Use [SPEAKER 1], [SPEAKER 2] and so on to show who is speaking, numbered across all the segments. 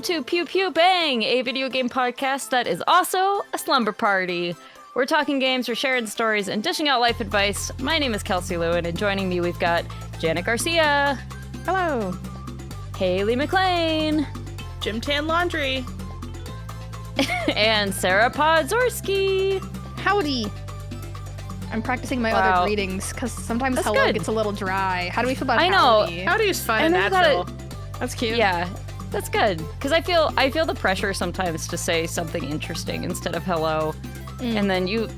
[SPEAKER 1] to Pew Pew Bang, a video game podcast that is also a slumber party. We're talking games, we're sharing stories, and dishing out life advice. My name is Kelsey Lewin, and joining me we've got Janet Garcia.
[SPEAKER 2] Hello.
[SPEAKER 1] Haley Maclean.
[SPEAKER 3] Gym Tan Laundry.
[SPEAKER 1] And Sarah Podzorski.
[SPEAKER 2] Howdy. I'm practicing my other greetings, because sometimes
[SPEAKER 1] That's
[SPEAKER 2] hello
[SPEAKER 1] good.
[SPEAKER 2] gets a little dry. How do we feel about
[SPEAKER 1] I know.
[SPEAKER 2] howdy?
[SPEAKER 3] Howdy is fun and natural.
[SPEAKER 2] That's cute.
[SPEAKER 1] Yeah, that's good. Because I feel the pressure sometimes to say something interesting instead of hello. And then you,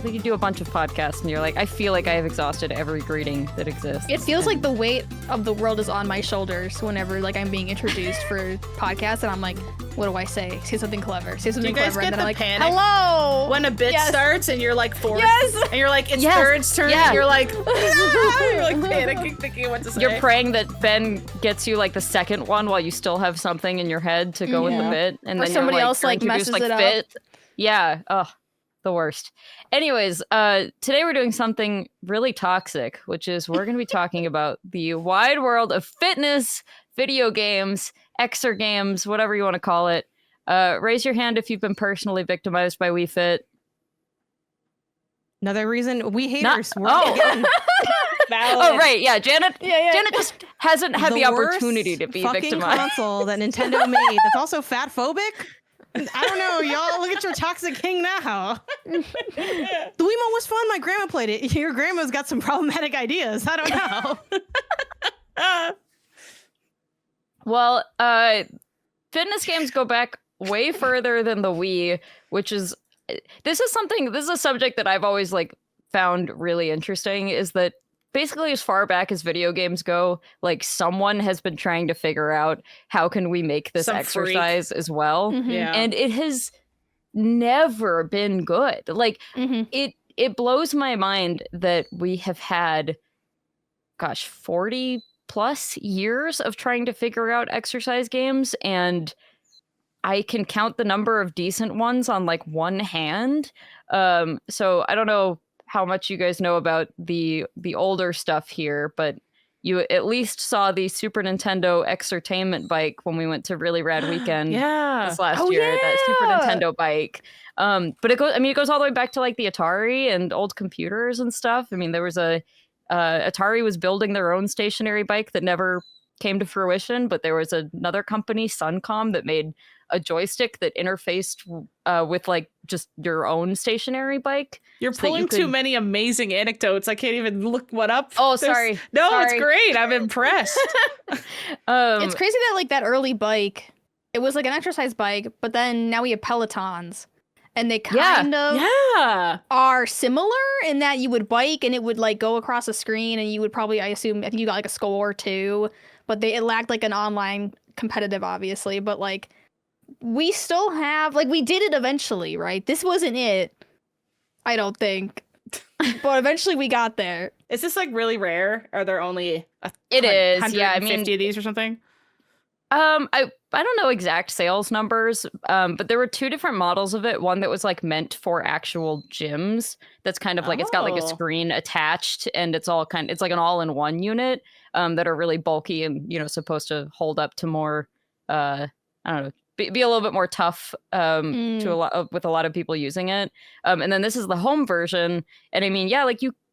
[SPEAKER 1] you do a bunch of podcasts and you're like, I feel like I have exhausted every greeting that exists.
[SPEAKER 2] It feels like the weight of the world is on my shoulders whenever I'm being introduced for podcasts, and I'm like, what do I say? Say something clever. Say something clever, and then I'm like,
[SPEAKER 3] panic
[SPEAKER 2] hello.
[SPEAKER 3] when a bit starts and you're like fourth, and you're like, it's
[SPEAKER 1] Yes.
[SPEAKER 3] Third's turn, and you're like, you're like panicking, thinking what to say.
[SPEAKER 1] You're praying that Ben gets you like the second one while you still have something in your head to go with the bit, and
[SPEAKER 2] Or
[SPEAKER 1] then
[SPEAKER 2] somebody
[SPEAKER 1] you're,
[SPEAKER 2] else,
[SPEAKER 1] trying to
[SPEAKER 2] messes
[SPEAKER 1] introduce,
[SPEAKER 2] it up.
[SPEAKER 1] fit. Yeah. Ugh. The worst. Anyways, today we're doing something really toxic, which is we're going to be talking about the wide world of fitness, video games, exer games, whatever you want to call it. Raise your hand if you've been personally victimized by Wii Fit.
[SPEAKER 4] Another reason we haters.
[SPEAKER 1] Oh, right. Yeah, Janet.
[SPEAKER 2] Yeah.
[SPEAKER 1] Janet just hasn't had the
[SPEAKER 4] worst
[SPEAKER 1] opportunity to be
[SPEAKER 4] fucking
[SPEAKER 1] victimized.
[SPEAKER 4] console that Nintendo made that's also fat phobic. I don't know, y'all. Look at your toxic king now. The Wiimote was fun. My grandma played it. Your grandma's got some problematic ideas. I don't know.
[SPEAKER 1] Well, fitness games go back way further than the Wii, which is this is a subject that I've always found really interesting, is that basically as far back as video games go, someone has been trying to figure out how can we make this
[SPEAKER 3] Some
[SPEAKER 1] exercise as well.
[SPEAKER 3] Yeah.
[SPEAKER 1] And it has never been good. It blows my mind that we have had 40 plus years of trying to figure out exercise games, and I can count the number of decent ones on one hand. So I don't know how much you guys know about the older stuff here, but you at least saw the Super Nintendo Exertainment bike when we went to Really Rad Weekend this last year. That Super Nintendo bike. But it goes all the way back to the Atari and old computers and stuff. I mean, there was Atari was building their own stationary bike that never came to fruition, but there was another company, Suncom, that made a joystick that interfaced with just your own stationary bike.
[SPEAKER 3] You're pulling too many amazing anecdotes. I can't even look one up.
[SPEAKER 1] Oh, sorry.
[SPEAKER 3] It's great. I'm impressed.
[SPEAKER 2] It's crazy that that early bike, it was an exercise bike, but then now we have Pelotons. And they kind of are similar in that you would bike and it would go across a screen, and you would probably, I think you got a score or two, but it lacked an online competitive, obviously. But we still have, we did it eventually, right? This wasn't it, I don't think. But eventually we got there.
[SPEAKER 3] Is this really rare? Are there only
[SPEAKER 1] It is, yeah.
[SPEAKER 3] 150 of these or something?
[SPEAKER 1] I don't know exact sales numbers, but there were two different models of it. One that was meant for actual gyms. That's kind of it's got a screen attached, and it's it's an all-in-one unit that are really bulky and supposed to hold up to more I don't know, be a little bit more tough with a lot of people using it. And then this is the home version, and I mean,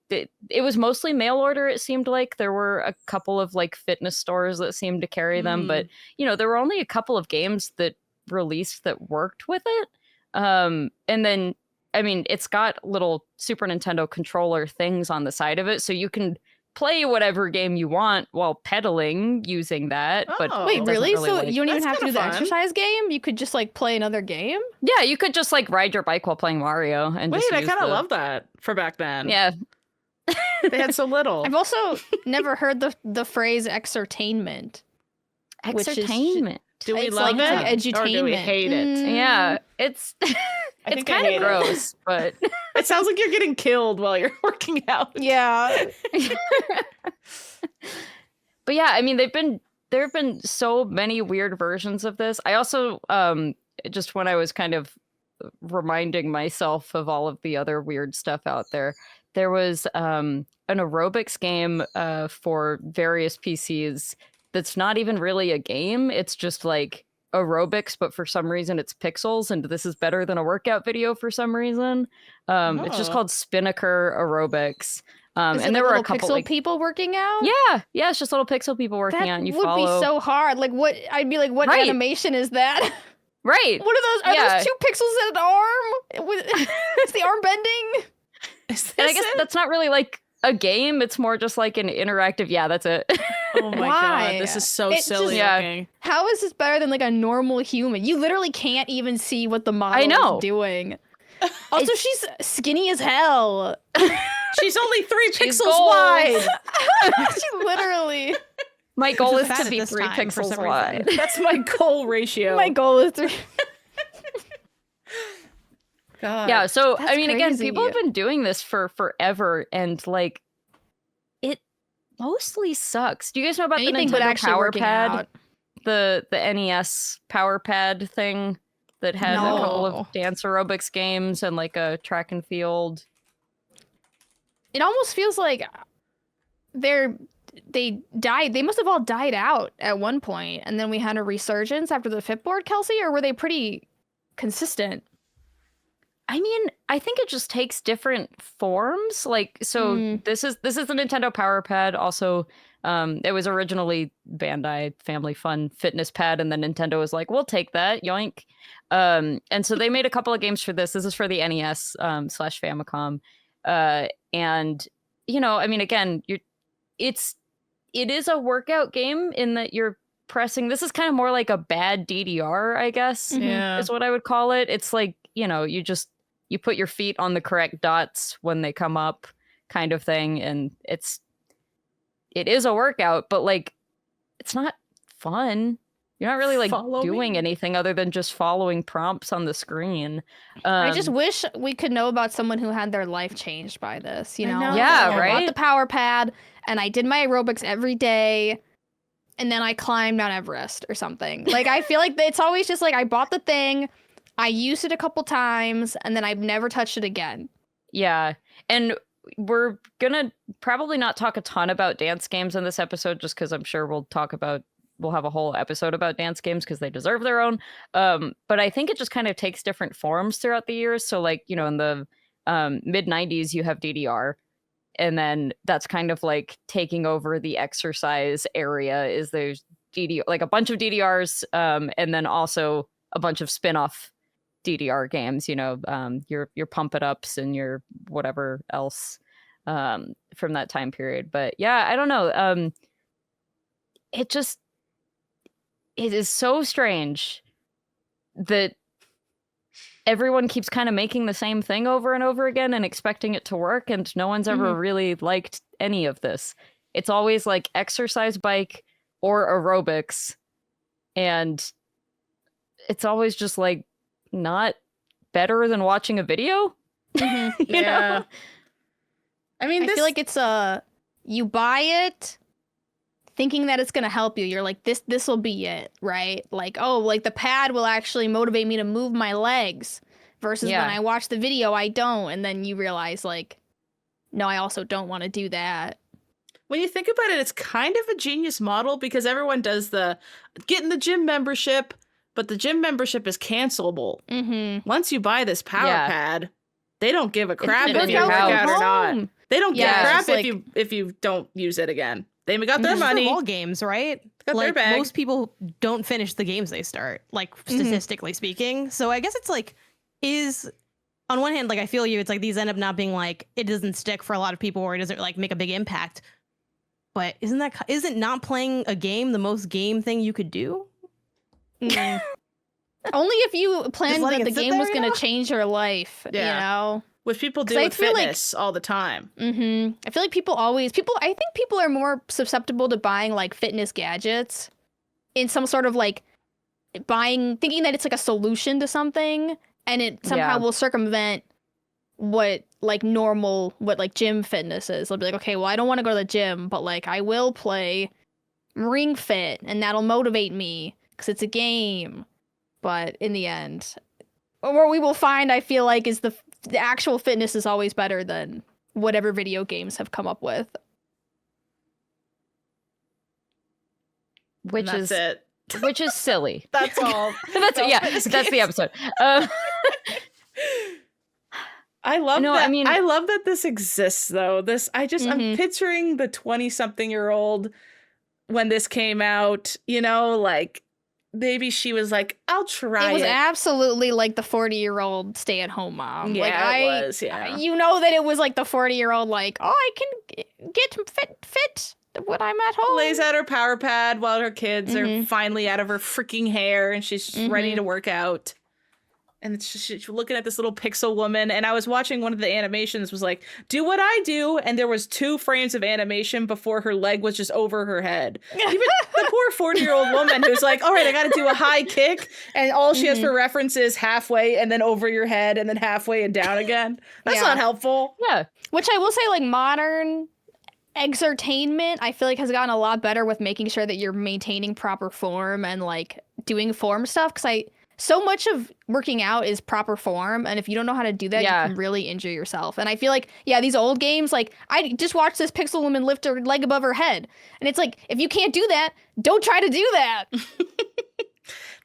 [SPEAKER 1] it was mostly mail order. It seemed like there were a couple of fitness stores that seemed to carry them, but there were only a couple of games that released that worked with it. And then, I mean, it's got little Super Nintendo controller things on the side of it, so you can play whatever game you want while pedaling using that. But
[SPEAKER 2] wait, really? So you don't even
[SPEAKER 3] that's
[SPEAKER 2] have to do the
[SPEAKER 3] fun.
[SPEAKER 2] exercise game? You could just play another game?
[SPEAKER 1] Yeah, you could just ride your bike while playing Mario. And
[SPEAKER 3] Wait,
[SPEAKER 1] just
[SPEAKER 3] I
[SPEAKER 1] use
[SPEAKER 3] kind of love that for back then.
[SPEAKER 1] Yeah.
[SPEAKER 3] They had so little.
[SPEAKER 2] I've also never heard the phrase exertainment.
[SPEAKER 1] Exertainment.
[SPEAKER 3] Do we
[SPEAKER 2] It's
[SPEAKER 3] love it?
[SPEAKER 2] edutainment.
[SPEAKER 3] Or do we hate it?
[SPEAKER 1] Yeah, it's
[SPEAKER 3] I
[SPEAKER 1] it's
[SPEAKER 3] think I
[SPEAKER 1] kind
[SPEAKER 3] hate
[SPEAKER 1] of
[SPEAKER 3] it.
[SPEAKER 1] gross, but
[SPEAKER 3] It sounds like you're getting killed while you're working out.
[SPEAKER 2] Yeah.
[SPEAKER 1] but yeah, I mean, there have been so many weird versions of this. I also just when I was kind of reminding myself of all of the other weird stuff out there, there was an aerobics game for various PCs that's not even really a game. It's just like aerobics, but for some reason it's pixels, and this is better than a workout video for some reason. It's just called Spinnaker Aerobics. And there were a couple
[SPEAKER 2] pixel people working out.
[SPEAKER 1] Yeah, it's just little pixel people working out, and you
[SPEAKER 2] would be so hard. Like, what? I'd be like, what animation is that?
[SPEAKER 1] Right.
[SPEAKER 2] What are those? Are those 2 pixels in an arm? Is the arm bending?
[SPEAKER 1] And I guess that's not really like a game. It's more just like an interactive. Yeah, that's it.
[SPEAKER 3] Oh my god, this is so silly. Looking.
[SPEAKER 2] How is this better than like a normal human? You literally can't even see what the model is doing. Also, she's skinny as hell.
[SPEAKER 3] She's only 3 pixels wide.
[SPEAKER 2] She literally.
[SPEAKER 1] My goal is to be 3 pixels wide.
[SPEAKER 3] That's my goal ratio.
[SPEAKER 2] My goal is 3.
[SPEAKER 3] God.
[SPEAKER 1] Yeah, so
[SPEAKER 2] That's
[SPEAKER 1] I mean, again,
[SPEAKER 2] crazy.
[SPEAKER 1] people have been doing this for forever, and like, it mostly sucks. Do you guys know about
[SPEAKER 2] Anything
[SPEAKER 1] the
[SPEAKER 2] but
[SPEAKER 1] Nintendo
[SPEAKER 2] actually
[SPEAKER 1] Power
[SPEAKER 2] working
[SPEAKER 1] Pad?
[SPEAKER 2] out.
[SPEAKER 1] The NES Power Pad thing that had a couple of dance aerobics games and like a track and field.
[SPEAKER 2] It almost feels like they died. They must have all died out at one point, and then we had a resurgence after the Fitboard, Kelsey, or were they pretty consistent?
[SPEAKER 1] I mean, I think it just takes different forms. Like, so this is the Nintendo Power Pad. Also, it was originally Bandai Family Fun Fitness Pad, and then Nintendo was like, "We'll take that, yoink." And so they made a couple of games for this. This is for the NES / Famicom, and you know, I mean, again, it is a workout game in that you're pressing. This is kind of more like a bad DDR, I guess.
[SPEAKER 3] Yeah,
[SPEAKER 1] is what I would call it. It's like, you know, you put your feet on the correct dots when they come up, kind of thing, and it is a workout, but like, it's not fun. You're not really like doing anything other than just following prompts on the screen.
[SPEAKER 2] I just wish we could know about someone who had their life changed by this, you know?
[SPEAKER 1] Yeah,
[SPEAKER 2] I
[SPEAKER 1] right?
[SPEAKER 2] bought the Power Pad, and I did my aerobics every day, and then I climbed Mount Everest or something. Like, I feel like it's always just like, I bought the thing, I used it a couple times, and then I've never touched it again.
[SPEAKER 1] Yeah, and we're gonna probably not talk a ton about dance games in this episode, just because I'm sure we'll have a whole episode about dance games because they deserve their own. But I think it just kind of takes different forms throughout the years. So like, you know, in the mid 90s, you have DDR. And then that's kind of like taking over the exercise area. Is there's DDR, like a bunch of DDRs, and then also a bunch of spin-off DDR games, you know, your Pump It Ups and your whatever else from that time period. But yeah, I don't know. It is so strange that everyone keeps kind of making the same thing over and over again and expecting it to work, and no one's ever really liked any of this. It's always like exercise bike or aerobics, and it's always just like not better than watching a video.
[SPEAKER 3] Yeah.
[SPEAKER 1] Know?
[SPEAKER 2] I mean, I feel like it's you buy it thinking that it's gonna help you. You're like, this will be it, right? Like, oh, like the pad will actually motivate me to move my legs, versus when I watch the video, I don't. And then you realize, like, no, I also don't want to do that.
[SPEAKER 3] When you think about it, it's kind of a genius model, because everyone does the getting the gym membership, but the gym membership is cancelable. Once you buy this power pad, they don't give a crap if you work out or not. They don't give a crap if you don't use it again. They got their money.
[SPEAKER 4] All games, right?
[SPEAKER 3] Got
[SPEAKER 4] like
[SPEAKER 3] their bag.
[SPEAKER 4] Most people don't finish the games they start, like statistically speaking. So I guess it's like, on one hand, like I feel you, it's like these end up not being like, it doesn't stick for a lot of people, or it doesn't like make a big impact. But isn't not playing a game the most game thing you could do?
[SPEAKER 2] Only if you planned that the game was going to change your life, you know?
[SPEAKER 3] Which people do with fitness all the time.
[SPEAKER 2] I feel like I think people are more susceptible to buying like fitness gadgets in some sort of like thinking that it's like a solution to something, and it somehow will circumvent what gym fitness is. They'll be like, okay, well, I don't want to go to the gym, but like I will play Ring Fit, and that'll motivate me because it's a game. But in the end, what we will find, I feel like, is the actual fitness is always better than whatever video games have come up with.
[SPEAKER 1] which is
[SPEAKER 3] it.
[SPEAKER 1] Which is silly.
[SPEAKER 3] That's all.
[SPEAKER 1] That's the episode.
[SPEAKER 3] I love that. I mean, I love that this exists, though. I'm picturing the 20-something-year-old when this came out. You know, like maybe she was like, "I'll try." It
[SPEAKER 2] was absolutely like the 40-year-old stay-at-home mom.
[SPEAKER 3] Yeah,
[SPEAKER 2] like,
[SPEAKER 3] it was. Yeah,
[SPEAKER 2] you know that it was like the 40-year-old, like, oh, I can get fit when I'm at home.
[SPEAKER 3] Lays out her power pad while her kids are finally out of her freaking hair, and she's just ready to work out. And it's just, she's looking at this little pixel woman, and I was watching one of the animations was like, do what I do, and there was 2 frames of animation before her leg was just over her head. Even the poor 40-year-old woman who's like, all right, I gotta do a high kick, and all she has for reference is halfway and then over your head and then halfway and down again. That's not helpful.
[SPEAKER 1] Yeah.
[SPEAKER 2] Which I will say, like, modern exertainment, I feel like has gotten a lot better with making sure that you're maintaining proper form and like doing form stuff, because so much of working out is proper form, and if you don't know how to do that, you can really injure yourself. And I feel like, these old games, like, I just watched this pixel woman lift her leg above her head, and it's like, if you can't do that, don't try to do that.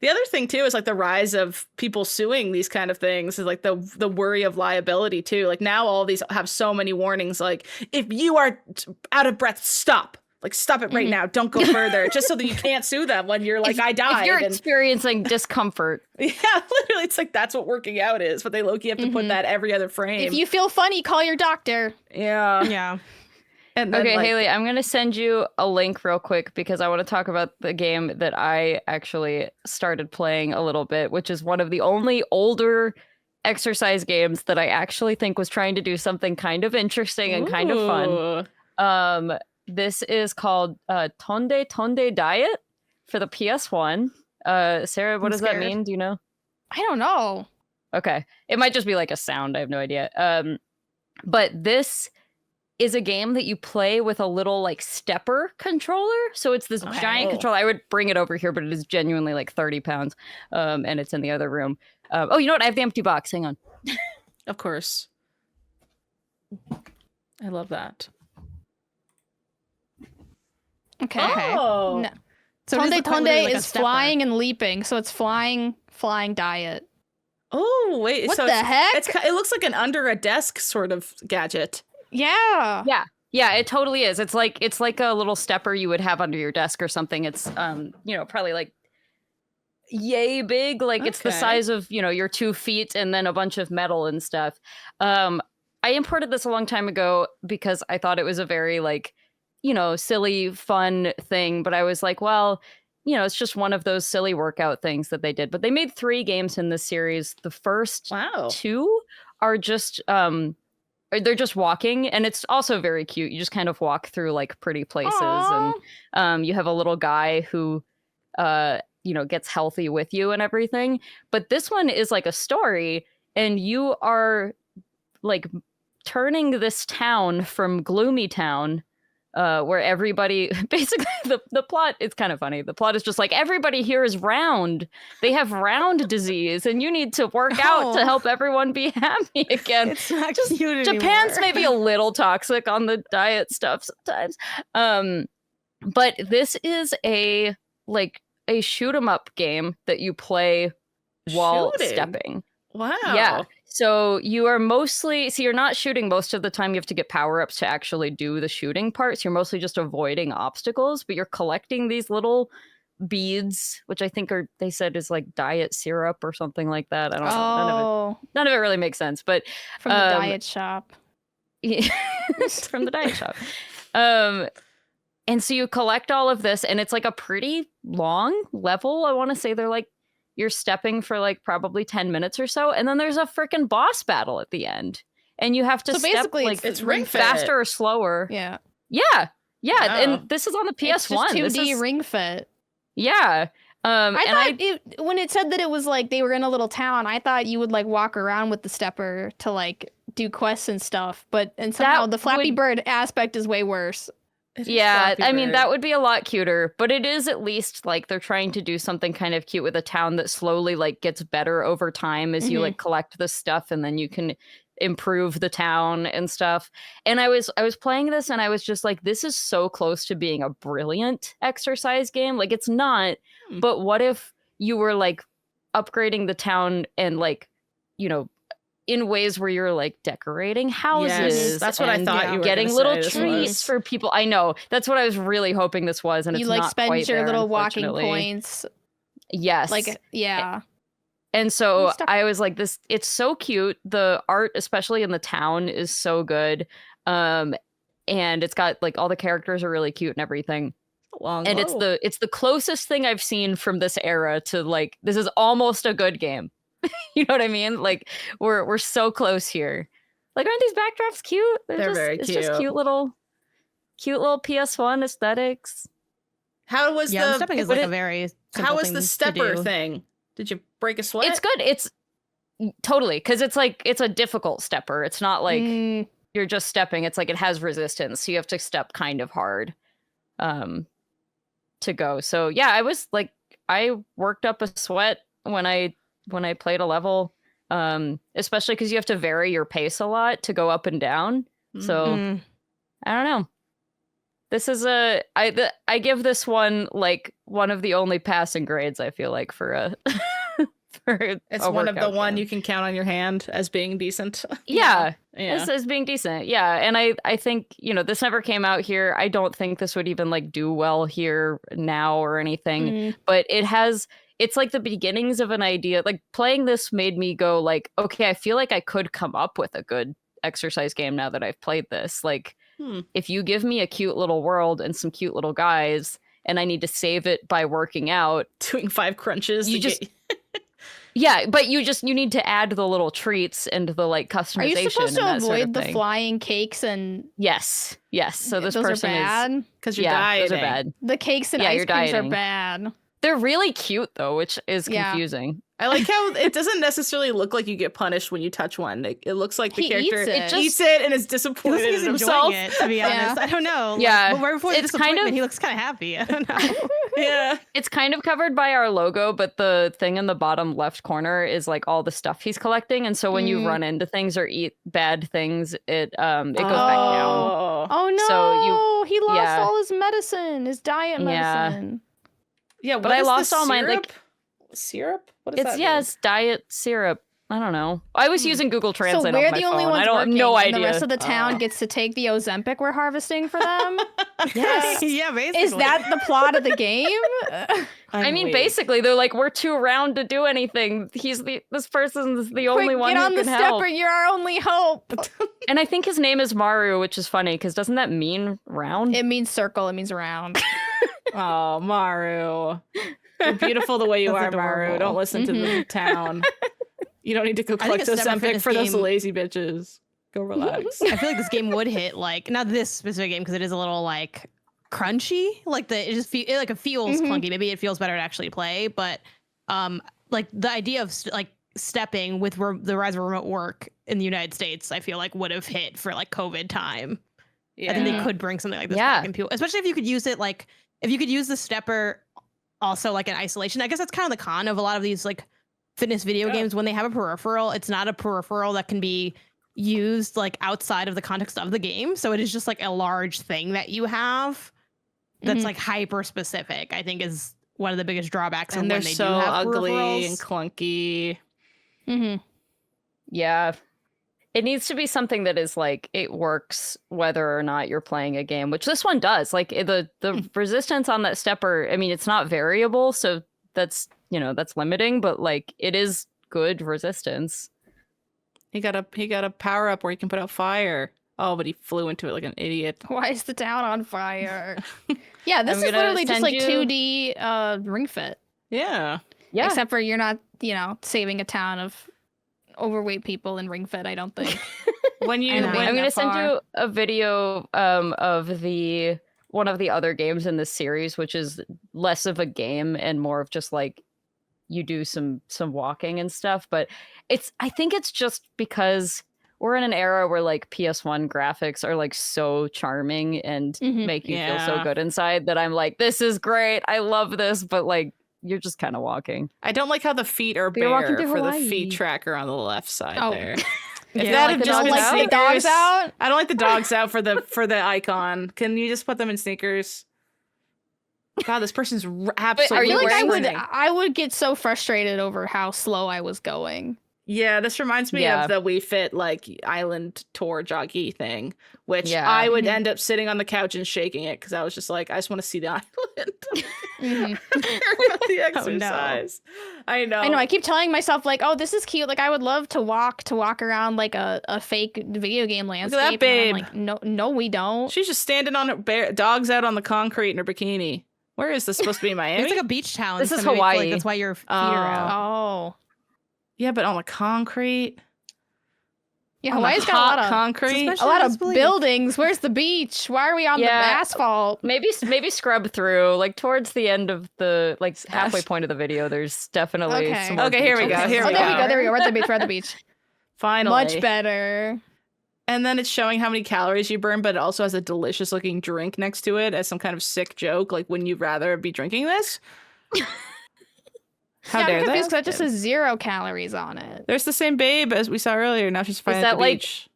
[SPEAKER 3] The other thing, too, is like the rise of people suing these kind of things is like the worry of liability, too. Like now all these have so many warnings, like, if you are out of breath, stop. Like, stop it right now. Don't go further. Just so that you can't sue them when you're like, I died.
[SPEAKER 1] If you're experiencing discomfort.
[SPEAKER 3] Yeah, literally. It's like, that's what working out is. But they low-key have to put that every other frame.
[SPEAKER 2] If you feel funny, call your doctor.
[SPEAKER 3] Yeah.
[SPEAKER 4] Yeah.
[SPEAKER 3] And then,
[SPEAKER 1] okay, Haley, I'm going to send you a link real quick because I want to talk about the game that I actually started playing a little bit, which is one of the only older exercise games that I actually think was trying to do something kind of interesting and kind of fun. This is called Tonde Tonde Diet for the PS1. Sarah, what does that mean? Do you know?
[SPEAKER 2] I don't know.
[SPEAKER 1] Okay. It might just be like a sound. I have no idea. But this is a game that you play with a little like stepper controller. So it's this giant controller. I would bring it over here, but it is genuinely like 30 pounds. And it's in the other room. Oh, you know what? I have the empty box. Hang on.
[SPEAKER 3] Of course. I love that.
[SPEAKER 2] Okay.
[SPEAKER 3] Oh.
[SPEAKER 2] No.
[SPEAKER 4] So
[SPEAKER 2] Tonde Tonde is flying and leaping, so it's flying diet.
[SPEAKER 3] Oh, wait.
[SPEAKER 2] What the heck?
[SPEAKER 3] It looks like an under a desk sort of gadget.
[SPEAKER 2] Yeah.
[SPEAKER 1] Yeah, it totally is. It's like a little stepper you would have under your desk or something. It's probably like yay big. Like it's the size of, your 2 feet and then a bunch of metal and stuff. I imported this a long time ago because I thought it was a very like, silly, fun thing. But I was like, well, it's just one of those silly workout things that they did. But they made 3 games in this series. The first 2 are just they're just walking, and it's also very cute. You just kind of walk through like pretty places. Aww. And you have a little guy who gets healthy with you and everything. But this one is like a story, and you are like turning this town from gloomy town where everybody basically the plot is kind of funny. The plot is just like everybody here is round. They have round disease, and you need to work out to help everyone be happy again.
[SPEAKER 4] It's not just cute
[SPEAKER 1] Japan's
[SPEAKER 4] anymore.
[SPEAKER 1] maybe a little toxic on the diet stuff sometimes. But this is a shoot 'em up game that you play while stepping.
[SPEAKER 3] Wow.
[SPEAKER 1] Yeah. So you're not shooting most of the time. You have to get power-ups to actually do the shooting parts. You're mostly just avoiding obstacles, but you're collecting these little beads, which I think they said is like diet syrup or something like that. I don't know. None of it really makes sense, but
[SPEAKER 2] from the diet shop.
[SPEAKER 1] From the diet shop. And so you collect all of this, and it's like a pretty long level. I want to say they're like, you're stepping for like probably 10 minutes or so, and then there's a freaking boss battle at the end, and you have to step like
[SPEAKER 3] it's ring
[SPEAKER 1] faster or slower.
[SPEAKER 2] Yeah.
[SPEAKER 1] Wow. And this is on the PS1.
[SPEAKER 2] It's just 2D ring fit.
[SPEAKER 1] Yeah.
[SPEAKER 2] I thought when it said that it was like they were in a little town, I thought you would like walk around with the stepper to like do quests and stuff, and somehow the Flappy Bird aspect is way worse.
[SPEAKER 1] Yeah, I mean, that would be a lot cuter, but it is at least like they're trying to do something kind of cute with a town that slowly like gets better over time as you like collect this stuff, and then you can improve the town and stuff. And I was playing this and I was just like, this is so close to being a brilliant exercise game. Like it's not, but what if you were like upgrading the town and like, you know, in ways where you're like decorating houses.
[SPEAKER 3] Yes, that's what I thought you were
[SPEAKER 1] getting
[SPEAKER 3] gonna
[SPEAKER 1] little
[SPEAKER 3] say
[SPEAKER 1] treats for people. I know. That's what I was really hoping this was, and
[SPEAKER 2] you
[SPEAKER 1] it's
[SPEAKER 2] like
[SPEAKER 1] not
[SPEAKER 2] spend
[SPEAKER 1] quite
[SPEAKER 2] your
[SPEAKER 1] there,
[SPEAKER 2] little walking
[SPEAKER 1] unfortunately.
[SPEAKER 2] points.
[SPEAKER 1] Yes.
[SPEAKER 2] Like yeah.
[SPEAKER 1] And so I was like, this, it's so cute. The art, especially in the town, is so good. And it's got like all the characters are really cute and everything. And it's the closest thing I've seen from this era to like, this is almost a good game. You know what I mean? Like we're so close here. Like, aren't these backdrops cute?
[SPEAKER 3] They're very cute.
[SPEAKER 1] It's just cute little PS1 aesthetics.
[SPEAKER 3] How was
[SPEAKER 4] the stepping is like a very simple
[SPEAKER 3] how was
[SPEAKER 4] thing
[SPEAKER 3] the
[SPEAKER 4] to
[SPEAKER 3] stepper
[SPEAKER 4] do.
[SPEAKER 3] thing? Did you break a sweat?
[SPEAKER 1] It's good. It's totally, because it's like it's a difficult stepper. It's not like you're just stepping. It's like it has resistance, so you have to step kind of hard to go. So yeah, I was like, I worked up a sweat when I played a level, especially because you have to vary your pace a lot to go up and down. So I don't know. This is I give this one like one of the only passing grades I feel like for a
[SPEAKER 3] it's one of the one you can count on your hand as being decent.
[SPEAKER 1] Yeah. As being decent. Yeah. And I think, you know, this never came out here. I don't think this would even like do well here now or anything, but it's like the beginnings of an idea. Like playing this made me go like, okay, I feel like I could come up with a good exercise game now that I've played this. Like if you give me a cute little world and some cute little guys and I need to save it by working out,
[SPEAKER 3] doing 5 crunches,
[SPEAKER 1] yeah, but you need to add the little treats and the like customization. Are you supposed to avoid
[SPEAKER 2] the flying cakes and?
[SPEAKER 1] Yes. So this
[SPEAKER 2] those
[SPEAKER 1] person
[SPEAKER 2] are bad
[SPEAKER 3] because you're dieting.
[SPEAKER 1] Those are bad.
[SPEAKER 2] The cakes and ice creams are bad.
[SPEAKER 1] They're really cute though, which is confusing.
[SPEAKER 3] I like how it doesn't necessarily look like you get punished when you touch one. It looks like the character eats it and is disappointed in himself.
[SPEAKER 4] It, to be honest, I don't know.
[SPEAKER 1] Yeah,
[SPEAKER 4] right before the disappointment, he looks kind of happy. I don't know.
[SPEAKER 3] Yeah,
[SPEAKER 1] it's kind of covered by our logo, but the thing in the bottom left corner is like all the stuff he's collecting, and so when you run into things or eat bad things, it goes back down.
[SPEAKER 2] Oh no! He lost all his medicine, his diet medicine.
[SPEAKER 3] Yeah,
[SPEAKER 1] but I lost all mine. Like
[SPEAKER 3] syrup? What is that?
[SPEAKER 1] It's diet syrup. I don't know. I was using Google Translate on my phone.
[SPEAKER 2] So we're the only ones
[SPEAKER 1] I don't have no idea.
[SPEAKER 2] And the rest of the town gets to take the Ozempic we're harving for them.
[SPEAKER 1] Yes.
[SPEAKER 4] Yeah, basically.
[SPEAKER 2] Is that the plot of the game?
[SPEAKER 1] I mean, basically, they're like, we're too round to do anything. This person's the only one who can help.
[SPEAKER 2] Get on the stepper. You're our only hope.
[SPEAKER 1] And I think his name is Maru, which is funny because doesn't that mean round?
[SPEAKER 2] It means circle. It means round.
[SPEAKER 3] Oh, Maru. You're beautiful the way you are,
[SPEAKER 4] adorable.
[SPEAKER 3] Maru. Don't listen to the town. You don't need to go collect Ozempic for those lazy bitches. Go relax.
[SPEAKER 4] I feel like this game would hit like not this specific game because it is a little like crunchy. Like it feels clunky. Maybe it feels better to actually play, but like the idea of like stepping with the rise of remote work in the United States, I feel like would have hit for like COVID time. Yeah. I think they could bring something like this back in people, especially if you could use it like if you could use the stepper also like in isolation. I guess that's kind of the con of a lot of these like fitness video games. When they have a peripheral, it's not a peripheral that can be used like outside of the context of the game. So it is just like a large thing that you have that's like hyper specific, I think is one of the biggest drawbacks.
[SPEAKER 3] And
[SPEAKER 4] of
[SPEAKER 3] they're
[SPEAKER 4] when they
[SPEAKER 3] so
[SPEAKER 4] do have
[SPEAKER 3] ugly
[SPEAKER 4] peripherals.
[SPEAKER 3] and clunky.
[SPEAKER 1] Yeah. It needs to be something that is like it works whether or not you're playing a game, which this one does. Like the resistance on that stepper, I mean, it's not variable, so that's limiting, but like it is good resistance.
[SPEAKER 3] He got a power up where he can put out fire. Oh, but he flew into it like an idiot.
[SPEAKER 2] Why is the town on fire? Yeah, this is literally just like 2D Ring Fit.
[SPEAKER 3] Yeah.
[SPEAKER 2] Except for you're not, saving a town of overweight people in Ring Fit, I don't think.
[SPEAKER 1] I'm going to send you a video of one of the other games in this series, which is less of a game and more of just like you do some walking and stuff. But I think it's just because we're in an era where like PS1 graphics are like so charming and make you feel so good inside that I'm like, this is great. I love this. But like, you're just kind of walking.
[SPEAKER 3] I don't like how the feet are bare for the feet tracker on the left side there. If
[SPEAKER 4] Yeah,
[SPEAKER 3] that
[SPEAKER 1] like
[SPEAKER 3] had
[SPEAKER 1] the
[SPEAKER 3] just
[SPEAKER 1] dogs
[SPEAKER 3] been
[SPEAKER 1] out?
[SPEAKER 2] The dogs
[SPEAKER 3] sneakers,
[SPEAKER 2] out.
[SPEAKER 3] I don't like the dogs out for the icon. Can you just put them in sneakers? God, this person's absolutely.
[SPEAKER 1] are
[SPEAKER 2] I
[SPEAKER 1] you
[SPEAKER 2] feel like
[SPEAKER 1] wearing-
[SPEAKER 2] I would get so frustrated over how slow I was going.
[SPEAKER 3] Yeah, this reminds me
[SPEAKER 1] Yeah.
[SPEAKER 3] of the Wii Fit like island tour joggy thing, which
[SPEAKER 1] Yeah.
[SPEAKER 3] I would end up sitting on the couch and shaking it because I was just like, I just want to see the island. The exercise. I know.
[SPEAKER 2] I know. I keep telling myself like, oh, this is cute. Like I would love to walk around like a fake video game landscape.
[SPEAKER 3] that babe.
[SPEAKER 2] And I'm like, no, we don't.
[SPEAKER 3] She's just standing on her dogs out on the concrete in her bikini. Where is this supposed to be? Miami?
[SPEAKER 4] It's like a beach town.
[SPEAKER 1] This is
[SPEAKER 4] so maybe it's like
[SPEAKER 1] Hawaii.
[SPEAKER 4] that's why your feet are out.
[SPEAKER 2] Oh.
[SPEAKER 3] Yeah, but on the concrete.
[SPEAKER 2] Yeah,
[SPEAKER 3] On the
[SPEAKER 2] Hawaii's got
[SPEAKER 3] hot
[SPEAKER 2] a lot of
[SPEAKER 3] concrete.
[SPEAKER 4] Suspension.
[SPEAKER 2] a lot of
[SPEAKER 4] Believe.
[SPEAKER 2] buildings. Where's the beach? Why are we on the
[SPEAKER 1] Yeah.
[SPEAKER 2] asphalt?
[SPEAKER 1] Maybe scrub through like towards the end of the like halfway point of the video. There's definitely
[SPEAKER 2] Okay.
[SPEAKER 1] some more
[SPEAKER 3] Okay, here we
[SPEAKER 1] beaches.
[SPEAKER 3] go, here
[SPEAKER 2] Oh,
[SPEAKER 3] we
[SPEAKER 2] there we
[SPEAKER 3] go.
[SPEAKER 2] go. There we go. We're at the beach. We're at the beach.
[SPEAKER 3] Finally.
[SPEAKER 2] Much better.
[SPEAKER 3] And then it's showing how many calories you burn, but it also has a delicious looking drink next to it as some kind of sick joke. Like, wouldn't you rather be drinking this? How
[SPEAKER 2] Yeah,
[SPEAKER 3] dare
[SPEAKER 2] I'm
[SPEAKER 3] they?
[SPEAKER 2] confused 'cause that just says 0 calories on it.
[SPEAKER 3] There's the same babe as we saw earlier. Now she's fighting
[SPEAKER 1] that
[SPEAKER 3] at the
[SPEAKER 1] like-
[SPEAKER 3] beach.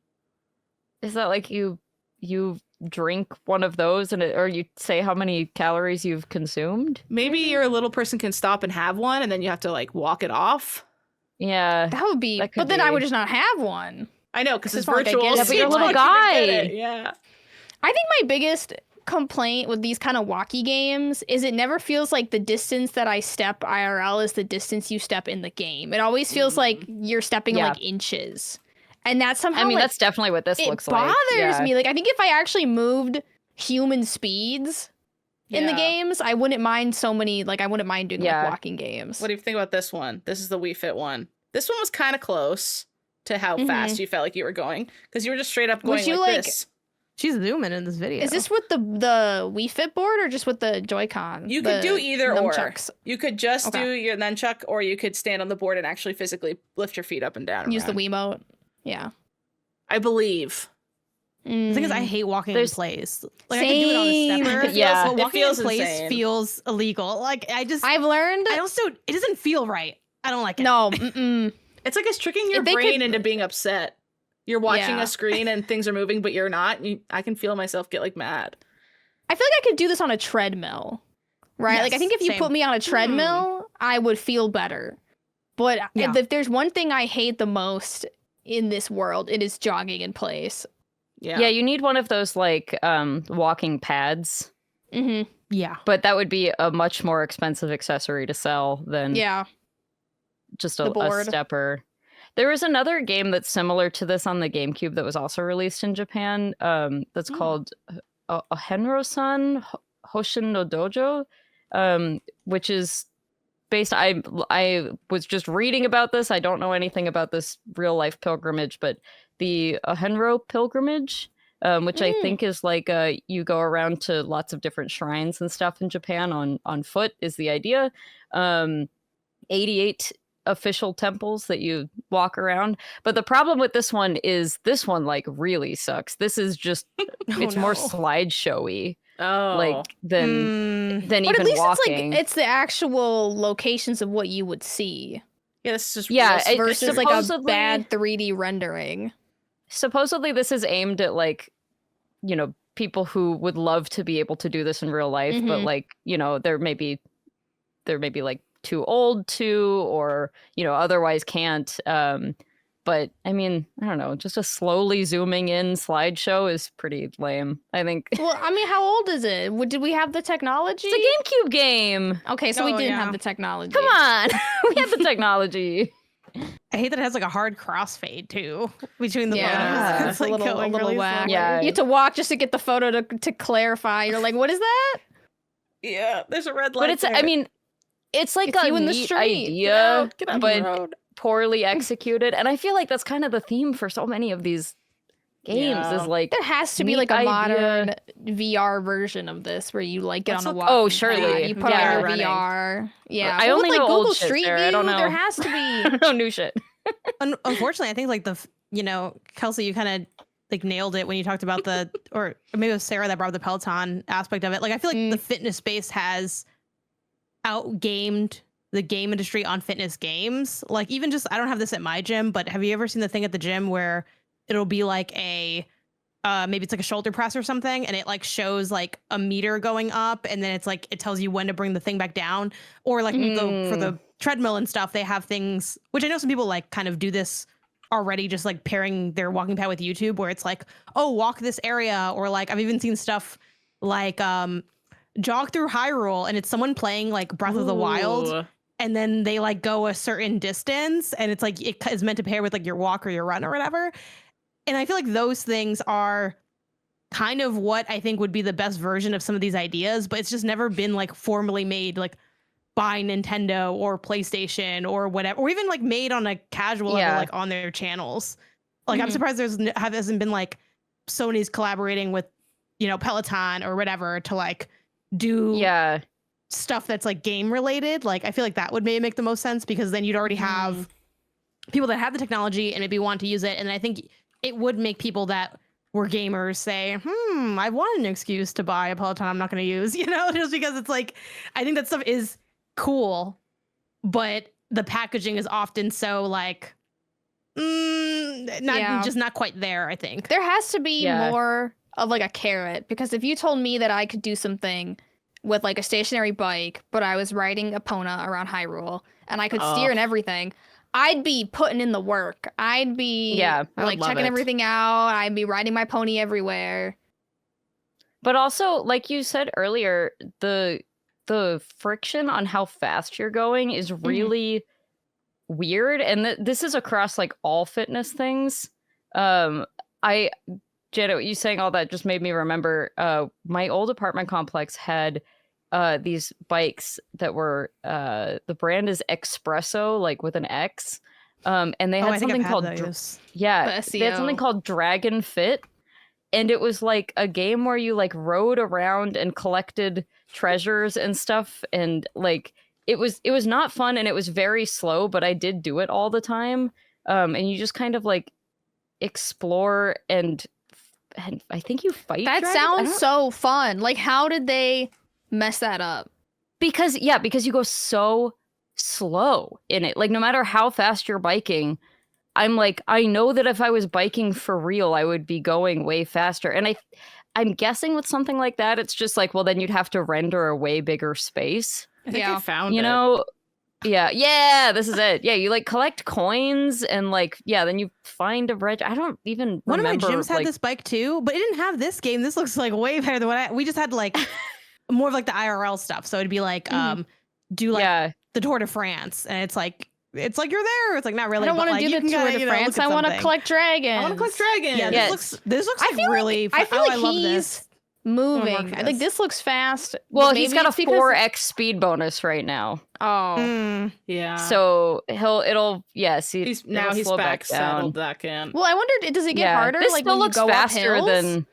[SPEAKER 1] Is that like you drink one of those or you say how many calories you've consumed?
[SPEAKER 3] Maybe your little person can stop and have one, and then you have to like walk it off.
[SPEAKER 1] Yeah.
[SPEAKER 2] That would be,
[SPEAKER 1] That could
[SPEAKER 2] but then I
[SPEAKER 1] be.
[SPEAKER 2] would just not have one.
[SPEAKER 3] I know, because it's
[SPEAKER 2] It's not like I
[SPEAKER 3] virtual.
[SPEAKER 2] get it.
[SPEAKER 1] Yeah, but you're a little guy.
[SPEAKER 3] Yeah.
[SPEAKER 2] I think my biggest complaint with these kind of walkie games is it never feels like the distance that I step IRL is the distance you step in the game. It always feels like you're stepping
[SPEAKER 1] Yeah.
[SPEAKER 2] like inches. And that's somehow
[SPEAKER 1] I mean,
[SPEAKER 2] like,
[SPEAKER 1] that's definitely what this
[SPEAKER 2] it
[SPEAKER 1] looks like.
[SPEAKER 2] bothers
[SPEAKER 1] Yeah.
[SPEAKER 2] me. Like I think if I actually moved human speeds in the
[SPEAKER 3] Yeah.
[SPEAKER 2] games, I wouldn't mind so many, like I wouldn't mind doing
[SPEAKER 1] Yeah.
[SPEAKER 2] like walking games.
[SPEAKER 3] What do you think about this one? This is the Wii Fit one. This one was kind of close to how fast you felt like you were going, because you were just straight up going
[SPEAKER 2] Would you,
[SPEAKER 3] like
[SPEAKER 2] like-
[SPEAKER 3] this.
[SPEAKER 4] She's zooming in this video.
[SPEAKER 2] Is this with the Wii Fit board or just with the Joy-Con?
[SPEAKER 3] You could do either
[SPEAKER 2] nunchucks?
[SPEAKER 3] or. You could just
[SPEAKER 2] Okay.
[SPEAKER 3] do your nunchuck, or you could stand on the board and actually physically lift your feet up and down. and
[SPEAKER 2] Use the
[SPEAKER 3] around.
[SPEAKER 2] Wiimote. Yeah.
[SPEAKER 3] I believe.
[SPEAKER 4] The thing is, I
[SPEAKER 2] Mm.
[SPEAKER 4] hate walking
[SPEAKER 1] There's-
[SPEAKER 4] in place. Like I can do it on a
[SPEAKER 2] Same.
[SPEAKER 4] stepper.
[SPEAKER 1] Yeah.
[SPEAKER 4] but
[SPEAKER 3] It
[SPEAKER 4] walking
[SPEAKER 3] feels
[SPEAKER 4] in place
[SPEAKER 3] insane.
[SPEAKER 4] feels illegal. Like I
[SPEAKER 2] learned.
[SPEAKER 4] don't. It doesn't feel right. I don't like it.
[SPEAKER 2] No. Mm-mm.
[SPEAKER 3] It's like it's tricking your
[SPEAKER 2] If they
[SPEAKER 3] brain
[SPEAKER 2] could-
[SPEAKER 3] into being upset. You're watching
[SPEAKER 2] Yeah.
[SPEAKER 3] a screen and things are moving, but you're not. I can feel myself get like mad.
[SPEAKER 2] I feel like I could do this on a treadmill, right? Like I
[SPEAKER 4] Yes,
[SPEAKER 2] think if you
[SPEAKER 4] same.
[SPEAKER 2] put me on a treadmill, I would feel better. But
[SPEAKER 4] Yeah.
[SPEAKER 2] if there's one thing I hate the most in this world, it is jogging in place.
[SPEAKER 1] Yeah, you need one of those like walking pads,
[SPEAKER 2] Mm-hmm.
[SPEAKER 4] Yeah.
[SPEAKER 1] but that would be a much more expensive accessory to sell than
[SPEAKER 2] Yeah.
[SPEAKER 1] just
[SPEAKER 2] The
[SPEAKER 1] a
[SPEAKER 2] board.
[SPEAKER 1] stepper. There was another game that's similar to this on the GameCube that was also released in Japan. That's called Henro-san Hoshin no Dojo, which is based. I was just reading about this. I don't know anything about this real life pilgrimage, but the Henro pilgrimage, which I think is like you go around to lots of different shrines and stuff in Japan on foot, is the idea. 88 official temples that you walk around, but the problem with this one is this one like really sucks. This is just it's more slideshowy
[SPEAKER 3] Oh.
[SPEAKER 1] like than
[SPEAKER 2] But
[SPEAKER 1] even
[SPEAKER 2] at least
[SPEAKER 1] walking.
[SPEAKER 2] it's the actual locations of what you would see
[SPEAKER 3] yeah, this is just
[SPEAKER 1] Yeah,
[SPEAKER 3] real
[SPEAKER 1] it-
[SPEAKER 2] versus like a
[SPEAKER 1] supposedly-
[SPEAKER 2] bad 3D rendering.
[SPEAKER 1] Supposedly this is aimed at like, you know, people who would love to be able to do this in real life, but like, you know, they're maybe like too old to, or, you know, otherwise can't. But I mean, I don't know, just a slowly zooming in slideshow is pretty lame, I think.
[SPEAKER 2] Well, I mean, how old is it? Did we have the technology?
[SPEAKER 1] It's a GameCube game.
[SPEAKER 2] Okay, so we
[SPEAKER 4] Oh,
[SPEAKER 2] didn't
[SPEAKER 4] yeah.
[SPEAKER 2] have the technology.
[SPEAKER 1] Come on. We have the technology.
[SPEAKER 4] I hate that it has like a hard crossfade too between the
[SPEAKER 2] Yeah,
[SPEAKER 4] photos.
[SPEAKER 2] it's a little
[SPEAKER 4] going really
[SPEAKER 2] whack.
[SPEAKER 4] slowly.
[SPEAKER 1] Yeah.
[SPEAKER 2] You have to walk just to get the photo to clarify. You're like, what is that?
[SPEAKER 3] Yeah, there's a red light.
[SPEAKER 1] But it's,
[SPEAKER 3] there.
[SPEAKER 1] I mean, it's like
[SPEAKER 2] It's
[SPEAKER 1] a
[SPEAKER 2] you in the
[SPEAKER 1] neat
[SPEAKER 2] street.
[SPEAKER 1] idea,
[SPEAKER 3] Get out
[SPEAKER 1] but
[SPEAKER 3] the road.
[SPEAKER 1] poorly executed. And I feel like that's kind of the theme for so many of these games
[SPEAKER 3] Yeah.
[SPEAKER 1] is like,
[SPEAKER 2] There has to be
[SPEAKER 1] Neat
[SPEAKER 2] like a
[SPEAKER 1] idea.
[SPEAKER 2] modern VR version of this where you like get
[SPEAKER 3] Let's
[SPEAKER 2] on a
[SPEAKER 3] look-
[SPEAKER 2] walk.
[SPEAKER 1] Oh, surely.
[SPEAKER 2] You put
[SPEAKER 1] Yeah.
[SPEAKER 2] on your
[SPEAKER 3] Running.
[SPEAKER 2] VR. Yeah.
[SPEAKER 1] I
[SPEAKER 2] Well,
[SPEAKER 1] only
[SPEAKER 2] with, like
[SPEAKER 1] know old
[SPEAKER 2] Google
[SPEAKER 1] shit,
[SPEAKER 2] Street
[SPEAKER 1] Sarah.
[SPEAKER 2] View,
[SPEAKER 1] I don't know.
[SPEAKER 2] there has to
[SPEAKER 1] I
[SPEAKER 2] be.
[SPEAKER 1] don't know new shit.
[SPEAKER 4] Unfortunately, I think like Kelsey, you kind of like nailed it when you talked about the, or maybe it was Sarah that brought up the Peloton aspect of it. Like I feel like the fitness space has outgamed the game industry on fitness games. Like even just, I don't have this at my gym, but have you ever seen the thing at the gym where it'll be like a maybe it's like a shoulder press or something, and it like shows like a meter going up, and then it's like it tells you when to bring the thing back down. Or like for the treadmill and stuff, they have things, which I know some people like kind of do this already, just like pairing their walking pad with YouTube, where it's like, oh, walk this area, or like I've even seen stuff like jog through Hyrule, and it's someone playing like Breath of the Wild, and then they like go a certain distance, and it's like it is meant to pair with like your walk or your run or whatever. And I feel like those things are kind of what I think would be the best version of some of these ideas, but it's just never been like formally made like by Nintendo or PlayStation or whatever, or even like made on a casual level, like on their channels. Like I'm surprised hasn't been like Sony's collaborating with, you know, Peloton or whatever to like do stuff that's like game related. Like I feel like that would maybe make the most sense, because then you'd already have people that have the technology and maybe want to use it. And I think it would make people that were gamers say, I want an excuse to buy a Peloton I'm not going to use, you know, just because it's like, I think that stuff is cool, but the packaging is often so like, just not quite there, I think.
[SPEAKER 2] There has to be more of like a carrot, because if you told me that I could do something with like a stationary bike, but I was riding Epona around Hyrule and I could steer and everything, I'd be putting in the work. I'd be like checking everything out. I'd be riding my pony everywhere.
[SPEAKER 1] But also, like you said earlier, the friction on how fast you're going is really weird. And this is across like all fitness things. Jada, you saying all that just made me remember my old apartment complex had these bikes that were the brand is Espresso, like with an X, and they had something called they had something called Dragon Fit, and it was like a game where you like rode around and collected treasures and stuff, and like it was not fun, and it was very slow, but I did do it all the time, and you just kind of like explore and I think you fight.
[SPEAKER 2] That sounds so fun. Like, how did they mess that up?
[SPEAKER 1] Because you go so slow in it. Like, no matter how fast you're biking, I'm like, I know that if I was biking for real, I would be going way faster. And I'm guessing with something like that, it's just like, well, then you'd have to render a way bigger space.
[SPEAKER 3] I think I found it.
[SPEAKER 1] You know? Yeah, this is it. Yeah, you like collect coins and like, then you find a reg. I don't even remember.
[SPEAKER 4] One of my gyms had this bike too, but it didn't have this game. This looks like way better than what we just had like more of like the IRL stuff. So it'd be like, do like the Tour de France, and it's like you're there. It's like not really.
[SPEAKER 2] I don't want to
[SPEAKER 4] like,
[SPEAKER 2] do the Tour de France. I want to collect dragons.
[SPEAKER 3] I want to collect dragons.
[SPEAKER 4] Yeah, this looks like really.
[SPEAKER 2] I feel like
[SPEAKER 4] I love this.
[SPEAKER 2] Moving. Like this looks fast.
[SPEAKER 1] Well, he's got a 4x speed bonus right now.
[SPEAKER 2] Oh.
[SPEAKER 3] Yeah.
[SPEAKER 1] So it'll
[SPEAKER 3] he's back saddled back in.
[SPEAKER 2] Well, I wondered, does it get harder?
[SPEAKER 1] This
[SPEAKER 2] like
[SPEAKER 1] still
[SPEAKER 2] when
[SPEAKER 1] looks
[SPEAKER 2] you go
[SPEAKER 1] faster
[SPEAKER 2] up
[SPEAKER 1] than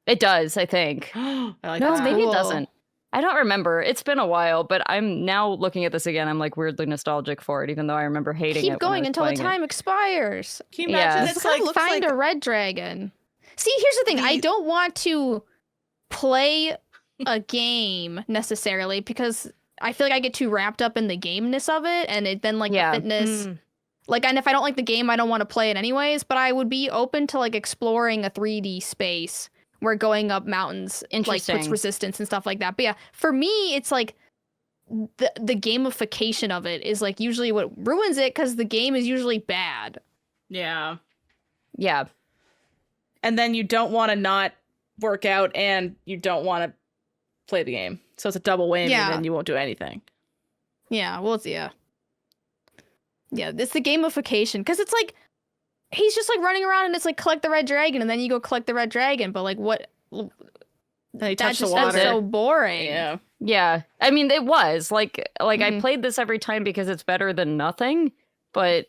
[SPEAKER 1] it does, I think.
[SPEAKER 3] I like
[SPEAKER 1] no,
[SPEAKER 3] that.
[SPEAKER 1] maybe it doesn't. I don't remember. It's been a while, but I'm now looking at this again. I'm like weirdly nostalgic for it, even though I remember hating it.
[SPEAKER 2] Keep going until the time expires.
[SPEAKER 3] Can you imagine?
[SPEAKER 2] It's like find a red dragon. See, here's the thing. I don't want to play a game necessarily, because I feel like I get too wrapped up in the gameness of it, and then like the fitness like, and if I don't like the game, I don't want to play it anyways, but I would be open to like exploring a 3D space where going up mountains like puts resistance and stuff like that. But yeah, for me, it's like the gamification of it is like usually what ruins it, because the game is usually bad.
[SPEAKER 3] Yeah.
[SPEAKER 1] And
[SPEAKER 3] then you don't want to not work out, and you don't want to play the game. So it's a double whammy, and then you won't do anything.
[SPEAKER 2] Yeah, well, it's, yeah, it's the gamification, because it's like, he's just like running around, and it's like, collect the red dragon, and then you go collect the red dragon, but like, what?
[SPEAKER 3] That's so
[SPEAKER 2] boring.
[SPEAKER 1] Yeah. I mean, it was, like I played this every time because it's better than nothing, but,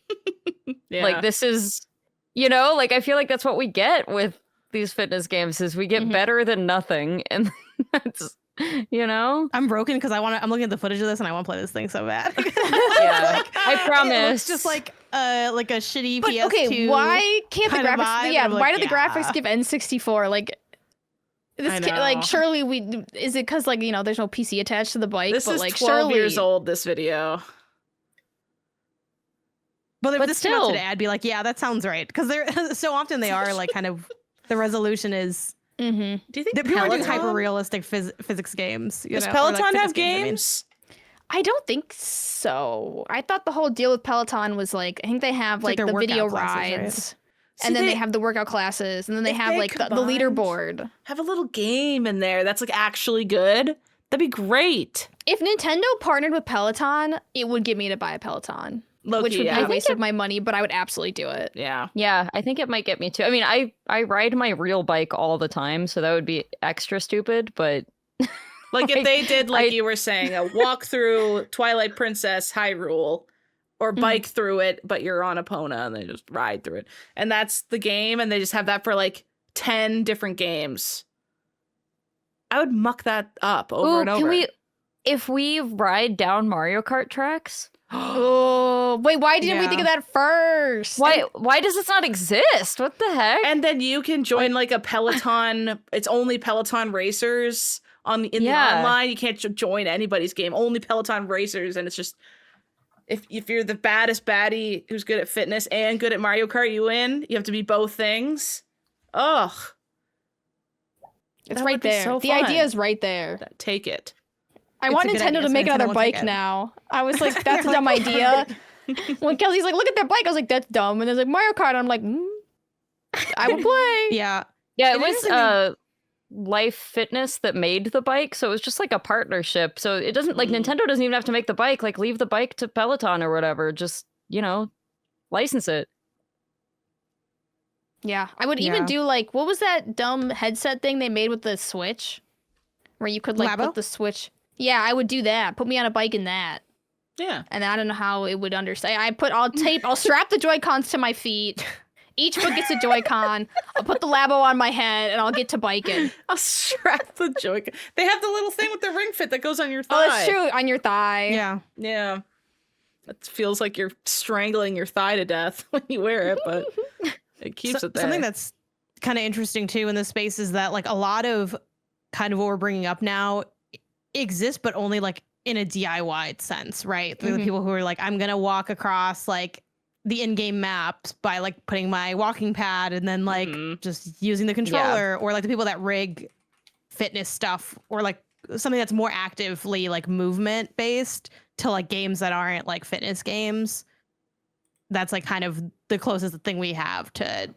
[SPEAKER 1] like, this is, you know, like, I feel like that's what we get with these fitness games, is we get better than nothing, and that's, you know,
[SPEAKER 4] I'm broken because I'm looking at the footage of this and I want to play this thing so bad.
[SPEAKER 1] I promise.
[SPEAKER 4] It's just like a shitty PS2.
[SPEAKER 2] Okay, why can't the graphics?
[SPEAKER 4] Vibe,
[SPEAKER 2] why do the graphics give N64? Like, Like, surely is it because, like, you know, there's no PC attached to the bike?
[SPEAKER 3] This
[SPEAKER 2] but
[SPEAKER 3] is
[SPEAKER 2] like
[SPEAKER 3] 12 years old, this video.
[SPEAKER 4] But if this came out today, I'd be like, yeah, that sounds right. Because so often they are like kind of, the resolution is.
[SPEAKER 2] Mm-hmm.
[SPEAKER 3] Do you think
[SPEAKER 4] people are doing hyper-realistic physics games?
[SPEAKER 3] Does Peloton have games?
[SPEAKER 2] I don't think so. I thought the whole deal with Peloton was like, I think they have like the video rides. And then they have the workout classes, and then they have like the leaderboard.
[SPEAKER 3] Have a little game in there that's like actually good. That'd be great.
[SPEAKER 2] If Nintendo partnered with Peloton, it would get me to buy a Peloton. Which would be a waste of my money, but I would absolutely do it.
[SPEAKER 3] Yeah.
[SPEAKER 1] Yeah, I think it might get me too. I mean, I ride my real bike all the time, so that would be extra stupid, but...
[SPEAKER 3] Like if they did, like you were saying, a walk through Twilight Princess Hyrule, or bike through it, but you're on Epona and they just ride through it. And that's the game, and they just have that for like 10 different games. I would muck that up over and over.
[SPEAKER 1] If we ride down Mario Kart tracks?
[SPEAKER 2] Oh, wait, why didn't we think of that first?
[SPEAKER 1] Why does this not exist? What the heck?
[SPEAKER 3] And then you can join like a Peloton, it's only Peloton racers in the online. You can't join anybody's game, only Peloton racers, and it's just if you're the baddest baddie who's good at fitness and good at Mario Kart, you win. You have to be both things. Ugh.
[SPEAKER 2] It's right there. So the idea is right there.
[SPEAKER 3] Take it.
[SPEAKER 2] I want Nintendo to make another bike now. I was like, that's a dumb idea. When Kelsey's like, look at their bike, I was like, that's dumb. And there's like Mario Kart, I'm like, I will play.
[SPEAKER 3] Yeah.
[SPEAKER 1] Yeah, it was Life Fitness that made the bike, so it was just like a partnership. So it doesn't like Nintendo doesn't even have to make the bike. Like, leave the bike to Peloton or whatever. Just, you know, license it.
[SPEAKER 2] Yeah, I would even do like, what was that dumb headset thing they made with the Switch, where you could like put the Switch. Yeah, I would do that. Put me on a bike in that.
[SPEAKER 3] Yeah.
[SPEAKER 2] And I don't know how it would understand. I'll strap the Joy-Cons to my feet. Each foot gets a Joy-Con. I'll put the Labo on my head, and I'll get to biking.
[SPEAKER 3] I'll strap the Joy-Con. They have the little thing with the ring fit that goes on your thigh.
[SPEAKER 2] Oh, that's true. On your thigh.
[SPEAKER 3] Yeah. Yeah. It feels like you're strangling your thigh to death when you wear it, but it keeps it there.
[SPEAKER 4] Something that's kind of interesting, too, in this space is that, like, a lot of kind of what we're bringing up now exists, but only, like, in a DIY sense, right? The people who are like, I'm going to walk across, like, the in-game maps by like putting my walking pad and then like just using the controller, or like the people that rig fitness stuff, or like something that's more actively like movement based to like games that aren't like fitness games. That's like kind of the closest thing we have to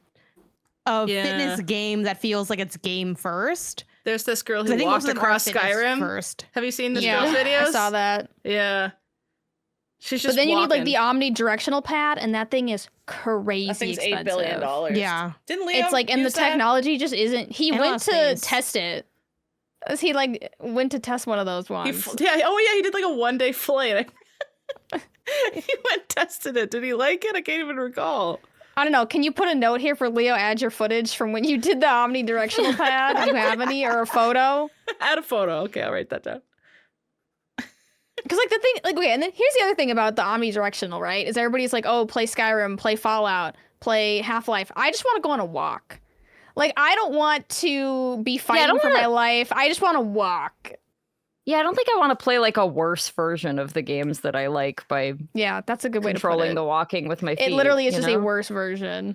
[SPEAKER 4] a fitness game that feels like it's game first.
[SPEAKER 3] There's this girl who walked across Skyrim
[SPEAKER 4] first.
[SPEAKER 3] Have you seen this girl's videos?
[SPEAKER 2] I saw that.
[SPEAKER 3] Yeah. She's just
[SPEAKER 2] But then
[SPEAKER 3] walking.
[SPEAKER 2] you need like the omnidirectional pad, and that thing is crazy
[SPEAKER 3] that thing's
[SPEAKER 2] expensive.
[SPEAKER 3] $8 billion.
[SPEAKER 4] Yeah.
[SPEAKER 3] Didn't Leo
[SPEAKER 2] It's like, and the technology just isn't. He went to test it. He like went to test one of those ones.
[SPEAKER 3] He did like a 1-day flight. He went and tested it. Did he like it? I can't even recall.
[SPEAKER 2] I don't know. Can you put a note here for Leo? Add your footage from when you did the omnidirectional pad. Do you have any, or a photo?
[SPEAKER 3] Add a photo. Okay, I'll write that down.
[SPEAKER 2] Because, like, the thing, like, okay, and then here's the other thing about the omnidirectional, right? Is everybody's like, oh, play Skyrim, play Fallout, play Half-Life. I just want to go on a walk. Like, I don't want to be fighting for my life. I just want to walk.
[SPEAKER 1] Yeah, I don't think I want to play, like, a worse version of the games that I like by
[SPEAKER 2] that's a good way to put it.
[SPEAKER 1] Controlling the walking with my feet.
[SPEAKER 2] It literally is just a worse version.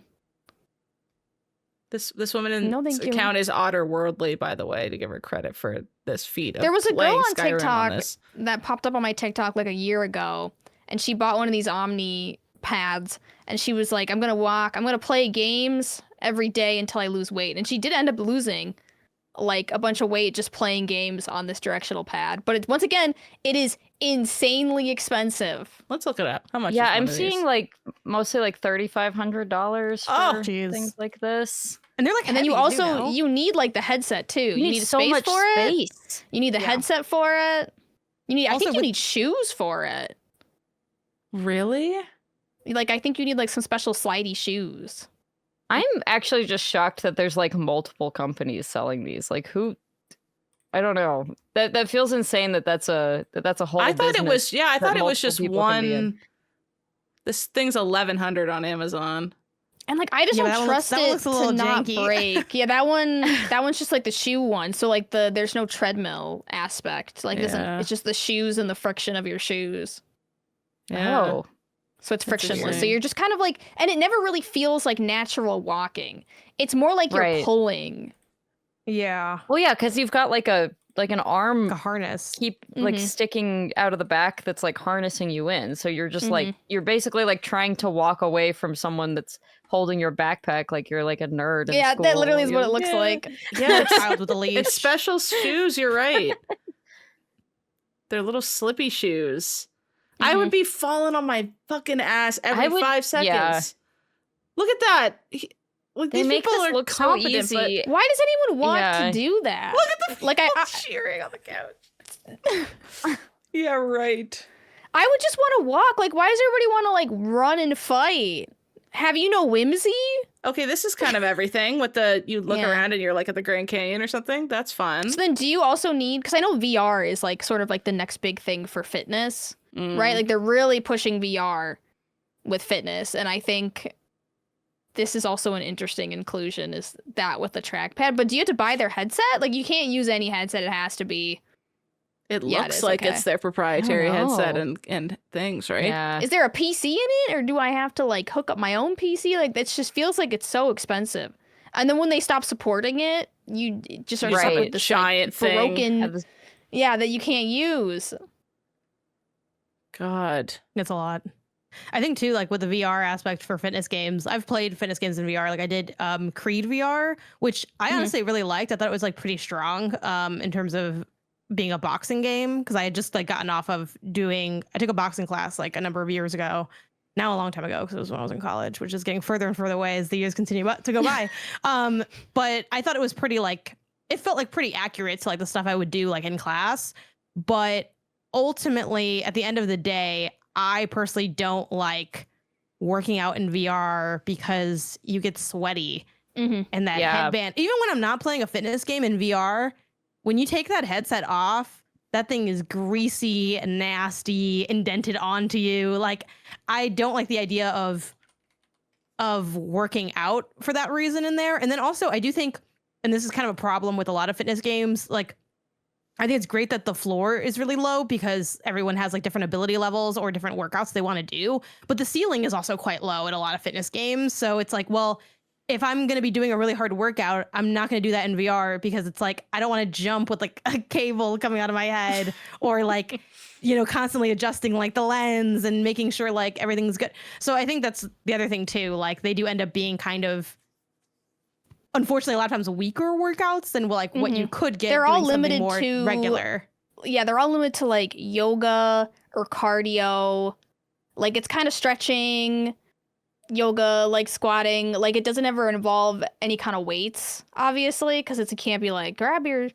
[SPEAKER 3] This woman in account is Otterworldly, by the way, to give her credit for this feat.
[SPEAKER 2] There was a girl on TikTok that popped up on my TikTok like a year ago, and she bought one of these Omni pads, and she was like, I'm going to walk, I'm going to play games every day until I lose weight. And she did end up losing like a bunch of weight just playing games on this directional pad. But once again, it is insanely expensive.
[SPEAKER 3] Let's look it up. How much?
[SPEAKER 1] Yeah, I'm seeing like mostly like $3,500 for things like this.
[SPEAKER 4] And they're like,
[SPEAKER 2] and then you also you need like the headset too. You need
[SPEAKER 1] so
[SPEAKER 2] space
[SPEAKER 1] much
[SPEAKER 2] for
[SPEAKER 1] space.
[SPEAKER 2] It. You need the headset for it. You need. I think you need shoes for it.
[SPEAKER 3] Really?
[SPEAKER 2] Like, I think you need like some special slidey shoes.
[SPEAKER 1] I'm actually just shocked that there's like multiple companies selling these. Like, who? I don't know. That feels insane. That's a whole.
[SPEAKER 3] I thought it was. Yeah, I thought it was just one.
[SPEAKER 1] In.
[SPEAKER 3] This thing's $1,100 on Amazon.
[SPEAKER 2] And like I just don't trust it to not break. Yeah, that one's just like the shoe one. So like there's no treadmill aspect. Like it's just the shoes and the friction of your shoes.
[SPEAKER 3] Yeah.
[SPEAKER 1] Oh.
[SPEAKER 2] So it's frictionless. So you're just kind of like, and it never really feels like natural walking. It's more like you're pulling.
[SPEAKER 4] Yeah.
[SPEAKER 1] Well, yeah, because you've got like an arm,
[SPEAKER 4] a harness,
[SPEAKER 1] like sticking out of the back that's like harnessing you in. So you're just like you're basically like trying to walk away from someone that's holding your backpack, like you're like a nerd. In school.
[SPEAKER 2] That literally is what it looks like.
[SPEAKER 3] Yeah,
[SPEAKER 4] child with a leash.
[SPEAKER 3] It's special shoes. You're right. They're little slippy shoes. I would be falling on my fucking ass every 5 seconds. Yeah. Look at that. Like,
[SPEAKER 1] they make this look so easy.
[SPEAKER 2] Why does anyone want to do that?
[SPEAKER 3] Look at the like cheering on the couch. Yeah, right.
[SPEAKER 2] I would just want to walk. Like, why does everybody want to like run and fight? Have you no whimsy?
[SPEAKER 3] Okay, this is kind of everything with you look around and you're like at the Grand Canyon or something. That's fun.
[SPEAKER 2] So then do you also need, because I know VR is like sort of like the next big thing for fitness, right? Like they're really pushing VR with fitness. And I think this is also an interesting inclusion, is that with the trackpad. But do you have to buy their headset? Like you can't use any headset. It has to be.
[SPEAKER 3] It looks like it's their proprietary headset and things, right?
[SPEAKER 1] Yeah.
[SPEAKER 2] Is there a PC in it, or do I have to like hook up my own PC? Like it just feels like it's so expensive. And then when they stop supporting it, you just are stuck with this
[SPEAKER 3] giant
[SPEAKER 2] like, broken, that you can't use.
[SPEAKER 3] God,
[SPEAKER 4] it's a lot. I think too, like with the VR aspect for fitness games, I've played fitness games in VR. Like I did Creed VR, which I honestly really liked. I thought it was like pretty strong in terms of being a boxing game, because I had just like gotten off of I took a boxing class like a number of years ago, now a long time ago, because it was when I was in college, which is getting further and further away as the years continue to go by. But I thought it was pretty like, it felt like pretty accurate to like the stuff I would do like in class. But ultimately at the end of the day, I personally don't like working out in VR because you get sweaty and that headband. Even when I'm not playing a fitness game in VR, when you take that headset off, that thing is greasy and nasty, indented onto you. Like, I don't like the idea of working out for that reason in there. And then also, I do think, and this is kind of a problem with a lot of fitness games, like, I think it's great that the floor is really low because everyone has like different ability levels or different workouts they want to do. But the ceiling is also quite low in a lot of fitness games. So it's like, well, if I'm going to be doing a really hard workout, I'm not going to do that in VR because it's like, I don't want to jump with like a cable coming out of my head or like, you know, constantly adjusting like the lens and making sure like everything's good. So I think that's the other thing too. Like they do end up being kind of, unfortunately, a lot of times weaker workouts than like what you could get.
[SPEAKER 2] They're
[SPEAKER 4] doing
[SPEAKER 2] all limited
[SPEAKER 4] more
[SPEAKER 2] to
[SPEAKER 4] regular.
[SPEAKER 2] Yeah, they're all limited to like yoga or cardio. Like it's kind of stretching, yoga, like squatting. Like it doesn't ever involve any kind of weights, obviously, because it can't be like grab your,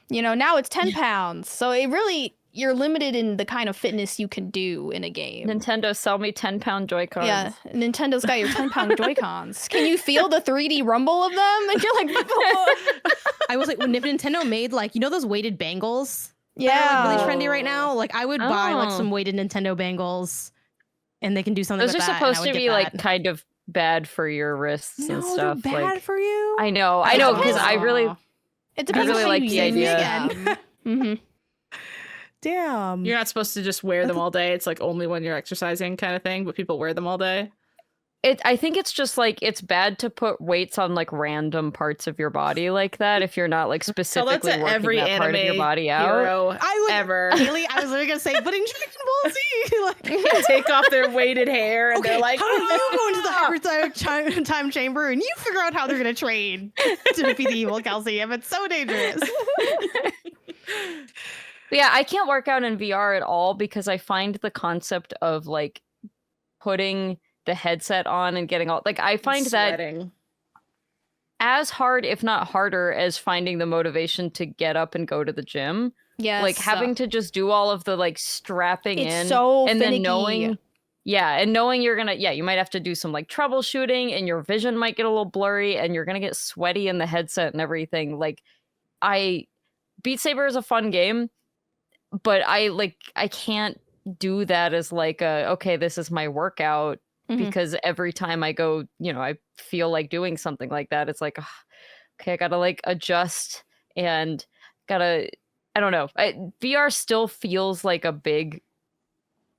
[SPEAKER 2] you know, now it's 10 pounds. So it really, you're limited in the kind of fitness you can do in a game.
[SPEAKER 1] Nintendo, sell me 10-pound Joy-Cons.
[SPEAKER 2] Yeah, Nintendo's got your 10-pound Joy-Cons. Can you feel the 3D rumble of them? And you're like,
[SPEAKER 4] I was like, when Nintendo made like, you know, those weighted bangles?
[SPEAKER 2] Yeah,
[SPEAKER 4] that are, like, really trendy right now. Like, I would buy like some weighted Nintendo bangles, and they can do something.
[SPEAKER 1] Those
[SPEAKER 4] with
[SPEAKER 1] are
[SPEAKER 4] that,
[SPEAKER 1] supposed to be like kind of bad for your wrists and stuff.
[SPEAKER 4] They're bad
[SPEAKER 1] like,
[SPEAKER 4] for you.
[SPEAKER 1] I know, because I really like the idea.
[SPEAKER 4] Damn.
[SPEAKER 3] You're not supposed to just wear them all day. It's like only when you're exercising kind of thing, but people wear them all day.
[SPEAKER 1] I think it's just like it's bad to put weights on like random parts of your body like that if you're not like specifically working
[SPEAKER 3] every
[SPEAKER 1] that part of your body out.
[SPEAKER 4] Haley, I was literally gonna say, but in Dragon Ball Z, like
[SPEAKER 3] take off their weighted hair and they're like,
[SPEAKER 4] how do you go into the hyper time chamber and you figure out how they're gonna train to defeat the evil Kelsey? If it's so dangerous.
[SPEAKER 1] But yeah, I can't work out in VR at all because I find the concept of like putting the headset on and getting all like I find that as hard, if not harder, as finding the motivation to get up and go to the gym.
[SPEAKER 2] Yeah,
[SPEAKER 1] like having to just do all of the like strapping in
[SPEAKER 2] so
[SPEAKER 1] and
[SPEAKER 2] finicky.
[SPEAKER 1] Then knowing you're gonna you might have to do some like troubleshooting and your vision might get a little blurry and you're gonna get sweaty in the headset and everything. Like Beat Saber is a fun game, but I can't do that as like okay, this is my workout. because every time I go, I feel like doing something like that, it's like, okay, I gotta like adjust and I don't know. VR still feels like a big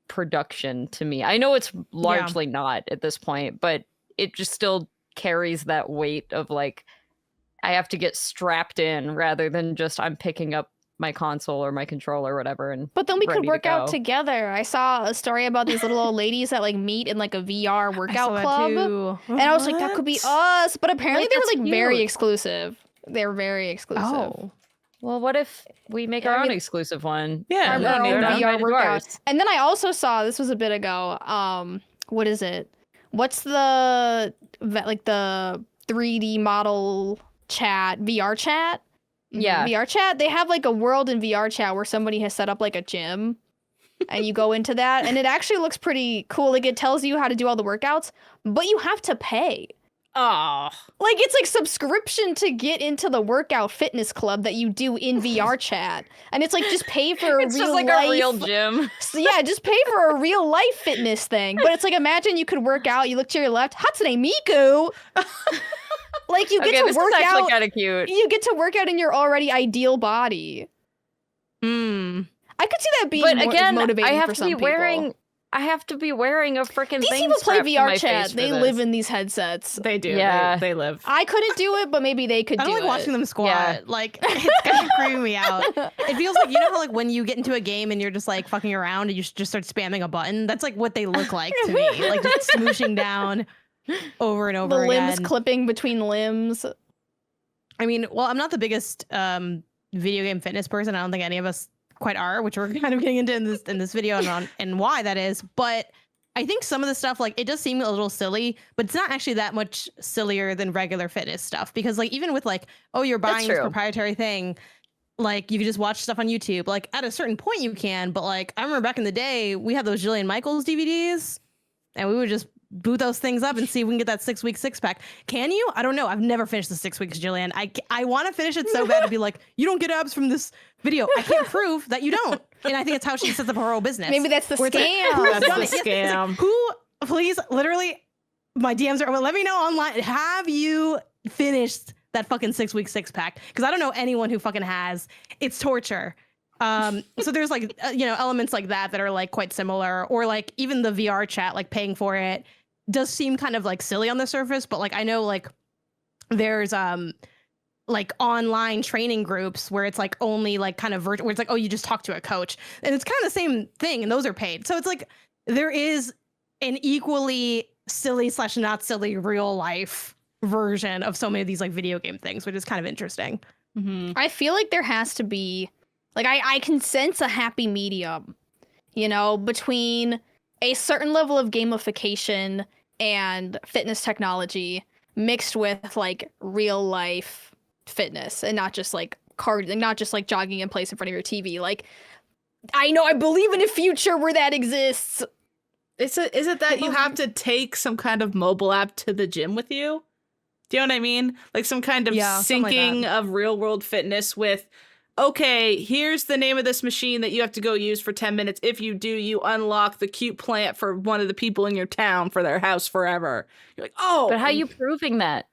[SPEAKER 1] production to me. I know it's largely not at this point, but it just still carries that weight of like, I have to get strapped in rather than just I'm picking up my console or my controller or whatever. But
[SPEAKER 2] then we could work out together. I saw a story about these little old ladies that like meet in like a VR workout club. And I was like, that could be us. But apparently they were like very exclusive. They're very exclusive. Oh.
[SPEAKER 1] Well, what if we make our own exclusive one?
[SPEAKER 2] Yeah, our own VR workouts. And then I also saw, this was a bit ago, what is it? What's the 3D model chat, VR chat?
[SPEAKER 1] Yeah.
[SPEAKER 2] VR chat, they have like a world in VR chat where somebody has set up like a gym and you go into that and it actually looks pretty cool. Like it tells you how to do all the workouts, but you have to pay.
[SPEAKER 3] Oh.
[SPEAKER 2] Like it's like subscription to get into the workout fitness club that you do in VR chat. And it's like just pay for
[SPEAKER 1] it's just like a real gym.
[SPEAKER 2] Yeah, just pay for a real life fitness thing. But it's like imagine you could work out, you look to your left, Hatsune Miku. Like you get to work out.
[SPEAKER 1] Kind of cute.
[SPEAKER 2] You get to work out in your already ideal body. I could see that being motivating for some people.
[SPEAKER 1] I have to be wearing a freaking
[SPEAKER 2] these
[SPEAKER 1] thing.
[SPEAKER 2] These people play VR chat. They live in these headsets.
[SPEAKER 3] They do. Yeah, they live.
[SPEAKER 2] I couldn't do it, but maybe they could.
[SPEAKER 4] I don't like watching them squat. Yeah. Like it's kind of creeping me out. It feels like how like when you get into a game and you're just like fucking around and you just start spamming a button. That's like what they look like to me. Like just smooshing down over and over again.
[SPEAKER 2] The limbs clipping between limbs.
[SPEAKER 4] I mean, well, I'm not the biggest video game fitness person. I don't think any of us quite are, which we're kind of getting into in this video and why that is. But I think some of the stuff, like, it does seem a little silly, but it's not actually that much sillier than regular fitness stuff. Because like even with like, oh, you're buying this proprietary thing, like you can just watch stuff on YouTube. Like at a certain point you can, but like I remember back in the day, we had those Jillian Michaels DVDs and we would just boot those things up and see if we can get that 6-week six-pack. Can you? I don't know. I've never finished the 6 weeks, Jillian. I want to finish it so bad to be like, you don't get abs from this video. I can't prove that you don't. And I think it's how she sets up her whole business.
[SPEAKER 2] Maybe that's the scam.
[SPEAKER 3] Like, that's the scam.
[SPEAKER 4] Like, who, please, literally, my DMs are, well, let me know online. Have you finished that fucking 6-week six-pack? Because I don't know anyone who fucking has. It's torture. So there's like, elements like that are like quite similar, or like even the VR chat, like paying for it does seem kind of like silly on the surface, but like I know like there's like online training groups where it's like only like kind of virtual, where it's like, oh, you just talk to a coach, and it's kind of the same thing, and those are paid. So it's like there is an equally silly / not silly real life version of so many of these like video game things, which is kind of interesting.
[SPEAKER 2] Mm-hmm. I feel like there has to be like I can sense a happy medium, between a certain level of gamification and fitness technology mixed with like real life fitness, and not just like jogging in place in front of your TV. Like I believe in a future where that exists.
[SPEAKER 3] Is it that you have to take some kind of mobile app to the gym with you? Do you know what I mean? Like some kind of syncing of real world fitness with, okay, here's the name of this machine that you have to go use for 10 minutes. If you do, you unlock the cute plant for one of the people in your town for their house forever. You're like, oh.
[SPEAKER 1] But how are you proving that?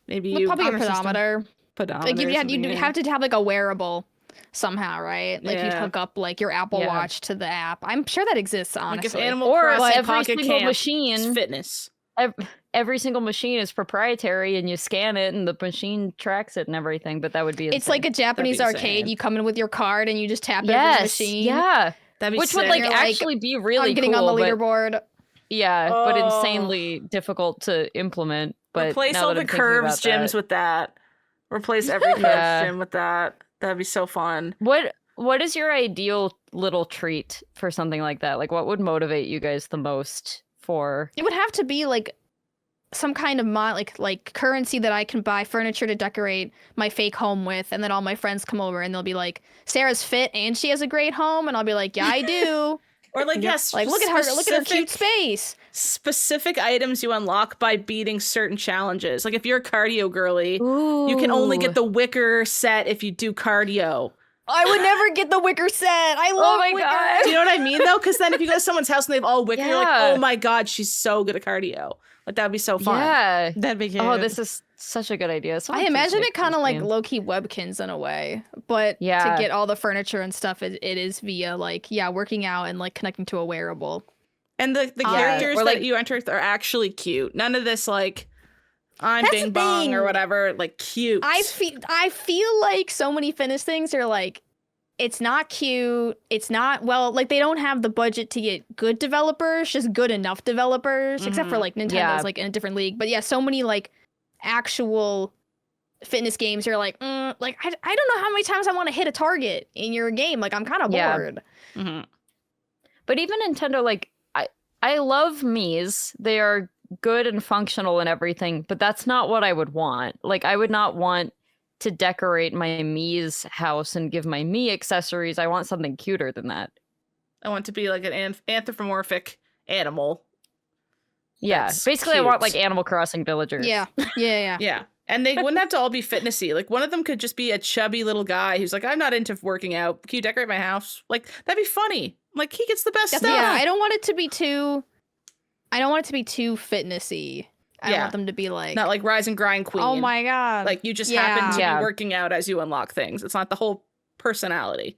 [SPEAKER 3] Maybe you
[SPEAKER 2] probably a pedometer.
[SPEAKER 3] Like
[SPEAKER 2] you have to have like a wearable somehow, right? Like you'd hook up like your Apple Watch to the app. I'm sure that exists, honestly.
[SPEAKER 3] Like if Animal Crossing Pocket Camp
[SPEAKER 1] machine
[SPEAKER 3] is fitness.
[SPEAKER 1] Every single machine is proprietary, and you scan it and the machine tracks it and everything, but that would be insane.
[SPEAKER 2] It's like a Japanese arcade. You come in with your card and you just tap it into the machine.
[SPEAKER 1] Yeah.
[SPEAKER 3] That'd be
[SPEAKER 1] Which
[SPEAKER 3] sick.
[SPEAKER 1] would like actually be really
[SPEAKER 2] I'm getting
[SPEAKER 1] cool,
[SPEAKER 2] on the leaderboard.
[SPEAKER 1] But insanely difficult to implement. But
[SPEAKER 3] replace all the curves gyms with that. Replace every curves gym with that. That'd be so fun.
[SPEAKER 1] What is your ideal little treat for something like that? Like what would motivate you guys the most for?
[SPEAKER 2] It would have to be like some kind of like currency that I can buy furniture to decorate my fake home with, and then all my friends come over and they'll be like, Sarah's fit and she has a great home, and I'll be like, yeah, I do.
[SPEAKER 3] Or like, yes,
[SPEAKER 2] like look at her cute space.
[SPEAKER 3] Specific items you unlock by beating certain challenges. Like if you're a cardio girly, you can only get the wicker set if you do cardio.
[SPEAKER 2] I would never get the wicker set. I love wicker.
[SPEAKER 3] God. Do you know what I mean, though? Because then if you go to someone's house and they have all wicker, you're like, oh my God, she's so good at cardio. Like, that would be so fun.
[SPEAKER 1] Yeah.
[SPEAKER 4] That'd be cute.
[SPEAKER 1] Oh, this is such a good idea.
[SPEAKER 2] I imagine it kind of like low-key Webkins in a way. But to get all the furniture and stuff, it is via, like, working out and, like, connecting to a wearable.
[SPEAKER 3] And the characters that you enter are actually cute. None of this, like, I'm Bing Bong or whatever, like, cute.
[SPEAKER 2] I feel like so many fitness things are, like, it's not cute. It's not, well, like, they don't have the budget to get good developers, just good enough developers, except for, like, Nintendo's, like, in a different league. But, so many, like, actual fitness games are, like, I don't know how many times I want to hit a target in your game. Like, I'm kind of bored.
[SPEAKER 1] But even Nintendo, like, I love Mii's. They are good and functional and everything, but that's not what I would want. Like, I would not want to decorate my Mii's house and give my Mii accessories. I want something cuter than that.
[SPEAKER 3] I want to be like an anthropomorphic animal.
[SPEAKER 1] Yeah, basically cute. I want like Animal Crossing villagers.
[SPEAKER 2] Yeah.
[SPEAKER 3] And they wouldn't have to all be fitnessy. Like, one of them could just be a chubby little guy who's like, I'm not into working out. Can you decorate my house? Like, that'd be funny. Like, he gets the best stuff.
[SPEAKER 2] Yeah, I don't want it to be too fitnessy. I want them to be like,
[SPEAKER 3] not like Rise and Grind Queen.
[SPEAKER 2] Oh my God.
[SPEAKER 3] Like, you just happen to be working out as you unlock things. It's not the whole personality.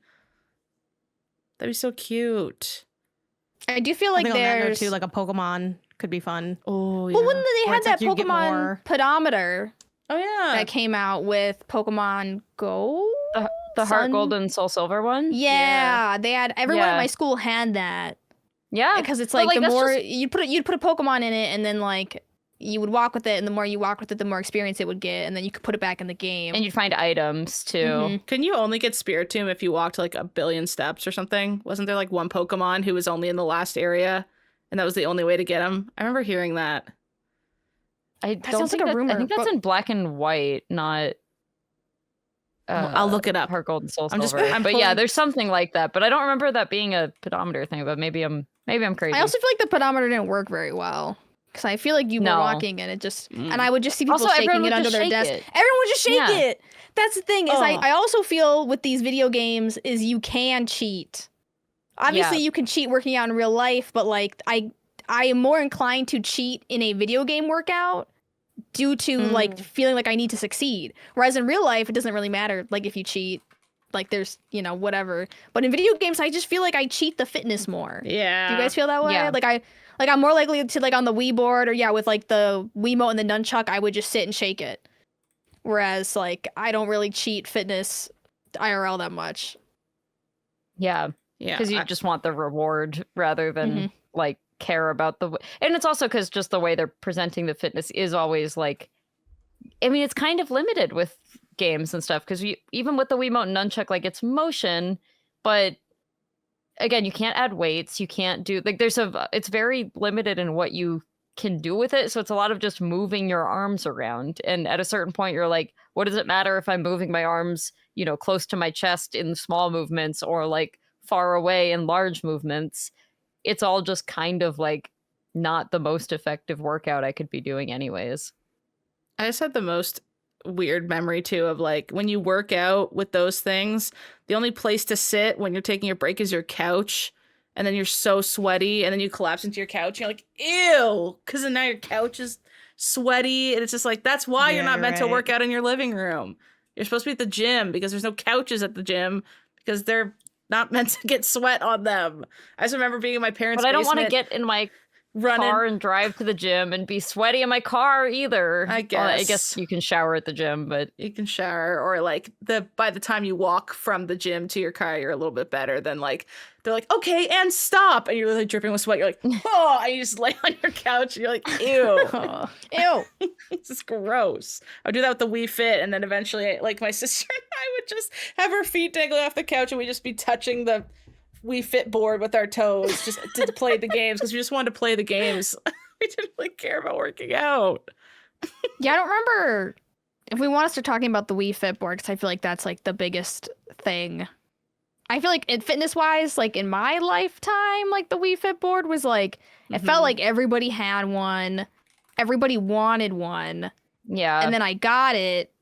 [SPEAKER 3] That'd be so cute.
[SPEAKER 2] I do feel like there's
[SPEAKER 4] too, like a Pokemon could be fun.
[SPEAKER 3] Oh yeah.
[SPEAKER 2] Well, when they had that Pokemon pedometer.
[SPEAKER 3] Oh yeah.
[SPEAKER 2] That came out with Pokemon Go.
[SPEAKER 1] The Heart Gold and Soul Silver one?
[SPEAKER 2] Yeah. They had, everyone at my school had that.
[SPEAKER 1] Yeah.
[SPEAKER 2] Because it's like, the more you'd put a Pokemon in it, and then like you would walk with it, and the more you walk with it, the more experience it would get, and then you could put it back in the game.
[SPEAKER 1] And you'd find items too.
[SPEAKER 3] Can you only get Spiritomb if you walked like 1 billion steps or something? Wasn't there like one Pokemon who was only in the last area, and that was the only way to get him? I remember hearing that.
[SPEAKER 2] That sounds like a rumor.
[SPEAKER 1] I think that's in Black and White, not.
[SPEAKER 3] I'll look it up.
[SPEAKER 1] Heart Gold and Soul Silver. But yeah, there's something like that. But I don't remember that being a pedometer thing. But maybe I'm crazy.
[SPEAKER 2] I also feel like the pedometer didn't work very well. Because I feel like you were walking and it just, and I would just see people shaking it under their desk. Everyone would just shake it. That's the thing, is I also feel with these video games is you can cheat. Obviously you can cheat working out in real life, but like I am more inclined to cheat in a video game workout due to like feeling like I need to succeed. Whereas in real life, it doesn't really matter. Like if you cheat, like there's, whatever. But in video games, I just feel like I cheat the fitness more.
[SPEAKER 3] Yeah.
[SPEAKER 2] Do you guys feel that way? Yeah. Like I'm more likely to like on the Wii board or with like the Wiimote and the nunchuck, I would just sit and shake it. Whereas like I don't really cheat fitness IRL that much.
[SPEAKER 1] Yeah. Because you just want the reward rather than like care about and it's also because just the way they're presenting the fitness is always like, I mean, it's kind of limited with games and stuff because even with the Wiimote and nunchuck, like it's motion, but again, you can't add weights. You can't do like it's very limited in what you can do with it. So it's a lot of just moving your arms around. And at a certain point, you're like, what does it matter if I'm moving my arms, close to my chest in small movements or like far away in large movements? It's all just kind of like not the most effective workout I could be doing anyways.
[SPEAKER 3] I just had the most weird memory too of like when you work out with those things, the only place to sit when you're taking a break is your couch, and then you're so sweaty and then you collapse into your couch and you're like, ew, because then now your couch is sweaty, and it's just like, that's why you're not meant to work out in your living room. You're supposed to be at the gym because there's no couches at the gym because they're not meant to get sweat on them. I just remember being in my parents' basement.
[SPEAKER 1] But I don't want to get in my car and drive to the gym and be sweaty in my car either.
[SPEAKER 3] I guess.
[SPEAKER 1] Well, I guess you can shower at the gym, but
[SPEAKER 3] you can shower, or like by the time you walk from the gym to your car, you're a little bit better than like they're like, okay, and stop, and you're really dripping with sweat. You're like, oh, and you just lay on your couch and you're like, ew.
[SPEAKER 2] Ew.
[SPEAKER 3] This is gross. I would do that with the Wii Fit, and then eventually like my sister and I would just have her feet dangling off the couch and we'd just be touching the Wii Fit board with our toes just to play the games because we just wanted to play the games. We didn't really care about working out.
[SPEAKER 2] Yeah, I don't remember if we want to start talking about the Wii Fit board because I feel like that's like the biggest thing. I feel like fitness wise, like in my lifetime, like the Wii Fit board was like, it felt like everybody had one, everybody wanted one.
[SPEAKER 1] Yeah.
[SPEAKER 2] And then I got it.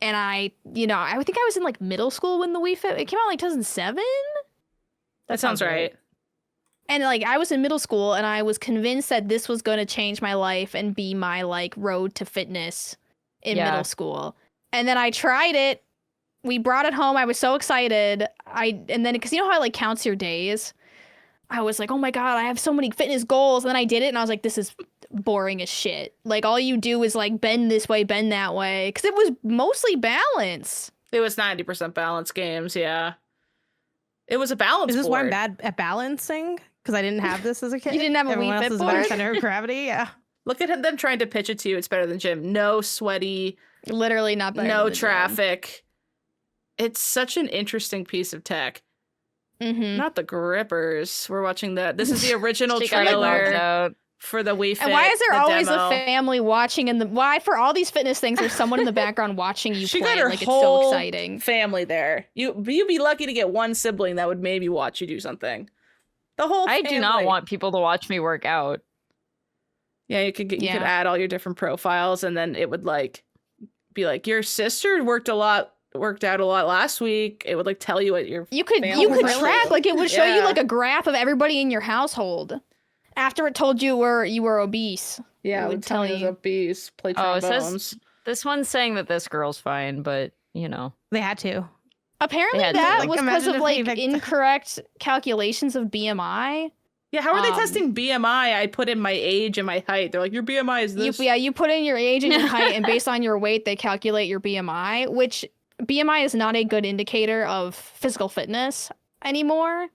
[SPEAKER 2] And I think I was in like middle school when the Wii Fit. It came out like 2007.
[SPEAKER 3] That sounds right.
[SPEAKER 2] And like I was in middle school and I was convinced that this was going to change my life and be my like road to fitness in middle school. And then I tried it. We brought it home. I was so excited. And then because you know how it like counts your days? I was like, oh my God, I have so many fitness goals. And then I did it and I was like, this is boring as shit. Like all you do is like bend this way, bend that way. Because it was mostly balance.
[SPEAKER 3] It was 90% balance games, yeah. It was a balance
[SPEAKER 4] Is this
[SPEAKER 3] board.
[SPEAKER 4] why I'm bad at balancing? Because I didn't have this as a kid.
[SPEAKER 2] You didn't have a
[SPEAKER 4] Everyone
[SPEAKER 2] Wii
[SPEAKER 4] else
[SPEAKER 2] Fit
[SPEAKER 4] is a better
[SPEAKER 2] board?
[SPEAKER 4] center of gravity, yeah.
[SPEAKER 3] Look at them trying to pitch it to you. It's better than gym. No sweaty,
[SPEAKER 2] Literally not better
[SPEAKER 3] no
[SPEAKER 2] than the gym.
[SPEAKER 3] traffic. It's such an interesting piece of tech.
[SPEAKER 2] Mm-hmm.
[SPEAKER 3] Not the grippers. We're watching that. This is the original
[SPEAKER 1] She got knocked
[SPEAKER 3] trailer
[SPEAKER 1] out.
[SPEAKER 3] for the Wii Fit.
[SPEAKER 2] And why is there
[SPEAKER 3] the
[SPEAKER 2] always
[SPEAKER 3] demo.
[SPEAKER 2] a family watching? Why for all these fitness things, there's someone in the background watching you
[SPEAKER 3] She
[SPEAKER 2] play?
[SPEAKER 3] got her
[SPEAKER 2] Like it's
[SPEAKER 3] whole
[SPEAKER 2] so exciting.
[SPEAKER 3] family there. You'd be lucky to get one sibling that would maybe watch you do something. The whole
[SPEAKER 1] I
[SPEAKER 3] family.
[SPEAKER 1] do not want people to watch me work out.
[SPEAKER 3] Yeah, you could
[SPEAKER 2] Yeah.
[SPEAKER 3] add all your different profiles, and then it would like be like your sister worked out a lot last week. It would like tell you what your
[SPEAKER 2] You could
[SPEAKER 3] family was
[SPEAKER 2] track,
[SPEAKER 3] doing.
[SPEAKER 2] like it would show you
[SPEAKER 3] Yeah.
[SPEAKER 2] like a graph of everybody in your household. After it told you you were obese.
[SPEAKER 3] Yeah,
[SPEAKER 2] It
[SPEAKER 3] it
[SPEAKER 2] would
[SPEAKER 3] would tell
[SPEAKER 2] tell
[SPEAKER 3] you
[SPEAKER 2] you.
[SPEAKER 3] a beast, play
[SPEAKER 1] Oh, it
[SPEAKER 3] trombones.
[SPEAKER 1] says this one's saying that this girl's fine, but you know.
[SPEAKER 4] They had to.
[SPEAKER 2] Apparently
[SPEAKER 1] Yeah,
[SPEAKER 2] that
[SPEAKER 4] like,
[SPEAKER 2] was because
[SPEAKER 4] imagine
[SPEAKER 2] of
[SPEAKER 4] if
[SPEAKER 2] like
[SPEAKER 4] they picked-
[SPEAKER 2] incorrect calculations of BMI.
[SPEAKER 3] Yeah, how are they
[SPEAKER 2] Um,
[SPEAKER 3] testing BMI? I put in my age and my height. They're like, your BMI is this.
[SPEAKER 2] You put in your age and your height, and based on your weight, they calculate your BMI, which BMI is not a good indicator of physical fitness anymore,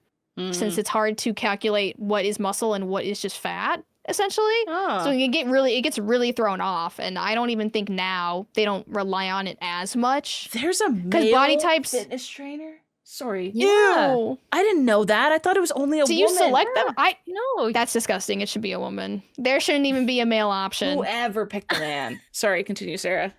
[SPEAKER 2] since it's hard to calculate what is muscle and what is just fat, essentially.
[SPEAKER 3] Oh.
[SPEAKER 2] So it gets really thrown off, and I don't even think now they don't rely on it as much.
[SPEAKER 3] There's a
[SPEAKER 2] Because body
[SPEAKER 3] male
[SPEAKER 2] types.
[SPEAKER 3] fitness trainer? Sorry.
[SPEAKER 1] Yeah.
[SPEAKER 2] Ew.
[SPEAKER 3] I didn't know that. I thought it was only a
[SPEAKER 2] So
[SPEAKER 3] woman.
[SPEAKER 2] you select them?
[SPEAKER 1] No,
[SPEAKER 2] That's disgusting. It should be a woman. There shouldn't even be a male option.
[SPEAKER 3] Whoever picked the man. Sorry, continue, Sarah.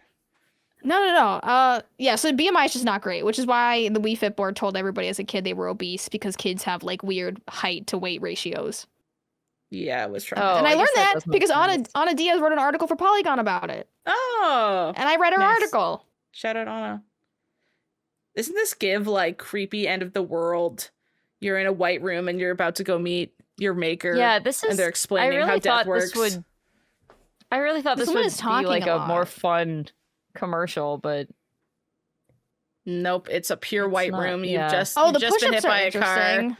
[SPEAKER 2] No. Yeah, so BMI is just not great, which is why the Wii Fit board told everybody as a kid they were obese because kids have like weird height to weight ratios.
[SPEAKER 3] Yeah, I was trying.
[SPEAKER 1] Oh,
[SPEAKER 2] And I
[SPEAKER 1] I guess
[SPEAKER 2] learned
[SPEAKER 1] that
[SPEAKER 2] that
[SPEAKER 1] does make
[SPEAKER 2] because
[SPEAKER 1] sense.
[SPEAKER 2] Anna Diaz wrote an article for Polygon about it.
[SPEAKER 3] Oh.
[SPEAKER 2] And I read her
[SPEAKER 4] Nice.
[SPEAKER 2] article.
[SPEAKER 3] Shout out Anna. Isn't this give like creepy end of the world? You're in a white room and you're about to go meet your maker.
[SPEAKER 1] yeah, this is.
[SPEAKER 3] and they're explaining
[SPEAKER 1] I really
[SPEAKER 3] how death
[SPEAKER 1] thought
[SPEAKER 3] works.
[SPEAKER 1] this would. I really thought
[SPEAKER 2] This
[SPEAKER 1] this
[SPEAKER 2] one
[SPEAKER 1] would
[SPEAKER 2] is
[SPEAKER 1] be
[SPEAKER 2] talking
[SPEAKER 1] like
[SPEAKER 2] a
[SPEAKER 1] a more
[SPEAKER 2] lot.
[SPEAKER 1] fun commercial, but
[SPEAKER 3] Nope, it's a pure
[SPEAKER 1] It's
[SPEAKER 3] white
[SPEAKER 1] not,
[SPEAKER 3] room.
[SPEAKER 1] yeah.
[SPEAKER 3] You've
[SPEAKER 2] Oh, the
[SPEAKER 3] just been hit
[SPEAKER 2] push-ups are
[SPEAKER 3] by a car.
[SPEAKER 2] interesting.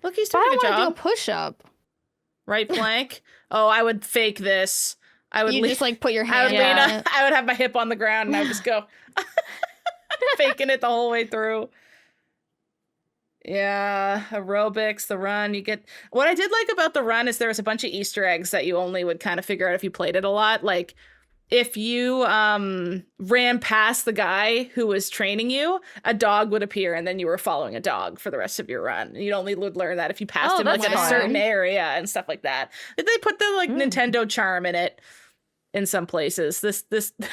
[SPEAKER 3] Look, he's
[SPEAKER 2] But I
[SPEAKER 3] doing a
[SPEAKER 2] don't
[SPEAKER 3] good
[SPEAKER 2] want to do a
[SPEAKER 3] job.
[SPEAKER 2] push-up.
[SPEAKER 3] Right plank. Oh, I would fake this. I would
[SPEAKER 2] You
[SPEAKER 3] lean-
[SPEAKER 2] just like put your
[SPEAKER 3] I would
[SPEAKER 2] hand
[SPEAKER 3] lean
[SPEAKER 2] on
[SPEAKER 3] up-
[SPEAKER 2] it.
[SPEAKER 3] I would have my hip on the ground and I would just go faking it the whole way through. Yeah, aerobics, the run. You get what I did like about the run is there was a bunch of Easter eggs that you only would kind of figure out if you played it a lot. Like if you ran past the guy who was training you, a dog would appear and then you were following a dog for the rest of your run. You'd only would learn that if you passed
[SPEAKER 1] Oh,
[SPEAKER 3] him like
[SPEAKER 1] that's
[SPEAKER 3] in a
[SPEAKER 2] fun.
[SPEAKER 3] certain area and stuff like that. They put the like Nintendo charm in it in some places. This yeah,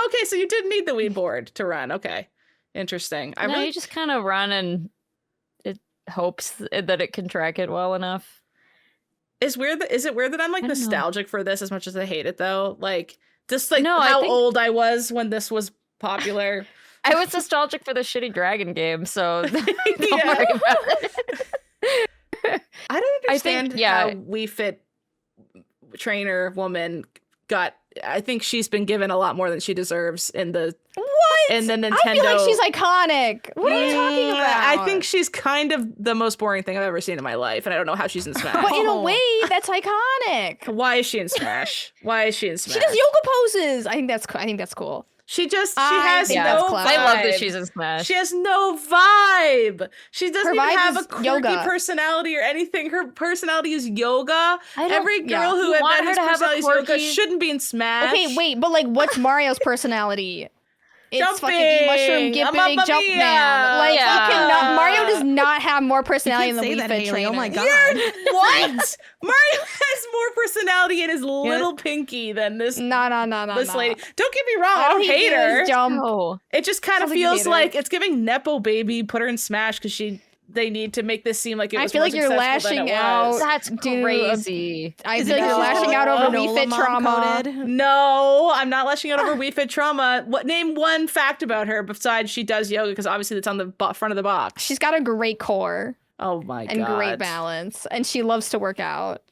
[SPEAKER 3] okay, so you did need the Wii board to run. Okay. Interesting. I
[SPEAKER 1] no,
[SPEAKER 3] really
[SPEAKER 1] you just kind of run and it hopes that it can track it well enough.
[SPEAKER 3] Is it weird that I'm like
[SPEAKER 1] I don't know.
[SPEAKER 3] nostalgic for this as much as I hate it though? Like just like
[SPEAKER 1] No, I
[SPEAKER 3] how
[SPEAKER 1] think-
[SPEAKER 3] old I was when this was popular.
[SPEAKER 1] I was nostalgic for the shitty dragon game, so don't
[SPEAKER 3] Yeah.
[SPEAKER 1] worry about it.
[SPEAKER 3] I don't
[SPEAKER 1] I think-
[SPEAKER 3] understand
[SPEAKER 1] yeah.
[SPEAKER 3] how Wii Fit trainer woman got. I think she's been given a lot more than she deserves in the
[SPEAKER 2] What?
[SPEAKER 3] in the Nintendo.
[SPEAKER 2] I feel like she's iconic. What are you talking about?
[SPEAKER 3] I think she's kind of the most boring thing I've ever seen in my life, and I don't know how she's in Smash.
[SPEAKER 2] But in a
[SPEAKER 4] Oh.
[SPEAKER 2] way, that's iconic.
[SPEAKER 3] Why is she in Smash? Why is she in Smash?
[SPEAKER 2] She does yoga poses. I think that's cool.
[SPEAKER 3] She
[SPEAKER 2] I
[SPEAKER 3] has
[SPEAKER 2] think
[SPEAKER 3] no
[SPEAKER 2] that's
[SPEAKER 3] vibe.
[SPEAKER 2] class.
[SPEAKER 1] I love that she's in Smash.
[SPEAKER 3] She has no vibe. She doesn't
[SPEAKER 2] Her
[SPEAKER 3] even
[SPEAKER 2] vibe
[SPEAKER 3] have
[SPEAKER 2] is
[SPEAKER 3] a quirky
[SPEAKER 2] yoga.
[SPEAKER 3] personality or anything. Her personality is yoga.
[SPEAKER 1] I don't-
[SPEAKER 3] Every girl
[SPEAKER 2] yeah.
[SPEAKER 3] who
[SPEAKER 1] You want
[SPEAKER 3] had
[SPEAKER 1] her
[SPEAKER 3] his
[SPEAKER 1] to have a
[SPEAKER 3] personality is yoga
[SPEAKER 1] quirky-
[SPEAKER 3] shouldn't be in Smash.
[SPEAKER 2] Okay, wait, but like, what's Mario's personality? It's fucking eat
[SPEAKER 3] Jumping!
[SPEAKER 2] mushroom, get
[SPEAKER 3] Mamma
[SPEAKER 2] big, jump
[SPEAKER 3] mia!
[SPEAKER 2] man. Like,
[SPEAKER 1] Yeah.
[SPEAKER 2] you cannot. Mario does not have more
[SPEAKER 4] You
[SPEAKER 2] personality
[SPEAKER 4] can't
[SPEAKER 2] than
[SPEAKER 4] say
[SPEAKER 2] the Wii
[SPEAKER 4] that,
[SPEAKER 2] Fit
[SPEAKER 4] Haley.
[SPEAKER 2] trainer.
[SPEAKER 4] Oh my god.
[SPEAKER 3] What? Mario has more personality in his little pinky than this
[SPEAKER 2] No.
[SPEAKER 3] this lady. Don't get me wrong, I
[SPEAKER 2] All
[SPEAKER 3] don't
[SPEAKER 2] he
[SPEAKER 3] hate
[SPEAKER 2] did was
[SPEAKER 3] her.
[SPEAKER 2] jump.
[SPEAKER 1] Oh,
[SPEAKER 3] It just kind of
[SPEAKER 2] Sounds like you
[SPEAKER 3] feels
[SPEAKER 2] hate her.
[SPEAKER 3] like it's giving Nepo baby, put her in Smash because she they need to make this seem like it was
[SPEAKER 2] I feel like you're lashing out.
[SPEAKER 1] That's crazy.
[SPEAKER 2] I feel like you're lashing out over Wii Fit trauma.
[SPEAKER 3] No, I'm not lashing out over Wii Fit trauma. Name one fact about her besides she does yoga, because obviously that's on the front of the box.
[SPEAKER 2] She's got a great core.
[SPEAKER 3] Oh my god.
[SPEAKER 2] And great balance. And she loves to work out.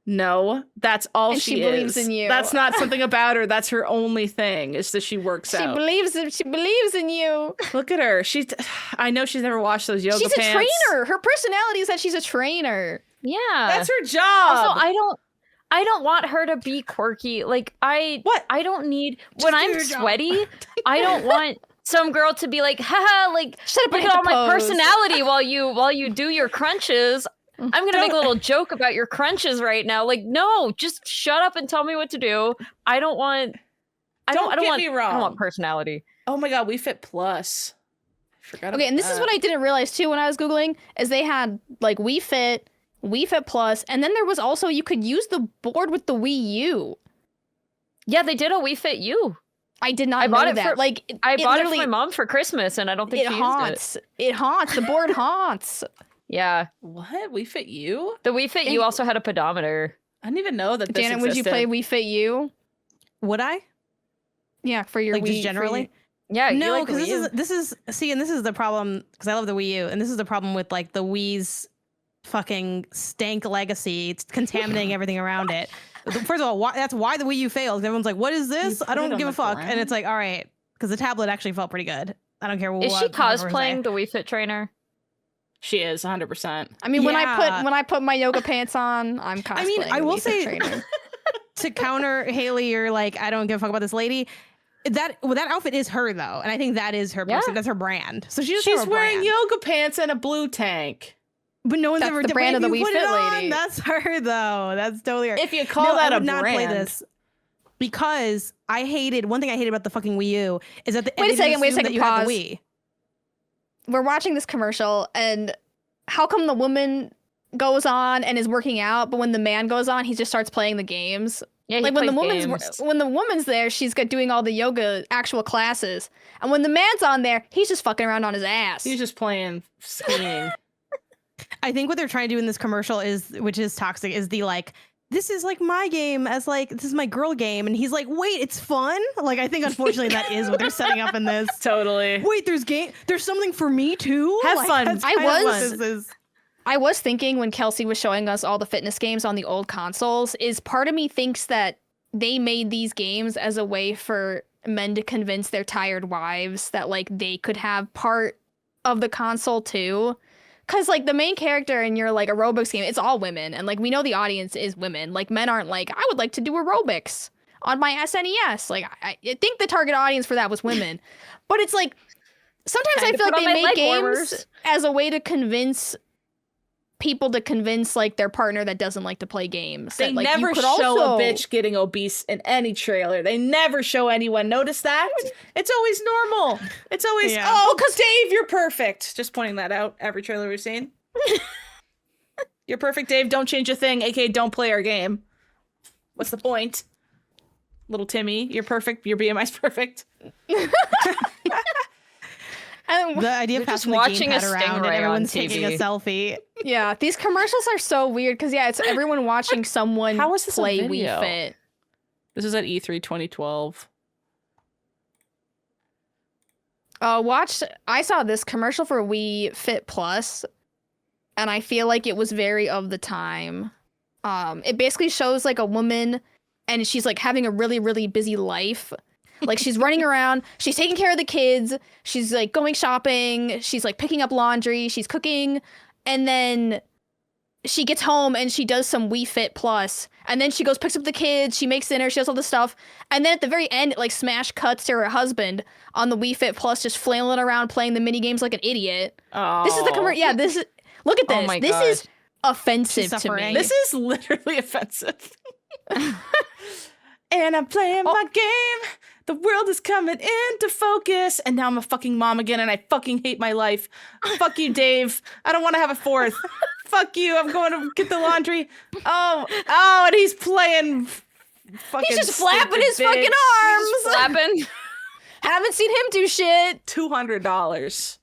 [SPEAKER 3] No, that's all
[SPEAKER 2] and she believes in you.
[SPEAKER 3] That's not something about her. That's her only thing, is that she works out.
[SPEAKER 2] She believes in you.
[SPEAKER 3] Look at her. I know she's never washed those yoga pants.
[SPEAKER 2] She's a trainer. Her personality is that she's a trainer.
[SPEAKER 1] Yeah.
[SPEAKER 3] That's her job.
[SPEAKER 1] Also, I don't want her to be quirky. Like I don't need when I'm sweaty, I don't want some girl to be like, haha, like
[SPEAKER 2] shut up,
[SPEAKER 1] look at all my personality while you do your crunches. I'm gonna make a little joke about your crunches right now. Like, no, just shut up and tell me what to do. I don't want personality.
[SPEAKER 3] Oh my god, Wii Fit Plus. I forgot about
[SPEAKER 2] and this is what I didn't realize too when I was Googling, is they had like Wii Fit Plus, and then there was also, you could use the board with the Wii U.
[SPEAKER 1] Yeah, they did a Wii Fit U.
[SPEAKER 2] I did not know that.
[SPEAKER 1] I bought it for my mom for Christmas, and I don't think she used it.
[SPEAKER 2] It haunts. The board haunts.
[SPEAKER 1] Yeah.
[SPEAKER 3] What? Wii Fit U?
[SPEAKER 1] The Wii Fit U also had a pedometer.
[SPEAKER 3] I didn't even know that this
[SPEAKER 2] Janet, would you play Wii Fit U?
[SPEAKER 4] Would I?
[SPEAKER 2] Yeah, for your Wii.
[SPEAKER 4] Just generally?
[SPEAKER 1] Yeah,
[SPEAKER 4] no, because this is the problem, because I love the Wii U, and this is the problem with like the Wii's fucking stank legacy. It's contaminating everything around it. First of all, that's why the Wii U failed. Everyone's like, what is this? I don't give a fuck. And it's like, all right, because the tablet actually felt pretty good. I don't care what.
[SPEAKER 1] Is she cosplaying the Wii Fit trainer?
[SPEAKER 3] She is 100%.
[SPEAKER 2] I mean, when I put my yoga pants on, I'm cosplaying. I mean,
[SPEAKER 4] I will say to counter Haley, you're like, I don't give a fuck about this lady. That outfit is her though, and I think that is her person. That's her brand. So she's
[SPEAKER 3] wearing yoga pants and a blue tank.
[SPEAKER 4] But no one's
[SPEAKER 2] That's
[SPEAKER 4] ever
[SPEAKER 2] the brand of the Wii Fit lady.
[SPEAKER 4] That's her though. That's totally her.
[SPEAKER 3] If you call that
[SPEAKER 4] I
[SPEAKER 3] a
[SPEAKER 4] would not
[SPEAKER 3] brand.
[SPEAKER 4] play this because one thing I hated about the fucking Wii U is that
[SPEAKER 2] wait a second, pause.
[SPEAKER 4] Wii.
[SPEAKER 2] We're watching this commercial, and how come the woman goes on and is working out, but when the man goes on, he just starts playing the games?
[SPEAKER 1] Yeah,
[SPEAKER 2] like when the woman's there, she's doing all the yoga actual classes, and when the man's on there, he's just fucking around on his ass.
[SPEAKER 3] He's just playing skiing.
[SPEAKER 4] I think what they're trying to do in this commercial which is toxic, is the like, this is like my game as like, this is my girl game. And he's like, wait, it's fun? Like, I think unfortunately that is what they're setting up in this.
[SPEAKER 3] Totally.
[SPEAKER 4] Wait, there's something for me too?
[SPEAKER 3] Have fun.
[SPEAKER 2] I was thinking when Kelsey was showing us all the fitness games on the old consoles, is part of me thinks that they made these games as a way for men to convince their tired wives that like they could have part of the console too. Cause like the main character in your like aerobics game, it's all women, and like we know the audience is women. Like men aren't like, I would like to do aerobics on my SNES. Like I think the target audience for that was women. But it's like sometimes I feel like they make games as a way to convince people to convince like their partner that doesn't like to play games.
[SPEAKER 3] They never show a bitch getting obese in any trailer. They never show anyone. Notice that? It's always normal. It's always, because Dave, you're perfect. Just pointing that out. Every trailer we've seen. You're perfect, Dave. Don't change a thing. AKA don't play our game. What's the point? Little Timmy, you're perfect. Your BMI's perfect.
[SPEAKER 4] The idea of
[SPEAKER 1] just watching a stingray
[SPEAKER 4] and everyone's
[SPEAKER 1] on TV.
[SPEAKER 4] taking a selfie.
[SPEAKER 2] Yeah, these commercials are so weird because it's everyone watching someone play Wii Fit.
[SPEAKER 3] This is at E3 2012.
[SPEAKER 2] I saw this commercial for Wii Fit Plus, and I feel like it was very of the time. It basically shows like a woman, and she's like having a really, really busy life. Like she's running around, she's taking care of the kids, she's like going shopping, she's like picking up laundry, she's cooking, and then she gets home and she does some Wii Fit Plus, and then she goes picks up the kids, she makes dinner, she does all this stuff, and then at the very end it like smash cuts to her husband on the Wii Fit Plus just flailing around playing the mini games like an idiot.
[SPEAKER 3] Oh.
[SPEAKER 2] This is the commercial. Yeah, this is, look at this.
[SPEAKER 1] Oh my
[SPEAKER 2] this
[SPEAKER 1] gosh.
[SPEAKER 2] is offensive to me.
[SPEAKER 3] This is literally offensive. And I'm playing my game. The world is coming into focus. And now I'm a fucking mom again, and I fucking hate my life. Fuck you, Dave. I don't want to have a fourth. Fuck you. I'm going to get the laundry. Oh, and he's playing fucking
[SPEAKER 2] He's just flapping his fucking arms.
[SPEAKER 1] Flapping.
[SPEAKER 2] Haven't seen him do shit.
[SPEAKER 3] $200.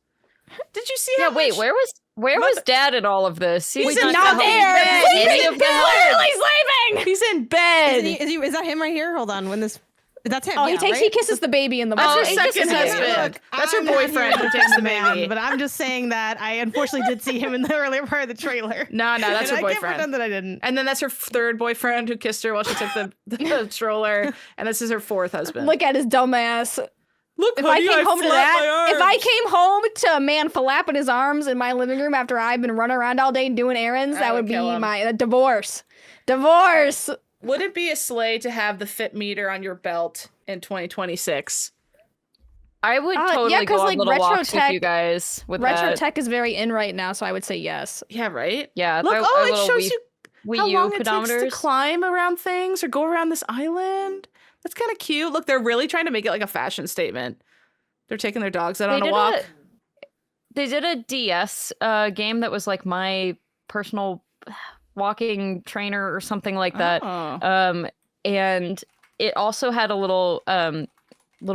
[SPEAKER 3] Did you see how
[SPEAKER 1] wait,
[SPEAKER 3] much?
[SPEAKER 1] where was Where was Dad in all of this?
[SPEAKER 3] He's
[SPEAKER 2] not there.
[SPEAKER 1] Any of that.
[SPEAKER 2] He's sleeping.
[SPEAKER 3] He's in bed.
[SPEAKER 4] Is that him right here? Hold on. That's him.
[SPEAKER 2] Oh,
[SPEAKER 4] yeah,
[SPEAKER 2] he kisses the baby in the mouth.
[SPEAKER 3] That's her second husband. That's her boyfriend who takes the baby.
[SPEAKER 4] But I'm just saying that I unfortunately did see him in the earlier part of the trailer.
[SPEAKER 3] No, that's her
[SPEAKER 4] I
[SPEAKER 3] boyfriend.
[SPEAKER 4] can't pretend that I didn't.
[SPEAKER 3] And then that's her third boyfriend who kissed her while she took the stroller. And this is her fourth husband.
[SPEAKER 2] Look at his dumb ass.
[SPEAKER 3] Look,
[SPEAKER 2] If
[SPEAKER 3] honey,
[SPEAKER 2] I came home to that,
[SPEAKER 3] my
[SPEAKER 2] if I
[SPEAKER 3] arms.
[SPEAKER 2] came home to a man flapping his arms in my living room after I've been running around all day doing errands, that would be
[SPEAKER 3] kill him.
[SPEAKER 2] my divorce. Divorce.
[SPEAKER 3] Would it be a slay to have the fit meter on your belt in 2026?
[SPEAKER 1] I would
[SPEAKER 2] yeah,
[SPEAKER 1] totally
[SPEAKER 2] 'cause,
[SPEAKER 1] go on
[SPEAKER 2] like,
[SPEAKER 1] little
[SPEAKER 2] retro
[SPEAKER 1] walks
[SPEAKER 2] tech-
[SPEAKER 1] with you guys with
[SPEAKER 2] Retro
[SPEAKER 1] that.
[SPEAKER 2] tech is very in right now, so I would say yes.
[SPEAKER 3] Yeah, right?
[SPEAKER 1] Yeah.
[SPEAKER 3] Look,
[SPEAKER 1] our
[SPEAKER 3] it
[SPEAKER 1] little
[SPEAKER 3] shows you
[SPEAKER 1] Wii
[SPEAKER 3] how
[SPEAKER 1] U
[SPEAKER 3] long it takes to
[SPEAKER 1] pedometers.
[SPEAKER 3] climb around things or go around this island. That's kind of cute. Look, they're really trying to make it like a fashion statement. They're taking their dogs out on a walk.
[SPEAKER 1] They did a DS game that was like my personal walking trainer or something like that.
[SPEAKER 3] Oh.
[SPEAKER 1] And it also had a little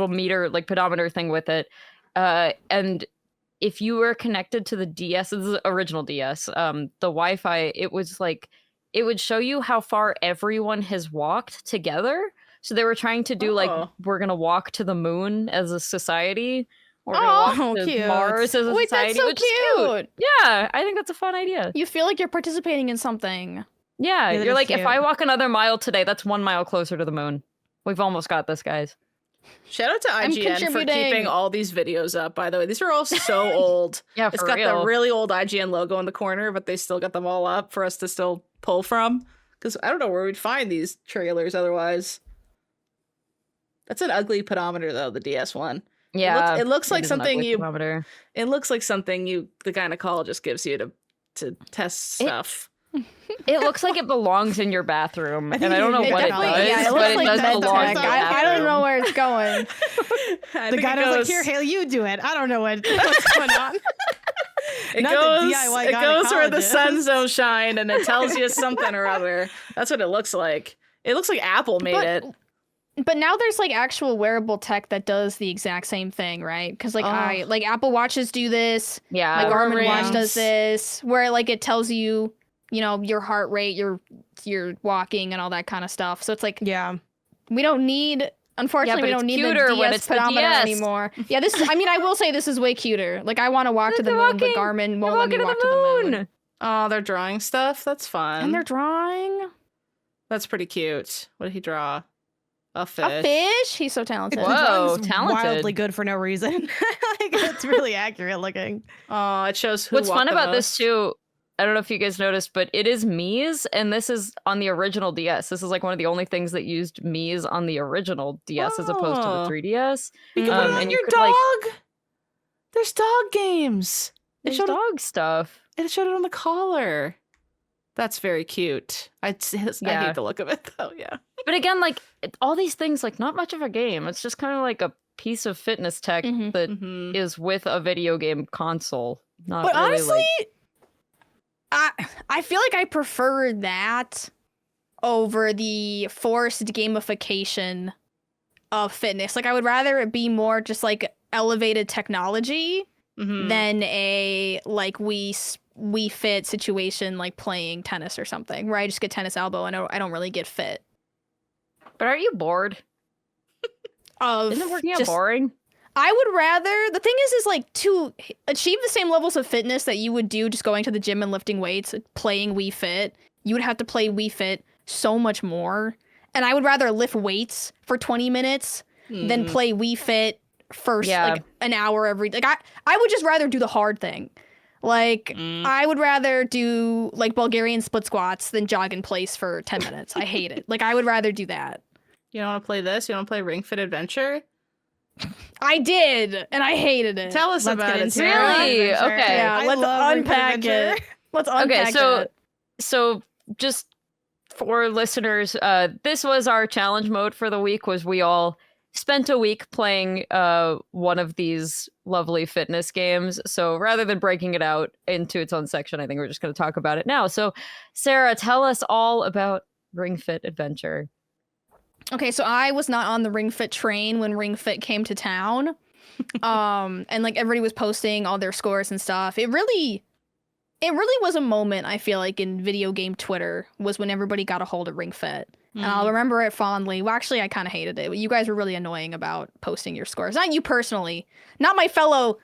[SPEAKER 1] meter, like pedometer thing with it. And if you were connected to the DS, this is the original DS, the Wi-Fi, it was like, it would show you how far everyone has walked together. So they were trying to do like, we're going to walk to the moon as a society. We're going to walk to
[SPEAKER 4] cute.
[SPEAKER 1] Mars as a
[SPEAKER 2] Wait,
[SPEAKER 1] society.
[SPEAKER 2] that's so
[SPEAKER 1] which is cute. Yeah, I think that's a fun idea.
[SPEAKER 2] You feel like you're participating in something.
[SPEAKER 1] Yeah,
[SPEAKER 4] that
[SPEAKER 1] you're
[SPEAKER 4] is
[SPEAKER 1] like, if
[SPEAKER 4] cute.
[SPEAKER 1] I walk another mile today, that's 1 mile closer to the moon. We've almost got this, guys.
[SPEAKER 3] Shout out to IGN for
[SPEAKER 2] contributing.
[SPEAKER 3] keeping all these videos up, by the way. These are all so old.
[SPEAKER 1] Yeah,
[SPEAKER 3] It's
[SPEAKER 1] for
[SPEAKER 3] got
[SPEAKER 1] real.
[SPEAKER 3] the really old IGN logo in the corner, but they still got them all up for us to still pull from. Because I don't know where we'd find these trailers otherwise. That's an ugly pedometer, though, the DS one.
[SPEAKER 1] Yeah,
[SPEAKER 3] It looks like
[SPEAKER 1] is an
[SPEAKER 3] something
[SPEAKER 1] ugly
[SPEAKER 3] you.
[SPEAKER 1] pedometer.
[SPEAKER 3] It looks like something the gynecologist gives you to test stuff.
[SPEAKER 1] It looks like it belongs in your bathroom, and
[SPEAKER 4] think
[SPEAKER 1] I don't know
[SPEAKER 4] it
[SPEAKER 1] what it
[SPEAKER 4] definitely-
[SPEAKER 1] does,
[SPEAKER 2] yeah, it
[SPEAKER 1] but
[SPEAKER 2] looks
[SPEAKER 1] it
[SPEAKER 2] like
[SPEAKER 1] does
[SPEAKER 2] med
[SPEAKER 1] belong in
[SPEAKER 2] tech.
[SPEAKER 1] your
[SPEAKER 2] I don't know
[SPEAKER 1] bathroom.
[SPEAKER 2] where it's going.
[SPEAKER 4] The guy was like, "Here, Hale, you do it." I don't know what's going on.
[SPEAKER 3] It
[SPEAKER 4] Not the
[SPEAKER 3] goes,
[SPEAKER 4] DIY
[SPEAKER 3] it goes where the
[SPEAKER 4] gynecologist.
[SPEAKER 3] sun's don't shine, and it tells you something or other. That's what it looks like. It looks like Apple made it.
[SPEAKER 2] But now there's like actual wearable tech that does the exact same thing, right? Because like like Apple Watches do this.
[SPEAKER 1] Yeah,
[SPEAKER 2] Like Garmin Watch
[SPEAKER 3] rings.
[SPEAKER 2] does this, where like it tells you, you know, your heart rate, your walking, and all that kind of stuff. So it's like
[SPEAKER 4] Yeah.
[SPEAKER 2] we don't need. Unfortunately,
[SPEAKER 1] but
[SPEAKER 2] we
[SPEAKER 1] it's
[SPEAKER 2] don't need
[SPEAKER 1] cuter
[SPEAKER 2] the
[SPEAKER 1] when
[SPEAKER 2] DS
[SPEAKER 1] it's the
[SPEAKER 2] pedometer
[SPEAKER 1] DS.
[SPEAKER 2] anymore. Yeah, this is. I mean, I will say this is way cuter. Like I want to walk to the
[SPEAKER 1] They're
[SPEAKER 2] moon, but
[SPEAKER 1] walking-
[SPEAKER 2] Garmin
[SPEAKER 1] You're
[SPEAKER 2] won't let me
[SPEAKER 1] walking
[SPEAKER 2] walk to the moon.
[SPEAKER 3] Oh, they're drawing stuff? That's fun.
[SPEAKER 2] And they're drawing
[SPEAKER 3] That's pretty cute. What did he draw? A fish.
[SPEAKER 2] a fish. He's so talented.
[SPEAKER 4] The
[SPEAKER 1] Whoa,
[SPEAKER 4] drawing's
[SPEAKER 1] talented.
[SPEAKER 4] wildly good for no reason. Like, it's really accurate looking.
[SPEAKER 3] Oh, it shows who
[SPEAKER 1] What's
[SPEAKER 3] walked
[SPEAKER 1] fun
[SPEAKER 3] the
[SPEAKER 1] about
[SPEAKER 3] most.
[SPEAKER 1] this too, I don't know if you guys noticed, but it is Mii's, and this is on the original DS. This is like one of the only things that used Mii's on the original DS as opposed to the
[SPEAKER 3] Oh.
[SPEAKER 1] 3DS.
[SPEAKER 3] You can put it on
[SPEAKER 1] and
[SPEAKER 3] your
[SPEAKER 1] you could, like-
[SPEAKER 3] dog. There's dog games. It
[SPEAKER 1] There's
[SPEAKER 3] showed,
[SPEAKER 1] dog stuff.
[SPEAKER 3] it showed it on the collar. That's very cute. I
[SPEAKER 1] Yeah.
[SPEAKER 3] hate the look of it, though. Yeah.
[SPEAKER 1] But again, like all these things, like not much of a game. It's just kind of like a piece of fitness tech
[SPEAKER 2] Mhm.
[SPEAKER 1] that
[SPEAKER 3] Mhm.
[SPEAKER 1] is with a video game console. Not
[SPEAKER 2] But
[SPEAKER 1] really
[SPEAKER 2] honestly,
[SPEAKER 1] like
[SPEAKER 2] I feel like I prefer that over the forced gamification of fitness. Like I would rather it be more just like elevated technology
[SPEAKER 3] Mhm.
[SPEAKER 2] than a like we fit situation like playing tennis or something where I just get tennis elbow and I don't really get fit.
[SPEAKER 1] But aren't you bored?
[SPEAKER 2] Of
[SPEAKER 1] Isn't working out
[SPEAKER 2] just-
[SPEAKER 1] boring?
[SPEAKER 2] I would rather the thing is like to achieve the same levels of fitness that you would do just going to the gym and lifting weights, playing Wii Fit, you would have to play Wii Fit so much more. And I would rather lift weights for 20 minutes than
[SPEAKER 3] Mm.
[SPEAKER 2] play Wii Fit for
[SPEAKER 1] Yeah.
[SPEAKER 2] like an hour every like I would just rather do the hard thing. Like
[SPEAKER 3] Mm.
[SPEAKER 2] I would rather do like Bulgarian split squats than jog in place for 10 minutes. I hate it. Like I would rather do that.
[SPEAKER 3] You don't want to play this? You want to play Ring Fit Adventure?
[SPEAKER 2] I did, and I hated it.
[SPEAKER 3] Tell us
[SPEAKER 4] Let's
[SPEAKER 3] about
[SPEAKER 4] get
[SPEAKER 3] it,
[SPEAKER 4] into
[SPEAKER 3] Sarah.
[SPEAKER 1] Really?
[SPEAKER 4] Adventure.
[SPEAKER 1] Okay.
[SPEAKER 2] Yeah,
[SPEAKER 4] I
[SPEAKER 2] let's
[SPEAKER 4] love Ring Fit
[SPEAKER 2] unpack
[SPEAKER 4] Adventure.
[SPEAKER 2] it. Let's unpack
[SPEAKER 1] Okay,
[SPEAKER 2] it.
[SPEAKER 1] so just for listeners, this was our challenge mode for the week. Was we all spent a week playing one of these lovely fitness games. So rather than breaking it out into its own section, I think we're just going to talk about it now. So Sarah, tell us all about Ring Fit Adventure.
[SPEAKER 2] Okay, so I was not on the Ring Fit train when Ring Fit came to town. And like everybody was posting all their scores and stuff. It really It really was a moment, I feel like, in video game Twitter, was when everybody got a hold of Ring Fit. And I'll remember it fondly. Well, actually, I kind of hated it. You guys were really annoying about posting your scores. Not you personally. Not my fellow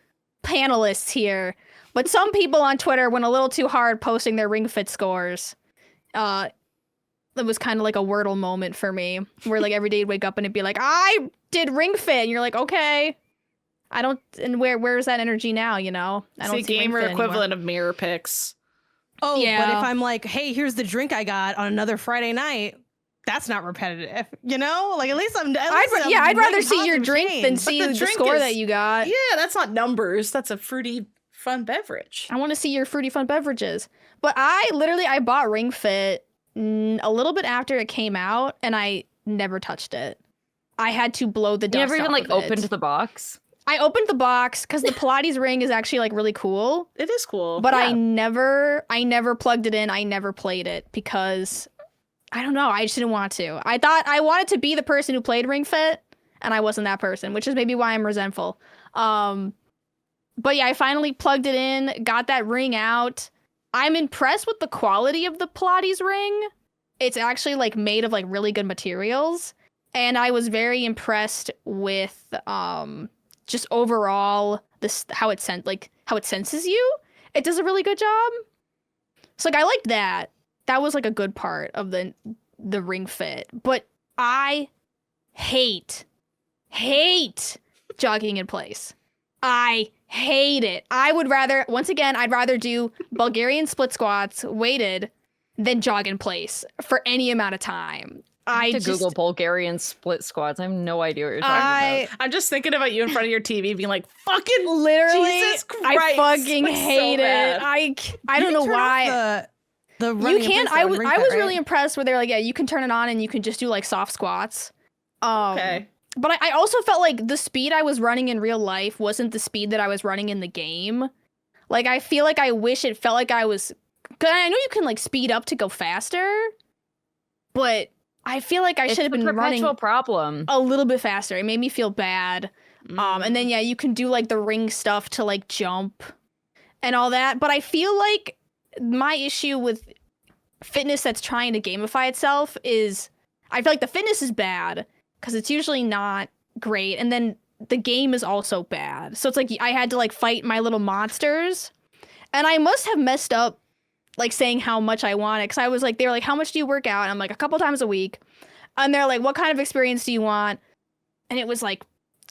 [SPEAKER 2] panelists here. But some people on Twitter went a little too hard posting their Ring Fit scores. It was kind of like a Wordle moment for me. Where, like, every day you'd wake up and it'd be like, I did Ring Fit. And you're like, okay. I don't, and where's that energy now, you know? I don't see
[SPEAKER 3] gamer equivalent of mirror pics.
[SPEAKER 4] Oh, yeah. But if I'm like, hey, here's the drink I got on another Friday night, that's not repetitive, you know? Like, at least
[SPEAKER 2] I'd rather see your drink than see the score that you got.
[SPEAKER 3] Yeah, that's not numbers. That's a fruity, fun beverage.
[SPEAKER 2] I want to see your fruity, fun beverages. But I bought Ring Fit a little bit after it came out, and I never touched it. I had to blow the dust.
[SPEAKER 1] You never even, like, opened the box?
[SPEAKER 2] I opened the box because the Pilates ring is actually like really cool.
[SPEAKER 3] It is cool.
[SPEAKER 2] But yeah. I never plugged it in. I never played it because I don't know. I just didn't want to. I thought I wanted to be the person who played Ring Fit, and I wasn't that person, which is maybe why I'm resentful. But yeah, I finally plugged it in, got that ring out. I'm impressed with the quality of the Pilates ring. It's actually like made of like really good materials, and I was very impressed with just overall how it senses you. It does a really good job. So like I liked that. That was like a good part of the Ring Fit. But I hate jogging in place. I hate it. I'd rather do Bulgarian split squats weighted than jog in place for any amount of time.
[SPEAKER 1] I have to Google Bulgarian split squats. I have no idea what you're talking about.
[SPEAKER 3] I'm just thinking about you in front of your TV being like, fucking
[SPEAKER 2] literally,
[SPEAKER 3] Jesus Christ.
[SPEAKER 2] I fucking hate it. I don't know why. You can. I was really impressed where they're like, yeah, you can turn it on and you can just do like soft squats.
[SPEAKER 3] Okay.
[SPEAKER 2] But I also felt like the speed I was running in real life wasn't the speed that I was running in the game. Like, I feel like I wish it felt like I was, because I know you can like speed up to go faster, but I feel like I should have been running
[SPEAKER 1] problem
[SPEAKER 2] a little bit faster. It made me feel bad. And then, yeah, you can do like the ring stuff to like jump and all that. But I feel like my issue with fitness that's trying to gamify itself is I feel like the fitness is bad because it's usually not great. And then the game is also bad. So it's like I had to like fight my little monsters. And I must have messed up like saying how much I wanted, because I was like, they were like, how much do you work out? And I'm like, a couple times a week. And they're like, what kind of experience do you want? And it was like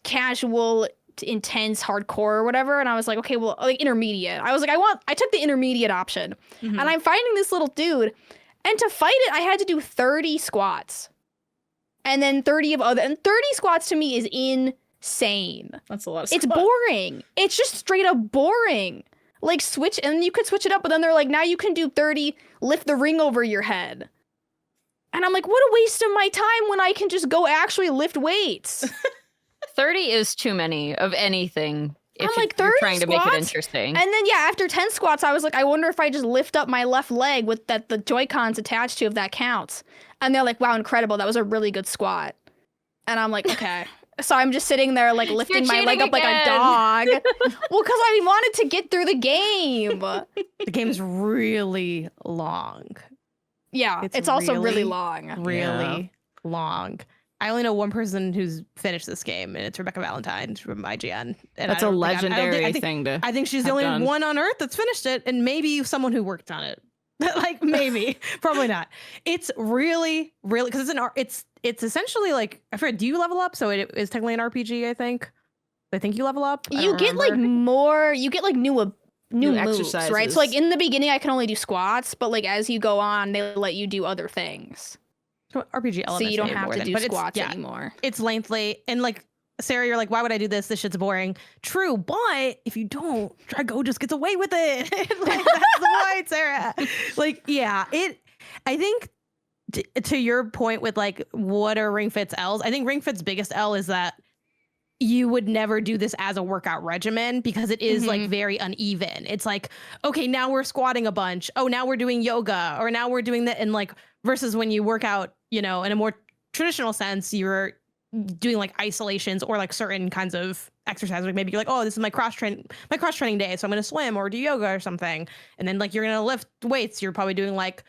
[SPEAKER 2] casual, intense, hardcore or whatever. And I was like, okay, well, like intermediate. I was like, I took the intermediate option. And I'm fighting this little dude. And to fight it, I had to do 30 squats. And then 30 of other, and 30 squats to me is insane.
[SPEAKER 3] That's a lot of squats.
[SPEAKER 2] It's boring. It's just straight up boring. Like switch, and you could switch it up, but then they're like, now you can do 30, lift the ring over your head. And I'm like, what a waste of my time when I can just go actually lift weights.
[SPEAKER 1] 30 is too many of anything if
[SPEAKER 2] I'm like,
[SPEAKER 1] you're trying to make it interesting.
[SPEAKER 2] And then, yeah, after 10 squats, I was like, I wonder if I just lift up my left leg with that the Joy-Cons attached to, if that counts. And they're like, wow, incredible. That was a really good squat. And I'm like, okay. So I'm just sitting there, like, lifting my leg up like a dog. Well, because I wanted to get through the game.
[SPEAKER 4] The game's really long.
[SPEAKER 2] Yeah, it's also really long.
[SPEAKER 4] Really long. I only know one person who's finished this game, and it's Rebecca Valentine from IGN. And
[SPEAKER 3] that's a legendary thing to
[SPEAKER 4] I think she's the only one on Earth that's finished it, and maybe someone who worked on it. Like, maybe. Probably not. It's really, really, because it's essentially like, I forget, do you level up? So it is technically an RPG, I think. I think you level up.
[SPEAKER 2] You get like more, you get like new moves,
[SPEAKER 3] exercises.
[SPEAKER 2] Right? So like in the beginning, I can only do squats, but like as you go on, they let you do other things.
[SPEAKER 4] RPG elements.
[SPEAKER 2] So you don't have to do squats anymore.
[SPEAKER 4] It's lengthy. And like, Sarah, you're like, why would I do this? This shit's boring. True, but if you don't, Drago just gets away with it. Like, that's the point, Sarah. Like, yeah, I think to your point with like, what are Ring Fit's L's? I think Ring Fit's biggest L is that you would never do this as a workout regimen because it is like very uneven. It's like, okay, now we're squatting a bunch. Oh, now we're doing yoga, or now we're doing that. And like, versus when you work out, you know, in a more traditional sense, you're doing like isolations or like certain kinds of exercise. Like maybe you're like, oh, this is my cross training day, so I'm gonna swim or do yoga or something. And then like you're gonna lift weights. You're probably doing like,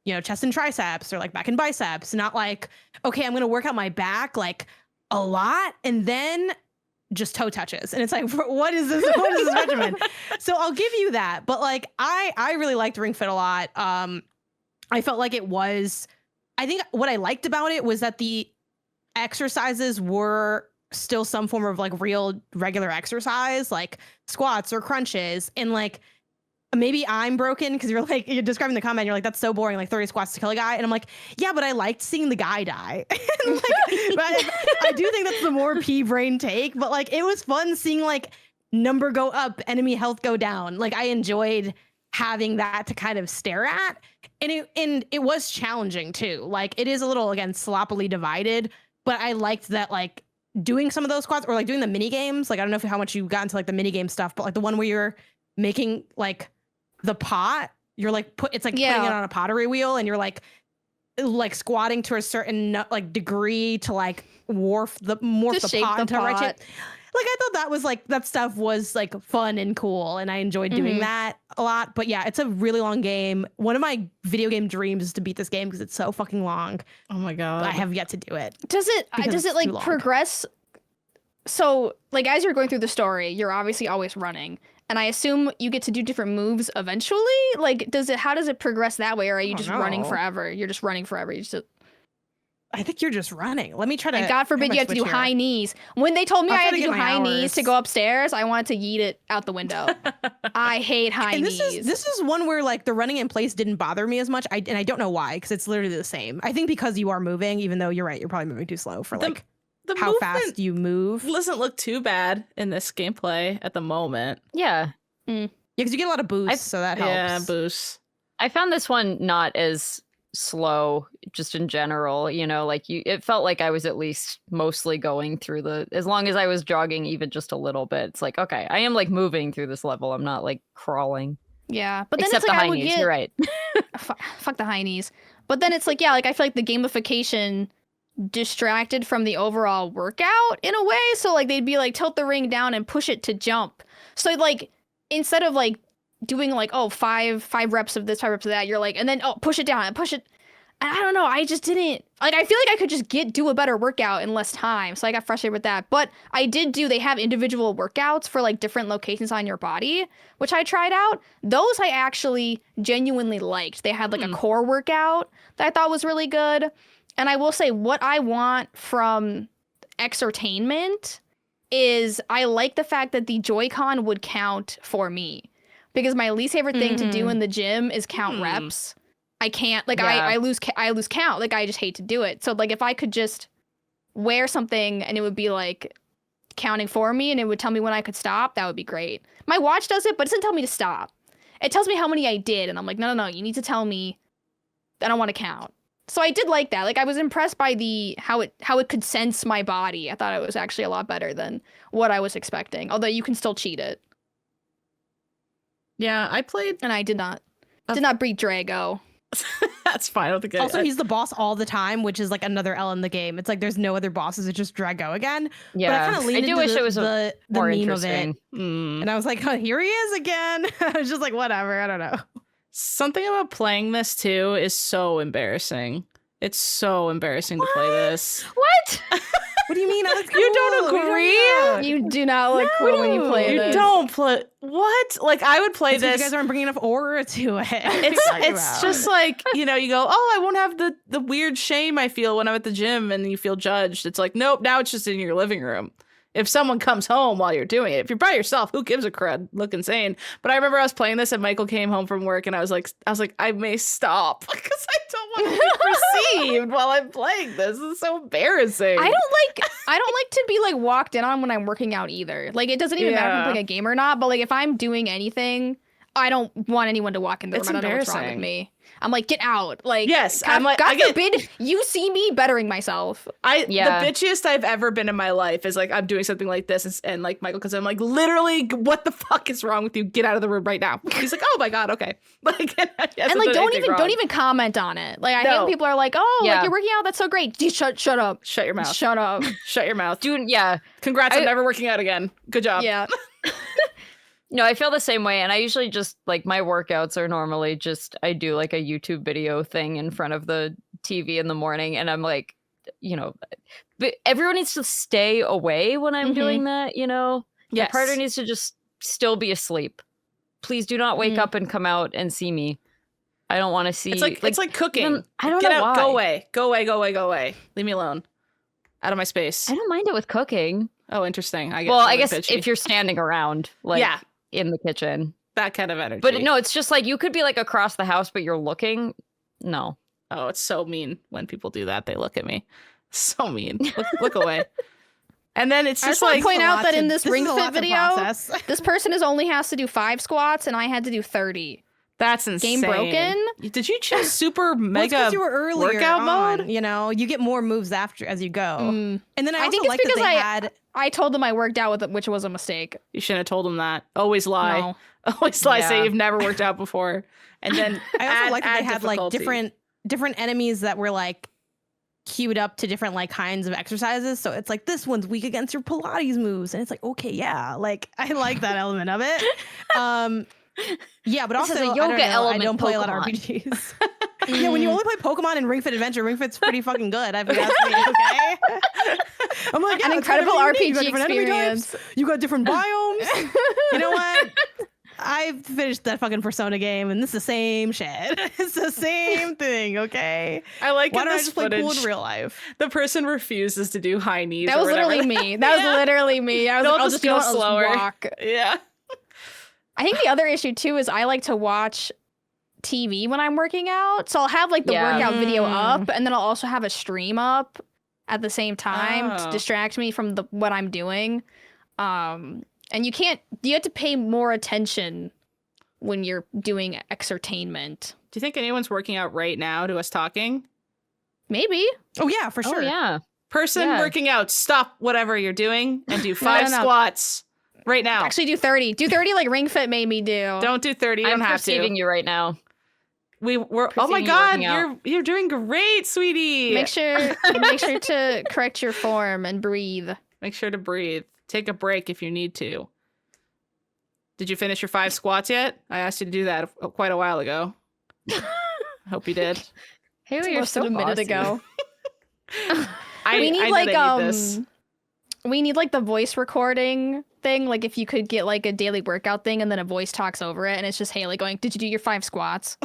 [SPEAKER 4] you know, chest and triceps or like back and biceps. Not like, okay, I'm gonna work out my back like a lot and then just toe touches. And it's like, what is this? What is this regimen? So I'll give you that. But like I really liked Ring Fit a lot. I felt like it was, I think what I liked about it was that the exercises were still some form of like real regular exercise, like squats or crunches. And like maybe I'm broken because you're describing the comment, you're like, that's so boring, like 30 squats to kill a guy. And I'm like, yeah, but I liked seeing the guy die. And like, but I do think that's the more pea brain take, but like it was fun seeing like number go up, enemy health go down. Like I enjoyed having that to kind of stare at. And it was challenging too. Like it is a little, again, sloppily divided, but I liked that like doing some of those squats or like doing the mini games. Like I don't know how much you got into like the mini game stuff, but like the one where you're making like the pot, you're like it's like putting it on a pottery wheel and you're like squatting to a certain like degree to like morph the pot into a right shape. Like I thought that was like, that stuff was like fun and cool, and I enjoyed doing that a lot. But yeah, it's a really long game. One of my video game dreams is to beat this game because it's so fucking long.
[SPEAKER 3] Oh my god,
[SPEAKER 4] I have yet to do it.
[SPEAKER 2] Does it like progress? So like as you're going through the story, you're obviously always running, and I assume you get to do different moves eventually. Like how does it progress that way, or are you just running forever? You're just running forever.
[SPEAKER 4] I think you're just running. Let me try to.
[SPEAKER 2] And God forbid you have to do high knees. When they told me I had to do high knees to go upstairs, I wanted to yeet it out the window. I hate high knees.
[SPEAKER 4] This is one where like the running in place didn't bother me as much. I don't know why, because it's literally the same. I think because you are moving, even though you're right, you're probably moving too slow for like how fast you move.
[SPEAKER 3] Doesn't look too bad in this gameplay at the moment.
[SPEAKER 1] Yeah.
[SPEAKER 4] Yeah, because you get a lot of boosts, so that helps.
[SPEAKER 3] Yeah, boosts.
[SPEAKER 1] I found this one not as slow just in general, you know, like it felt like I was at least mostly going through as long as I was jogging even just a little bit, it's like, okay, I am like moving through this level, I'm not like crawling.
[SPEAKER 2] Yeah, but then
[SPEAKER 1] except
[SPEAKER 2] it's like
[SPEAKER 1] the high knees, you're right.
[SPEAKER 2] Fuck the high knees. But then it's like, yeah, like I feel like the gamification distracted from the overall workout in a way. So like they'd be like tilt the ring down and push it to jump. So like instead of like doing like, oh, five reps of this, 5 reps of that, you're like, and then push it down and push it. And I don't know, I just didn't like, I feel like I could just do a better workout in less time. So I got frustrated with that. But they have individual workouts for like different locations on your body, which I tried out. Those I actually genuinely liked. They had like a core workout that I thought was really good. And I will say what I want from Exertainment is I like the fact that the Joy-Con would count for me. Because my least favorite thing to do in the gym is count reps. I can't, like, I lose count. Like, I just hate to do it. So, like, if I could just wear something and it would be, like, counting for me and it would tell me when I could stop, that would be great. My watch does it, but it doesn't tell me to stop. It tells me how many I did, and I'm like, no, you need to tell me that I want to count. So I did like that. Like, I was impressed by how it could sense my body. I thought it was actually a lot better than what I was expecting. Although you can still cheat it.
[SPEAKER 3] Yeah, I played,
[SPEAKER 2] and I did not beat Drago.
[SPEAKER 3] That's fine. I don't think
[SPEAKER 4] also, he's the boss all the time, which is like another L in the game. It's like there's no other bosses. It's just Drago again.
[SPEAKER 1] Yeah,
[SPEAKER 4] but I kind of leaned into
[SPEAKER 1] wish it was
[SPEAKER 4] the
[SPEAKER 1] more
[SPEAKER 4] meme
[SPEAKER 1] interesting.
[SPEAKER 4] of it, and I was like, oh, here he is again. I was just like, whatever. I don't know.
[SPEAKER 3] Something about playing this too is so embarrassing. It's so embarrassing to play this.
[SPEAKER 1] What?
[SPEAKER 4] What do you mean? Cool.
[SPEAKER 3] You don't agree?
[SPEAKER 2] You do not look cool when you play this.
[SPEAKER 3] You don't play. What? Like, I would play this.
[SPEAKER 4] You guys aren't bringing enough aura to it.
[SPEAKER 3] It's just like, you go, oh, I won't have the weird shame I feel when I'm at the gym and you feel judged. It's like, nope, now it's just in your living room. If someone comes home while you're doing it, if you're by yourself, who gives a crud? Look insane. But I remember I was playing this and Michael came home from work and I was like, I may stop because I don't want to be perceived while I'm playing this. This is so embarrassing.
[SPEAKER 2] I don't like to be like walked in on when I'm working out either. Like, it doesn't even matter if I'm playing a game or not, but like if I'm doing anything, I don't want anyone to walk in the room. I don't know what's wrong with me. I'm like, get out. Like,
[SPEAKER 3] yes,
[SPEAKER 2] God,
[SPEAKER 3] I'm like,
[SPEAKER 2] God forbid you see me bettering myself.
[SPEAKER 3] The bitchiest I've ever been in my life is like, I'm doing something like this, and like Michael, because I'm like, literally, what the fuck is wrong with you? Get out of the room right now. He's like, oh my God, okay. Like, and like,
[SPEAKER 2] don't even comment on it. Like, I hate when people are like, oh, like you're working out, that's so great. Shut up.
[SPEAKER 3] Shut your mouth.
[SPEAKER 2] Shut up.
[SPEAKER 3] Shut your mouth.
[SPEAKER 1] Dude, yeah.
[SPEAKER 3] Congrats on never working out again. Good job.
[SPEAKER 2] Yeah.
[SPEAKER 1] No, I feel the same way. And I usually just, like, my workouts are normally just, I do, like, a YouTube video thing in front of the TV in the morning. And I'm like, you know, but everyone needs to stay away when I'm doing that, you know?
[SPEAKER 3] Yes.
[SPEAKER 1] The partner needs to just still be asleep. Please do not wake up and come out and see me. I don't want to see.
[SPEAKER 3] It's like cooking.
[SPEAKER 1] I don't
[SPEAKER 3] Get
[SPEAKER 1] know
[SPEAKER 3] out,
[SPEAKER 1] why.
[SPEAKER 3] Go away. Go away, go away, go away. Leave me alone. Out of my space.
[SPEAKER 1] I don't mind it with cooking.
[SPEAKER 3] Oh, interesting. I
[SPEAKER 1] guess if you're standing around, like, in the kitchen.
[SPEAKER 3] That kind of energy.
[SPEAKER 1] But no, it's just like you could be like across the house, but you're looking. No.
[SPEAKER 3] Oh, it's so mean when people do that. They look at me. So mean. Look away. And then it's just like,
[SPEAKER 2] point out that in this Ring Fit video, this person only has to do 5 squats, and I had to do 30.
[SPEAKER 3] That's insane.
[SPEAKER 2] Game broken.
[SPEAKER 3] Did you choose super mega
[SPEAKER 4] well, you were earlier
[SPEAKER 3] workout
[SPEAKER 4] on,
[SPEAKER 3] mode?
[SPEAKER 4] You know, you get more moves after as you go. And then I
[SPEAKER 2] think
[SPEAKER 4] also
[SPEAKER 2] it's
[SPEAKER 4] like
[SPEAKER 2] because
[SPEAKER 4] that they had.
[SPEAKER 2] I told them I worked out with it, which was a mistake.
[SPEAKER 3] You shouldn't have told them that. Always lie.
[SPEAKER 2] No.
[SPEAKER 3] Always lie. Say you've never worked out before, and then
[SPEAKER 4] I also like that they had like
[SPEAKER 3] difficulty.
[SPEAKER 4] different enemies that were like queued up to different like kinds of exercises. So it's like this one's weak against your Pilates moves, and it's like okay, yeah, like I like that element of it. Yeah, but
[SPEAKER 1] This
[SPEAKER 4] also
[SPEAKER 1] is a yoga
[SPEAKER 4] I don't play
[SPEAKER 1] Pokemon.
[SPEAKER 4] a lot of RPGs. Yeah, when you only play Pokemon and Ring Fit Adventure, Ring Fit's pretty fucking good. I've got okay. I'm like,
[SPEAKER 2] An incredible RPG
[SPEAKER 4] experience. You got different biomes. You know what? I finished that fucking Persona game, and this is the same shit. It's the same thing, okay?
[SPEAKER 3] I like
[SPEAKER 4] Why
[SPEAKER 3] in
[SPEAKER 4] don't I
[SPEAKER 3] this
[SPEAKER 4] just play
[SPEAKER 3] footage,
[SPEAKER 4] pool in real life?
[SPEAKER 3] the person refuses to do high knees.
[SPEAKER 2] That was literally me. That was literally me. I was like, I'll just go slower. Walk.
[SPEAKER 3] Yeah.
[SPEAKER 2] I think the other issue too is I like to watch TV when I'm working out. So I'll have like the workout video up, and then I'll also have a stream up at the same time to distract me from what I'm doing. And you have to pay more attention when you're doing exertainment.
[SPEAKER 3] Do you think anyone's working out right now to us talking?
[SPEAKER 2] Maybe.
[SPEAKER 4] Oh yeah, for sure.
[SPEAKER 1] Oh, yeah.
[SPEAKER 3] Person working out, stop whatever you're doing and do 5 squats right now.
[SPEAKER 2] Actually, do 30. Do 30 like Ring Fit made me do.
[SPEAKER 3] Don't do 30. You
[SPEAKER 1] I'm
[SPEAKER 3] don't have to.
[SPEAKER 1] perceiving you right now.
[SPEAKER 3] We're oh my God, you're doing great, sweetie.
[SPEAKER 2] Make sure to correct your form and breathe.
[SPEAKER 3] Make sure to breathe. Take a break if you need to. Did you finish your 5 squats yet? I asked you to do that quite a while ago. I hope you did.
[SPEAKER 1] Haley, you're so
[SPEAKER 2] a minute ago.
[SPEAKER 3] We
[SPEAKER 2] need like the voice recording thing. Like if you could get like a daily workout thing and then a voice talks over it, and it's just Haley going, "Did you do your 5 squats?"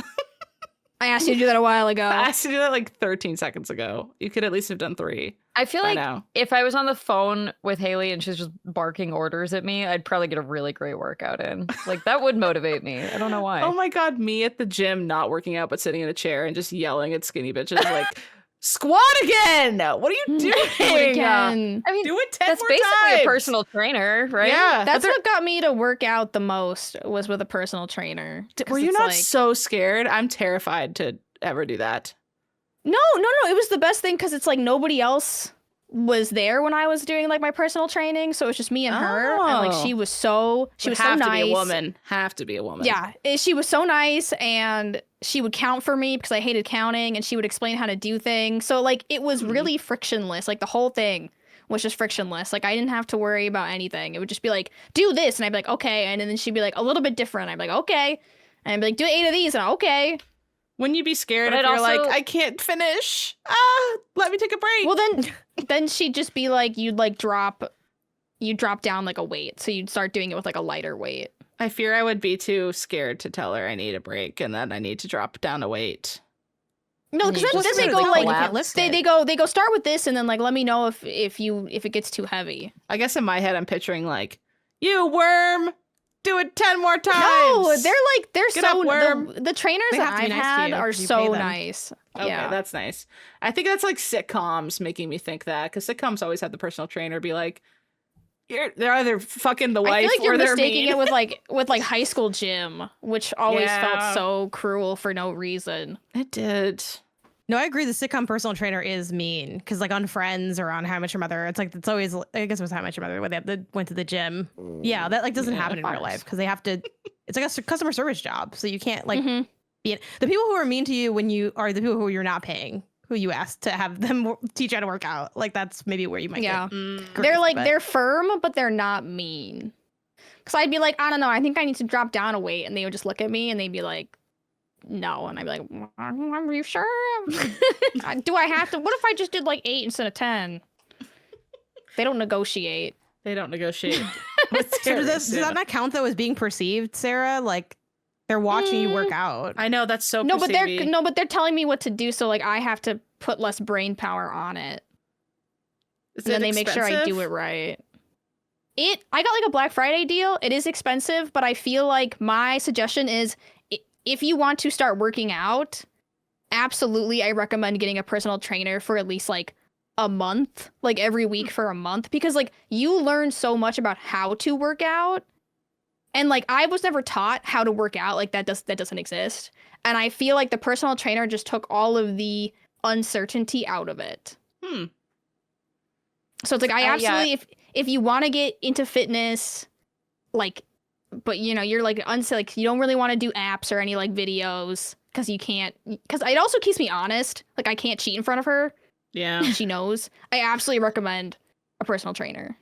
[SPEAKER 2] I asked you to do that a while ago.
[SPEAKER 3] I asked you to do that like 13 seconds ago. You could at least have done 3.
[SPEAKER 1] I feel like if I was on the phone with Haley and she's just barking orders at me, I'd probably get a really great workout in. Like that would motivate me. I don't know why.
[SPEAKER 3] Oh my God, me at the gym not working out but sitting in a chair and just yelling at skinny bitches like, squat again! What are you doing?
[SPEAKER 2] Do it again.
[SPEAKER 1] I mean,
[SPEAKER 3] do it 10
[SPEAKER 1] that's
[SPEAKER 3] more
[SPEAKER 1] basically
[SPEAKER 3] times.
[SPEAKER 1] a personal trainer, right?
[SPEAKER 3] Yeah.
[SPEAKER 2] That's what got me to work out the most was with a personal trainer.
[SPEAKER 3] Were you not so scared? I'm terrified to ever do that.
[SPEAKER 2] No. It was the best thing because it's like nobody else was there when I was doing like my personal training, so it was just me and her, and like she was so nice.
[SPEAKER 3] Have to be a woman.
[SPEAKER 2] Yeah, she was so nice, and she would count for me because I hated counting, and she would explain how to do things. So like it was really frictionless. Like the whole thing was just frictionless. Like I didn't have to worry about anything. It would just be like, do this, and I'd be like, okay, and then she'd be like, a little bit different. I'd be like, okay, and I'd be like, do 8 of these, and okay.
[SPEAKER 3] Wouldn't you be scared if you're like, I can't finish? Let me take a break.
[SPEAKER 2] Well, then she'd just be like, you'd drop down like a weight. So you'd start doing it with like a lighter weight.
[SPEAKER 3] I fear I would be too scared to tell her I need a break and then I need to drop down a weight.
[SPEAKER 2] No, because then they go like they go start with this and then like let me know if it gets too heavy.
[SPEAKER 3] I guess in my head I'm picturing like, you worm. Do it 10 more times.
[SPEAKER 2] No, they're
[SPEAKER 3] Get so
[SPEAKER 2] the trainers that I've had are so nice.
[SPEAKER 3] Okay, that's nice. I think that's like sitcoms making me think that because sitcoms always have the personal trainer be like, They're either fucking the wife
[SPEAKER 2] I feel like
[SPEAKER 3] or
[SPEAKER 2] you're
[SPEAKER 3] they're
[SPEAKER 2] mistaking
[SPEAKER 3] mean.
[SPEAKER 2] it with like high school gym, which always felt so cruel for no reason.
[SPEAKER 3] It did.
[SPEAKER 4] No, I agree. The sitcom personal trainer is mean because, like, on Friends or on How I Met Your Mother, it's always, I guess it was How I Met Your Mother, where they went to the gym. Yeah, that like doesn't happen in real life because they have to. It's like a customer service job, so you can't like be the people who are mean to you when you are the people who you're not paying, who you ask to have them teach you how to work out. Like that's maybe where you might.
[SPEAKER 2] Yeah,
[SPEAKER 4] get
[SPEAKER 2] they're like they're firm, but they're not mean. Because I'd be like, I don't know, I think I need to drop down a weight, and they would just look at me and they'd be like, no, and I'd be like, are you sure? Do I have to? What if I just did like 8 instead of 10? They don't negotiate.
[SPEAKER 3] So
[SPEAKER 4] does that not count though as being perceived, Sarah? Like they're watching you work out.
[SPEAKER 3] I know that's so.
[SPEAKER 2] But they're telling me what to do, so like I have to put less brain power on it. And then they make sure I do it right. I got like a Black Friday deal. It is expensive, but I feel like my suggestion is, if you want to start working out, absolutely, I recommend getting a personal trainer for at least like a month, like every week for a month, because like you learn so much about how to work out. And like I was never taught how to work out, like that doesn't exist. And I feel like the personal trainer just took all of the uncertainty out of it. So it's like I absolutely if you want to get into fitness, like, but you know, you're like like you don't really want to do apps or any like videos because you can't, because it also keeps me honest. Like I can't cheat in front of her.
[SPEAKER 3] Yeah.
[SPEAKER 2] She knows. I absolutely recommend a personal trainer.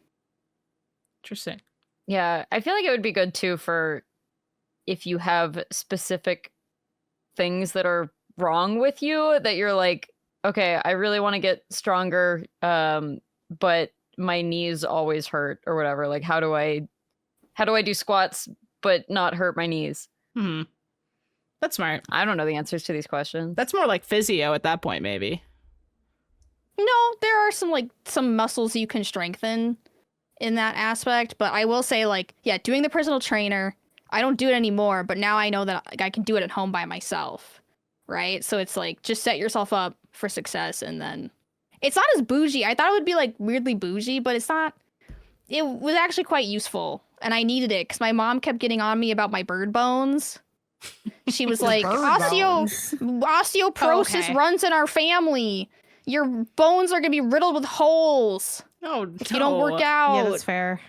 [SPEAKER 3] Interesting.
[SPEAKER 1] Yeah, I feel like it would be good too for if you have specific things that are wrong with you that you're like, okay, I really want to get stronger, but my knees always hurt or whatever. Like, how do I do squats but not hurt my knees?
[SPEAKER 3] That's smart.
[SPEAKER 1] I don't know the answers to these questions.
[SPEAKER 3] That's more like physio at that point, maybe.
[SPEAKER 2] No, there are some muscles you can strengthen in that aspect, but I will say, like, yeah, doing the personal trainer, I don't do it anymore, but now I know that like, I can do it at home by myself, right? So it's like, just set yourself up for success, and then it's not as bougie. I thought it would be like weirdly bougie, but it's not. It was actually quite useful, and I needed it because my mom kept getting on me about my bird bones. She was like, osteoporosis runs in our family. Your bones are gonna be riddled with holes if you don't work out.
[SPEAKER 4] Yeah, that's fair.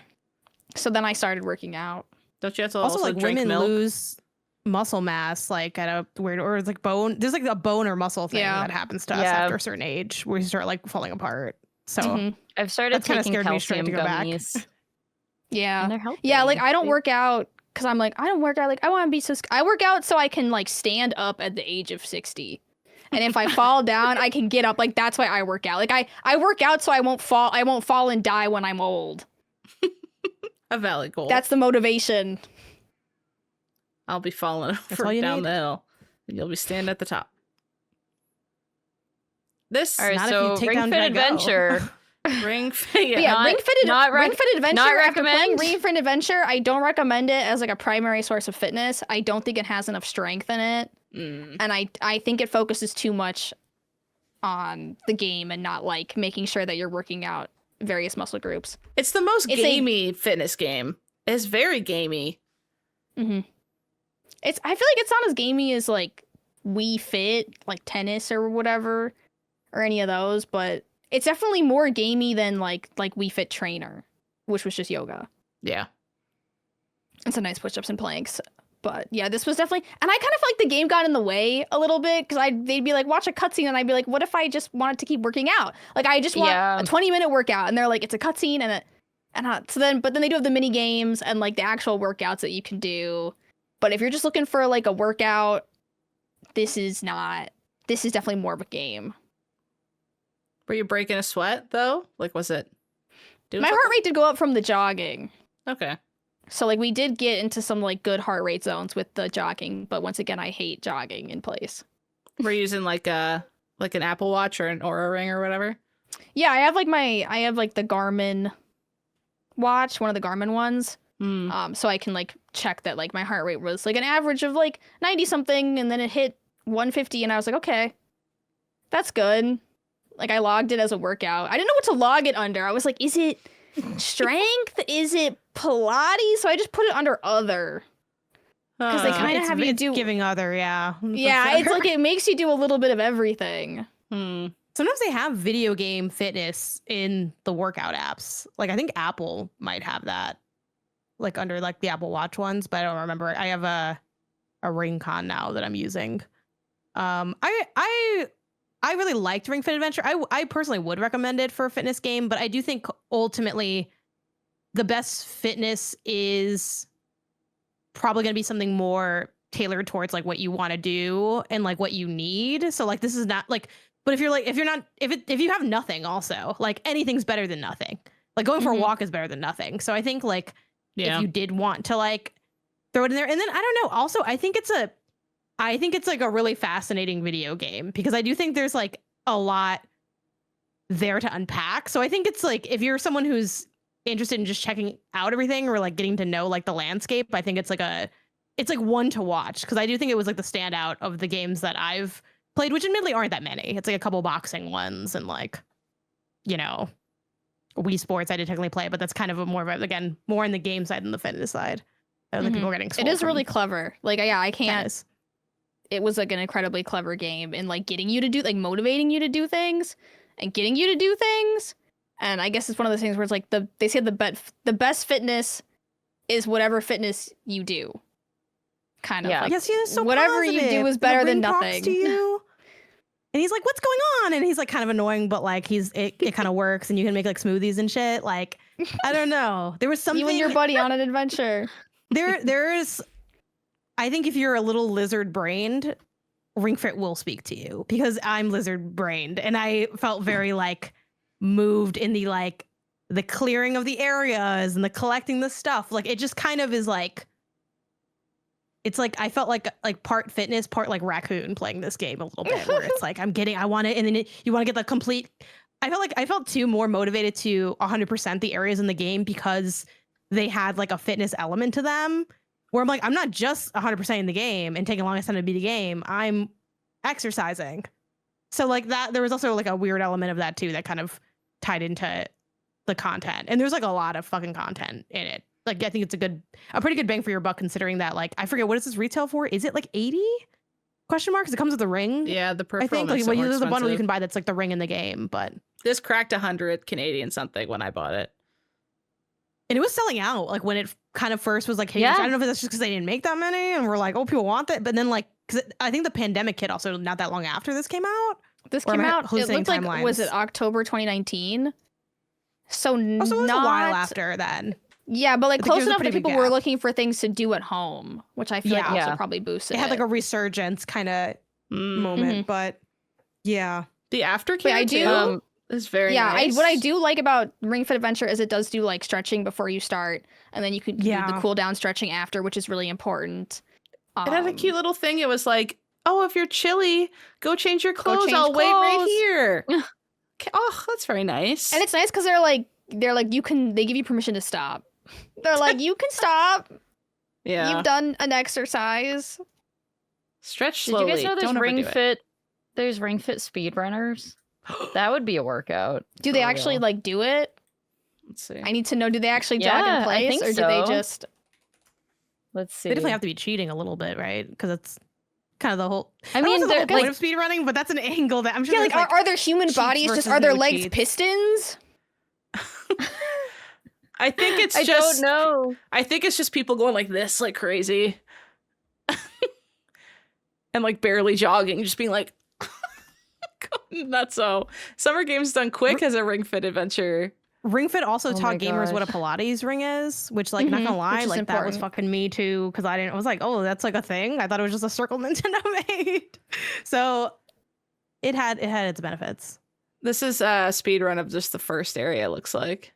[SPEAKER 2] So then I started working out.
[SPEAKER 3] Don't you have to
[SPEAKER 4] also like
[SPEAKER 3] drink
[SPEAKER 4] women
[SPEAKER 3] milk?
[SPEAKER 4] lose muscle mass like at a weird, or it's like bone. There's like a bone or muscle thing that happens to us after a certain age where you start like falling apart. So
[SPEAKER 1] I've started taking calcium gummies.
[SPEAKER 2] Yeah,
[SPEAKER 1] and they're healthy.
[SPEAKER 2] Yeah, like I don't work out because I'm like, I don't work out. Like I want to be so. I work out so I can like stand up at the age of 60. And if I fall down, I can get up. Like that's why I work out. Like I work out so I won't fall and die when I'm old.
[SPEAKER 3] A valid goal.
[SPEAKER 2] That's the motivation.
[SPEAKER 3] I'll be falling down the hill, and you'll be standing at the top. This
[SPEAKER 1] all right,
[SPEAKER 4] not
[SPEAKER 1] so
[SPEAKER 4] if you take
[SPEAKER 1] Ring
[SPEAKER 4] down
[SPEAKER 1] Fit Adventure.
[SPEAKER 3] Ring Fit
[SPEAKER 2] Ring Fit Adventure.
[SPEAKER 1] Not
[SPEAKER 2] After playing
[SPEAKER 1] recommend.
[SPEAKER 2] Ring Fit Adventure, I don't recommend it as like a primary source of fitness. I don't think it has enough strength in it. And I think it focuses too much on the game and not like making sure that you're working out various muscle groups.
[SPEAKER 3] It's the most gamey fitness game. It's very gamey.
[SPEAKER 2] I feel like it's not as gamey as like Wii Fit, like tennis or whatever, or any of those, but it's definitely more gamey than like Wii Fit Trainer, which was just yoga.
[SPEAKER 3] Yeah.
[SPEAKER 2] And some nice push-ups and planks. But yeah, this was definitely, and I kind of feel like the game got in the way a little bit because they'd be like, watch a cutscene, and I'd be like, what if I just wanted to keep working out? Like I just want a 20-minute workout, and they're like, it's a cutscene, but then they do have the mini games and like the actual workouts that you can do. But if you're just looking for like a workout, this is definitely more of a game.
[SPEAKER 3] Were you breaking a sweat though? Like, was it?
[SPEAKER 2] My heart rate did go up from the jogging.
[SPEAKER 3] Okay.
[SPEAKER 2] So like we did get into some like good heart rate zones with the jogging, but once again, I hate jogging in place.
[SPEAKER 3] We're using like an Apple Watch or an Oura Ring or whatever.
[SPEAKER 2] Yeah, I have the Garmin watch, one of the Garmin ones. So I can like check that like my heart rate was like an average of like 90 something, and then it hit 150, and I was like, okay, that's good. Like I logged it as a workout. I didn't know what to log it under. I was like, is it strength? Is it Pilates? So I just put it under other. Because they kind of have you do
[SPEAKER 4] giving other, yeah.
[SPEAKER 2] Yeah, it's like it makes you do a little bit of everything.
[SPEAKER 4] Sometimes they have video game fitness in the workout apps. Like I think Apple might have that, like under like the Apple Watch ones, but I don't remember. I have a Ring-Con now that I'm using. I really liked Ring Fit Adventure. I personally would recommend it for a fitness game, but I do think ultimately the best fitness is probably going to be something more tailored towards like what you want to do and like what you need. So like this is not like, but if you have nothing also, like anything's better than nothing. Like going for a walk is better than nothing. So I think like if you did want to like throw it in there, and then I don't know, also I think it's like a really fascinating video game because I do think there's like a lot there to unpack. So I think it's like if you're someone who's interested in just checking out everything or like getting to know like the landscape, I think it's like one to watch because I do think it was like the standout of the games that I've played, which admittedly aren't that many. It's like a couple boxing ones and like, you know, Wii Sports I did technically play, but that's kind of a more in the game side than the fitness side. I don't think people are getting
[SPEAKER 2] it is really clever. Like I can't. It was like an incredibly clever game in like getting you to do like motivating you to do things and getting you to do things. And I guess it's one of those things where it's like they say the best fitness is whatever fitness you do. Kind of.
[SPEAKER 1] Yeah.
[SPEAKER 2] Like,
[SPEAKER 4] yes, he is so
[SPEAKER 2] whatever
[SPEAKER 4] positive.
[SPEAKER 2] you do is better than nothing.
[SPEAKER 4] To you. And he's like, "What's going on?" And he's like kind of annoying, but like it kind of works and you can make like smoothies and shit. Like, I don't know. There was something
[SPEAKER 2] you and your buddy on an adventure.
[SPEAKER 4] There's I think if you're a little lizard brained, Ring Fit will speak to you because I'm lizard brained and I felt very like moved in the clearing of the areas and the collecting the stuff. Like it just kind of is like, it's like I felt like part fitness, part like raccoon playing this game a little bit where it's like I want it, and then you want to get the complete. I felt too more motivated to 100% the areas in the game because they had like a fitness element to them where I'm like, I'm not just 100% in the game and taking a long time to beat the game. I'm exercising. So like that, there was also like a weird element of that too that kind of tied into the content. And there's like a lot of fucking content in it. Like I think it's a pretty good bang for your buck considering that like I forget what is this retail for? Is it like 80? Question mark? Because it comes with the ring.
[SPEAKER 3] Yeah, the peripheral.
[SPEAKER 4] I think like well, there's a bundle you can buy that's like the ring in the game, but
[SPEAKER 3] this cracked 100 Canadian something when I bought it.
[SPEAKER 4] And it was selling out like when it kind of first was like, hey, I don't know if that's just because they didn't make that many and we're like, oh, people want that. But then like, because I think the pandemic hit also not that long after this came out.
[SPEAKER 2] This came out, it looked like, was it October 2019? So it was a while
[SPEAKER 4] after then.
[SPEAKER 2] Yeah, but like close enough that people were looking for things to do at home, which I feel like also probably boosted it.
[SPEAKER 4] It had like a resurgence kind of moment, but yeah.
[SPEAKER 3] The aftercare
[SPEAKER 2] I do.
[SPEAKER 3] Is very nice.
[SPEAKER 2] What I do like about Ring Fit Adventure is it does do like stretching before you start, and then you could do the cool down stretching after, which is really important.
[SPEAKER 3] It had a cute little thing. It was like, oh, if you're chilly, go change your clothes. I'll wait right here. Oh, that's very nice.
[SPEAKER 2] And it's nice because they're like they give you permission to stop. They're like, you can stop.
[SPEAKER 3] Yeah,
[SPEAKER 2] you've done an exercise.
[SPEAKER 3] Stretch slowly.
[SPEAKER 1] Did you guys know there's Ring Fit speedrunners? That would be a workout.
[SPEAKER 2] Do they actually like do it?
[SPEAKER 3] Let's see.
[SPEAKER 2] I need to know, do they actually jog in place or do they just...
[SPEAKER 1] Let's see.
[SPEAKER 4] They definitely have to be cheating a little bit, right? Because it's kind of the whole...
[SPEAKER 1] I mean,
[SPEAKER 4] the whole point of speedrunning, but that's an angle that I'm sure...
[SPEAKER 2] Yeah, like, are there human bodies? Just are their legs pistons?
[SPEAKER 3] I think it's
[SPEAKER 1] I don't know.
[SPEAKER 3] I think it's just people going like this, like crazy. And like barely jogging, just being like... Not so. Summer Games Done Quick has a Ring Fit Adventure.
[SPEAKER 4] Ring Fit also taught gamers what a Pilates ring is, which like not gonna lie, like that was fucking me too, because I was like, oh, that's like a thing. I thought it was just a circle Nintendo made. So it had its benefits.
[SPEAKER 3] This is a speed run of just the first area, it looks like.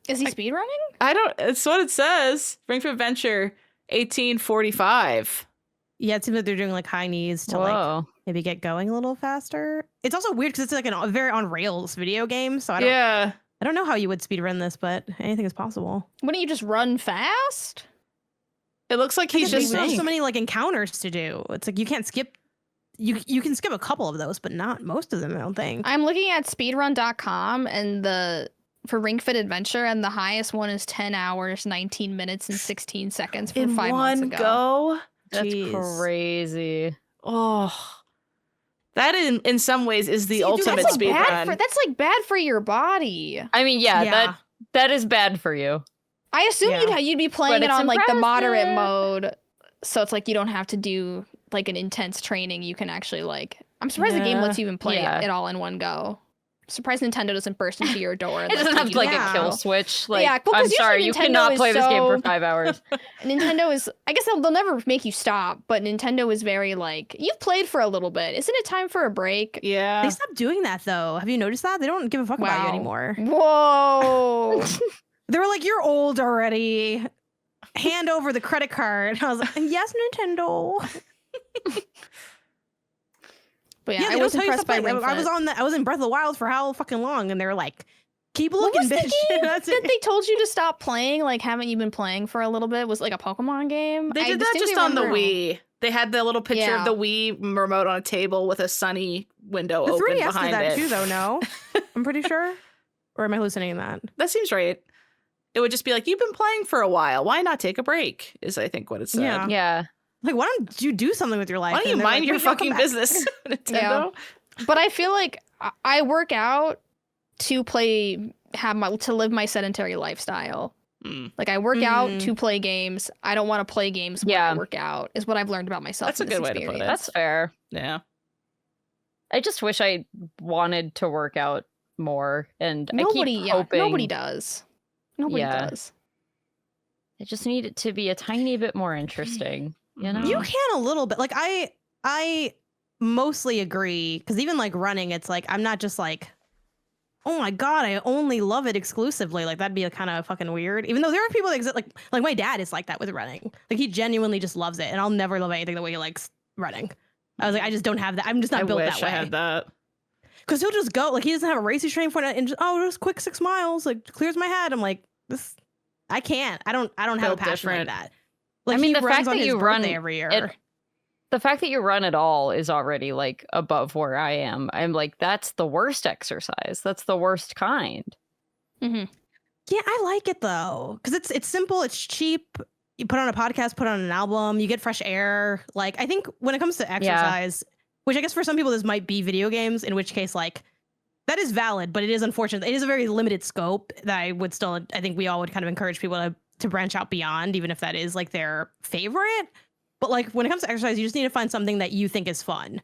[SPEAKER 2] Is he speed running?
[SPEAKER 3] It's what it says. Ring Fit Adventure 1845.
[SPEAKER 4] Yeah, it seems like they're doing like high knees to like maybe get going a little faster. It's also weird because it's like a very on rails video game. So I don't know how you would speedrun this, but anything is possible.
[SPEAKER 2] Wouldn't you just run fast?
[SPEAKER 3] It looks like he's just
[SPEAKER 4] so many like encounters to do. It's like you can't skip you can skip a couple of those, but not most of them, I don't think.
[SPEAKER 2] I'm looking at speedrun.com and for Ring Fit Adventure, and the highest one is 10 hours, 19 minutes, and 16 seconds for 5 months ago.
[SPEAKER 3] Go?
[SPEAKER 1] That's crazy.
[SPEAKER 3] Oh, that in some ways is the ultimate speed run.
[SPEAKER 2] That's like bad for your body.
[SPEAKER 1] I mean, that is bad for you.
[SPEAKER 2] I assume you'd be playing it on like the moderate mode, so it's like you don't have to do like an intense training. You can actually like. I'm surprised the game lets you even play it all in one go. Surprised Nintendo doesn't burst into your door. And
[SPEAKER 1] it doesn't have like a kill switch. Like,
[SPEAKER 2] well,
[SPEAKER 1] I'm sorry, you cannot play this game for 5 hours.
[SPEAKER 2] Nintendo is, I guess they'll never make you stop, but Nintendo is very like, you've played for a little bit. Isn't it time for a break?
[SPEAKER 3] Yeah.
[SPEAKER 4] They stopped doing that though. Have you noticed that? They don't give a fuck about you anymore.
[SPEAKER 2] Whoa.
[SPEAKER 4] They were like, you're old already. Hand over the credit card. I was like, yes, Nintendo.
[SPEAKER 2] But I was impressed by Ring Fit.
[SPEAKER 4] I was in Breath of the Wild for how fucking long, and they were like, keep looking, bitch.
[SPEAKER 2] That's it. They told you to stop playing. Like, haven't you been playing for a little bit? Was it like a Pokemon game?
[SPEAKER 3] They did that just on the Wii. They had the little picture of the Wii remote on a table with a sunny window open behind it. The 3DS did that
[SPEAKER 4] too, though. No, I'm pretty sure. Or am I hallucinating that?
[SPEAKER 3] That seems right. It would just be like, you've been playing for a while. Why not take a break? Is I think what it said.
[SPEAKER 1] Yeah.
[SPEAKER 4] Like, why don't you do something with your life?
[SPEAKER 3] Why don't you mind your fucking business, Nintendo?
[SPEAKER 2] Yeah. But I feel like I work out to live my sedentary lifestyle. Like, I work out to play games. I don't want to play games when I work out, is what I've learned about myself.
[SPEAKER 3] That's a good way to put it.
[SPEAKER 1] That's fair.
[SPEAKER 3] Yeah.
[SPEAKER 1] I just wish I wanted to work out more, and I keep hoping.
[SPEAKER 2] Nobody does. Nobody does.
[SPEAKER 1] I just need it to be a tiny bit more interesting. You know,
[SPEAKER 4] you can a little bit. Like I mostly agree, because even like running, it's like I'm not just like, oh my god, I only love it exclusively. Like that'd be kind of fucking weird. Even though there are people that exist, like my dad is like that with running. Like he genuinely just loves it, and I'll never love anything the way he likes running. I was like, I just don't have that. I'm just not built that way.
[SPEAKER 3] I had that.
[SPEAKER 4] Because he'll just go, like he doesn't have a race he's training for, and just quick 6 miles, like clears my head. I'm like, this, I can't. I don't have a passion like that. Like,
[SPEAKER 1] I mean,
[SPEAKER 4] the
[SPEAKER 1] fact that you run
[SPEAKER 4] every year.
[SPEAKER 1] The fact that you run at all is already like above where I am. I'm like, that's the worst exercise. That's the worst kind.
[SPEAKER 2] Mm-hmm.
[SPEAKER 4] Yeah, I like it though, because it's simple, it's cheap. You put on a podcast, put on an album, you get fresh air. Like, I think when it comes to exercise, which I guess for some people this might be video games, in which case like that is valid, but it is unfortunate. It is a very limited scope that I think we all would kind of encourage people to branch out beyond, even if that is like their favorite. But like when it comes to exercise, you just need to find something that you think is fun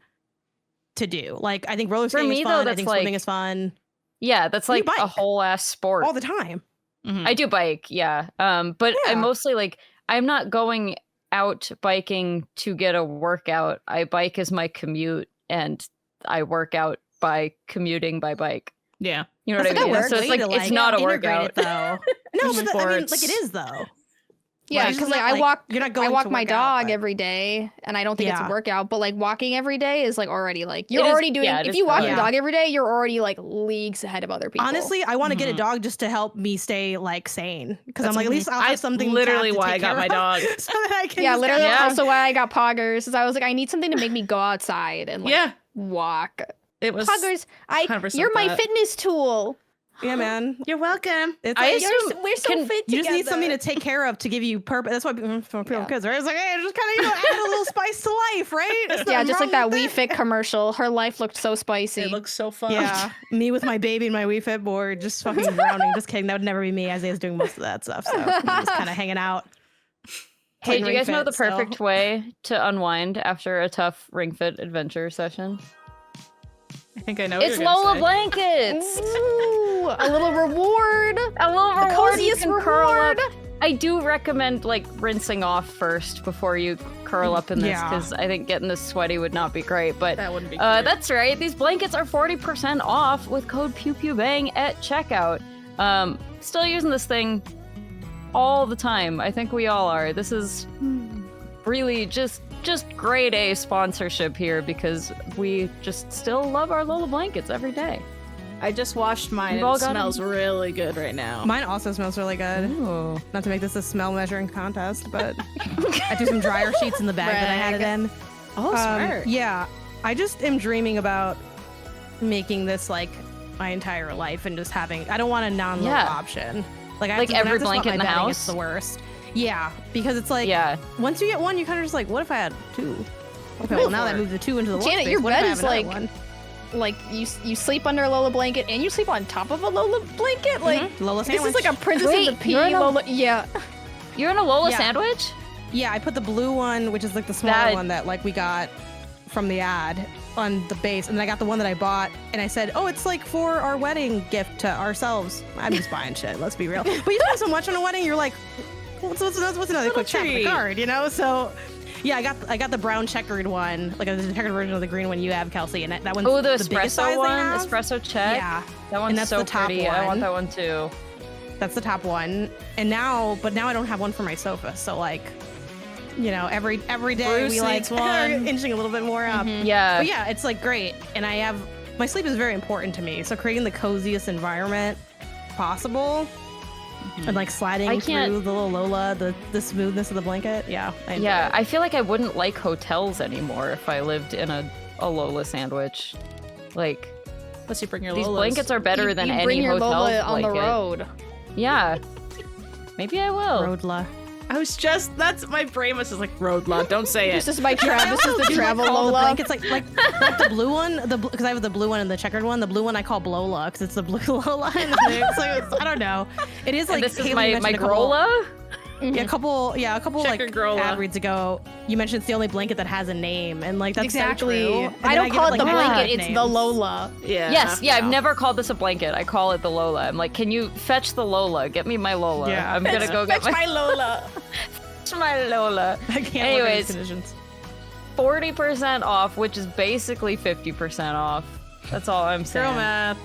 [SPEAKER 4] to do. Like I think roller skating is fun. I think swimming is fun.
[SPEAKER 1] Yeah, that's like a whole ass sport
[SPEAKER 4] all the time.
[SPEAKER 1] Mm-hmm. I do bike, but I mostly like, I'm not going out biking to get a workout. I bike as my commute, and I work out by commuting by bike.
[SPEAKER 3] Yeah.
[SPEAKER 1] You know what I mean? So it's like, it's not a workout.
[SPEAKER 4] Though. No, but I mean, like it is though.
[SPEAKER 2] Yeah, because like I walk my dog
[SPEAKER 4] but
[SPEAKER 2] every day, and I don't think it's a workout, but like walking every day is like already like you're already doing. If you walk your dog every day, you're already like leagues ahead of other people.
[SPEAKER 4] Honestly, I want to get a dog just to help me stay like sane, because I'm like, at least I'll have something.
[SPEAKER 3] Literally why I got my dog.
[SPEAKER 4] So that I can
[SPEAKER 2] literally also why I got poggers. Is I was like, I need something to make me go outside and like walk.
[SPEAKER 3] It was
[SPEAKER 2] poggers. You're my fitness tool.
[SPEAKER 4] Yeah, man.
[SPEAKER 3] You're welcome.
[SPEAKER 2] We're so fit together.
[SPEAKER 4] You just need something to take care of, to give you purpose. That's why for kids, right? It's like, hey, just kind of add a little spice to life, right?
[SPEAKER 2] Just like that Wii Fit commercial. Her life looked so spicy.
[SPEAKER 3] It looks so fun.
[SPEAKER 4] Yeah, me with my baby and my Wii Fit board, just fucking drowning. Just kidding. That would never be me. Isaiah's doing most of that stuff, so I'm just kind of hanging out.
[SPEAKER 1] Hey, do you guys know the perfect way to unwind after a tough Ring Fit adventure session?
[SPEAKER 3] I think I know.
[SPEAKER 1] It's Lola Blankets.
[SPEAKER 2] Ooh, a little reward.
[SPEAKER 1] A little reward.
[SPEAKER 2] The coziest reward.
[SPEAKER 1] I do recommend like rinsing off first before you curl up in this, because I think getting this sweaty would not be great. But
[SPEAKER 3] that wouldn't be great.
[SPEAKER 1] That's right. These blankets are 40% off with code PEWPEWBANG at checkout. Still using this thing all the time. I think we all are. This is really just grade A sponsorship here, because we just still love our Lola Blankets every day.
[SPEAKER 3] I just washed mine, and it smells really good right now.
[SPEAKER 4] Mine also smells really good.
[SPEAKER 1] Ooh.
[SPEAKER 4] Not to make this a smell measuring contest, but I threw some dryer sheets in the bag that I had it in.
[SPEAKER 3] Oh, smart.
[SPEAKER 4] Yeah. I just am dreaming about making this like my entire life and just having. I don't want a non-Lola option. Like
[SPEAKER 1] every blanket in the house.
[SPEAKER 4] It's the worst. Yeah, because it's like once you get one, you kind of just like, what if I had two? Okay, well now that I moved the two into the one.
[SPEAKER 2] Janet,
[SPEAKER 4] space,
[SPEAKER 2] your
[SPEAKER 4] what if
[SPEAKER 2] bed
[SPEAKER 4] I have
[SPEAKER 2] is
[SPEAKER 4] another
[SPEAKER 2] like.
[SPEAKER 4] one?
[SPEAKER 2] Like you sleep under a Lola blanket and you sleep on top of a Lola blanket. Like
[SPEAKER 4] Lola sandwich.
[SPEAKER 2] This is like a Princess of the Pea Lola. Yeah.
[SPEAKER 1] You're in a Lola sandwich?
[SPEAKER 4] Yeah, I put the blue one, which is like the smaller one that like we got from the ad, on the base, and then I got the one that I bought, and I said, oh, it's like for our wedding gift to ourselves. I'm just buying shit, let's be real. But you spend so much on a wedding, you're like, what's another quick tap of the card, you know? So yeah, I got the brown checkered one, like the checkered version of the green one you have, Kelsey, and that one's
[SPEAKER 1] the
[SPEAKER 4] espresso
[SPEAKER 1] size one, espresso check.
[SPEAKER 4] Yeah,
[SPEAKER 1] that one's
[SPEAKER 4] that's
[SPEAKER 1] so
[SPEAKER 4] the top
[SPEAKER 1] pretty.
[SPEAKER 4] one.
[SPEAKER 1] I want that one too.
[SPEAKER 4] That's the top one, and now I don't have one for my sofa, so like, you know, every day
[SPEAKER 3] Bruce
[SPEAKER 4] we like are inching a little bit more up.
[SPEAKER 1] Yeah,
[SPEAKER 4] but yeah, it's like great, and my sleep is very important to me, so creating the coziest environment possible. And like sliding through the little Lola, the smoothness of the blanket. Yeah.
[SPEAKER 1] I feel like I wouldn't like hotels anymore if I lived in a Lola sandwich. Like,
[SPEAKER 3] unless you bring your
[SPEAKER 1] these
[SPEAKER 3] Lolas.
[SPEAKER 1] blankets are better than any
[SPEAKER 2] bring your
[SPEAKER 1] hotel
[SPEAKER 2] Lola on
[SPEAKER 1] blanket.
[SPEAKER 2] the road.
[SPEAKER 1] Yeah. Maybe I will.
[SPEAKER 4] Rodla.
[SPEAKER 3] That's my brain was just like Rodla. Don't say it.
[SPEAKER 2] This is my This is the travel
[SPEAKER 4] Lola.
[SPEAKER 2] Lola.
[SPEAKER 4] The blankets like the blue one, because I have the blue one and the checkered one. The blue one I call Blola because it's the blue Lola. It's I don't know. It is like
[SPEAKER 1] and this is
[SPEAKER 4] Haley
[SPEAKER 1] my Grola.
[SPEAKER 4] Yeah, a couple like
[SPEAKER 3] Grola.
[SPEAKER 4] ad reads ago, you mentioned it's the only blanket that has a name, and like that's
[SPEAKER 2] exactly.
[SPEAKER 4] so true. And
[SPEAKER 2] I don't call it the blanket; it's
[SPEAKER 4] names.
[SPEAKER 2] the Lola.
[SPEAKER 3] Yeah.
[SPEAKER 1] Yes, I've never called this a blanket. I call it the Lola. I'm like, can you fetch the Lola? Get me my Lola.
[SPEAKER 4] Yeah.
[SPEAKER 1] I'm gonna go get
[SPEAKER 3] my Lola.
[SPEAKER 1] fetch my Lola.
[SPEAKER 4] I can't.
[SPEAKER 1] Anyways,
[SPEAKER 4] look at these conditions.
[SPEAKER 1] 40% off, which is basically 50% off. That's all I'm saying.
[SPEAKER 3] Girl math.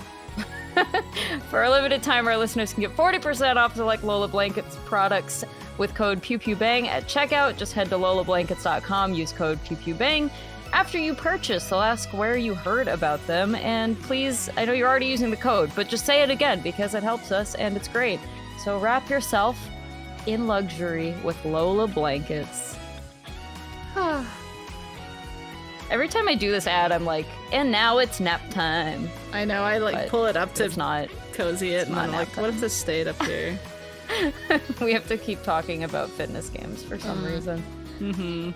[SPEAKER 1] For a limited time, our listeners can get 40% off select Lola Blankets products with code PEWPEWBANG at checkout. Just head to lolablankets.com, use code PEWPEWBANG. After you purchase, they'll ask where you heard about them, and please, I know you're already using the code, but just say it again because it helps us and it's great. So wrap yourself in luxury with Lola Blankets. Every time I do this ad, I'm like, and now it's nap time.
[SPEAKER 3] I know, I like pull it up to
[SPEAKER 1] it's not
[SPEAKER 3] cozy it, and I'm like, what if this stayed up here?
[SPEAKER 1] We have to keep talking about fitness games for some reason.
[SPEAKER 3] Mm-hmm.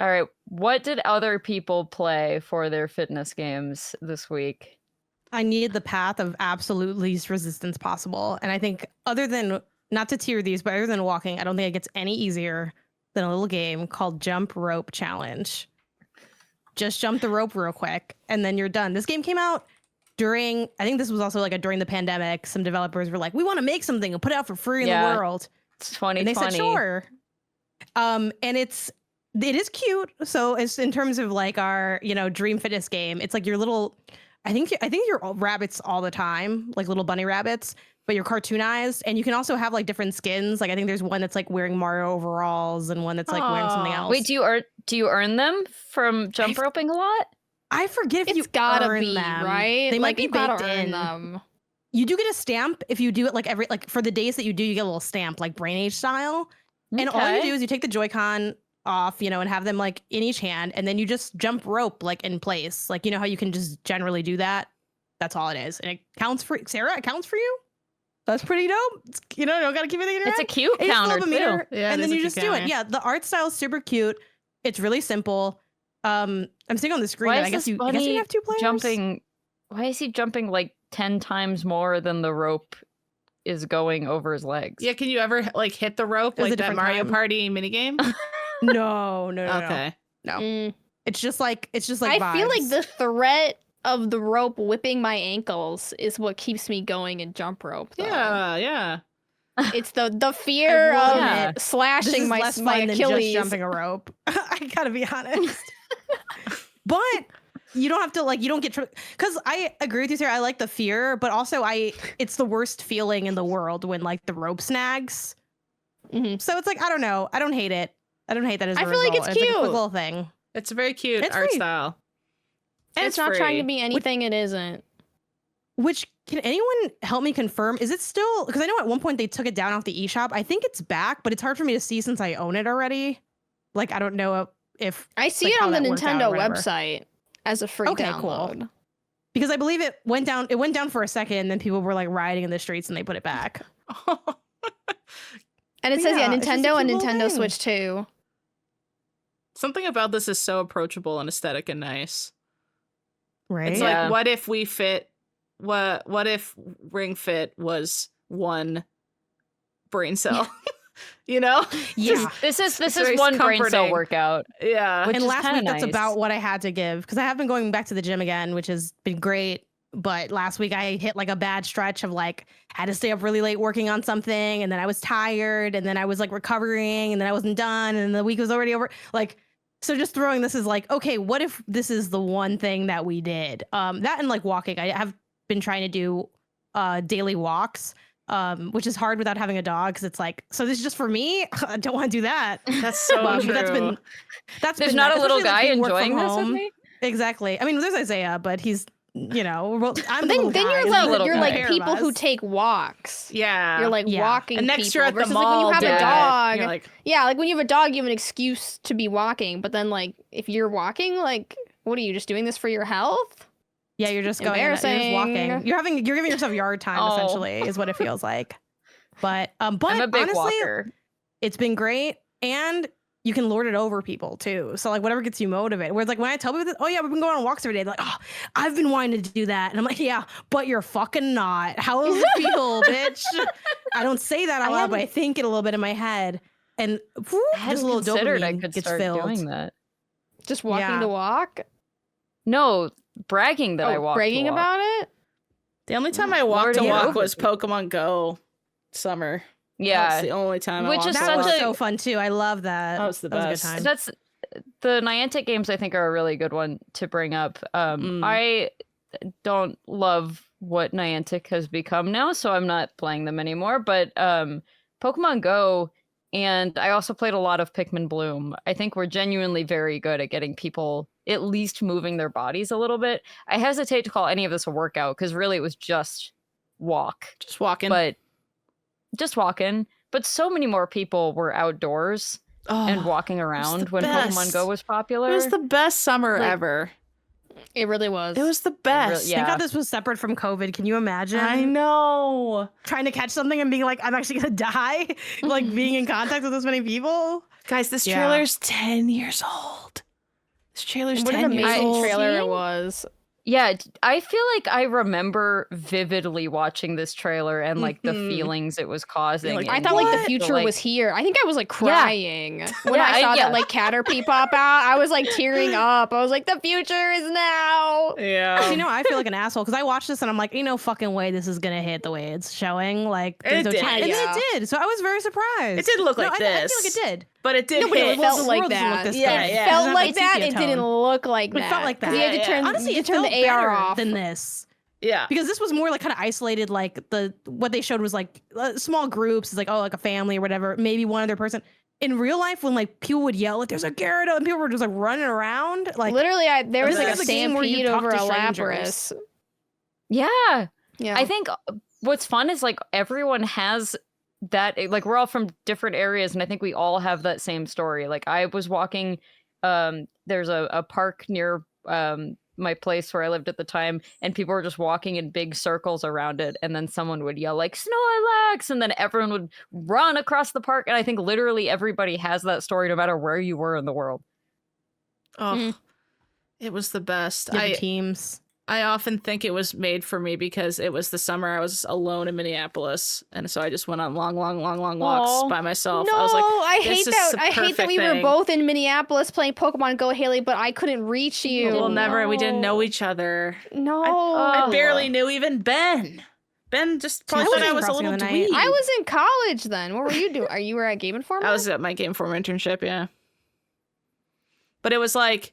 [SPEAKER 1] All right, what did other people play for their fitness games this week?
[SPEAKER 4] I needed the path of absolute least resistance possible, and I think other than, not to tier these, but other than walking, I don't think it gets any easier than a little game called Jump Rope Challenge. Just jump the rope real quick, and then you're done. This game came out during, I think this was also like during the pandemic. Some developers were like, we want to make something and put it out for free in the world.
[SPEAKER 1] It's 2020.
[SPEAKER 4] And they said, sure. And it is cute. So it's in terms of like our, dream fitness game, it's like your little, I think you're rabbits all the time, like little bunny rabbits, but you're cartoonized, and you can also have like different skins. Like I think there's one that's like wearing Mario overalls and one that's like wearing something else.
[SPEAKER 1] Wait, do you earn them from jump roping a lot?
[SPEAKER 4] I forget if
[SPEAKER 2] it's
[SPEAKER 4] you
[SPEAKER 2] gotta
[SPEAKER 4] earn
[SPEAKER 2] be
[SPEAKER 4] them.
[SPEAKER 2] right.
[SPEAKER 4] They might be baked
[SPEAKER 2] earn
[SPEAKER 4] in.
[SPEAKER 2] them.
[SPEAKER 4] You do get a stamp if you do it like for the days that you do, you get a little stamp like Brain Age style. Okay. And all you do is you take the Joy-Con off, and have them like in each hand, and then you just jump rope like in place. Like, how you can just generally do that. That's all it is. And it counts for Sarah, it counts for you. That's pretty dope. You don't gotta keep anything in your
[SPEAKER 1] It's
[SPEAKER 4] head.
[SPEAKER 1] a cute counter too.
[SPEAKER 3] Yeah,
[SPEAKER 4] and then you just do it. Yeah, the art style is super cute. It's really simple. I'm seeing on the screen. I guess you have two players.
[SPEAKER 1] Why is he jumping like 10 times more than the rope is going over his legs?
[SPEAKER 3] Yeah, can you ever like hit the rope like that Mario Party minigame?
[SPEAKER 4] No.
[SPEAKER 3] Okay.
[SPEAKER 4] No. It's just like
[SPEAKER 2] I
[SPEAKER 4] vibes.
[SPEAKER 2] feel like the threat of the rope whipping my ankles is what keeps me going in jump rope. Though.
[SPEAKER 3] Yeah.
[SPEAKER 2] It's the fear of slashing
[SPEAKER 4] this is
[SPEAKER 2] my
[SPEAKER 4] less
[SPEAKER 2] my
[SPEAKER 4] fun than
[SPEAKER 2] Achilles.
[SPEAKER 4] just jumping a rope. I gotta be honest. But you don't have to you don't get because I agree with you, Sarah. I like the fear, but also it's the worst feeling in the world when like the rope snags.
[SPEAKER 2] Mm-hmm.
[SPEAKER 4] So it's like I don't know. I don't hate it. I don't hate that as a
[SPEAKER 2] I feel
[SPEAKER 4] result.
[SPEAKER 2] like it's
[SPEAKER 4] Like a
[SPEAKER 2] cute.
[SPEAKER 4] quick little thing.
[SPEAKER 3] It's a very cute
[SPEAKER 4] It's
[SPEAKER 3] art
[SPEAKER 4] free.
[SPEAKER 3] style. And
[SPEAKER 2] it's not
[SPEAKER 3] free.
[SPEAKER 2] trying to be anything it isn't.
[SPEAKER 4] Which, can anyone help me confirm? Is it still, because I know at one point they took it down off the eShop. I think it's back, but it's hard for me to see since I own it already. Like, I don't know if
[SPEAKER 2] I see
[SPEAKER 4] like,
[SPEAKER 2] it
[SPEAKER 4] how
[SPEAKER 2] on the
[SPEAKER 4] that worked out
[SPEAKER 2] Nintendo
[SPEAKER 4] or whatever.
[SPEAKER 2] website as a free download.
[SPEAKER 4] Cool. Because I believe it went down for a second, and then people were like rioting in the streets, and they put it back.
[SPEAKER 2] And it says Nintendo and
[SPEAKER 4] cute little
[SPEAKER 2] Nintendo
[SPEAKER 4] thing.
[SPEAKER 2] Switch 2.
[SPEAKER 3] Something about this is so approachable and aesthetic and nice.
[SPEAKER 4] Right?
[SPEAKER 3] It's like, what if we fit? What if Ring Fit was one brain cell? You know?
[SPEAKER 4] Yeah.
[SPEAKER 1] This is
[SPEAKER 3] very
[SPEAKER 1] one brain cell
[SPEAKER 3] comforting.
[SPEAKER 1] workout.
[SPEAKER 3] Yeah.
[SPEAKER 1] Which
[SPEAKER 4] and
[SPEAKER 1] is
[SPEAKER 4] last
[SPEAKER 1] kinda
[SPEAKER 4] week, that's
[SPEAKER 1] nice.
[SPEAKER 4] about what I had to give, because I have been going back to the gym again, which has been great. But last week I hit like a bad stretch of like had to stay up really late working on something, and then I was tired, and then I was like recovering, and then I wasn't done, and the week was already over. Like, so just throwing this is like, okay, what if this is the one thing that we did? That and like walking. I have been trying to do daily walks. Which is hard without having a dog, because it's like, so this is just for me. I don't want to do that.
[SPEAKER 3] That's so true.
[SPEAKER 4] But
[SPEAKER 1] There's
[SPEAKER 4] been
[SPEAKER 1] not
[SPEAKER 4] nice,
[SPEAKER 1] a little
[SPEAKER 4] especially,
[SPEAKER 1] guy
[SPEAKER 4] like, being work
[SPEAKER 1] enjoying
[SPEAKER 4] from
[SPEAKER 1] this with
[SPEAKER 4] home.
[SPEAKER 1] me.
[SPEAKER 4] Exactly. I mean, there's Isaiah, but he's, you know, I'm
[SPEAKER 2] Then
[SPEAKER 4] the little
[SPEAKER 2] you're
[SPEAKER 4] guy.
[SPEAKER 2] like, you're
[SPEAKER 1] guy.
[SPEAKER 2] like
[SPEAKER 4] Pair of
[SPEAKER 2] people who
[SPEAKER 4] us.
[SPEAKER 2] take walks.
[SPEAKER 3] Yeah.
[SPEAKER 2] You're like
[SPEAKER 4] Yeah.
[SPEAKER 2] walking
[SPEAKER 3] and next
[SPEAKER 2] people
[SPEAKER 3] year at the
[SPEAKER 2] versus
[SPEAKER 3] mall,
[SPEAKER 2] like when you have a dog.
[SPEAKER 3] You're like,
[SPEAKER 2] Yeah, like when you have a dog, you have an excuse to be walking. But then like if you're walking, like what are you just doing this for your health?
[SPEAKER 4] Yeah, you're just going. You're just walking.
[SPEAKER 2] Embarrassing.
[SPEAKER 4] You're giving yourself yard time,
[SPEAKER 1] Oh.
[SPEAKER 4] essentially, is what it feels like. But
[SPEAKER 1] I'm a big
[SPEAKER 4] honestly,
[SPEAKER 1] walker.
[SPEAKER 4] it's been great, and you can lord it over people too. So like whatever gets you motivated. Whereas like when I tell people this, oh yeah, we've been going on walks every day, they're like, oh, I've been wanting to do that, and I'm like, yeah, but you're fucking not. How does it feel, bitch? I don't say that out loud, but I think it a little bit in my head, and whoop,
[SPEAKER 1] I hadn't
[SPEAKER 4] just a little
[SPEAKER 1] considered I
[SPEAKER 4] dopamine
[SPEAKER 1] could
[SPEAKER 4] gets
[SPEAKER 1] start
[SPEAKER 4] filled.
[SPEAKER 1] doing that.
[SPEAKER 2] Just walking
[SPEAKER 4] Yeah.
[SPEAKER 2] the walk.
[SPEAKER 1] No, bragging that I walked.
[SPEAKER 2] bragging
[SPEAKER 1] the walk.
[SPEAKER 2] about it.
[SPEAKER 3] the only time I walked a
[SPEAKER 1] Lordy
[SPEAKER 3] walk
[SPEAKER 1] over.
[SPEAKER 3] was Pokemon Go summer.
[SPEAKER 1] Yeah,
[SPEAKER 3] That's the only time
[SPEAKER 1] Which
[SPEAKER 3] I
[SPEAKER 1] is
[SPEAKER 3] walked.
[SPEAKER 4] That
[SPEAKER 1] such
[SPEAKER 4] was
[SPEAKER 1] a-
[SPEAKER 4] so fun too. I love that.
[SPEAKER 3] That was the
[SPEAKER 4] That was a
[SPEAKER 3] best.
[SPEAKER 4] good time.
[SPEAKER 1] that's the Niantic games. I think are a really good one to bring up. I don't love what Niantic has become now, so I'm not playing them anymore. But Pokemon Go, and I also played a lot of Pikmin Bloom. I think we're genuinely very good at getting people at least moving their bodies a little bit. I hesitate to call any of this a workout, because really it was just walk.
[SPEAKER 3] Just walking.
[SPEAKER 1] But just walking. But so many more people were outdoors and walking around when
[SPEAKER 3] best.
[SPEAKER 1] Pokemon Go was popular.
[SPEAKER 3] It was the best summer
[SPEAKER 1] Like-
[SPEAKER 3] ever.
[SPEAKER 2] It really was.
[SPEAKER 3] It was the best.
[SPEAKER 1] yeah.
[SPEAKER 4] Thank God this was separate from COVID. Can you imagine?
[SPEAKER 3] I know.
[SPEAKER 4] Trying to catch something and being like, I'm actually gonna die, like being in contact with this many people.
[SPEAKER 3] Guys, this
[SPEAKER 4] Yeah.
[SPEAKER 3] trailer's 10 years old. This trailer's
[SPEAKER 2] What an
[SPEAKER 3] 10 years
[SPEAKER 2] amazing
[SPEAKER 3] old.
[SPEAKER 2] trailer it was.
[SPEAKER 1] Yeah, I feel like I remember vividly watching this trailer and like the feelings it was causing.
[SPEAKER 3] like,
[SPEAKER 2] I
[SPEAKER 1] and
[SPEAKER 2] thought like the
[SPEAKER 3] What?
[SPEAKER 2] future
[SPEAKER 1] like-
[SPEAKER 2] was here. I think I was like crying when
[SPEAKER 1] Yeah,
[SPEAKER 2] I saw
[SPEAKER 1] yeah.
[SPEAKER 2] that like Caterpie pop out. I was like tearing up. I was like, the future is now.
[SPEAKER 3] Yeah.
[SPEAKER 4] You know, I feel like an asshole because I watched this and I'm like, ain't no fucking way this is gonna hit the way it's showing. Like,
[SPEAKER 3] And
[SPEAKER 4] there's
[SPEAKER 3] it
[SPEAKER 4] no
[SPEAKER 3] did.
[SPEAKER 4] chance. And
[SPEAKER 2] Yeah.
[SPEAKER 4] then it did. So I was very surprised.
[SPEAKER 3] It did look like
[SPEAKER 4] I feel like
[SPEAKER 3] this.
[SPEAKER 4] it did.
[SPEAKER 3] But it did
[SPEAKER 2] No, but
[SPEAKER 3] hit.
[SPEAKER 2] it felt
[SPEAKER 4] the
[SPEAKER 2] like
[SPEAKER 4] world doesn't look
[SPEAKER 2] that.
[SPEAKER 4] this
[SPEAKER 3] Yeah,
[SPEAKER 4] good.
[SPEAKER 3] yeah.
[SPEAKER 4] It
[SPEAKER 2] Felt
[SPEAKER 4] doesn't have
[SPEAKER 2] like that.
[SPEAKER 4] sepia
[SPEAKER 2] It
[SPEAKER 4] tone.
[SPEAKER 2] didn't look like that.
[SPEAKER 4] It felt like
[SPEAKER 2] 'Cause
[SPEAKER 4] that.
[SPEAKER 2] You had to
[SPEAKER 3] Yeah,
[SPEAKER 2] turn,
[SPEAKER 3] yeah.
[SPEAKER 4] Honestly,
[SPEAKER 2] you
[SPEAKER 4] it
[SPEAKER 2] turn
[SPEAKER 4] felt
[SPEAKER 2] the AR
[SPEAKER 4] better
[SPEAKER 2] off.
[SPEAKER 4] than this.
[SPEAKER 3] Yeah.
[SPEAKER 4] Because this was more like kind of isolated, like what they showed was like small groups. It's like, oh, like a family or whatever, maybe one other person. In real life, when like people would yell, like there's a Gyarados, and people were just like running around, like
[SPEAKER 2] Literally, there was
[SPEAKER 4] This
[SPEAKER 2] like a
[SPEAKER 4] is a game where you
[SPEAKER 2] stampede
[SPEAKER 4] talk
[SPEAKER 2] over
[SPEAKER 4] to
[SPEAKER 2] a
[SPEAKER 4] strangers.
[SPEAKER 2] Lapras.
[SPEAKER 1] Yeah.
[SPEAKER 2] Yeah,
[SPEAKER 1] I think what's fun is like everyone has that, like we're all from different areas, and I think we all have that same story. Like I was walking, there's a park near my place where I lived at the time, and people were just walking in big circles around it, and then someone would yell like Snorlax, and then everyone would run across the park. And I think literally everybody has that story no matter where you were in the world.
[SPEAKER 3] Oh, it was the best.
[SPEAKER 4] the teams.
[SPEAKER 3] I often think it was made for me because it was the summer I was alone in Minneapolis, and so I just went on long walks
[SPEAKER 2] Aw.
[SPEAKER 3] by myself.
[SPEAKER 2] No,
[SPEAKER 3] I was like,
[SPEAKER 2] I
[SPEAKER 3] this
[SPEAKER 2] hate
[SPEAKER 3] is
[SPEAKER 2] that.
[SPEAKER 3] the
[SPEAKER 2] I hate that
[SPEAKER 3] perfect
[SPEAKER 2] we were
[SPEAKER 3] thing.
[SPEAKER 2] both in Minneapolis playing Pokemon Go, Haley, but I couldn't reach you.
[SPEAKER 3] we'll never. We didn't know each other.
[SPEAKER 2] No,
[SPEAKER 3] I barely knew even Ben. Ben just probably thought I was a
[SPEAKER 4] Crossing
[SPEAKER 3] little
[SPEAKER 4] the night.
[SPEAKER 3] dweeb.
[SPEAKER 2] I was in college then. What were you doing? Are you were at Game Informer?
[SPEAKER 3] I was at my Game Informer internship, yeah. But it was like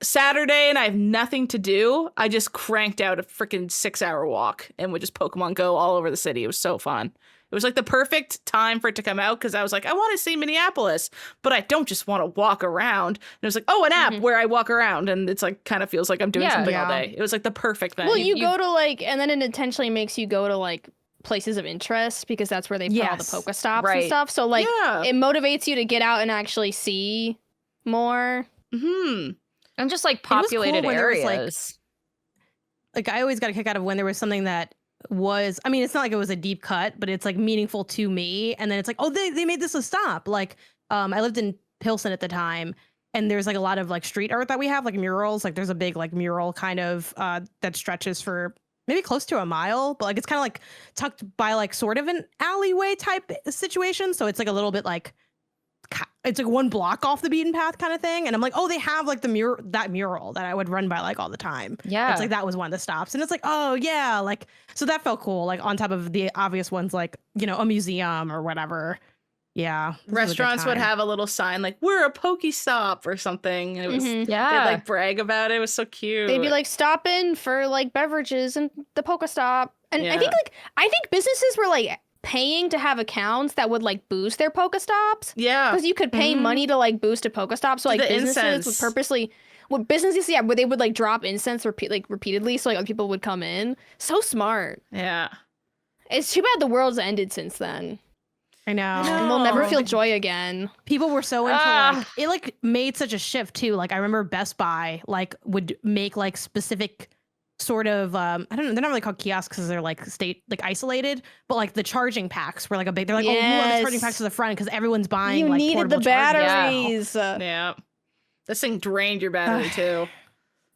[SPEAKER 3] Saturday and I have nothing to do. I just cranked out a freaking 6-hour walk and would just Pokemon Go all over the city. It was so fun. It was like the perfect time for it to come out because I was like, I want to see Minneapolis, but I don't just want to walk around. And it was like, oh, an app where I walk around and it's like kind of feels like I'm doing something all day. It was like the perfect thing.
[SPEAKER 2] Well, you go to like, and then it intentionally makes you go to like places of interest because that's where they put all the
[SPEAKER 4] Yes.
[SPEAKER 2] Pokestops and
[SPEAKER 1] Right.
[SPEAKER 2] stuff. So like,
[SPEAKER 3] Yeah.
[SPEAKER 2] it motivates you to get out and actually see more.
[SPEAKER 1] And just like populated areas.
[SPEAKER 4] Like I always got a kick out of when there was something that was, I mean, it's not like it was a deep cut, but it's like meaningful to me. And then it's like, oh, they made this a stop. Like I lived in Pilsen at the time, and there's like a lot of like street art that we have, like murals. Like there's a big like mural kind of that stretches for maybe close to a mile, but like it's kind of like tucked by like sort of an alleyway type situation. So it's like a little bit like, it's like one block off the beaten path kind of thing. And I'm like, oh, they have like that mural that I would run by like all the time.
[SPEAKER 1] Yeah.
[SPEAKER 4] It's like that was one of the stops. And it's like, oh yeah, like, so that felt cool. Like on top of the obvious ones, like, you know, a museum or whatever. Yeah.
[SPEAKER 3] Restaurants would have a little sign like, we're a Pokestop or something. And it was, they'd like brag about it. It was so cute.
[SPEAKER 2] They'd be like, stop in for like beverages and the Pokestop. And I think businesses were like paying to have accounts that would like boost their Pokestops.
[SPEAKER 3] Yeah.
[SPEAKER 2] Because you could pay money to like boost a Pokestop. So like businesses would purposely, where they would like drop incense repeatedly so like other people would come in. So smart.
[SPEAKER 3] Yeah.
[SPEAKER 2] It's too bad the world's ended since then.
[SPEAKER 4] I know.
[SPEAKER 2] And we'll never feel joy again.
[SPEAKER 4] People were so into like, it like made such a shift too. Like I remember Best Buy like would make like specific sort of I don't know, they're not really called kiosks because they're like isolated, but like the charging packs were like a big, they're like, oh, we want the charging packs to the front because everyone's buying
[SPEAKER 2] you
[SPEAKER 4] like
[SPEAKER 2] needed the batteries.
[SPEAKER 3] Yeah. This thing drained your battery too.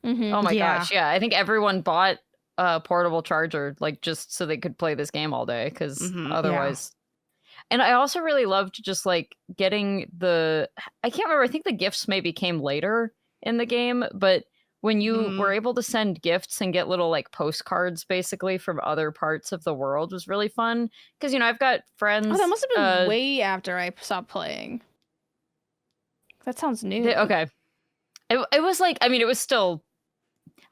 [SPEAKER 1] Oh my gosh, yeah. I think everyone bought a portable charger like just so they could play this game all day because otherwise. And I also really loved just like getting I can't remember, I think the gifts maybe came later in the game, but when you were able to send gifts and get little like postcards basically from other parts of the world was really fun. Because, you know, I've got friends.
[SPEAKER 2] Oh, that must have been way after I stopped playing. That sounds new.
[SPEAKER 1] Okay. It was like, I mean, it was still,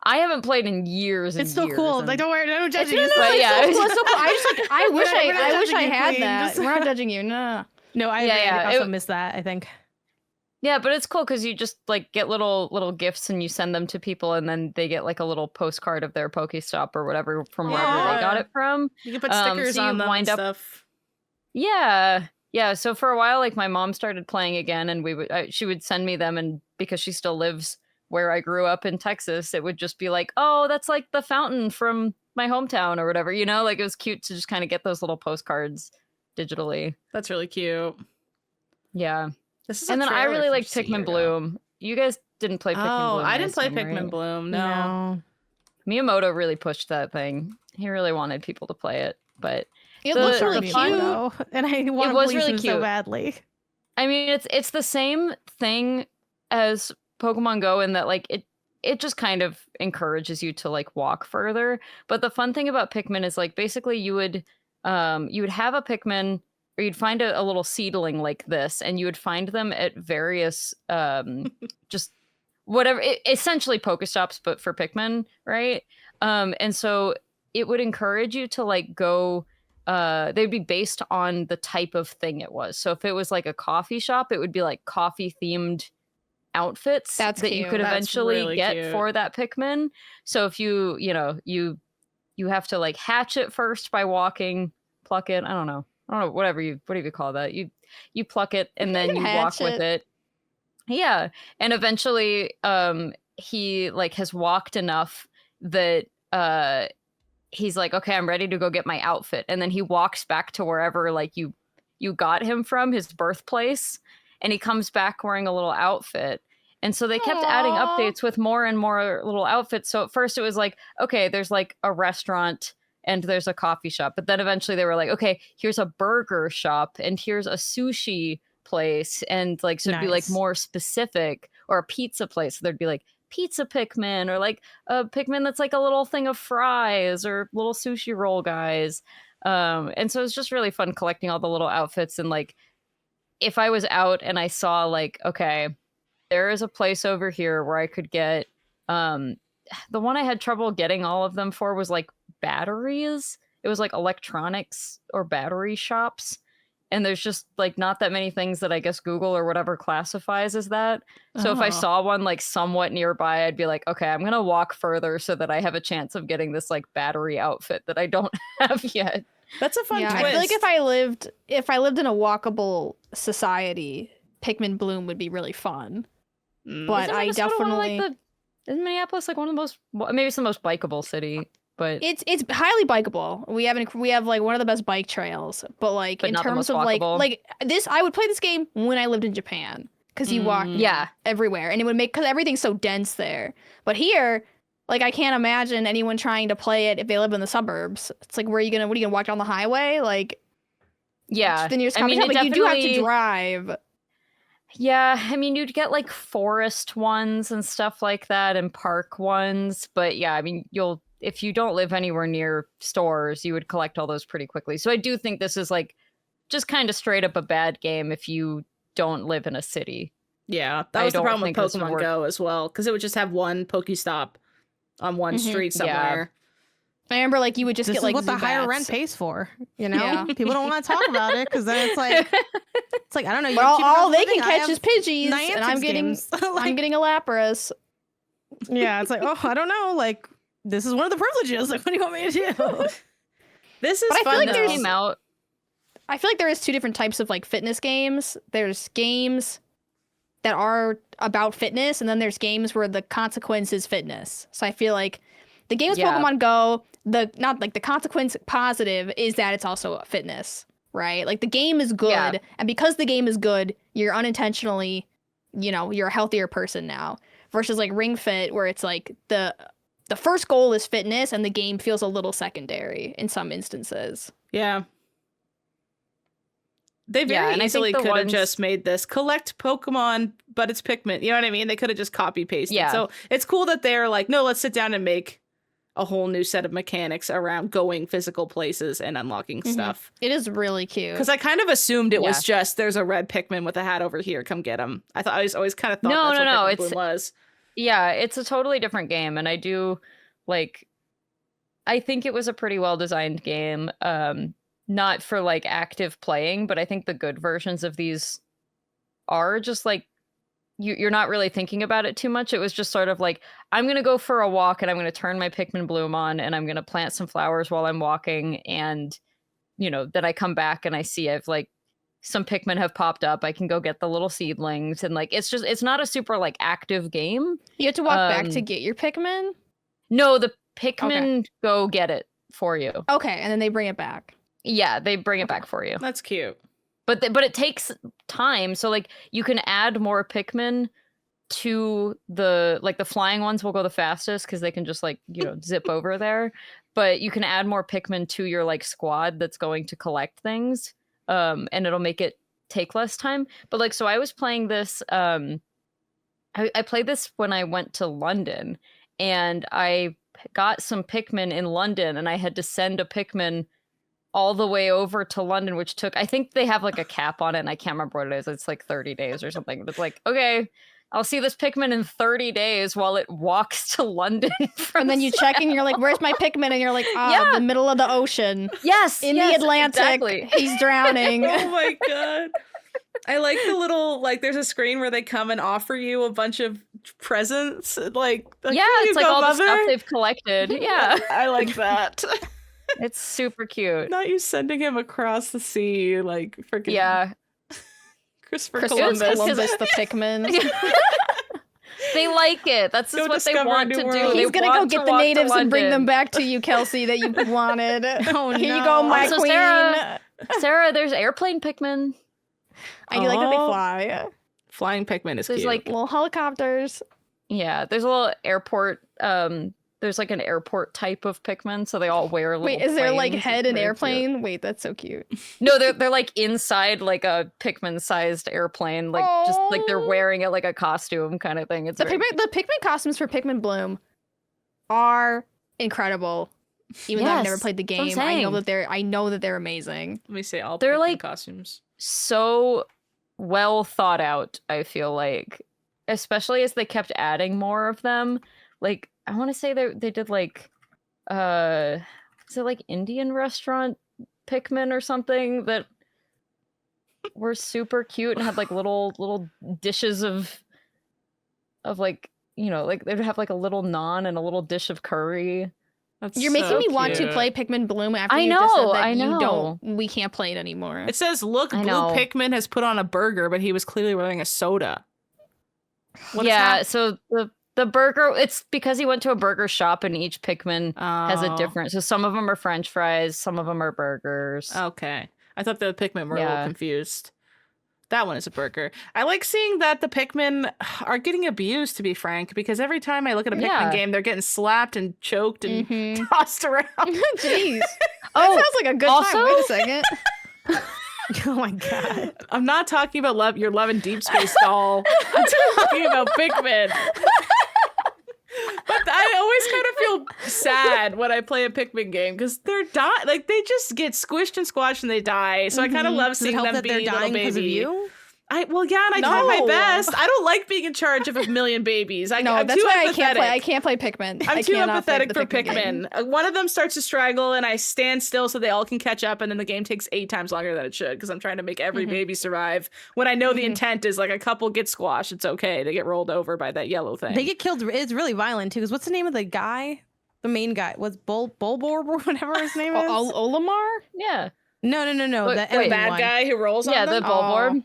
[SPEAKER 1] I haven't played in years and
[SPEAKER 4] It's still
[SPEAKER 1] years,
[SPEAKER 4] cool.
[SPEAKER 1] and...
[SPEAKER 4] Like, don't worry, don't judge you.
[SPEAKER 2] It's so cool. I wish I had that. We're not judging you. No.
[SPEAKER 4] No, I also missed that, I think.
[SPEAKER 1] Yeah, but it's cool because you just like get little gifts and you send them to people, and then they get like a little postcard of their Pokestop or whatever from wherever they got it from.
[SPEAKER 3] You can put stickers on them and stuff.
[SPEAKER 1] Yeah. So for a while, like my mom started playing again, and she would send me them, and because she still lives where I grew up in Texas, it would just be like, oh, that's like the fountain from my hometown or whatever, you know? Like it was cute to just kind of get those little postcards digitally.
[SPEAKER 3] That's really cute.
[SPEAKER 1] Yeah. And then I really liked Pikmin Bloom. You guys didn't play Pikmin Bloom.
[SPEAKER 3] Oh, I didn't play Pikmin Bloom. No.
[SPEAKER 1] Miyamoto really pushed that thing. He really wanted people to play it, but
[SPEAKER 2] it looks really cute.
[SPEAKER 4] And I want to play it so badly.
[SPEAKER 1] I mean, it's the same thing as Pokemon Go in that like it just kind of encourages you to like walk further. But the fun thing about Pikmin is like basically you would have a Pikmin, or you'd find a little seedling like this, and you would find them at various just whatever, essentially Pokestops, but for Pikmin, right? And so it would encourage you to like go. They'd be based on the type of thing it was. So if it was like a coffee shop, it would be like coffee themed outfits that you could eventually get for that Pikmin. So if you have to like hatch it first by walking, pluck it. I don't know, whatever you call that. You pluck it and then you walk with it. Yeah. And eventually he like has walked enough that he's like, okay, I'm ready to go get my outfit. And then he walks back to wherever like you got him from, his birthplace, and he comes back wearing a little outfit. And so they kept adding updates with more and more little outfits. So at first it was like, okay, there's like a restaurant and there's a coffee shop. But then eventually they were like, okay, here's a burger shop and here's a sushi place. And like, so it'd be like more specific, or a pizza place. So there'd be like pizza Pikmin, or like a Pikmin that's like a little thing of fries, or little sushi roll guys. And so it's just really fun collecting all the little outfits. And like, if I was out and I saw like, okay, there is a place over here where I could get, the one I had trouble getting all of them for was like batteries. It was like electronics or battery shops. And there's just like not that many things that I guess Google or whatever classifies as that. So if I saw one like somewhat nearby, I'd be like, okay, I'm going to walk further so that I have a chance of getting this like battery outfit that I don't have yet.
[SPEAKER 3] That's a fun twist.
[SPEAKER 2] I feel like if I lived in a walkable society, Pikmin Bloom would be really fun. But I definitely
[SPEAKER 1] isn't Minneapolis like one of the most, maybe it's the most bikeable city, but
[SPEAKER 2] it's highly bikeable. We have like one of the best bike trails, but like in terms of like this, I would play this game when I lived in Japan because you walk everywhere, and it would make because everything's so dense there. But here, like I can't imagine anyone trying to play it if they live in the suburbs. It's like what are you gonna walk down the highway? Like then you're just like you do have to drive.
[SPEAKER 1] Yeah, I mean, you'd get like forest ones and stuff like that and park ones. But yeah, I mean, if you don't live anywhere near stores, you would collect all those pretty quickly. So I do think this is like just kind of straight up a bad game if you don't live in a city.
[SPEAKER 3] Yeah, that was the problem with Pokemon Go as well, because it would just have one Pokestop on one street somewhere.
[SPEAKER 2] I remember like you would just get like
[SPEAKER 4] what the higher rent pays for, you know? People don't want to talk about it because then it's like I don't know.
[SPEAKER 2] Well, all they can catch is Pidgeys, and I'm getting a Lapras.
[SPEAKER 4] Yeah, it's like, oh, I don't know. Like, this is one of the privileges. Like, what do you want me to do?
[SPEAKER 3] This is fun.
[SPEAKER 2] I feel like there is two different types of like fitness games. There's games that are about fitness, and then there's games where the consequence is fitness. So I feel like the game is Pokemon Go. The consequence positive is that it's also fitness, right? Like the game is good, and because the game is good, you're unintentionally, you're a healthier person now. Versus like Ring Fit, where it's like the first goal is fitness, and the game feels a little secondary in some instances.
[SPEAKER 3] Yeah. They very easily could have just made this collect Pokemon, but it's Pikmin. You know what I mean? They could have just copy pasted. Yeah. So it's cool that they're like, no, let's sit down and make a whole new set of mechanics around going physical places and unlocking stuff.
[SPEAKER 2] It is really cute.
[SPEAKER 3] Because I kind of assumed it was just there's a red Pikmin with a hat over here. Come get him. I always kind of thought that's what Pikmin Bloom was.
[SPEAKER 1] Yeah, it's a totally different game, and I do I think it was a pretty well designed game. Not for like active playing, but I think the good versions of these are just like you're not really thinking about it too much. It was just sort of like, I'm gonna go for a walk and I'm gonna turn my Pikmin Bloom on and I'm gonna plant some flowers while I'm walking, and then I come back and I see I've like some Pikmin have popped up. I can go get the little seedlings, and like it's not a super like active game.
[SPEAKER 2] You have to walk back to get your Pikmin?
[SPEAKER 1] No, the Pikmin go get it for you.
[SPEAKER 2] Okay, and then they bring it back.
[SPEAKER 1] Yeah, they bring it back for you.
[SPEAKER 3] That's cute.
[SPEAKER 1] But it takes time. So like you can add more Pikmin to the flying ones will go the fastest because they can just like, zip over there. But you can add more Pikmin to your like squad that's going to collect things. And it'll make it take less time. But like, so I was playing this, I played this when I went to London, and I got some Pikmin in London, and I had to send a Pikmin all the way over to London, which took, I think they have like a cap on it, and I can't remember what it is. It's like 30 days or something. But it's like, okay, I'll see this Pikmin in 30 days while it walks to London.
[SPEAKER 2] And then you check and you're like, where's my Pikmin? And you're like, the middle of the ocean.
[SPEAKER 1] Yes.
[SPEAKER 2] In the Atlantic. Exactly. He's drowning.
[SPEAKER 3] Oh my God. I like the little, like, there's a screen where they come and offer you a bunch of presents. Like
[SPEAKER 1] it's like all the stuff they've collected. Yeah.
[SPEAKER 3] I like that.
[SPEAKER 1] It's super cute.
[SPEAKER 3] Not you sending him across the sea, like freaking Christopher Columbus
[SPEAKER 2] the Pikmin.
[SPEAKER 1] They like it. That's just what they want to do.
[SPEAKER 2] He's gonna go get the natives and bring them back to you, Kelsey, that you wanted.
[SPEAKER 4] Oh no!
[SPEAKER 2] Here you go, my queen.
[SPEAKER 1] Sarah, there's airplane Pikmin.
[SPEAKER 2] I do like that they fly.
[SPEAKER 3] Flying Pikmin is
[SPEAKER 2] there's
[SPEAKER 3] cute.
[SPEAKER 2] Like little helicopters.
[SPEAKER 1] Yeah, there's a little airport. There's like an airport type of Pikmin, so they all wear little.
[SPEAKER 2] Wait, is there like head and airplane? Cute. Wait, that's so cute.
[SPEAKER 1] No, they're like inside like a Pikmin-sized airplane, like just like they're wearing it like a costume kind of thing. It's
[SPEAKER 2] the Pikmin costumes for Pikmin Bloom are incredible. Even though I've never played the game, I know that they're amazing.
[SPEAKER 3] Let me say all
[SPEAKER 1] they're
[SPEAKER 3] Pikmin
[SPEAKER 1] like
[SPEAKER 3] costumes
[SPEAKER 1] so well thought out. I feel like, especially as they kept adding more of them, like. I want to say they did like, is it like Indian restaurant Pikmin or something that were super cute and had like little dishes of like, like they'd have like a little naan and a little dish of curry.
[SPEAKER 2] You're making me want to play Pikmin Bloom after you just said that we can't play it anymore.
[SPEAKER 3] It says, look, Blue Pikmin has put on a burger, but he was clearly wearing a soda.
[SPEAKER 1] So the burger, it's because he went to a burger shop and each Pikmin has a different. So some of them are French fries, some of them are burgers.
[SPEAKER 3] Okay. I thought the Pikmin were a little confused. That one is a burger. I like seeing that the Pikmin are getting abused, to be frank, because every time I look at a Pikmin game, they're getting slapped and choked and tossed around.
[SPEAKER 2] Jeez. That sounds like a good time. Wait a second.
[SPEAKER 4] Oh my god.
[SPEAKER 3] I'm not talking about your Love and Deep Space doll. I'm talking about Pikmin. But I always kind of feel sad when I play a Pikmin game because they're dying. Like they just get squished and squashed and they die. So I kind of love seeing them be little babies. Of you? And I try my best. I don't like being in charge of a million babies.
[SPEAKER 2] That's why I can't play Pikmin.
[SPEAKER 3] I'm too empathetic for Pikmin. One of them starts to straggle and I stand still so they all can catch up, and then the game takes 8 times longer than it should because I'm trying to make every baby survive. When I know the intent is like a couple get squashed, it's okay. They get rolled over by that yellow thing.
[SPEAKER 4] They get killed. It's really violent too. Because what's the name of the guy? The main guy was Bulbor or whatever his name is.
[SPEAKER 2] Olimar?
[SPEAKER 1] Yeah.
[SPEAKER 4] No.
[SPEAKER 3] The bad guy who rolls on them?
[SPEAKER 1] Yeah, the Bulborb.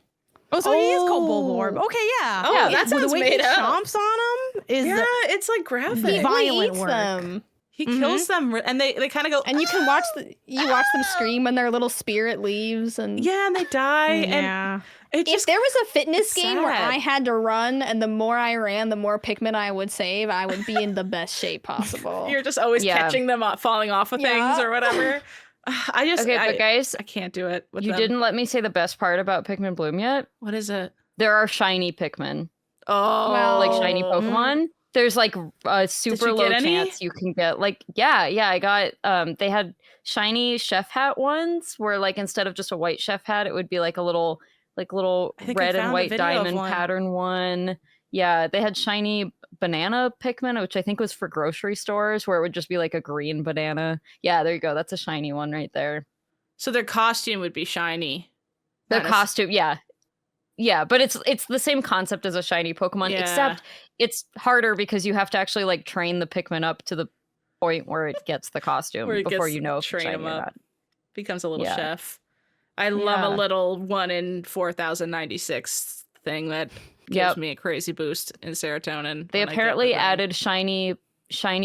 [SPEAKER 4] Oh, so he is called Bulborb. Okay, yeah.
[SPEAKER 3] Oh, that sounds
[SPEAKER 4] the way
[SPEAKER 3] made
[SPEAKER 4] he
[SPEAKER 3] up.
[SPEAKER 4] chomps on them is
[SPEAKER 3] it's like graphic.
[SPEAKER 2] He
[SPEAKER 4] violent
[SPEAKER 2] eats
[SPEAKER 4] work.
[SPEAKER 2] them.
[SPEAKER 3] He kills them, and they kind of go.
[SPEAKER 2] And you can watch them scream when their little spirit leaves, and
[SPEAKER 3] and they die. And
[SPEAKER 2] if there was a fitness game where I had to run, and the more I ran, the more Pikmin I would save, I would be in the best shape possible.
[SPEAKER 3] You're just always catching them falling off of things or whatever. But guys, I can't do it.
[SPEAKER 1] You didn't let me say the best part about Pikmin Bloom yet.
[SPEAKER 3] What is it?
[SPEAKER 1] There are shiny Pikmin.
[SPEAKER 3] Oh,
[SPEAKER 1] well, like shiny Pokemon. There's like a super low chance you can get I got they had shiny chef hat ones where like instead of just a white chef hat, it would be like a little red and white diamond pattern one. Yeah, they had shiny banana Pikmin, which I think was for grocery stores, where it would just be like a green banana. Yeah, there you go. That's a shiny one right there.
[SPEAKER 3] So their costume would be shiny.
[SPEAKER 1] Their costume, yeah. Yeah, but it's the same concept as a shiny Pokemon, except it's harder because you have to actually like train the Pikmin up to the point where it gets the costume before you know if it's shiny or not.
[SPEAKER 3] Becomes a little chef. I love a little 1 in 4096 thing that gives me a crazy boost in serotonin.
[SPEAKER 1] They apparently added shiny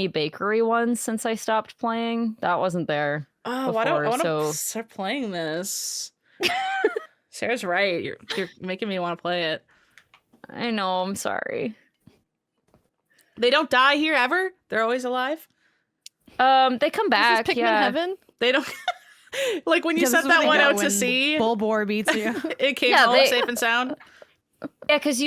[SPEAKER 1] bakery ones since I stopped playing. That wasn't there.
[SPEAKER 3] Oh,
[SPEAKER 1] before,
[SPEAKER 3] I want to start playing this. Sarah's right. You're making me want to play it.
[SPEAKER 1] I know. I'm sorry.
[SPEAKER 3] They don't die here ever. They're always alive.
[SPEAKER 1] They come back.
[SPEAKER 2] This is Pikmin heaven.
[SPEAKER 3] They don't. Like when you sent that one out to sea,
[SPEAKER 4] Bulbor beats you.
[SPEAKER 3] It came home safe and sound.
[SPEAKER 1] Yeah, because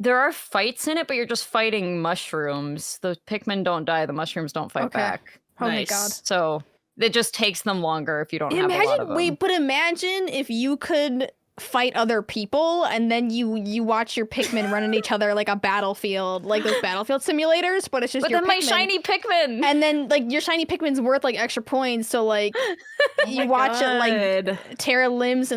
[SPEAKER 1] there are fights in it, but you're just fighting mushrooms. The Pikmin don't die. The mushrooms don't fight back.
[SPEAKER 2] Oh my god.
[SPEAKER 1] So it just takes them longer if you don't have a lot of them.
[SPEAKER 2] Wait, but imagine if you could fight other people and then you watch your Pikmin run into each other like a battlefield, like those battlefield simulators, but it's just your Pikmin.
[SPEAKER 1] My shiny Pikmin.
[SPEAKER 2] And then like your shiny Pikmin's worth like extra points, so like you watch it like tear limbs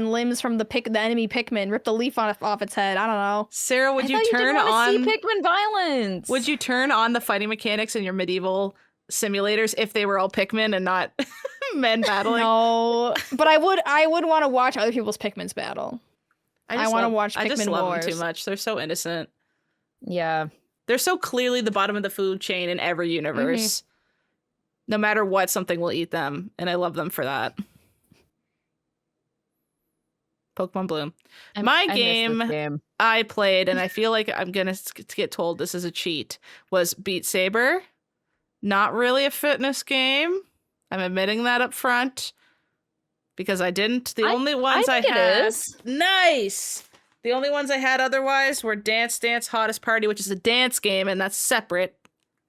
[SPEAKER 2] from the enemy Pikmin, rip the leaf off its head. I don't know.
[SPEAKER 3] Sarah, would you turn
[SPEAKER 1] on Pikmin violence?
[SPEAKER 3] Would you turn on the fighting mechanics in your medieval simulators if they were all Pikmin and not men battling?
[SPEAKER 2] No, but I would want to watch other people's Pikmins battle. I want to watch Pikmin Wars. I just love
[SPEAKER 3] them too much. They're so innocent.
[SPEAKER 1] Yeah.
[SPEAKER 3] They're so clearly the bottom of the food chain in every universe. No matter what, something will eat them, and I love them for that. Pokemon Bloom. My game I played, and I feel like I'm going to get told this is a cheat, was Beat Saber. Not really a fitness game. I'm admitting that up front because I didn't. The only ones I had. Nice. The only ones I had otherwise were Dance Dance Hottest Party, which is a dance game, and that's separate.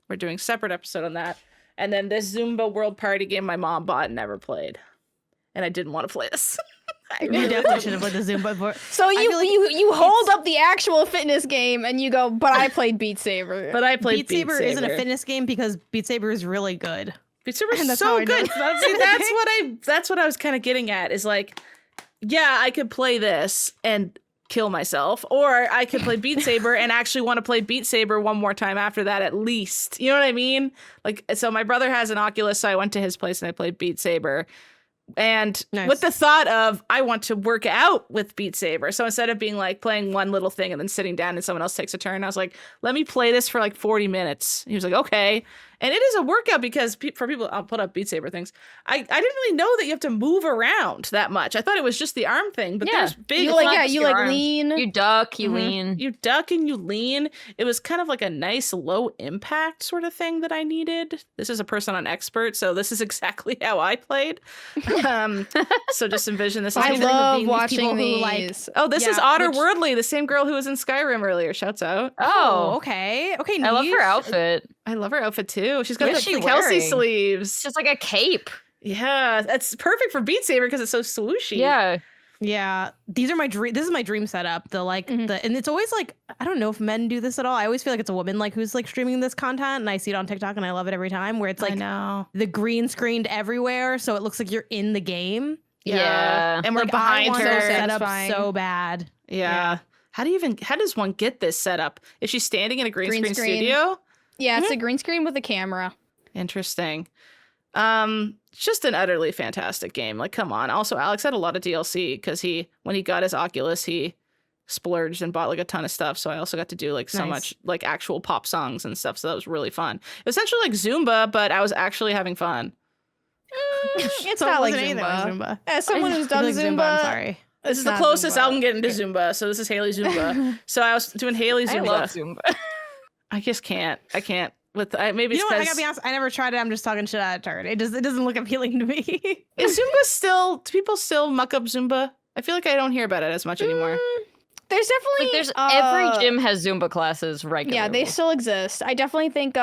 [SPEAKER 3] We're doing a separate episode on that. And then this Zumba World Party game my mom bought and never played. And I didn't want to play this.
[SPEAKER 4] You definitely should have played the Zumba.
[SPEAKER 2] So you hold up the actual fitness game and you go, but I played Beat Saber.
[SPEAKER 3] But I played
[SPEAKER 4] Beat Saber. Isn't a fitness game because Beat Saber is really good.
[SPEAKER 3] Beat Saber is so good. See, that's what I was kind of getting at. Is like, yeah, I could play this and kill myself, or I could play Beat Saber and actually want to play Beat Saber one more time after that at least. You know what I mean? Like, so my brother has an Oculus, so I went to his place and I played Beat Saber. And
[SPEAKER 4] Nice.
[SPEAKER 3] with the thought of, I want to work out with Beat Saber. So instead of being like playing one little thing and then sitting down and someone else takes a turn, I was like, let me play this for like 40 minutes. He was like, okay. And it is a workout because for people, I'll put up Beat Saber things. I didn't really know that you have to move around that much. I thought it was just the arm thing, but there's big.
[SPEAKER 2] You lean.
[SPEAKER 1] You duck, you lean.
[SPEAKER 3] You duck and you lean. It was kind of like a nice low impact sort of thing that I needed. This is a person on expert, so this is exactly how I played. So just envision this.
[SPEAKER 2] I love watching
[SPEAKER 4] people
[SPEAKER 2] these.
[SPEAKER 4] who like.
[SPEAKER 3] This is Otter Worldly, the same girl who was in Skyrim earlier. Shouts out.
[SPEAKER 1] Oh,
[SPEAKER 4] Okay.
[SPEAKER 1] I love her outfit.
[SPEAKER 3] I love her outfit too. She's got
[SPEAKER 1] What is
[SPEAKER 3] the
[SPEAKER 1] she
[SPEAKER 3] Kelsey
[SPEAKER 1] wearing?
[SPEAKER 3] sleeves.
[SPEAKER 1] It's just like a cape.
[SPEAKER 3] Yeah, that's perfect for Beat Saber because it's so swooshy.
[SPEAKER 1] Yeah.
[SPEAKER 4] Yeah, these are my dream. This is my dream setup. The and it's always like, I don't know if men do this at all. I always feel like it's a woman like who's like streaming this content, and I see it on TikTok and I love it every time. Where it's like the green screened everywhere, so it looks like you're in the game.
[SPEAKER 1] Yeah.
[SPEAKER 3] And we're
[SPEAKER 4] Like,
[SPEAKER 3] behind
[SPEAKER 4] I want
[SPEAKER 3] her.
[SPEAKER 4] this setup so bad.
[SPEAKER 3] Yeah. How does one get this set up? Is she standing in a green screen studio?
[SPEAKER 2] Yeah, it's a green screen with a camera.
[SPEAKER 3] Interesting. Just an utterly fantastic game. Like, come on. Also, Alex had a lot of DLC because when he got his Oculus, he splurged and bought like a ton of stuff. So I also got to do like so much like actual pop songs and stuff. So that was really fun. It was essentially like Zumba, but I was actually having fun.
[SPEAKER 2] It's
[SPEAKER 4] So
[SPEAKER 2] not
[SPEAKER 4] it
[SPEAKER 2] like
[SPEAKER 4] wasn't anything
[SPEAKER 2] Zumba.
[SPEAKER 4] like Zumba.
[SPEAKER 2] As someone who's done
[SPEAKER 4] Like
[SPEAKER 2] Zumba,
[SPEAKER 4] I'm sorry.
[SPEAKER 3] This is the
[SPEAKER 2] not
[SPEAKER 3] closest
[SPEAKER 2] Zumba.
[SPEAKER 3] I can get into Zumba. So this is Haley Zumba. So I was doing Haley Zumba.
[SPEAKER 1] I love Zumba.
[SPEAKER 3] I just can't. I can't. Maybe
[SPEAKER 4] You
[SPEAKER 3] it's
[SPEAKER 4] know what? I
[SPEAKER 3] because
[SPEAKER 4] gotta be honest. I never tried it. I'm just talking shit out of turn. It doesn't look appealing to me.
[SPEAKER 3] is Zumba still? Do people still muck up Zumba? I feel like I don't hear about it as much anymore.
[SPEAKER 2] there's definitely
[SPEAKER 1] Like there's every gym has Zumba classes regularly.
[SPEAKER 2] Yeah, they still exist. I definitely think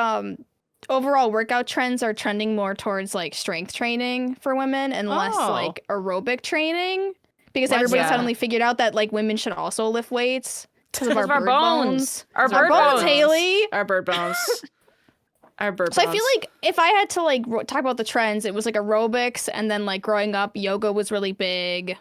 [SPEAKER 2] overall workout trends are trending more towards like strength training for women and less like aerobic training because everybody suddenly figured out that like women should also lift weights because of our bird bones.
[SPEAKER 1] Our bird bones,
[SPEAKER 2] Haley.
[SPEAKER 3] Our bird bones. Our bird
[SPEAKER 2] So
[SPEAKER 3] bones.
[SPEAKER 2] I feel like if I had to like talk about the trends, it was like aerobics, and then like growing up, yoga was really big,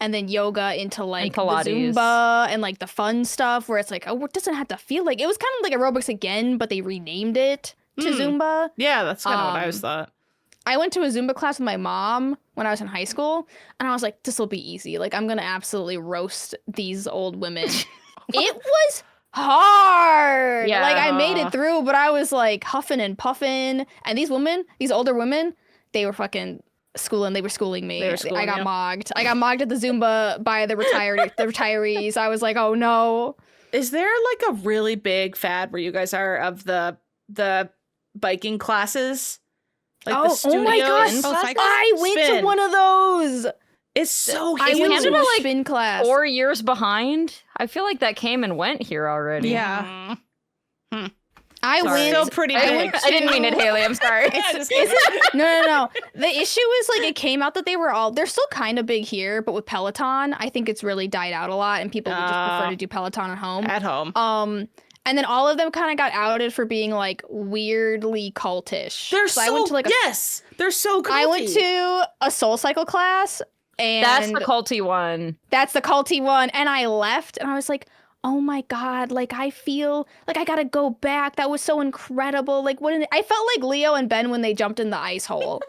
[SPEAKER 2] and then yoga into like the
[SPEAKER 1] Pilates.
[SPEAKER 2] Zumba and like the fun stuff where it's like, oh, it doesn't have to feel like it was kind of like aerobics again, but they renamed it to Zumba.
[SPEAKER 3] Yeah, that's kind of what I always thought.
[SPEAKER 2] I went to a Zumba class with my mom when I was in high school, and I was like, this will be easy. Like, I'm gonna absolutely roast these old women. It was hard.
[SPEAKER 1] Yeah.
[SPEAKER 2] Like, I made it through, but I was like huffing and puffing. And these women, these older women, they were fucking schooling. They were schooling me. I got mogged. I got mogged at the Zumba by the retirees. I was like, oh no.
[SPEAKER 3] Is there like a really big fad where you guys are of the biking classes? Like the studio
[SPEAKER 2] oh my gosh. I went to one of those.
[SPEAKER 3] It's so
[SPEAKER 2] I
[SPEAKER 3] huge.
[SPEAKER 2] went to a
[SPEAKER 1] like
[SPEAKER 2] spin class.
[SPEAKER 1] 4 years behind. I feel like that came and went here already.
[SPEAKER 4] Yeah.
[SPEAKER 2] I went.
[SPEAKER 3] Still pretty big.
[SPEAKER 1] I didn't mean it, Haley. I'm sorry.
[SPEAKER 2] No. The issue is like it came out that they're still kind of big here, but with Peloton, I think it's really died out a lot, and people would just prefer to do Peloton at home. And then all of them kind of got outed for being like weirdly cultish.
[SPEAKER 3] They're
[SPEAKER 2] I went to, like,
[SPEAKER 3] they're so culty.
[SPEAKER 2] I went to a Soul Cycle class, and
[SPEAKER 1] That's the culty one.
[SPEAKER 2] That's the culty one, and I left, and I was like, oh my God, like I feel like I gotta go back. That was so incredible. Like I felt like Leo and Ben when they jumped in the ice hole.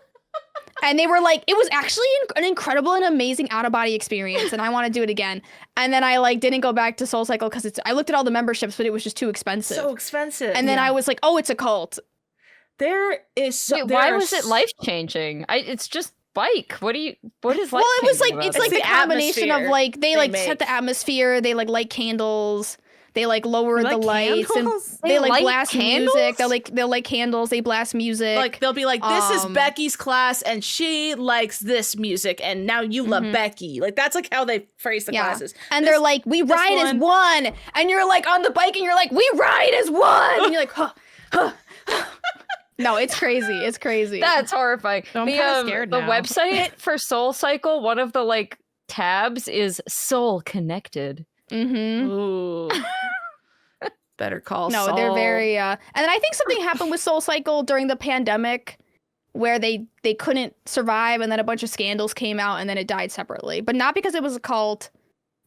[SPEAKER 2] And they were like, it was actually an incredible and amazing out-of-body experience, and I want to do it again. And then I like didn't go back to Soul Cycle because I looked at all the memberships, but it was just too expensive.
[SPEAKER 3] So expensive.
[SPEAKER 2] And then I was like, oh, it's a cult.
[SPEAKER 3] There is so.
[SPEAKER 1] Wait, why was it life-changing? It's just bike. What is life-changing?
[SPEAKER 2] Well, it was like
[SPEAKER 1] about
[SPEAKER 2] it's
[SPEAKER 1] it?
[SPEAKER 2] like the combination of like they like
[SPEAKER 3] make.
[SPEAKER 2] set the atmosphere. They like light candles. They like lower the lights
[SPEAKER 4] candles?
[SPEAKER 2] and they like
[SPEAKER 1] light
[SPEAKER 2] blast
[SPEAKER 1] candles?
[SPEAKER 2] music. They'll light candles. They blast music.
[SPEAKER 3] Like they'll be like, this is Becky's class and she likes this music and now you love Becky. Like that's like how they phrase the classes.
[SPEAKER 2] And they're like, we ride as one. And you're like on the bike and you're like, we ride as one. And you're like, huh. No, it's crazy. It's crazy.
[SPEAKER 1] That's horrifying.
[SPEAKER 4] I'm kinda scared
[SPEAKER 1] the
[SPEAKER 4] now.
[SPEAKER 1] website for Soul Cycle, one of the like tabs is Soul Connected.
[SPEAKER 2] Mm-hmm.
[SPEAKER 3] Ooh. Better call
[SPEAKER 2] No,
[SPEAKER 3] Saul.
[SPEAKER 2] they're very and then I think something happened with Soul Cycle during the pandemic where they couldn't survive, and then a bunch of scandals came out, and then it died separately. But not because it was a cult,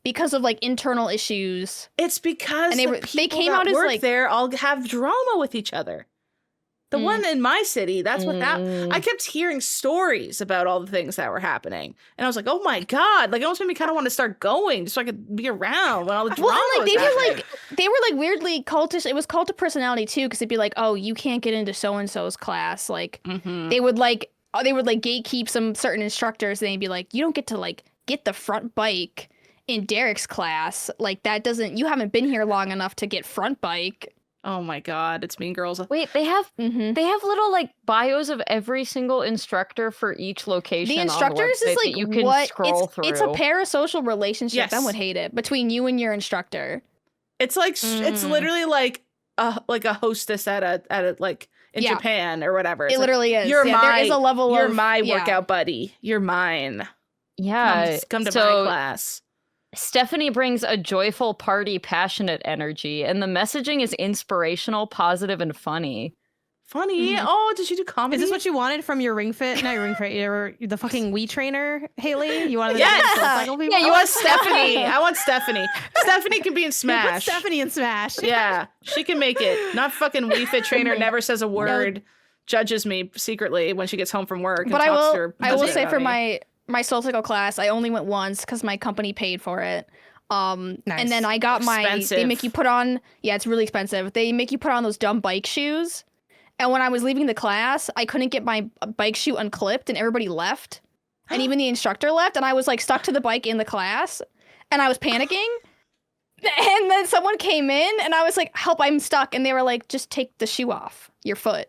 [SPEAKER 2] because of like internal issues.
[SPEAKER 3] It's because
[SPEAKER 2] And they came
[SPEAKER 3] that
[SPEAKER 2] out as
[SPEAKER 3] work
[SPEAKER 2] like
[SPEAKER 3] there all have drama with each other. The one in my city, that's what happened. I kept hearing stories about all the things that were happening. And I was like, oh my God. Like, it almost made me kind of want to start going just so I could be around when all the drama was happening.
[SPEAKER 2] They were like weirdly cultish. It was cult of personality too, because it'd be like, oh, you can't get into so-and-so's class. Like, they would gatekeep some certain instructors, and they'd be like, you don't get to like get the front bike in Derek's class. Like, you haven't been here long enough to get front bike.
[SPEAKER 3] Oh my God, it's Mean Girls.
[SPEAKER 1] Wait, they have little like bios of every single instructor for each location.
[SPEAKER 2] The instructors
[SPEAKER 1] on the
[SPEAKER 2] is like
[SPEAKER 1] you can scroll through.
[SPEAKER 2] It's a parasocial relationship. Yes. I would hate it between you and your instructor.
[SPEAKER 3] It's like it's literally like a hostess at a like in Japan or whatever. It's
[SPEAKER 2] literally
[SPEAKER 3] like,
[SPEAKER 2] is. There is a level
[SPEAKER 3] you're my workout buddy. You're mine.
[SPEAKER 1] Yeah,
[SPEAKER 3] come to my class.
[SPEAKER 1] Stephanie brings a joyful, party, passionate energy, and the messaging is inspirational, positive, and funny.
[SPEAKER 3] Funny? Oh, did you do comedy?
[SPEAKER 4] Is this what you wanted from your Ring Fit? Not your Ring Fit, the fucking Wii trainer, Haley? You wanted
[SPEAKER 3] Yeah, you want Stephanie. I want Stephanie. Stephanie can be in Smash.
[SPEAKER 4] Put Stephanie in Smash.
[SPEAKER 3] Yeah, she can make it. Not fucking Wii Fit trainer, never says a word, judges me secretly when she gets home from work.
[SPEAKER 2] But I will say for my SoulCycle class, I only went once because my company paid for it. Nice. And then I got they make you put on, it's really expensive. They make you put on those dumb bike shoes. And when I was leaving the class, I couldn't get my bike shoe unclipped and everybody left. And even the instructor left. And I was like stuck to the bike in the class and I was panicking. And then someone came in and I was like, help, I'm stuck. And they were like, just take the shoe off your foot.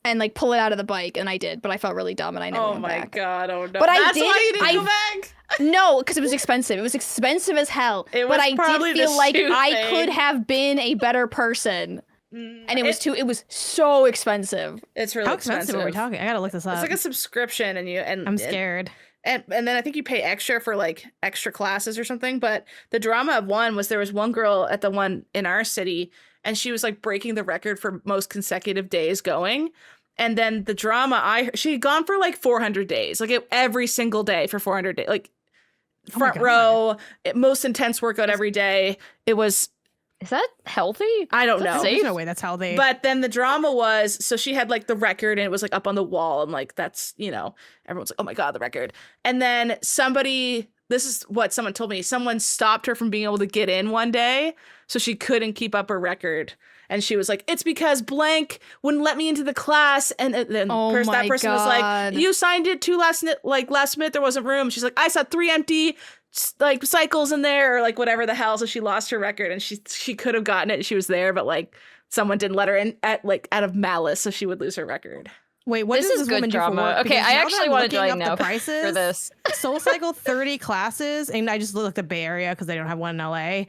[SPEAKER 2] And like pull it out of the bike, and I did, but I felt really dumb, and I never went back.
[SPEAKER 3] Oh my God! Oh no!
[SPEAKER 2] But
[SPEAKER 3] That's why you didn't go back.
[SPEAKER 2] No, because it was expensive. It was expensive as hell. But I did feel like I could have been a better person, and it was so expensive.
[SPEAKER 3] It's really expensive.
[SPEAKER 4] How expensive are we talking? I gotta look this up.
[SPEAKER 3] It's like a subscription, and
[SPEAKER 4] I'm scared.
[SPEAKER 3] And then I think you pay extra for like extra classes or something. But the drama of one was there was one girl at the one in our city, and she was like breaking the record for most consecutive days going. And then the drama, she had gone for like 400 days, like every single day for 400 days, like front row, most intense workout every day. It was.
[SPEAKER 1] Is that healthy?
[SPEAKER 3] I don't know.
[SPEAKER 4] There's no way that's healthy.
[SPEAKER 3] But then the drama was, so she had like the record and it was like up on the wall. And like, that's, everyone's like, oh my God, the record. And then this is what someone told me. Someone stopped her from being able to get in one day. So she couldn't keep up her record. And she was like, it's because blank wouldn't let me into the class. And then that person was like, you signed it too last minute, there wasn't room. She's like, I saw 3 empty like cycles in there or like whatever the hell. So she lost her record and she could have gotten it. And she was there, but like someone didn't let her in out of malice. So she would lose her record.
[SPEAKER 4] Wait, what
[SPEAKER 1] this
[SPEAKER 4] does
[SPEAKER 1] is
[SPEAKER 4] this woman
[SPEAKER 1] good drama.
[SPEAKER 4] do for work?
[SPEAKER 1] Okay, I actually want to join now
[SPEAKER 4] the prices
[SPEAKER 1] for this.
[SPEAKER 4] SoulCycle 30 classes, and I just looked at the Bay Area because they don't have one in LA.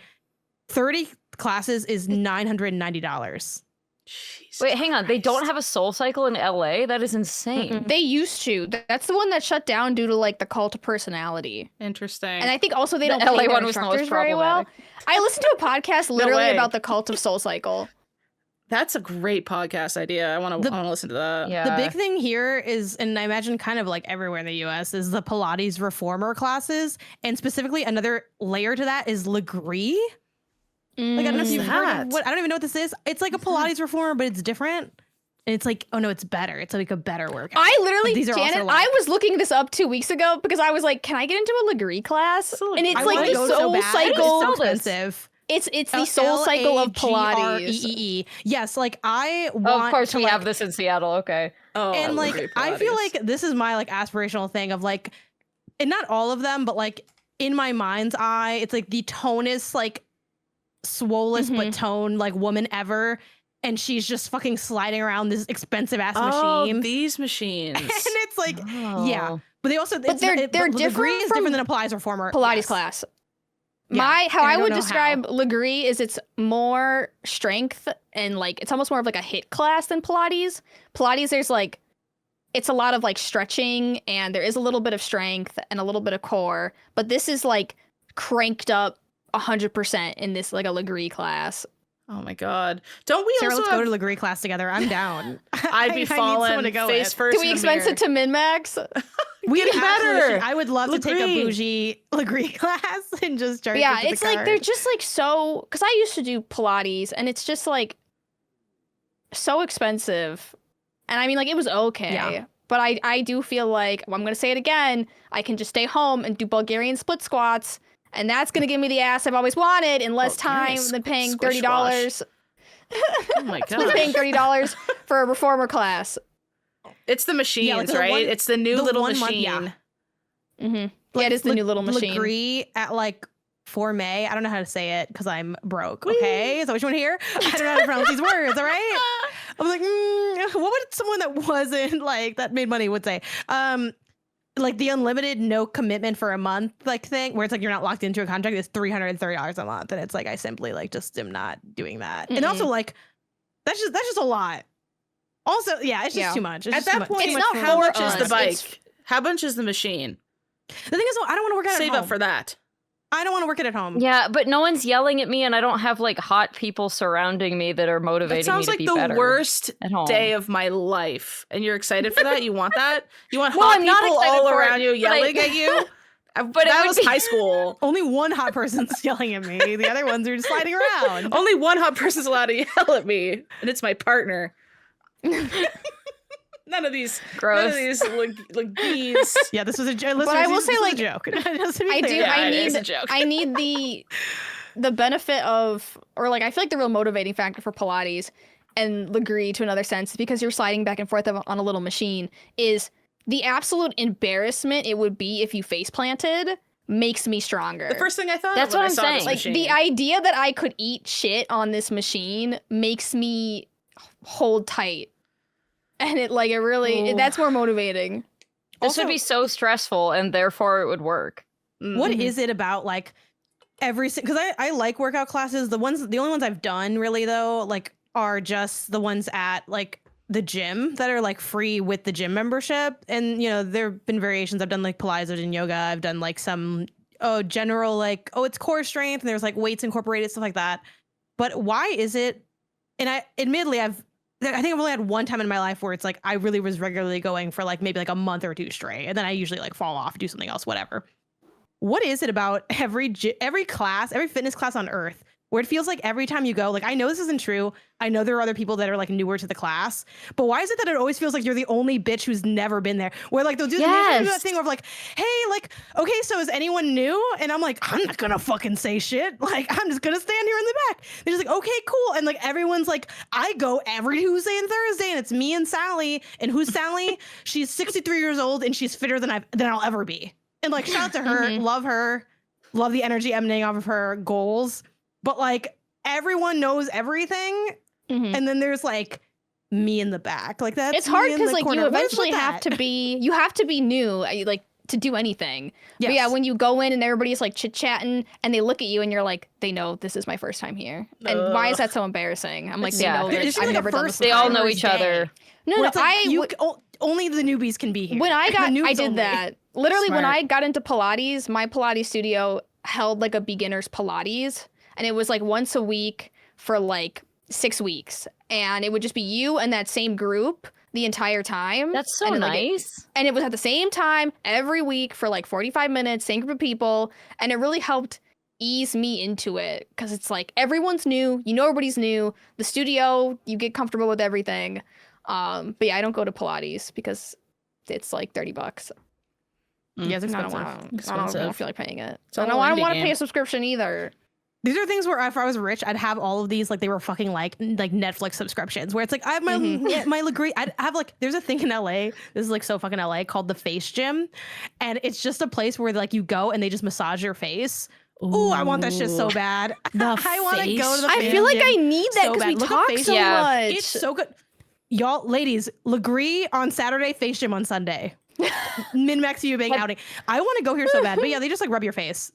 [SPEAKER 4] 30 classes is $990.
[SPEAKER 3] Jesus
[SPEAKER 1] Wait, hang on. They don't have a SoulCycle in LA? That is insane.
[SPEAKER 2] Mm-mm. They used to. That's the one that shut down due to like the cult of personality.
[SPEAKER 3] Interesting.
[SPEAKER 2] And I think also they don't
[SPEAKER 1] LA
[SPEAKER 2] pay their
[SPEAKER 1] one was
[SPEAKER 2] instructors very well. I listened to a podcast literally about the cult of SoulCycle.
[SPEAKER 3] That's a great podcast idea. I want to listen to that.
[SPEAKER 1] Yeah.
[SPEAKER 4] The big thing here is, and I imagine kind of like everywhere in the US, is the Pilates reformer classes. And specifically another layer to that is Legree. Like, I don't know if you've heard of I don't even know what this is. It's like a Pilates reformer, but it's different. And it's like, oh no, it's better. It's like a better workout.
[SPEAKER 2] I literally, Janet, I was looking this up 2 weeks ago because I was like, can I get into a Legree class? And it's like the SoulCycle.
[SPEAKER 4] It's so expensive.
[SPEAKER 2] It's the SoulCycle of Pilates.
[SPEAKER 4] Yes, like I want.
[SPEAKER 1] Of course, we have this in Seattle. Okay.
[SPEAKER 3] Oh,
[SPEAKER 4] and like I feel like this is my like aspirational thing of like, and not all of them, but like in my mind's eye, it's like the tonest, like swollest but toned like woman ever, and she's just fucking sliding around this expensive ass machine.
[SPEAKER 3] These machines,
[SPEAKER 4] and it's like yeah, but they also
[SPEAKER 2] they're different.
[SPEAKER 4] Legree is different than a Pilates reformer.
[SPEAKER 2] Pilates class. Yeah. How I would describe Legree is it's more strength and like it's almost more of like a HIIT class than Pilates. Pilates, there's like it's a lot of like stretching and there is a little bit of strength and a little bit of core, but this is like cranked up 100% in this like a Legree class.
[SPEAKER 3] Oh my God! Don't we
[SPEAKER 4] Sarah,
[SPEAKER 3] also
[SPEAKER 4] let's go to Legree class together. I'm down.
[SPEAKER 3] I'd be falling face first.
[SPEAKER 2] Do we expense it to MinnMax?
[SPEAKER 3] We get better.
[SPEAKER 4] I would love to take a bougie Legree class and just charge.
[SPEAKER 2] Yeah, it's like they're just like so. Because I used to do Pilates, and it's just like so expensive. And I mean, like, it was okay. Yeah. But I do feel like, well, I'm going to say it again, I can just stay home and do Bulgarian split squats. And that's going to give me the ass I've always wanted in less time than paying $30.
[SPEAKER 3] Oh my God.
[SPEAKER 2] Paying $30 for a reformer class.
[SPEAKER 3] It's the machines, right? It's the new little machine.
[SPEAKER 4] Yeah.
[SPEAKER 2] Mm-hmm. Yeah, it is the new little machine.
[SPEAKER 4] Agree at like Forme. I don't know how to say it because I'm broke. Okay, is that what you want to hear? I don't know how to pronounce these words. All right. I was like, what would someone that wasn't like that made money would say? Like the unlimited, no commitment for a month, like thing, where it's like you're not locked into a contract. It's $330 a month, and it's like I simply like just am not doing that. And also like that's just a lot. Also, yeah, it's just too much. It's
[SPEAKER 3] at that point,
[SPEAKER 2] it's not
[SPEAKER 3] how much
[SPEAKER 2] us.
[SPEAKER 3] is the bike? How much is the machine?
[SPEAKER 4] The thing is, I don't want to work out
[SPEAKER 3] Save
[SPEAKER 4] at home.
[SPEAKER 3] up for that.
[SPEAKER 4] I don't want to work it at home.
[SPEAKER 1] Yeah, but no one's yelling at me, and I don't have like hot people surrounding me that are motivating me to be better.
[SPEAKER 3] That sounds like the worst day of my life, and you're excited for that? You want that? You want
[SPEAKER 1] well,
[SPEAKER 3] hot
[SPEAKER 1] I'm
[SPEAKER 3] people all around you
[SPEAKER 1] yelling
[SPEAKER 3] yelling at you? But that was high school.
[SPEAKER 4] Only one hot person's yelling at me. The other ones are just sliding around.
[SPEAKER 3] Only one hot person's allowed to yell at me, and it's my partner. None of these like bees.
[SPEAKER 4] Yeah, this was a joke.
[SPEAKER 2] But I will say, like,
[SPEAKER 4] a joke.
[SPEAKER 2] I need the benefit of, or like, I feel like the real motivating factor for Pilates and Legree to another sense, because you're sliding back and forth on a little machine, is the absolute embarrassment it would be if you face planted makes me stronger.
[SPEAKER 3] The first thing I thought
[SPEAKER 1] that's
[SPEAKER 3] of when
[SPEAKER 1] what I'm saying.
[SPEAKER 2] Like the idea that I could eat shit on this machine makes me hold tight. And it really, that's more motivating.
[SPEAKER 1] This would be so stressful, and therefore it would work.
[SPEAKER 4] What is it about like because I like workout classes. The only ones I've done really though, like are just the ones at like the gym that are like free with the gym membership. And you know, there've been variations. I've done like Pilates, I've done yoga, I've done like some general like, it's core strength and there's like weights incorporated, stuff like that. But why is it, and I think I've only had one time in my life where it's like I really was regularly going for like maybe like a month or two straight, and then I usually like fall off, do something else, whatever. What is it about every class, every fitness class on earth, where it feels like every time you go, like I know this isn't true, I know there are other people that are like newer to the class, but why is it that it always feels like you're the only bitch who's never been there? Where like they'll do that thing of like, hey, like, okay, so is anyone new? And I'm like, I'm not gonna fucking say shit. Like, I'm just gonna stand here in the back. They're just like, okay, cool. And like everyone's like, I go every Tuesday and Thursday, and it's me and Sally. And who's Sally? She's 63 years old and she's fitter than I'll ever be. And like, shout out to her, love the energy emanating off of her goals. But like everyone knows everything. And then there's like me in the back. Like that's
[SPEAKER 2] it's hard because like you eventually have to be new, like to do anything. Yes. But yeah, when you go in and everybody's like chit-chatting and they look at you and you're like, they know this is my first time here. And why is that so embarrassing? I'm like, they know that I've never done this.
[SPEAKER 1] They all know each other.
[SPEAKER 2] No,
[SPEAKER 4] like only the newbies can be here.
[SPEAKER 2] When I did that. Literally, when I got into Pilates, my Pilates studio held like a beginner's Pilates. And it was like once a week for like 6 weeks. And it would just be you and that same group the entire time.
[SPEAKER 1] That's so nice.
[SPEAKER 2] And it was at the same time every week for like 45 minutes, same group of people. And it really helped ease me into it. Because it's like everyone's new. You know everybody's new. The studio, you get comfortable with everything. But yeah, I don't go to Pilates because it's like $30.
[SPEAKER 4] Yeah, it's expensive.
[SPEAKER 2] I don't feel like paying it. So I don't want to pay a subscription either.
[SPEAKER 4] These are things where if I was rich, I'd have all of these like they were fucking like Netflix subscriptions where it's like I have my Legree. I'd have like there's a thing in LA. This is like so fucking LA called the Face Gym, and it's just a place where like you go and they just massage your face. Ooh, I want that shit so bad. I want to go to the face
[SPEAKER 2] I feel like
[SPEAKER 4] gym
[SPEAKER 2] I need that because we talk so much.
[SPEAKER 4] It's so good. Y'all, ladies, Legree on Saturday, Face Gym on Sunday. MinnMax PEWPEWBANG outing. I want to go here so bad, but yeah, they just like rub your face.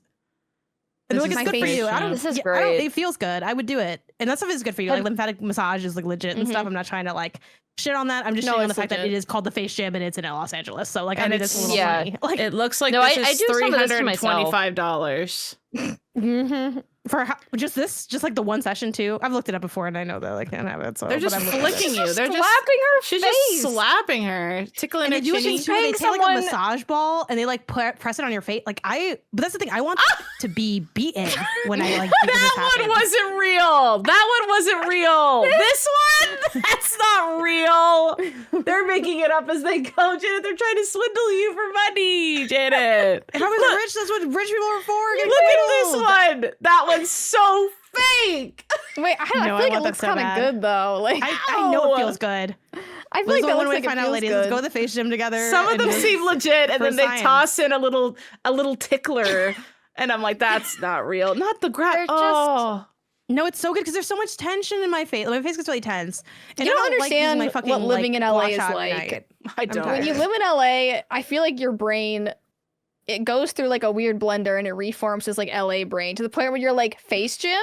[SPEAKER 4] And they're like, it's good for you.
[SPEAKER 1] This is great.
[SPEAKER 4] It feels good. I would do it. And that stuff is good for you. Like lymphatic massage is like legit and stuff. I'm not trying to like shit on that. I'm just shitting on the fact that it is called the Face Gym and it's in Los Angeles. So like I need this a little money. Like
[SPEAKER 3] it looks like this is $325.
[SPEAKER 4] For just like the one session too. I've looked it up before and I know that I can't have it. So
[SPEAKER 3] they're just flicking you. They're
[SPEAKER 1] slapping her
[SPEAKER 3] She's
[SPEAKER 1] face.
[SPEAKER 3] just slapping her, tickling
[SPEAKER 4] and
[SPEAKER 3] her
[SPEAKER 4] they do
[SPEAKER 3] chinny.
[SPEAKER 4] things too. They take like a massage ball and they like press it on your face. Like but that's the thing. I want to be beaten when I like.
[SPEAKER 3] That one wasn't real. That one wasn't real. This one, that's not real. They're making it up as they go, Janet. They're trying to swindle you for money, Janet.
[SPEAKER 4] If I was rich, that's what rich people are for.
[SPEAKER 3] Look at this one. That one's so fake.
[SPEAKER 2] Wait, I feel like it looks kind of good though. Like
[SPEAKER 4] I know it feels good.
[SPEAKER 2] I feel like that looks like
[SPEAKER 4] find out, ladies. Let's go to the face gym together.
[SPEAKER 3] Some of them seem legit, and then they toss in a little tickler, and I'm like, that's not real. Not the Oh.
[SPEAKER 4] No, it's so good because there's so much tension in my face. My face gets really tense. And
[SPEAKER 2] you don't understand what living in LA is like.
[SPEAKER 3] I don't.
[SPEAKER 2] When you live in LA, I feel like your brain, it goes through like a weird blender and it reforms as like LA brain to the point where you're like, face gym?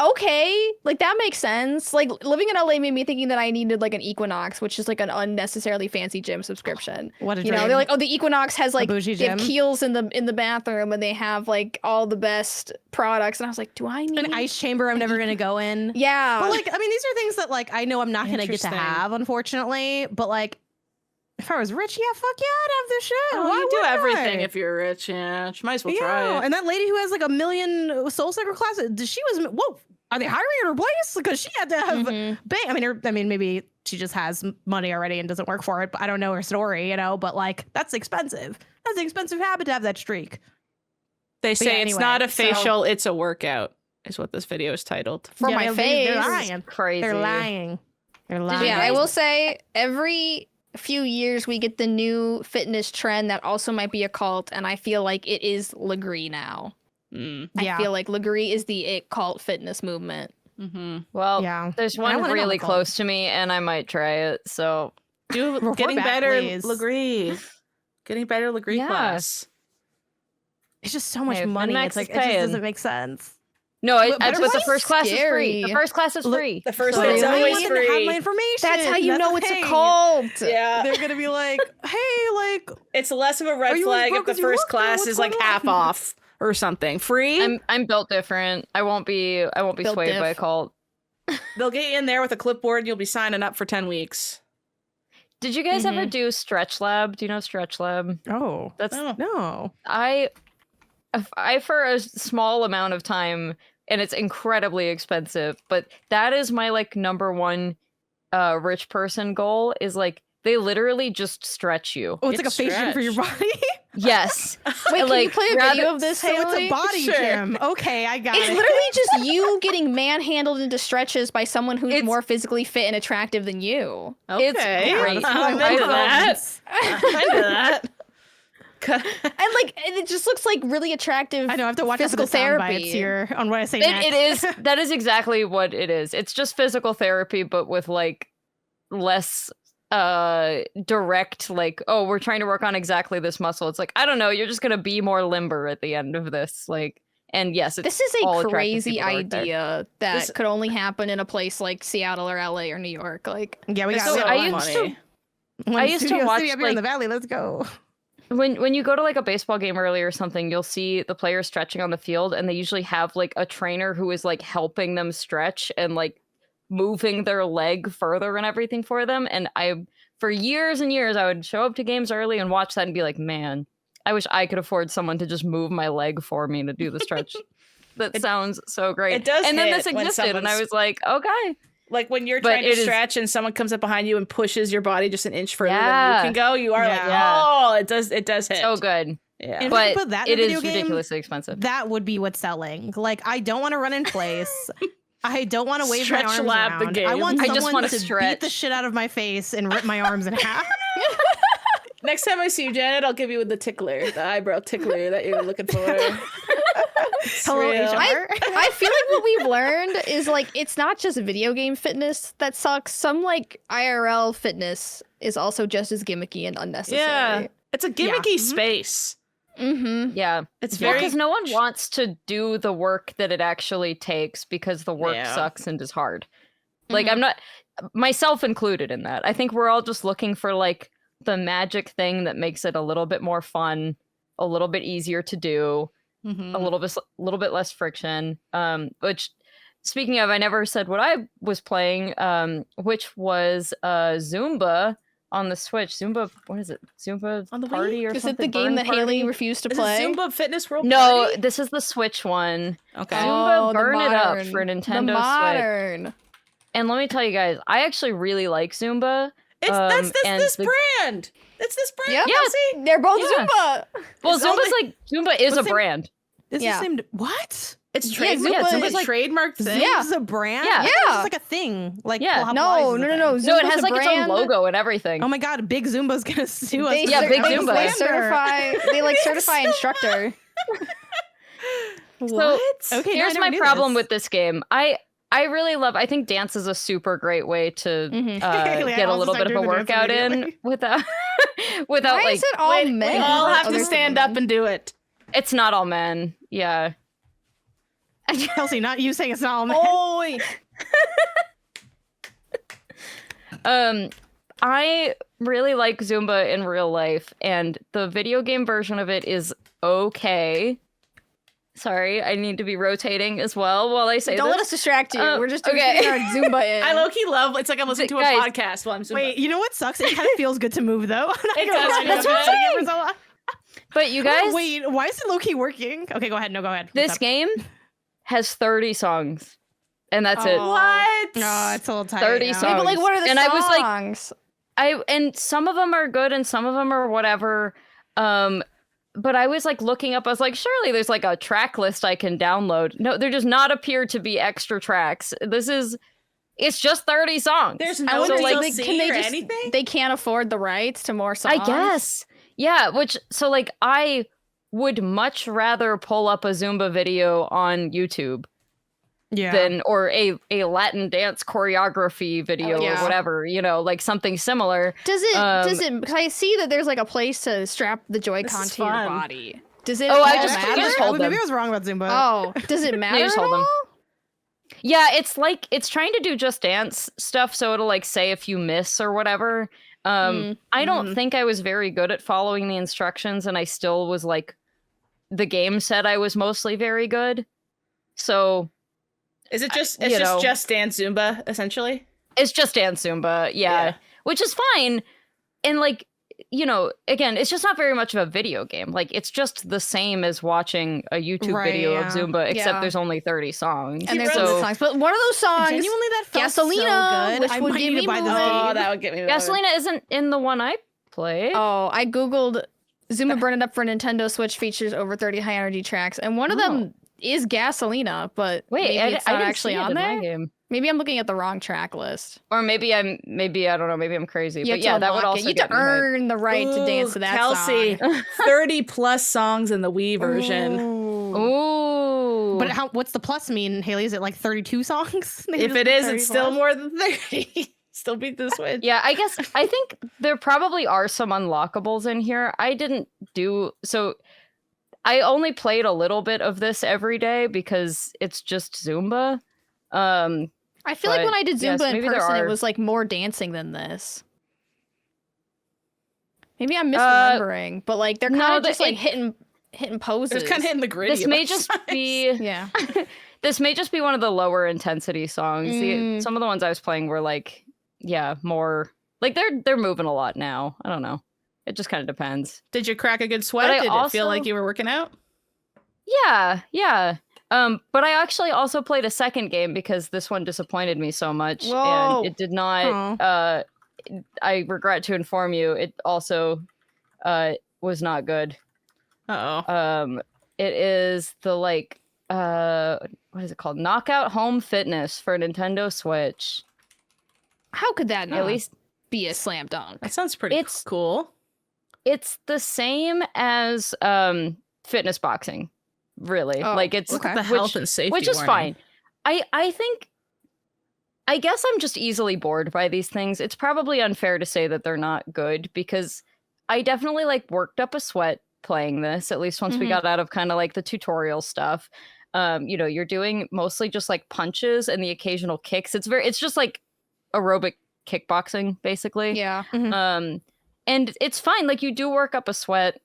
[SPEAKER 2] Okay, like that makes sense. Like living in LA made me thinking that I needed like an Equinox, which is like an unnecessarily fancy gym subscription.
[SPEAKER 4] What a
[SPEAKER 2] dream. They're like, oh, the Equinox has like they have Kiehl's in the bathroom and they have like all the best products. And I was like, do I need
[SPEAKER 4] an ice chamber I'm never gonna go in?
[SPEAKER 2] Yeah.
[SPEAKER 4] But like, I mean, these are things that like I know I'm not gonna get to have, unfortunately. But like, if I was rich, yeah, fuck yeah, I'd have this shit.
[SPEAKER 3] Oh, you do everything if you're rich, yeah. You might as well try it.
[SPEAKER 4] And that lady who has like 1 million Soul Sucker classes, she was, whoa, are they hiring at her place? Because she had to have, I mean, maybe she just has money already and doesn't work for it, but I don't know her story, you know, but like, that's expensive. That's an expensive habit to have that streak.
[SPEAKER 3] They say it's not a facial, it's a workout, is what this video is titled.
[SPEAKER 2] For my face.
[SPEAKER 4] They're lying.
[SPEAKER 1] Crazy.
[SPEAKER 4] They're lying. They're lying.
[SPEAKER 2] Yeah, I will say every few years we get the new fitness trend that also might be a cult, and I feel like it is Legree now. I feel like Legree is the it cult fitness movement.
[SPEAKER 1] Well, there's one really close to me, and I might try it. So,
[SPEAKER 3] getting better, Legree. Getting better, Legree class.
[SPEAKER 4] It's just so much money. It's like it just doesn't make sense.
[SPEAKER 1] No, but the first class is free. The first class is free.
[SPEAKER 3] The first class is always free.
[SPEAKER 4] Have my information.
[SPEAKER 2] That's how you know it's a cult.
[SPEAKER 3] Yeah,
[SPEAKER 4] they're gonna be like, hey, like,
[SPEAKER 3] it's less of a red flag if the first class is like half off or something. Free.
[SPEAKER 1] I'm built different. I won't be swayed by a cult.
[SPEAKER 3] They'll get you in there with a clipboard and you'll be signing up for 10 weeks.
[SPEAKER 1] Did you guys ever do Stretch Lab? Do you know Stretch Lab?
[SPEAKER 4] Oh, no.
[SPEAKER 1] I for a small amount of time, and it's incredibly expensive, but that is my like number one rich person goal is like they literally just stretch you.
[SPEAKER 4] Oh, it's like a face gym for your body?
[SPEAKER 1] Yes.
[SPEAKER 2] Wait, can you play a video of this, Haley?
[SPEAKER 4] So it's a body gym. Okay, I got it.
[SPEAKER 2] It's literally just you getting manhandled into stretches by someone who's more physically fit and attractive than you.
[SPEAKER 3] Okay.
[SPEAKER 1] It's great.
[SPEAKER 3] I'm into that. I'm into that.
[SPEAKER 2] And like it just looks like really attractive.
[SPEAKER 4] I know I have to watch
[SPEAKER 2] physical therapy
[SPEAKER 4] here on what I say next.
[SPEAKER 1] It is. That is exactly what it is. It's just physical therapy, but with like less direct. Like, oh, we're trying to work on exactly this muscle. It's like, I don't know. You're just gonna be more limber at the end of this. Like, and yes,
[SPEAKER 2] this is a crazy idea that could only happen in a place like Seattle or LA or New York. Like,
[SPEAKER 4] yeah, we got
[SPEAKER 1] so I used to watch
[SPEAKER 4] up here in the valley. Let's go.
[SPEAKER 1] When you go to like a baseball game early or something, you'll see the players stretching on the field, and they usually have like a trainer who is like helping them stretch and like moving their leg further and everything for them. And for years and years, I would show up to games early and watch that and be like, man, I wish I could afford someone to just move my leg for me to do the stretch. That sounds so great.
[SPEAKER 3] It does.
[SPEAKER 1] And then this existed, and I was like, okay.
[SPEAKER 3] Like when you're trying to stretch and someone comes up behind you and pushes your body just an inch further than you can go, you are like, oh, it does hit.
[SPEAKER 1] So good.
[SPEAKER 3] Yeah.
[SPEAKER 4] And
[SPEAKER 1] but
[SPEAKER 4] if you put that
[SPEAKER 1] it
[SPEAKER 4] in a
[SPEAKER 1] is
[SPEAKER 4] video
[SPEAKER 1] ridiculously expensive.
[SPEAKER 4] That would be what's selling. Like, I don't want to run in place. I don't want to wave my arms
[SPEAKER 3] lab
[SPEAKER 4] around. I want someone to
[SPEAKER 1] stretch.
[SPEAKER 4] beat the shit out of my face and rip my arms in half.
[SPEAKER 3] Next time I see you, Janet, I'll give you the tickler, the eyebrow tickler that you're looking for.
[SPEAKER 4] Hello, HR.
[SPEAKER 2] I feel like what we've learned is like it's not just video game fitness that sucks. Some like IRL fitness is also just as gimmicky and unnecessary.
[SPEAKER 3] Yeah, it's a gimmicky space.
[SPEAKER 1] Yeah,
[SPEAKER 3] it's very
[SPEAKER 1] because no one wants to do the work that it actually takes because the work sucks and is hard. Like I'm not, myself included in that. I think we're all just looking for like the magic thing that makes it a little bit more fun, a little bit easier to do. a little bit less friction. Which, speaking of, I never said what I was playing, which was Zumba on the Switch. Zumba, what is it? Zumba
[SPEAKER 3] on the
[SPEAKER 1] Party
[SPEAKER 3] Wii?
[SPEAKER 1] or
[SPEAKER 2] Is
[SPEAKER 1] something?
[SPEAKER 2] it the game that Haley refused to play?
[SPEAKER 3] Is it Zumba Fitness World
[SPEAKER 1] No,
[SPEAKER 3] Party?
[SPEAKER 1] this is the Switch one.
[SPEAKER 3] Okay.
[SPEAKER 1] Zumba Burn It Up
[SPEAKER 2] modern.
[SPEAKER 1] for Nintendo
[SPEAKER 2] The modern.
[SPEAKER 1] Switch. And let me tell you guys, I actually really like Zumba.
[SPEAKER 3] That's this brand. It's this brand.
[SPEAKER 2] Yep.
[SPEAKER 3] Kelsey.
[SPEAKER 2] They're both
[SPEAKER 1] Yeah.
[SPEAKER 2] Zumba.
[SPEAKER 1] Well,
[SPEAKER 3] It's
[SPEAKER 1] Zumba is a
[SPEAKER 4] What's it-
[SPEAKER 1] brand.
[SPEAKER 4] This
[SPEAKER 2] Yeah.
[SPEAKER 4] is named what?
[SPEAKER 3] It's
[SPEAKER 2] Yeah,
[SPEAKER 3] trademarked.
[SPEAKER 2] Zumba
[SPEAKER 3] It's
[SPEAKER 2] is
[SPEAKER 3] a trademarked thing.
[SPEAKER 2] Yeah.
[SPEAKER 4] This is a brand.
[SPEAKER 1] Yeah.
[SPEAKER 4] I thought
[SPEAKER 2] Yeah.
[SPEAKER 4] This is like a thing. Like
[SPEAKER 1] Yeah.
[SPEAKER 4] Hop
[SPEAKER 2] No,
[SPEAKER 4] Lies is a
[SPEAKER 2] no,
[SPEAKER 4] thing.
[SPEAKER 2] no.
[SPEAKER 1] No, it
[SPEAKER 2] Zumba's
[SPEAKER 1] has
[SPEAKER 2] a
[SPEAKER 1] like its
[SPEAKER 2] brand.
[SPEAKER 1] own logo and everything.
[SPEAKER 4] Oh my god, Big Zumba's gonna sue us.
[SPEAKER 2] They
[SPEAKER 1] Yeah, Big
[SPEAKER 2] they
[SPEAKER 1] Zumba.
[SPEAKER 2] certify. They like certify instructor.
[SPEAKER 4] What? Okay, no, I
[SPEAKER 1] Here's
[SPEAKER 4] never
[SPEAKER 1] my
[SPEAKER 4] knew
[SPEAKER 1] problem
[SPEAKER 4] this.
[SPEAKER 1] with this game. I really love. I think dance is a super great way to
[SPEAKER 2] Mhm.
[SPEAKER 4] Haley, I
[SPEAKER 1] get a
[SPEAKER 4] also
[SPEAKER 1] little
[SPEAKER 4] started
[SPEAKER 1] bit of a
[SPEAKER 4] doing the dance
[SPEAKER 1] workout in
[SPEAKER 4] immediately.
[SPEAKER 1] without
[SPEAKER 2] Why
[SPEAKER 1] like.
[SPEAKER 2] is it all men?
[SPEAKER 3] We all have
[SPEAKER 2] Oh,
[SPEAKER 3] to
[SPEAKER 2] there's
[SPEAKER 3] stand
[SPEAKER 2] women.
[SPEAKER 3] up and do it.
[SPEAKER 1] It's not all men. Yeah.
[SPEAKER 4] Kelsey, not you saying it's not all men.
[SPEAKER 2] Oi.
[SPEAKER 1] I really like Zumba in real life, and the video game version of it is okay. Sorry, I need to be rotating as well while I say
[SPEAKER 2] Don't
[SPEAKER 1] this.
[SPEAKER 2] let us distract you. We're just doing
[SPEAKER 1] okay.
[SPEAKER 2] our Zumba in.
[SPEAKER 3] I low-key love. It's like I'm listening to a
[SPEAKER 1] Guys.
[SPEAKER 3] podcast while I'm Zumba.
[SPEAKER 4] Wait, you know what sucks? It kind of feels good to move though.
[SPEAKER 3] It does.
[SPEAKER 1] That's what I'm saying.
[SPEAKER 4] For so long.
[SPEAKER 1] But you guys,
[SPEAKER 4] Wait, why is it low key working? Okay, go ahead. No, go ahead.
[SPEAKER 1] this
[SPEAKER 4] What's up?
[SPEAKER 1] game has 30 songs, and that's it.
[SPEAKER 2] Oh.
[SPEAKER 3] What?
[SPEAKER 4] No, it's a little tight.
[SPEAKER 1] 30
[SPEAKER 4] yeah.
[SPEAKER 1] songs.
[SPEAKER 2] Yeah, but like, what are the
[SPEAKER 1] And I was like-
[SPEAKER 2] songs?
[SPEAKER 1] And some of them are good and some of them are whatever. But I was like looking up, I was like, surely there's like a track list I can download. No, there does not appear to be extra tracks. It's just 30 songs.
[SPEAKER 3] There's
[SPEAKER 2] I
[SPEAKER 3] no
[SPEAKER 2] wonder,
[SPEAKER 3] DLC
[SPEAKER 2] like, can they
[SPEAKER 3] or
[SPEAKER 2] just?
[SPEAKER 3] anything?
[SPEAKER 2] They can't afford the rights to more songs.
[SPEAKER 1] I guess. Yeah, so like I would much rather pull up a Zumba video on YouTube than or a Latin dance choreography video
[SPEAKER 2] yeah.
[SPEAKER 1] or whatever, like something similar.
[SPEAKER 2] Does it? Because I see that there's like a place to strap the Joy-Con
[SPEAKER 3] This is
[SPEAKER 2] to your
[SPEAKER 3] fun.
[SPEAKER 2] body. Does it?
[SPEAKER 1] Oh, I
[SPEAKER 2] all
[SPEAKER 1] just-
[SPEAKER 2] matter?
[SPEAKER 1] you just hold them.
[SPEAKER 4] Maybe I was wrong about Zumba.
[SPEAKER 2] Oh, does it matter?
[SPEAKER 1] just
[SPEAKER 2] at
[SPEAKER 1] hold them.
[SPEAKER 2] all?
[SPEAKER 1] Yeah, it's trying to do Just Dance stuff, so it'll like say if you miss or whatever. I don't think I was very good at following the instructions, and I still was like, the game said I was mostly very good. So
[SPEAKER 3] Is it just
[SPEAKER 1] you know.
[SPEAKER 3] Just Dance Zumba essentially?
[SPEAKER 1] it's Just Dance Zumba, yeah, which is fine. And like, again, it's just not very much of a video game. Like, it's just the same as watching a YouTube
[SPEAKER 4] Right,
[SPEAKER 1] video
[SPEAKER 4] yeah.
[SPEAKER 1] of Zumba, except
[SPEAKER 2] Yeah.
[SPEAKER 1] there's only 30 songs.
[SPEAKER 2] And there's
[SPEAKER 3] So-
[SPEAKER 2] other songs, but one of those songs,
[SPEAKER 4] Genuinely, that felt
[SPEAKER 2] Gasolina,
[SPEAKER 4] so good.
[SPEAKER 2] which
[SPEAKER 4] I
[SPEAKER 2] would
[SPEAKER 4] might
[SPEAKER 2] give
[SPEAKER 4] need
[SPEAKER 2] me
[SPEAKER 4] to buy this
[SPEAKER 2] more.
[SPEAKER 4] game.
[SPEAKER 3] Oh, that would get me.
[SPEAKER 1] Gasolina isn't in the one I played.
[SPEAKER 2] Oh, I googled Zumba Burn It Up for Nintendo Switch features over 30 high energy tracks, and one of them is Gasolina, but
[SPEAKER 1] Wait,
[SPEAKER 2] maybe it's
[SPEAKER 1] I
[SPEAKER 2] not
[SPEAKER 1] didn't
[SPEAKER 2] actually
[SPEAKER 1] see it
[SPEAKER 2] on
[SPEAKER 1] in my
[SPEAKER 2] there.
[SPEAKER 1] game.
[SPEAKER 2] Maybe I'm looking at the wrong track list.
[SPEAKER 1] Or maybe I don't know, maybe I'm crazy.
[SPEAKER 2] You
[SPEAKER 1] But
[SPEAKER 2] have to
[SPEAKER 1] yeah, that would
[SPEAKER 2] unlock it.
[SPEAKER 1] also
[SPEAKER 2] You have
[SPEAKER 1] get
[SPEAKER 2] to
[SPEAKER 1] me hyped.
[SPEAKER 2] earn the right to dance to that
[SPEAKER 3] Kelsey,
[SPEAKER 2] song.
[SPEAKER 3] 30 plus songs in the Wii version.
[SPEAKER 4] Ooh.
[SPEAKER 1] Ooh.
[SPEAKER 4] But what's the plus mean, Haley? Is it like 32 songs? They
[SPEAKER 3] If
[SPEAKER 4] just
[SPEAKER 3] it
[SPEAKER 4] put
[SPEAKER 3] is,
[SPEAKER 4] 30
[SPEAKER 3] it's still
[SPEAKER 4] plus?
[SPEAKER 3] more than 30. Still beat the Switch.
[SPEAKER 1] Yeah, I think there probably are some unlockables in here. I didn't do so. I only played a little bit of this every day because it's just Zumba.
[SPEAKER 2] I feel like
[SPEAKER 1] but
[SPEAKER 2] when I did
[SPEAKER 1] yes,
[SPEAKER 2] Zumba in
[SPEAKER 1] maybe there
[SPEAKER 2] person, it
[SPEAKER 1] are.
[SPEAKER 2] was like more dancing than this. Maybe I'm misremembering, but like they're kind
[SPEAKER 1] no,
[SPEAKER 2] of just
[SPEAKER 1] the-
[SPEAKER 2] like hitting poses.
[SPEAKER 3] It's kind of hitting the gritty.
[SPEAKER 1] This
[SPEAKER 3] of
[SPEAKER 1] may
[SPEAKER 3] it.
[SPEAKER 1] just be
[SPEAKER 2] Yeah.
[SPEAKER 1] this may just be one of the lower intensity songs.
[SPEAKER 2] Mm.
[SPEAKER 1] Some of the ones I was playing were like, more like they're moving a lot now. I don't know. It just kind of depends.
[SPEAKER 3] Did you crack a good sweat?
[SPEAKER 1] But I
[SPEAKER 3] Did it feel
[SPEAKER 1] also-
[SPEAKER 3] like you were working out?
[SPEAKER 1] Yeah. But I actually also played a second game because this one disappointed me so much,
[SPEAKER 2] Whoa.
[SPEAKER 1] and it did not. I regret to inform you, it also was not good.
[SPEAKER 3] Uh-oh.
[SPEAKER 1] It is the what is it called? Knockout Home Fitness for Nintendo Switch.
[SPEAKER 2] How could that not
[SPEAKER 1] At least
[SPEAKER 2] be a slam dunk?
[SPEAKER 3] That sounds pretty
[SPEAKER 1] it's-
[SPEAKER 3] cool.
[SPEAKER 1] it's the same as fitness boxing. Really,
[SPEAKER 2] Oh,
[SPEAKER 1] like it's
[SPEAKER 3] Look at the
[SPEAKER 1] which-
[SPEAKER 3] health and safety
[SPEAKER 1] which is
[SPEAKER 3] warning.
[SPEAKER 1] fine. I guess I'm just easily bored by these things. It's probably unfair to say that they're not good because I definitely like worked up a sweat playing this, at least once we
[SPEAKER 2] Mhm.
[SPEAKER 1] got out of kind of like the tutorial stuff. You're doing mostly just like punches and the occasional kicks. It's just like aerobic kickboxing basically.
[SPEAKER 2] Yeah.
[SPEAKER 1] And it's fine. Like you do work up a sweat,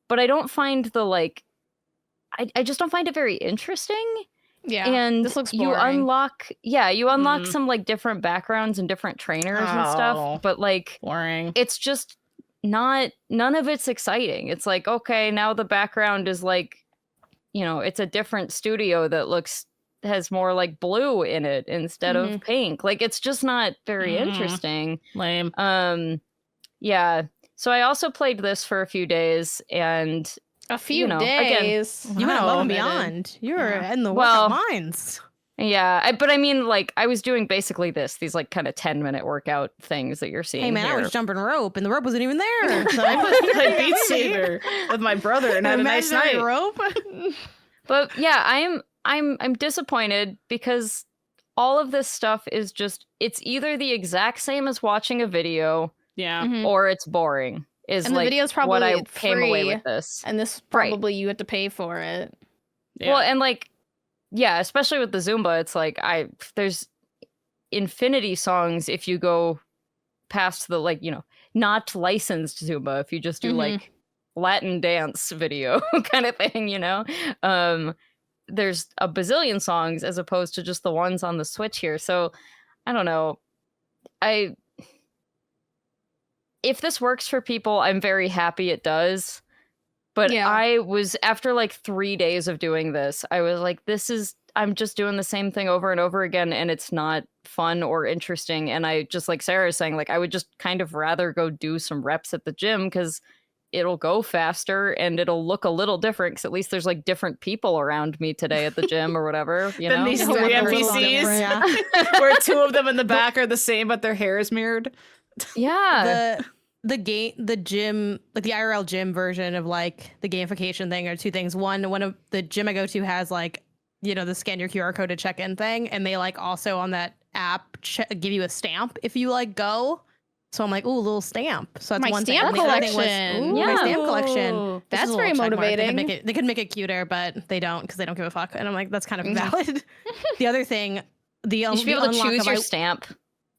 [SPEAKER 1] but I don't find the like I just don't find it very interesting.
[SPEAKER 2] Yeah,
[SPEAKER 1] and
[SPEAKER 2] this looks boring.
[SPEAKER 1] you unlock some like different backgrounds and different trainers and stuff, but like
[SPEAKER 3] boring.
[SPEAKER 1] It's just none of it's exciting. It's like, okay, now the background is like, it's a different studio that has more like blue in it instead of pink. Like, it's just not very interesting.
[SPEAKER 3] Lame.
[SPEAKER 1] Yeah. So I also played this for a few days, and
[SPEAKER 2] a few days.
[SPEAKER 4] Again, you went above and beyond. You were in the workout mines.
[SPEAKER 1] Yeah, but I mean, like, I was doing basically these like kind of 10-minute workout things that you're seeing.
[SPEAKER 4] Hey man,
[SPEAKER 1] here.
[SPEAKER 4] I was jumping rope and the rope wasn't even there.
[SPEAKER 3] So I played Beat Saber with my brother and had a nice night.
[SPEAKER 4] Rope.
[SPEAKER 1] But yeah, I'm disappointed because all of this stuff is just, it's either the exact same as watching a video, or it's boring. And like the video's probably what I came away with this.
[SPEAKER 2] And this probably you had to pay for it.
[SPEAKER 1] Yeah. Well, and like, yeah, especially with the Zumba, it's like there's infinity songs if you go past the like, not licensed Zumba, if you just do like Latin dance video kind of thing, there's a bazillion songs as opposed to just the ones on the Switch here. So I don't know. If this works for people, I'm very happy it does. But I was, after like 3 days of doing this, I was like, I'm just doing the same thing over and over again, and it's not fun or interesting. And I just, like Sarah is saying, like, I would just kind of rather go do some reps at the gym because it'll go faster and it'll look a little different because at least there's like different people around me today at the gym or whatever.
[SPEAKER 3] Then these 3 NPCs, where 2 of them in the back are the same, but their hair is mirrored.
[SPEAKER 1] Yeah.
[SPEAKER 4] The gym, like the IRL gym version of like the gamification thing are 2 things. One of the gym I go to has like, the scan your QR code to check in thing. And they like also on that app give you a stamp if you like go. So I'm like, ooh, a little stamp. So that's
[SPEAKER 2] my
[SPEAKER 4] one
[SPEAKER 2] stamp
[SPEAKER 4] thing.
[SPEAKER 2] collection.
[SPEAKER 4] My stamp collection.
[SPEAKER 2] That's very motivating.
[SPEAKER 4] They could make it cuter, but they don't because they don't give a fuck. And I'm like, that's kind of valid. The other thing,
[SPEAKER 1] you should be able to choose your stamp.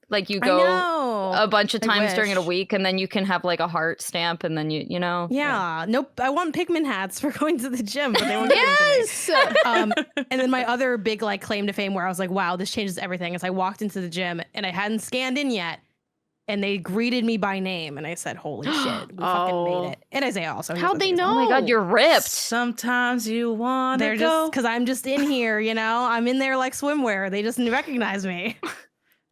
[SPEAKER 1] Like you go a bunch of times during a week, and then you can have like a heart stamp, and then you know.
[SPEAKER 4] Yeah. Nope. I want Pikmin hats for going to the gym, but they won't give them to me. And then my other big like claim to fame where I was like, wow, this changes everything, is I walked into the gym and I hadn't scanned in yet. And they greeted me by name, and I said, holy shit, we fucking made it. And Isaiah also.
[SPEAKER 2] How'd they know?
[SPEAKER 1] Oh my God, you're ripped.
[SPEAKER 3] Sometimes you want to go.
[SPEAKER 4] Just, because I'm just in here, I'm in there like swimwear. They just recognize me.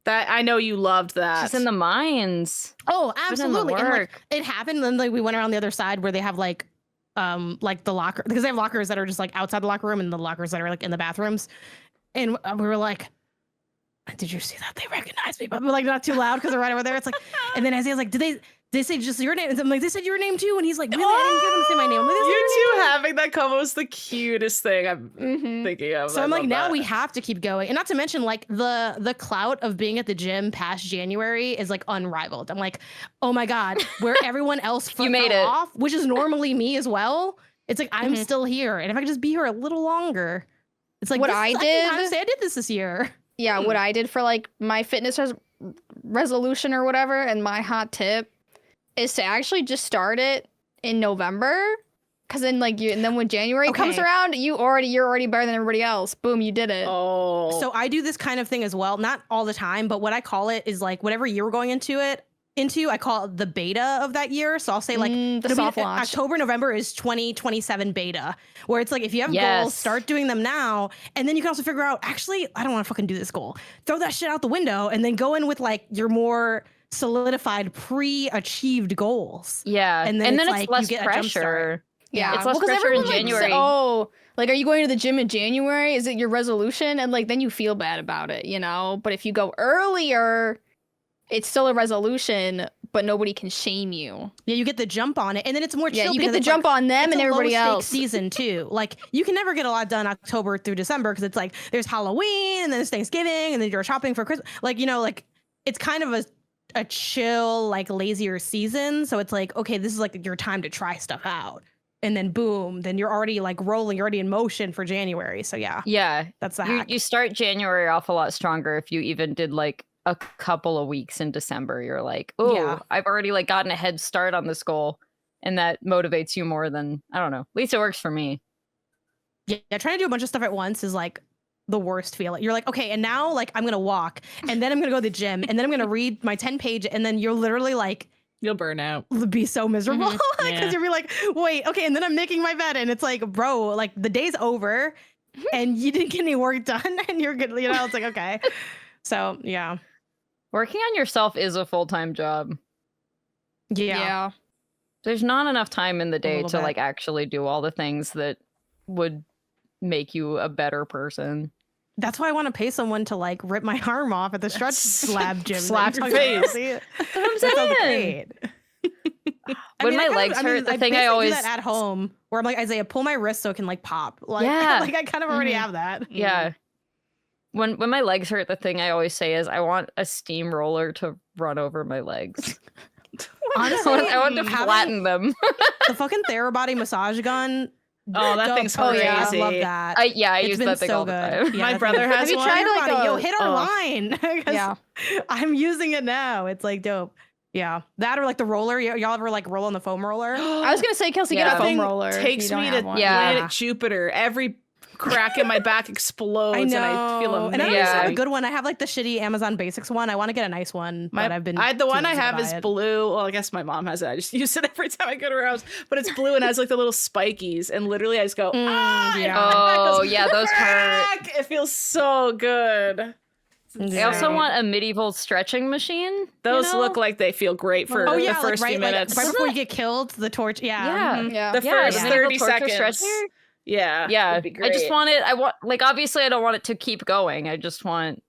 [SPEAKER 3] That I know you loved that.
[SPEAKER 1] She's in the mines.
[SPEAKER 4] Oh, absolutely. And like, it happened, and like we went around the other side where they have like the locker, because they have lockers that are just like outside the locker room and the lockers that are like in the bathrooms. And we were like, did you see that? They recognized me, but like not too loud because they're right over there. It's like, and then Isaiah's like, did they say just your name? And I'm like, they said your name too. And he's like, really? I didn't hear them say my name. Like,
[SPEAKER 3] you two having that combo is the cutest thing I'm thinking of.
[SPEAKER 4] So I'm like, now we have to keep going. And not to mention like the clout of being at the gym past January is like unrivaled. I'm like, oh my God, where everyone else
[SPEAKER 1] you made it
[SPEAKER 4] off, which is normally me as well. It's like, I'm still here. And if I could just be here a little longer, it's like,
[SPEAKER 2] what I did.
[SPEAKER 4] I did this year.
[SPEAKER 2] Yeah, what I did for like my fitness resolution or whatever, and my hot tip is to actually just start it in November, because then and then when January comes around, you're already better than everybody else. Boom, you did it.
[SPEAKER 3] Oh,
[SPEAKER 4] so I do this kind of thing as well, not all the time, but what I call it is like whatever year we're going into, I call it the beta of that year. So I'll say like
[SPEAKER 2] the soft launch.
[SPEAKER 4] October, November is 2027 beta, where it's like if you have goals, start doing them now, and then you can also figure out, actually, I don't want to fucking do this goal. Throw that shit out the window, and then go in with like your more solidified pre-achieved goals.
[SPEAKER 1] Yeah,
[SPEAKER 4] and then it's
[SPEAKER 1] like less pressure.
[SPEAKER 2] Yeah,
[SPEAKER 1] it's less pressure in January.
[SPEAKER 2] Like, are you going to the gym in January? Is it your resolution? And like then you feel bad about it, But if you go earlier, it's still a resolution, but nobody can shame you.
[SPEAKER 4] Yeah, you get the jump on it, and then it's more chill.
[SPEAKER 2] Yeah, you get the jump on them and everybody else.
[SPEAKER 4] Season too. Like, you can never get a lot done October through December because it's like there's Halloween and then there's Thanksgiving and then you're shopping for Christmas. Like, like it's kind of a chill, like lazier season. So it's like, okay, this is like your time to try stuff out. And then boom, then you're already like rolling, you're already in motion for January. So yeah, that's the hack.
[SPEAKER 1] You start January off a lot stronger if you even did like a couple of weeks in December. You're like, I've already like gotten a head start on this goal, and that motivates you more than, I don't know, at least it works for me.
[SPEAKER 4] yeah, trying to do a bunch of stuff at once is like the worst feeling. You're like, okay, and now like I'm gonna walk, and then I'm gonna go to the gym, and then I'm gonna read my 10-page, and then you're literally like,
[SPEAKER 3] you'll burn out.
[SPEAKER 4] Be so miserable because
[SPEAKER 3] Yeah.
[SPEAKER 4] you'll be like, wait, okay, and then I'm making my bed, and it's like, bro, like the day's over, and you didn't get any work done, and you're good. You know, it's like, okay, so yeah,
[SPEAKER 1] Working on yourself is a full-time job.
[SPEAKER 4] yeah.
[SPEAKER 1] There's not enough time in the day
[SPEAKER 4] little
[SPEAKER 1] to
[SPEAKER 4] bit.
[SPEAKER 1] like actually do all the things that would make you a better person.
[SPEAKER 4] That's why I want to pay someone to like rip my arm off at the stretch lab gym.
[SPEAKER 3] Slap your
[SPEAKER 4] face.
[SPEAKER 3] face.
[SPEAKER 1] That's what I'm
[SPEAKER 4] That sounds
[SPEAKER 1] saying.
[SPEAKER 4] great.
[SPEAKER 1] When my legs hurt, the thing I
[SPEAKER 4] basically
[SPEAKER 1] always
[SPEAKER 4] do that at home, where I'm like, Isaiah, pull my wrist so it can like pop. Like,
[SPEAKER 1] Yeah.
[SPEAKER 4] like I kind of already have that.
[SPEAKER 1] yeah. When my legs hurt, the thing I always say is I want a steamroller to run over my legs.
[SPEAKER 4] Honestly,
[SPEAKER 1] I want to
[SPEAKER 4] having
[SPEAKER 1] flatten them.
[SPEAKER 4] the fucking Therabody massage gun.
[SPEAKER 3] Oh, that thing's
[SPEAKER 4] Oh yeah, I
[SPEAKER 3] crazy.
[SPEAKER 4] love that.
[SPEAKER 1] I
[SPEAKER 4] It's
[SPEAKER 1] use
[SPEAKER 4] been
[SPEAKER 1] that thing
[SPEAKER 4] so
[SPEAKER 1] all the
[SPEAKER 4] good.
[SPEAKER 1] time.
[SPEAKER 4] Yeah,
[SPEAKER 3] My
[SPEAKER 4] that
[SPEAKER 3] brother
[SPEAKER 4] thing-
[SPEAKER 3] has
[SPEAKER 2] Have you
[SPEAKER 3] one.
[SPEAKER 2] tried, like,
[SPEAKER 4] Therabody, yo,
[SPEAKER 2] a-
[SPEAKER 4] hit our
[SPEAKER 3] oh.
[SPEAKER 4] line. 'Cause
[SPEAKER 2] Yeah.
[SPEAKER 4] I'm using it now. It's like dope. Yeah, that or like the roller. Y'all ever like roll on the foam roller?
[SPEAKER 2] I was gonna say, Kelsey,
[SPEAKER 1] Yeah.
[SPEAKER 2] get a
[SPEAKER 3] That
[SPEAKER 2] foam
[SPEAKER 3] thing
[SPEAKER 2] roller. if
[SPEAKER 3] takes
[SPEAKER 2] you don't
[SPEAKER 3] me
[SPEAKER 2] have
[SPEAKER 3] to
[SPEAKER 2] one.
[SPEAKER 1] Yeah.
[SPEAKER 3] planet Jupiter. Every crack in my back explodes,
[SPEAKER 4] I know.
[SPEAKER 3] and I feel amazing.
[SPEAKER 4] And I don't
[SPEAKER 1] Yeah.
[SPEAKER 4] have a good one. I have like the shitty Amazon Basics one. I want to get a nice one, but I've been.
[SPEAKER 3] the one
[SPEAKER 4] too
[SPEAKER 3] I
[SPEAKER 4] lazy to
[SPEAKER 3] have
[SPEAKER 4] buy
[SPEAKER 3] is
[SPEAKER 4] it.
[SPEAKER 3] blue. Well, I guess my mom has it. I just use it every time I go to her house. But it's blue and has like the little spikies, and literally I just go, ah,
[SPEAKER 4] yeah.
[SPEAKER 3] and my back
[SPEAKER 1] Oh,
[SPEAKER 3] goes,
[SPEAKER 1] yeah, those hurt.
[SPEAKER 3] crack! It feels so good.
[SPEAKER 1] I also want a medieval stretching machine.
[SPEAKER 3] Those
[SPEAKER 1] know?
[SPEAKER 3] look like they feel great for
[SPEAKER 4] Oh
[SPEAKER 3] the
[SPEAKER 4] yeah,
[SPEAKER 3] first
[SPEAKER 4] like,
[SPEAKER 3] few
[SPEAKER 4] right,
[SPEAKER 3] minutes.
[SPEAKER 4] like, right before you get killed, the torch. Yeah.
[SPEAKER 1] Yeah.
[SPEAKER 4] mhm.
[SPEAKER 2] Yeah.
[SPEAKER 3] The
[SPEAKER 1] Yeah,
[SPEAKER 3] first
[SPEAKER 1] the
[SPEAKER 3] 30
[SPEAKER 1] medieval torture
[SPEAKER 3] seconds.
[SPEAKER 1] stretcher.
[SPEAKER 3] Yeah.
[SPEAKER 1] Yeah,
[SPEAKER 3] would be
[SPEAKER 1] I just
[SPEAKER 3] great.
[SPEAKER 1] want it. I want, like, obviously, I don't want it to keep going. I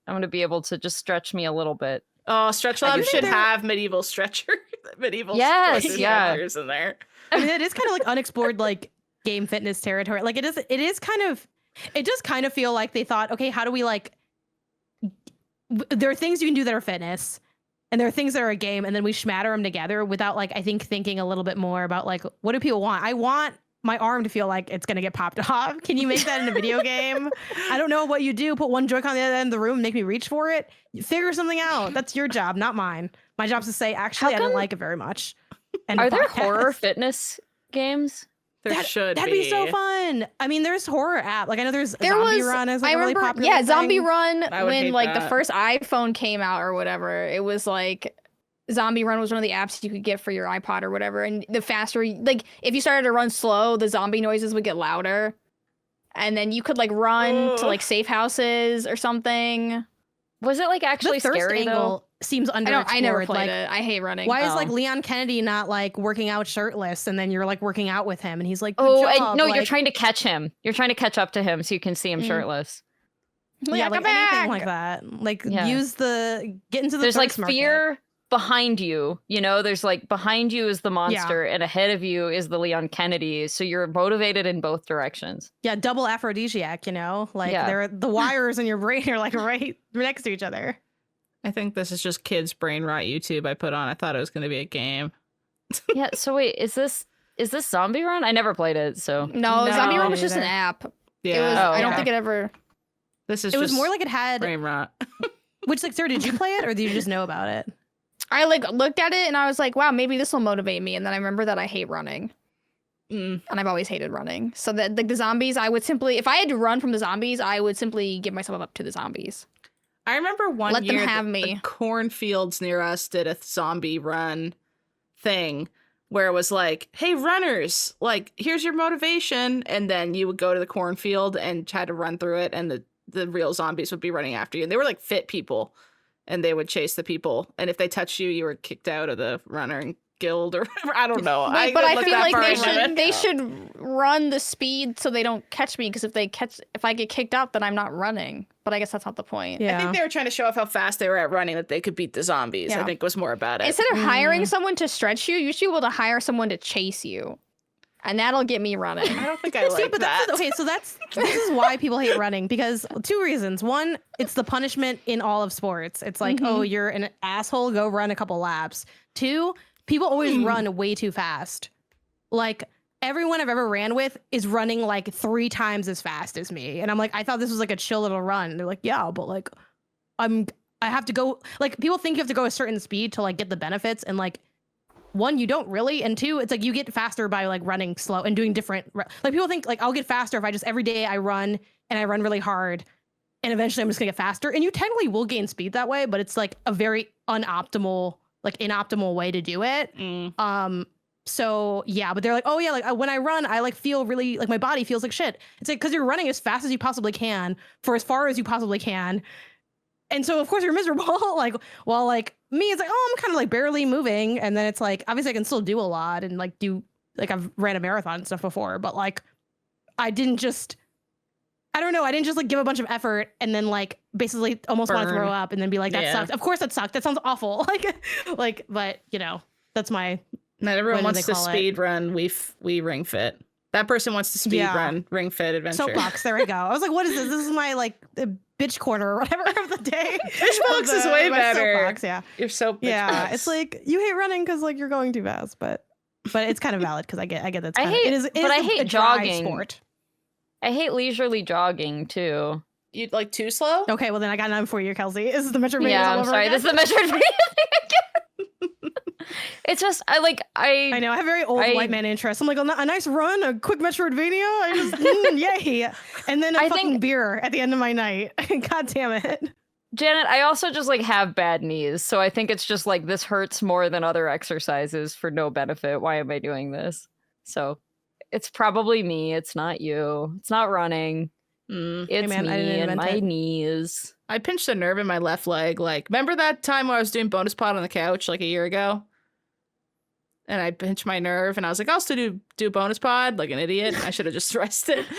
[SPEAKER 1] want to be able to just stretch me a little bit.
[SPEAKER 3] Oh, Stretch
[SPEAKER 4] I
[SPEAKER 3] Lab
[SPEAKER 4] do think
[SPEAKER 3] should
[SPEAKER 4] they're-
[SPEAKER 3] have medieval stretcher, medieval
[SPEAKER 1] Yes,
[SPEAKER 3] torture
[SPEAKER 1] yeah.
[SPEAKER 3] stretchers in there.
[SPEAKER 4] I mean, it is kind of like unexplored, like game fitness territory. Like it is. It is kind of. It does kind of feel like they thought, okay, how do we like? There are things you can do that are fitness, and there are things that are a game, and then we schmatter them together without like I think thinking a little bit more about like what do people want? I want my arm to feel like it's gonna get popped off. Can you make that in a video game? I don't know what you do. Put one Joy-Con on the other end of the room, make me reach for it. Figure something out. That's your job, not mine. My job is to say, actually, I don't
[SPEAKER 1] come-
[SPEAKER 4] like it very much. And
[SPEAKER 1] Are there
[SPEAKER 4] podcast.
[SPEAKER 1] horror fitness games?
[SPEAKER 3] There should
[SPEAKER 4] That'd be so fun. I mean, there's horror app. Like I know there's
[SPEAKER 2] There
[SPEAKER 4] Zombie
[SPEAKER 2] was,
[SPEAKER 4] Run is like
[SPEAKER 2] I
[SPEAKER 4] a really
[SPEAKER 2] remember,
[SPEAKER 4] popular
[SPEAKER 2] yeah,
[SPEAKER 4] thing.
[SPEAKER 2] Zombie Run,
[SPEAKER 3] I would
[SPEAKER 2] when
[SPEAKER 3] hate
[SPEAKER 2] like the
[SPEAKER 3] that.
[SPEAKER 2] first iPhone came out or whatever, it was like Zombie Run was one of the apps you could get for your iPod or whatever. And the faster, like if you started to run slow, the zombie noises would get louder. And then you could like run to like safe houses or something.
[SPEAKER 1] Was it like actually
[SPEAKER 4] the thirst
[SPEAKER 1] scary though?
[SPEAKER 4] angle seems
[SPEAKER 2] I
[SPEAKER 4] underexplored.
[SPEAKER 2] never played
[SPEAKER 4] like,
[SPEAKER 2] it. I hate running.
[SPEAKER 4] why is
[SPEAKER 1] Oh.
[SPEAKER 4] like Leon Kennedy not like working out shirtless and then you're like working out with him and he's like,
[SPEAKER 1] Oh,
[SPEAKER 4] good job.
[SPEAKER 1] and no, you're
[SPEAKER 4] like,
[SPEAKER 1] trying to catch him. You're trying to catch up to him so you can see him shirtless.
[SPEAKER 4] yeah, like
[SPEAKER 2] come
[SPEAKER 4] anything
[SPEAKER 2] back.
[SPEAKER 4] like that. Like
[SPEAKER 1] Yeah.
[SPEAKER 4] get into the
[SPEAKER 1] There's like
[SPEAKER 4] thirst market.
[SPEAKER 1] fear behind you, you know, there's like behind you is the monster and ahead of you is the Leon Kennedy. So you're motivated in both directions.
[SPEAKER 4] Yeah, double aphrodisiac, you know? Like
[SPEAKER 1] Yeah.
[SPEAKER 4] they're the wires in your brain are like right next to each other.
[SPEAKER 3] I think this is just kids' brain rot YouTube I put on. I thought it was going to be a game.
[SPEAKER 1] Yeah, so wait, is this Zombie Run? I never played it, so
[SPEAKER 2] No,
[SPEAKER 3] No,
[SPEAKER 2] Zombie Run was just an
[SPEAKER 4] neither.
[SPEAKER 2] app.
[SPEAKER 3] Yeah.
[SPEAKER 2] It was,
[SPEAKER 1] Oh,
[SPEAKER 2] I don't
[SPEAKER 1] okay.
[SPEAKER 2] think it ever.
[SPEAKER 3] This is
[SPEAKER 4] It was
[SPEAKER 3] just
[SPEAKER 4] more like it had
[SPEAKER 3] brain rot.
[SPEAKER 4] which like Sarah, did you play it or did you just know about it?
[SPEAKER 2] I like looked at it and I was like, wow, maybe this will motivate me. And then I remember that I hate running.
[SPEAKER 3] Mm.
[SPEAKER 2] And I've always hated running. So that like the zombies, I would simply, if I had to run from the zombies, I would simply give myself up to the zombies.
[SPEAKER 3] I remember one
[SPEAKER 2] Let them
[SPEAKER 3] year
[SPEAKER 2] have
[SPEAKER 3] the
[SPEAKER 2] me.
[SPEAKER 3] cornfields near us did a zombie run thing where it was like, hey, runners, like, here's your motivation. And then you would go to the cornfield and try to run through it. And the real zombies would be running after you. And they were like fit people and they would chase the people. And if they touched you, you were kicked out of the running guild or whatever. I don't know.
[SPEAKER 2] Wait, but I
[SPEAKER 3] looked
[SPEAKER 2] feel
[SPEAKER 3] that
[SPEAKER 2] like
[SPEAKER 3] far into it.
[SPEAKER 2] they should run the speed so they don't catch me. Because if I get kicked out, then I'm not running. But I guess that's not the point.
[SPEAKER 4] Yeah.
[SPEAKER 3] I think they were trying to show off how fast they were at running, that they could beat the zombies. I
[SPEAKER 2] Yeah.
[SPEAKER 3] think was more about it.
[SPEAKER 2] Instead of hiring someone to stretch you, you should be able to hire someone to chase you. And that'll get me running.
[SPEAKER 3] I don't think I
[SPEAKER 4] See,
[SPEAKER 3] like
[SPEAKER 4] but
[SPEAKER 3] that.
[SPEAKER 4] this is why people hate running because two reasons. One, it's the punishment in all of sports. It's like, oh, you're an asshole, go run a couple laps. Two, people always run way too fast. Like everyone I've ever ran with is running like 3 times as fast as me. And I'm like, I thought this was like a chill little run. And they're like, yeah, but like I have to go, like people think you have to go a certain speed to like get the benefits. And like one, you don't really, and two, it's like you get faster by like running slow and doing different. Like people think like I'll get faster if I just every day I run and I run really hard, and eventually I'm just gonna get faster. And you technically will gain speed that way, but it's like a very inoptimal way to do it. So yeah, but they're like, oh yeah, like when I run, I like feel really like my body feels like shit. It's like because you're running as fast as you possibly can for as far as you possibly can. And so of course you're miserable. Like, well, like me, it's like, oh, I'm kind of like barely moving. And then it's like, obviously I can still do a lot and like I've ran a marathon and stuff before, but like I didn't just like give a bunch of effort and then like basically almost want to throw up and then be like, that sucked. Of course that sucked. That sounds awful. Like, but you know, that's my.
[SPEAKER 3] Not everyone wants to speed run. We ring fit. That person wants to speed run ring fit adventure.
[SPEAKER 4] Soapbox. There we go. I was like, what is this? This is my like bitch quarter or whatever of the day.
[SPEAKER 3] Bitchbox is way better.
[SPEAKER 4] Soapbox, yeah.
[SPEAKER 3] You're so bitchbox.
[SPEAKER 4] Yeah, it's like you hate running because like you're going too fast, but it's kind of valid because I get that.
[SPEAKER 1] I hate jogging.
[SPEAKER 4] Sport.
[SPEAKER 1] I hate leisurely jogging too.
[SPEAKER 3] You like too slow?
[SPEAKER 4] Okay, well then I got none for you, Kelsey. This is the Metroidvania.
[SPEAKER 1] Yeah, I'm sorry. This is the Metroidvania. It's just I know I have very old white man interests. I'm like a nice run, a quick Metroidvania. I just yay, and then a fucking beer at the end of my night. God damn it, Janet. I also just like have bad knees, so I think it's just like this hurts more than other exercises for no benefit. Why am I doing this? So it's probably me. It's not you. It's not running. It's me and my knees.
[SPEAKER 3] I pinched a nerve in my left leg. Like, remember that time where I was doing bonus pod on the couch like a year ago? And I pinched my nerve, and I was like, I'll still do bonus pod like an idiot. I should have just rested. Do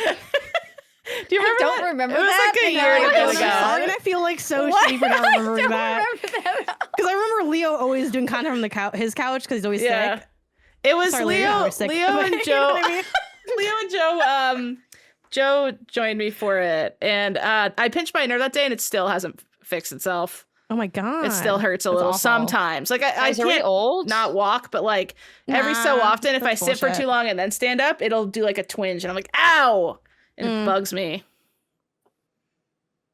[SPEAKER 3] you remember?
[SPEAKER 2] I don't remember
[SPEAKER 3] that. It was like a year ago.
[SPEAKER 4] And I feel like so shitty for not remembering that. Because I remember Leo always doing content from his couch because he's always sick.
[SPEAKER 3] It was Leo and Joe. Leo and Joe. Joe joined me for it, and I pinched my nerve that day, and it still hasn't fixed itself.
[SPEAKER 4] Oh my god!
[SPEAKER 3] It still hurts a little awful. Sometimes. Like I can't not walk, but like every so often, if I sit for too long and then stand up, it'll do like a twinge, and I'm like, ow, and it bugs me.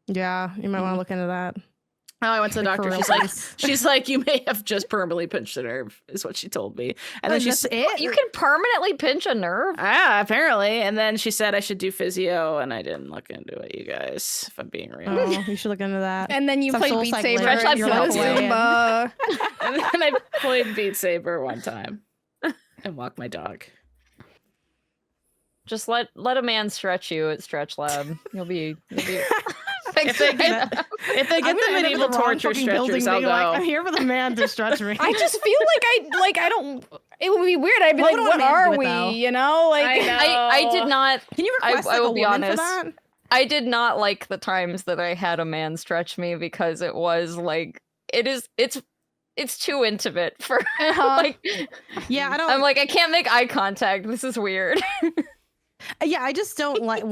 [SPEAKER 3] Yeah, you might want to look into that. Oh, I went to the doctor. She's like, you may have just permanently pinched a nerve, is what she told me. And then she said,
[SPEAKER 1] you can permanently pinch a nerve?
[SPEAKER 3] Ah, apparently. And then she said I should do physio, and I didn't look into it, you guys, if I'm being real.
[SPEAKER 4] Oh, you should look into that.
[SPEAKER 2] And then you played Beat Saber.
[SPEAKER 3] And then I played Beat Saber one time and walked my dog.
[SPEAKER 1] Just let a man stretch you at Stretch Lab. You'll be
[SPEAKER 3] if they get the medieval torture stretchers, I'll go.
[SPEAKER 4] Like, I'm here for the man to stretch me.
[SPEAKER 2] I just feel like I don't. It would be weird. I'd be like, what are we? You know, like
[SPEAKER 3] I
[SPEAKER 1] did not.
[SPEAKER 4] Can you request
[SPEAKER 1] I will
[SPEAKER 4] a
[SPEAKER 1] be
[SPEAKER 4] woman
[SPEAKER 1] honest.
[SPEAKER 4] for that?
[SPEAKER 1] I did not like the times that I had a man stretch me because it was like it's too intimate for like.
[SPEAKER 4] Yeah,
[SPEAKER 1] I'm like I can't make eye contact. This is weird.
[SPEAKER 4] Yeah, I just don't like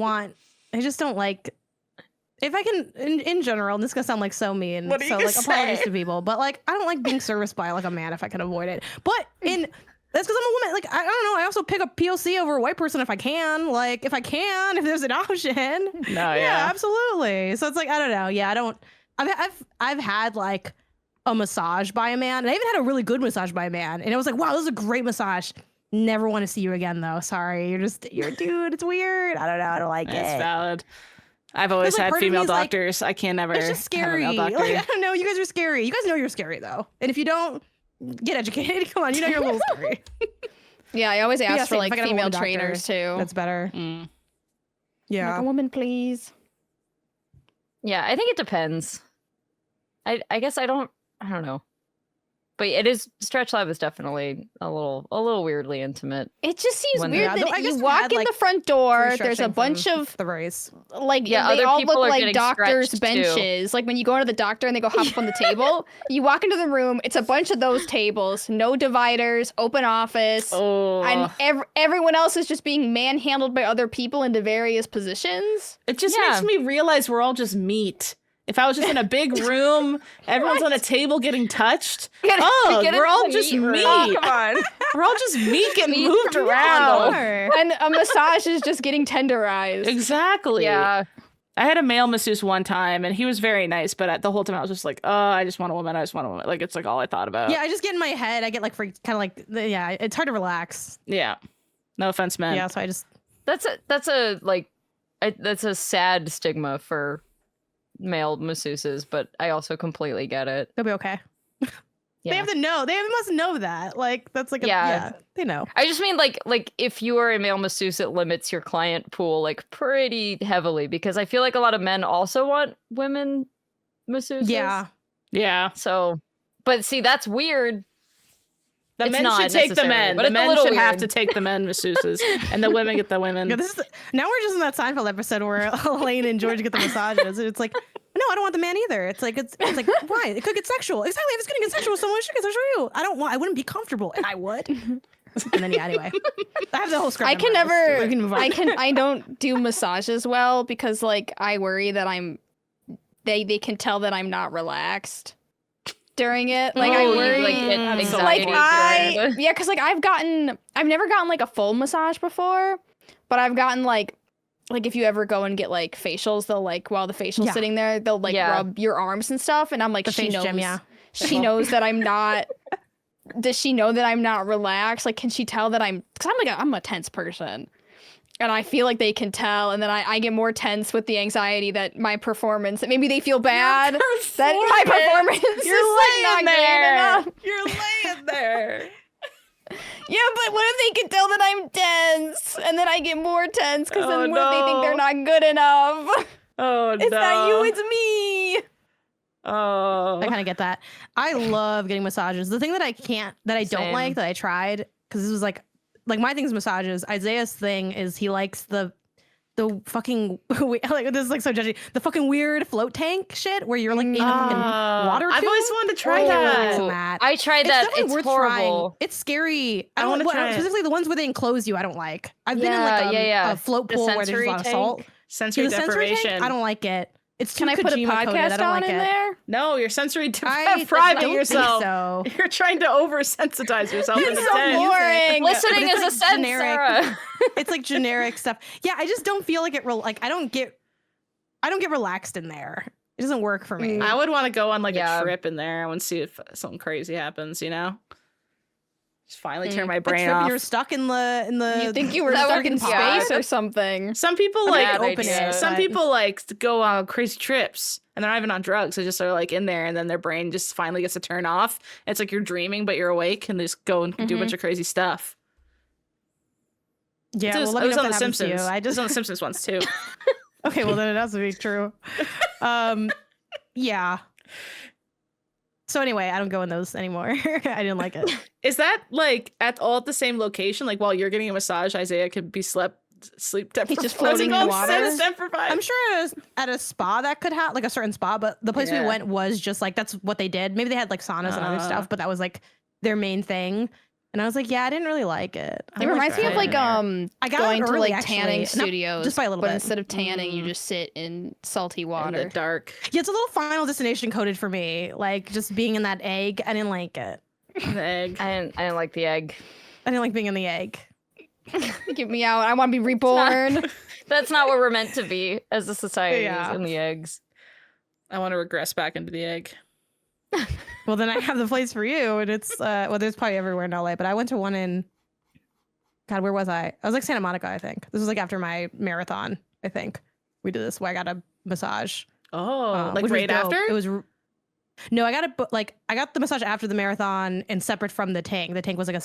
[SPEAKER 4] if I can in general, and this is gonna sound like so mean,
[SPEAKER 3] what are you
[SPEAKER 4] so
[SPEAKER 3] gonna
[SPEAKER 4] like
[SPEAKER 3] say?
[SPEAKER 4] apologies to people, but like I don't like being serviced by like a man if I can avoid it. But that's because I'm a woman. Like I don't know, I also pick up POC over a white person if I can. Like if there's an option.
[SPEAKER 3] No,
[SPEAKER 4] yeah, absolutely. So it's like I don't know. Yeah, I don't. I've had like a massage by a man, and I even had a really good massage by a man, and it was like, wow, this is a great massage. Never want to see you again though. Sorry, you're a dude. It's weird. I don't know. I don't like it.
[SPEAKER 3] It's valid. I've always had female doctors. I can't never.
[SPEAKER 4] It's just scary. Like, I don't know. You guys are scary. You guys know you're scary though. And if you don't, get educated. Come on, you know you're a little scary.
[SPEAKER 2] Yeah, I always ask for like female trainers too.
[SPEAKER 4] That's better. Yeah,
[SPEAKER 2] like a woman, please.
[SPEAKER 1] Yeah, I think it depends. I guess I don't know. But it is Stretch Lab is definitely a little weirdly intimate.
[SPEAKER 2] It just seems weird that you walk in the front door. There's a bunch of
[SPEAKER 4] the race.
[SPEAKER 2] Like they all look like doctors' benches. Like when you go to the doctor and they go hop up on the table, you walk into the room. It's a bunch of those tables, no dividers, open office, and everyone else is just being manhandled by other people into various positions.
[SPEAKER 3] It just makes me realize we're all just meat. If I was just in a big room, everyone's on a table getting touched. We're all just meat.
[SPEAKER 1] Oh, come on.
[SPEAKER 3] We're all just meat getting moved around.
[SPEAKER 2] And a massage is just getting tenderized.
[SPEAKER 3] Exactly.
[SPEAKER 1] Yeah.
[SPEAKER 3] I had a male masseuse one time, and he was very nice, but the whole time I was just like, oh, I just want a woman. I just want a woman. Like, it's like all I thought about.
[SPEAKER 4] Yeah, I just get in my head. I get like kind of like, yeah, it's hard to relax.
[SPEAKER 3] Yeah. No offense, man.
[SPEAKER 4] Yeah, so I just.
[SPEAKER 1] That's a sad stigma for male masseuses, but I also completely get it.
[SPEAKER 4] They'll be okay.
[SPEAKER 1] Yeah.
[SPEAKER 4] They have to know. They must know that. Like, that's like, they know.
[SPEAKER 1] I just mean like if you are a male masseuse, it limits your client pool like pretty heavily, because I feel like a lot of men also want women masseuses.
[SPEAKER 3] Yeah.
[SPEAKER 1] So, but see, that's weird.
[SPEAKER 3] The men should take the men. The men should have to take the men masseuses, and the women get the women.
[SPEAKER 4] Yeah, now we're just in that Seinfeld episode where Elaine and George get the massages. It's like, no, I don't want the man either. It's like why? It could get sexual. Exactly. If it's gonna get sexual, someone should get sexual for you. I wouldn't be comfortable, and I would. And then anyway, I have the whole script.
[SPEAKER 2] I don't do massages well because like I worry that they can tell that I'm not relaxed during it. Like I worry because like I've never gotten like a full massage before, but I've gotten like if you ever go and get like facials, they'll like while the facial's sitting there, they'll like rub your arms and stuff, and I'm like, she knows that I'm not. Does she know that I'm not relaxed? Like, can she tell that because I'm a tense person, and I feel like they can tell, and then I get more tense with the anxiety that my performance, that maybe they feel bad that my performance is like not great enough.
[SPEAKER 3] You're laying there.
[SPEAKER 2] Yeah, but what if they can tell that I'm tense, and then I get more tense because then what if they think they're not good enough?
[SPEAKER 3] Oh no!
[SPEAKER 2] It's not you, it's me.
[SPEAKER 3] Oh,
[SPEAKER 4] I kind of get that. I love getting massages. The thing that I don't like that I tried, because this was like my thing is massages. Isaiah's thing is he likes the fucking like this is like so judgy. The fucking weird float tank shit where you're like in a fucking water tube.
[SPEAKER 3] I've always wanted to try that.
[SPEAKER 1] I tried that. It's horrible.
[SPEAKER 4] Trying. It's scary. I
[SPEAKER 3] want to try
[SPEAKER 4] specifically the ones where they enclose you. I don't like. I've been in like a float pool where there's a lot of salt.
[SPEAKER 3] Sensory deprivation.
[SPEAKER 4] I don't like it. It's too
[SPEAKER 2] Can I put a podcast on in there?
[SPEAKER 3] No, you're sensory depriving yourself.
[SPEAKER 4] So.
[SPEAKER 3] You're trying to oversensitize yourself.
[SPEAKER 2] It's so boring.
[SPEAKER 1] Listening is
[SPEAKER 4] like
[SPEAKER 1] a sense, Sarah.
[SPEAKER 4] It's like generic stuff. Yeah, I just don't feel like it. I don't get relaxed in there. It doesn't work for me.
[SPEAKER 3] I would want to go on like a trip in there. I want to see if something crazy happens. You know. Just finally turn my brain off.
[SPEAKER 4] You're stuck in the.
[SPEAKER 2] You think you were stuck in space or something?
[SPEAKER 3] Some people Some people like to go on crazy trips, and they're not even on drugs. They just are like in there, and then their brain just finally gets to turn off. It's like you're dreaming, but you're awake, and they just go and do a bunch of crazy stuff.
[SPEAKER 4] Yeah,
[SPEAKER 3] it was on The Simpsons. I just on The Simpsons once too.
[SPEAKER 4] Okay, well then it has to be true. Yeah. So anyway, I don't go in those anymore. I didn't like it.
[SPEAKER 3] Is that like at the same location? Like while you're getting a massage, Isaiah could be sleep deprived.
[SPEAKER 2] He's just floating in water.
[SPEAKER 4] I'm sure at a spa that could have like a certain spa, but the place we went was just like that's what they did. Maybe they had like saunas and other stuff, but that was like their main thing. And I was like, yeah, I didn't really like it.
[SPEAKER 2] It reminds me of like
[SPEAKER 4] I got
[SPEAKER 2] going to
[SPEAKER 4] early,
[SPEAKER 2] like tanning studios,
[SPEAKER 4] just by a little bit.
[SPEAKER 2] Instead of tanning, you just sit in salty water.
[SPEAKER 3] In the dark.
[SPEAKER 4] Yeah, it's a little Final Destination coded for me. Like just being in that egg, I didn't like it.
[SPEAKER 3] The egg.
[SPEAKER 1] I didn't like the egg.
[SPEAKER 4] I didn't like being in the egg.
[SPEAKER 2] Get me out. I want to be reborn.
[SPEAKER 1] That's not what we're meant to be as a society, is in the eggs.
[SPEAKER 3] I want to regress back into the egg.
[SPEAKER 4] Well, then I have the place for you, and it's there's probably everywhere in LA, but I went to one in God, where was I? I was like Santa Monica, I think. This was like after my marathon, I think. We did this where I got a massage.
[SPEAKER 3] Oh, like right after?
[SPEAKER 4] It was no, I got the massage after the marathon and separate from the tank. The tank was like a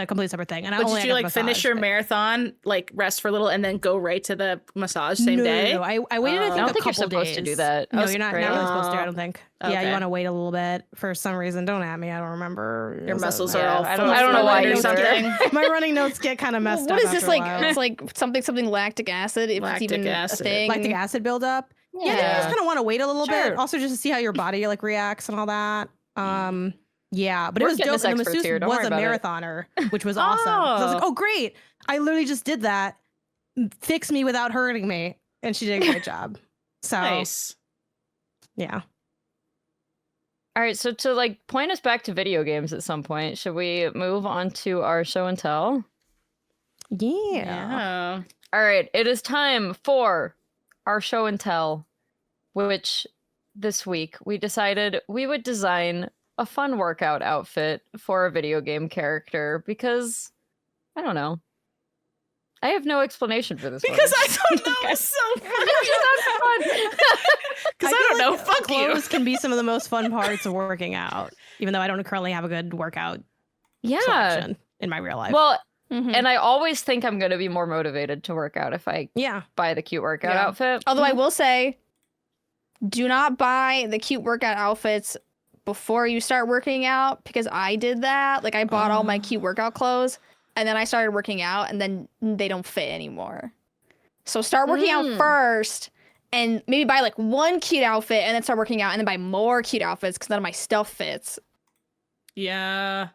[SPEAKER 4] complete separate thing. And
[SPEAKER 3] did you like finish your marathon, like rest for a little, and then go right to the massage same day?
[SPEAKER 4] No, I waited. I think
[SPEAKER 1] I don't
[SPEAKER 4] a
[SPEAKER 1] think
[SPEAKER 4] couple
[SPEAKER 1] you're supposed
[SPEAKER 4] days
[SPEAKER 1] to do that.
[SPEAKER 4] No, you're not really supposed to. I don't think.
[SPEAKER 3] Okay.
[SPEAKER 4] Yeah, you want to wait a little bit for some reason. Don't at me. I don't remember.
[SPEAKER 3] Your muscles are all.
[SPEAKER 1] I don't know why you're something.
[SPEAKER 4] My running notes get kind of messed up.
[SPEAKER 2] What is this like? It's like something lactic acid. If it's even a thing.
[SPEAKER 4] Lactic acid buildup. Yeah, you just kind of want to wait a little bit. Also, just to see how your body like reacts and all that. Yeah, but it was dope. And the masseuse was a marathoner, which was awesome. So I was like, oh, great. I literally just did that. Fix me without hurting me. And she did a great job. So,
[SPEAKER 3] nice.
[SPEAKER 4] Yeah.
[SPEAKER 1] All right. So to like point us back to video games at some point, should we move on to our show and tell?
[SPEAKER 4] Yeah.
[SPEAKER 1] All right. It is time for our show and tell, which this week we decided we would design a fun workout outfit for a video game character because, I don't know. I have no explanation for this
[SPEAKER 3] because
[SPEAKER 1] one.
[SPEAKER 3] I don't know. It's so fun. Because I don't know. Fuck you.
[SPEAKER 4] Clothes can be some of the most fun parts of working out, even though I don't currently have a good workout selection in my real life.
[SPEAKER 1] Well, and I always think I'm going to be more motivated to work out if I buy the cute workout outfit.
[SPEAKER 2] Although I will say, do not buy the cute workout outfits before you start working out, because I did that. Like, I bought all my cute workout clothes, and then I started working out, and then they don't fit anymore. So start working out first, and maybe buy like one cute outfit, and then start working out, and then buy more cute outfits, because none of my stuff fits.
[SPEAKER 3] Yeah.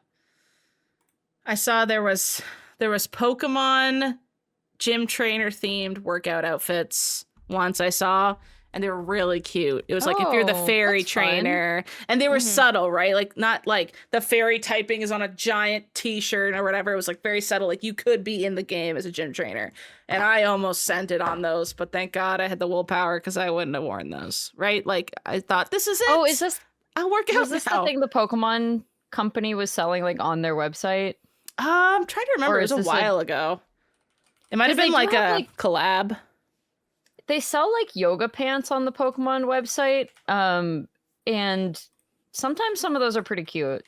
[SPEAKER 3] I saw there was Pokemon gym trainer themed workout outfits once I saw, and they were really cute. It was like if you're the fairy trainer, and they were subtle, right? Like not like the fairy typing is on a giant t-shirt or whatever. It was like very subtle. Like you could be in the game as a gym trainer. And I almost sent it on those, but thank God I had the willpower because I wouldn't have worn those, right? Like I thought, this is it.
[SPEAKER 1] Oh, is this?
[SPEAKER 3] I'll work out.
[SPEAKER 1] Was this the thing the Pokemon company was selling like on their website?
[SPEAKER 3] I'm trying to remember. It was a while ago. It might have been like a collab.
[SPEAKER 1] They sell like yoga pants on the Pokemon website, and sometimes some of those are pretty cute.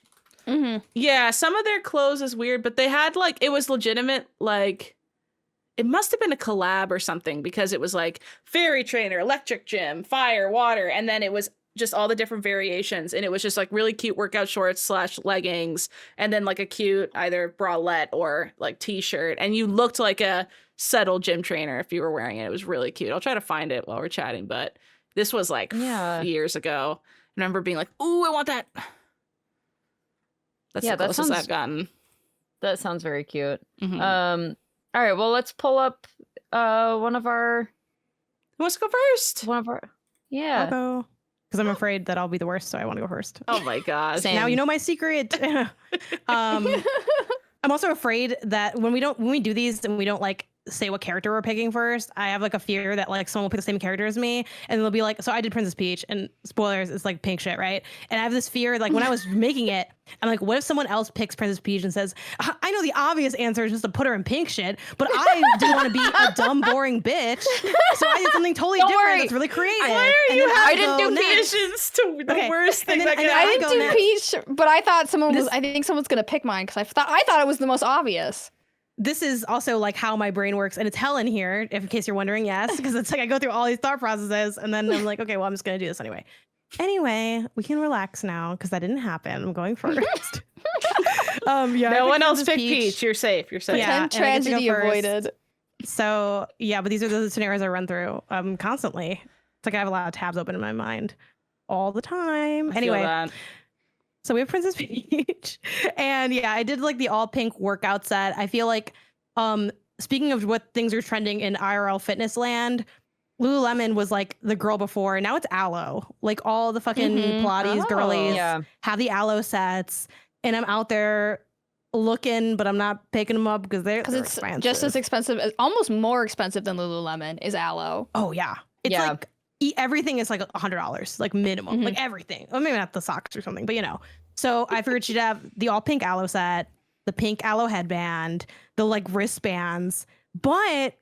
[SPEAKER 3] Yeah, some of their clothes is weird, but they had like, it was legitimate, like, it must have been a collab or something, because it was like fairy trainer, electric gym, fire, water, and then it was just all the different variations, and it was just like really cute workout shorts / leggings, and then like a cute either bralette or like t-shirt, and you looked like a subtle gym trainer if you were wearing it. It was really cute. I'll try to find it while we're chatting, but this was like years ago. I remember being like, ooh, I want that. That's the closest I've gotten.
[SPEAKER 1] That sounds very cute. All right, well, let's pull up one of our...
[SPEAKER 3] Who wants to go first?
[SPEAKER 1] One of our... Yeah.
[SPEAKER 4] I'll go. Because I'm afraid that I'll be the worst, so I want to go first.
[SPEAKER 3] Oh my gosh.
[SPEAKER 4] Now you know my secret. I'm also afraid that when we do these and we don't like say what character we're picking first, I have like a fear that like someone will pick the same character as me, and they'll be like, so I did Princess Peach, and spoilers, it's like pink shit, right? And I have this fear, like when I was making it, I'm like, what if someone else picks Princess Peach and says, I know the obvious answer is just to put her in pink shit, but I didn't want to be a dumb, boring bitch, so I did something totally different that's really creative.
[SPEAKER 3] Why are you
[SPEAKER 1] I didn't do
[SPEAKER 3] visions to the worst thing that could
[SPEAKER 2] I didn't do Peach, but I thought I think someone's gonna pick mine because I thought it was the most obvious.
[SPEAKER 4] This is also like how my brain works, and it's hell in here, if in case you're wondering, yes, because it's like I go through all these thought processes, and then I'm like, okay, well, I'm just gonna do this anyway. Anyway, we can relax now because that didn't happen. I'm going first.
[SPEAKER 3] No one else picked Peach. You're safe. You're safe.
[SPEAKER 2] Yeah, tragedy avoided.
[SPEAKER 4] So yeah, but these are the scenarios I run through constantly. It's like I have a lot of tabs open in my mind all the time. Anyway. So we have Princess Peach, and yeah, I did like the all pink workout set. I feel like, speaking of what things are trending in IRL fitness land, Lululemon was like the girl before, and now it's Aloe. Like all the fucking Pilates girlies have the Aloe sets, and I'm out there looking, but I'm not picking them up because it's expensive.
[SPEAKER 2] Just as expensive, almost more expensive than Lululemon is Aloe.
[SPEAKER 4] Oh yeah, it's like. Everything is like $100, like minimum, like everything. Well, maybe not the socks or something, but you know. So I figured she'd have the all pink Aloe set, the pink Aloe headband, the like wristbands, but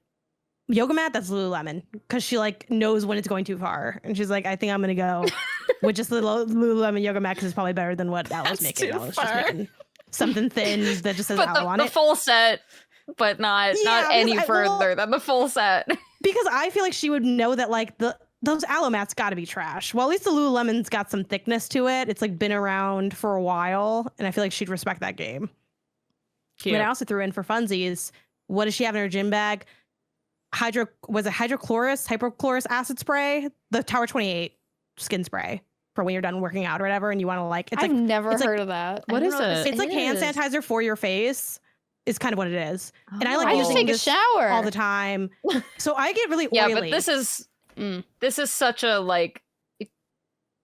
[SPEAKER 4] yoga mat, that's Lululemon, because she like knows when it's going too far, and she's like, I think I'm gonna go with just the Lululemon yoga mat because it's probably better than what Aloe's making. Aloe's just making something thin that just says Aloe on it.
[SPEAKER 1] The full set, but not any further than the full set.
[SPEAKER 4] Because I feel like she would know that like those Aloe mats got to be trash. Well, at least the Lululemon's got some thickness to it. It's like been around for a while, and I feel like she'd respect that game. Cute. But I also threw in for funsies, what does she have in her gym bag? Hypochlorous acid spray, the Tower 28 skin spray for when you're done working out or whatever, and you want to like.
[SPEAKER 2] I've never heard of that.
[SPEAKER 1] What is it?
[SPEAKER 4] It's like hand sanitizer for your face. Is kind of what it is, and I like
[SPEAKER 2] using
[SPEAKER 4] take
[SPEAKER 2] a shower
[SPEAKER 4] all the time, so I get really oily.
[SPEAKER 1] Yeah, but this is such a like.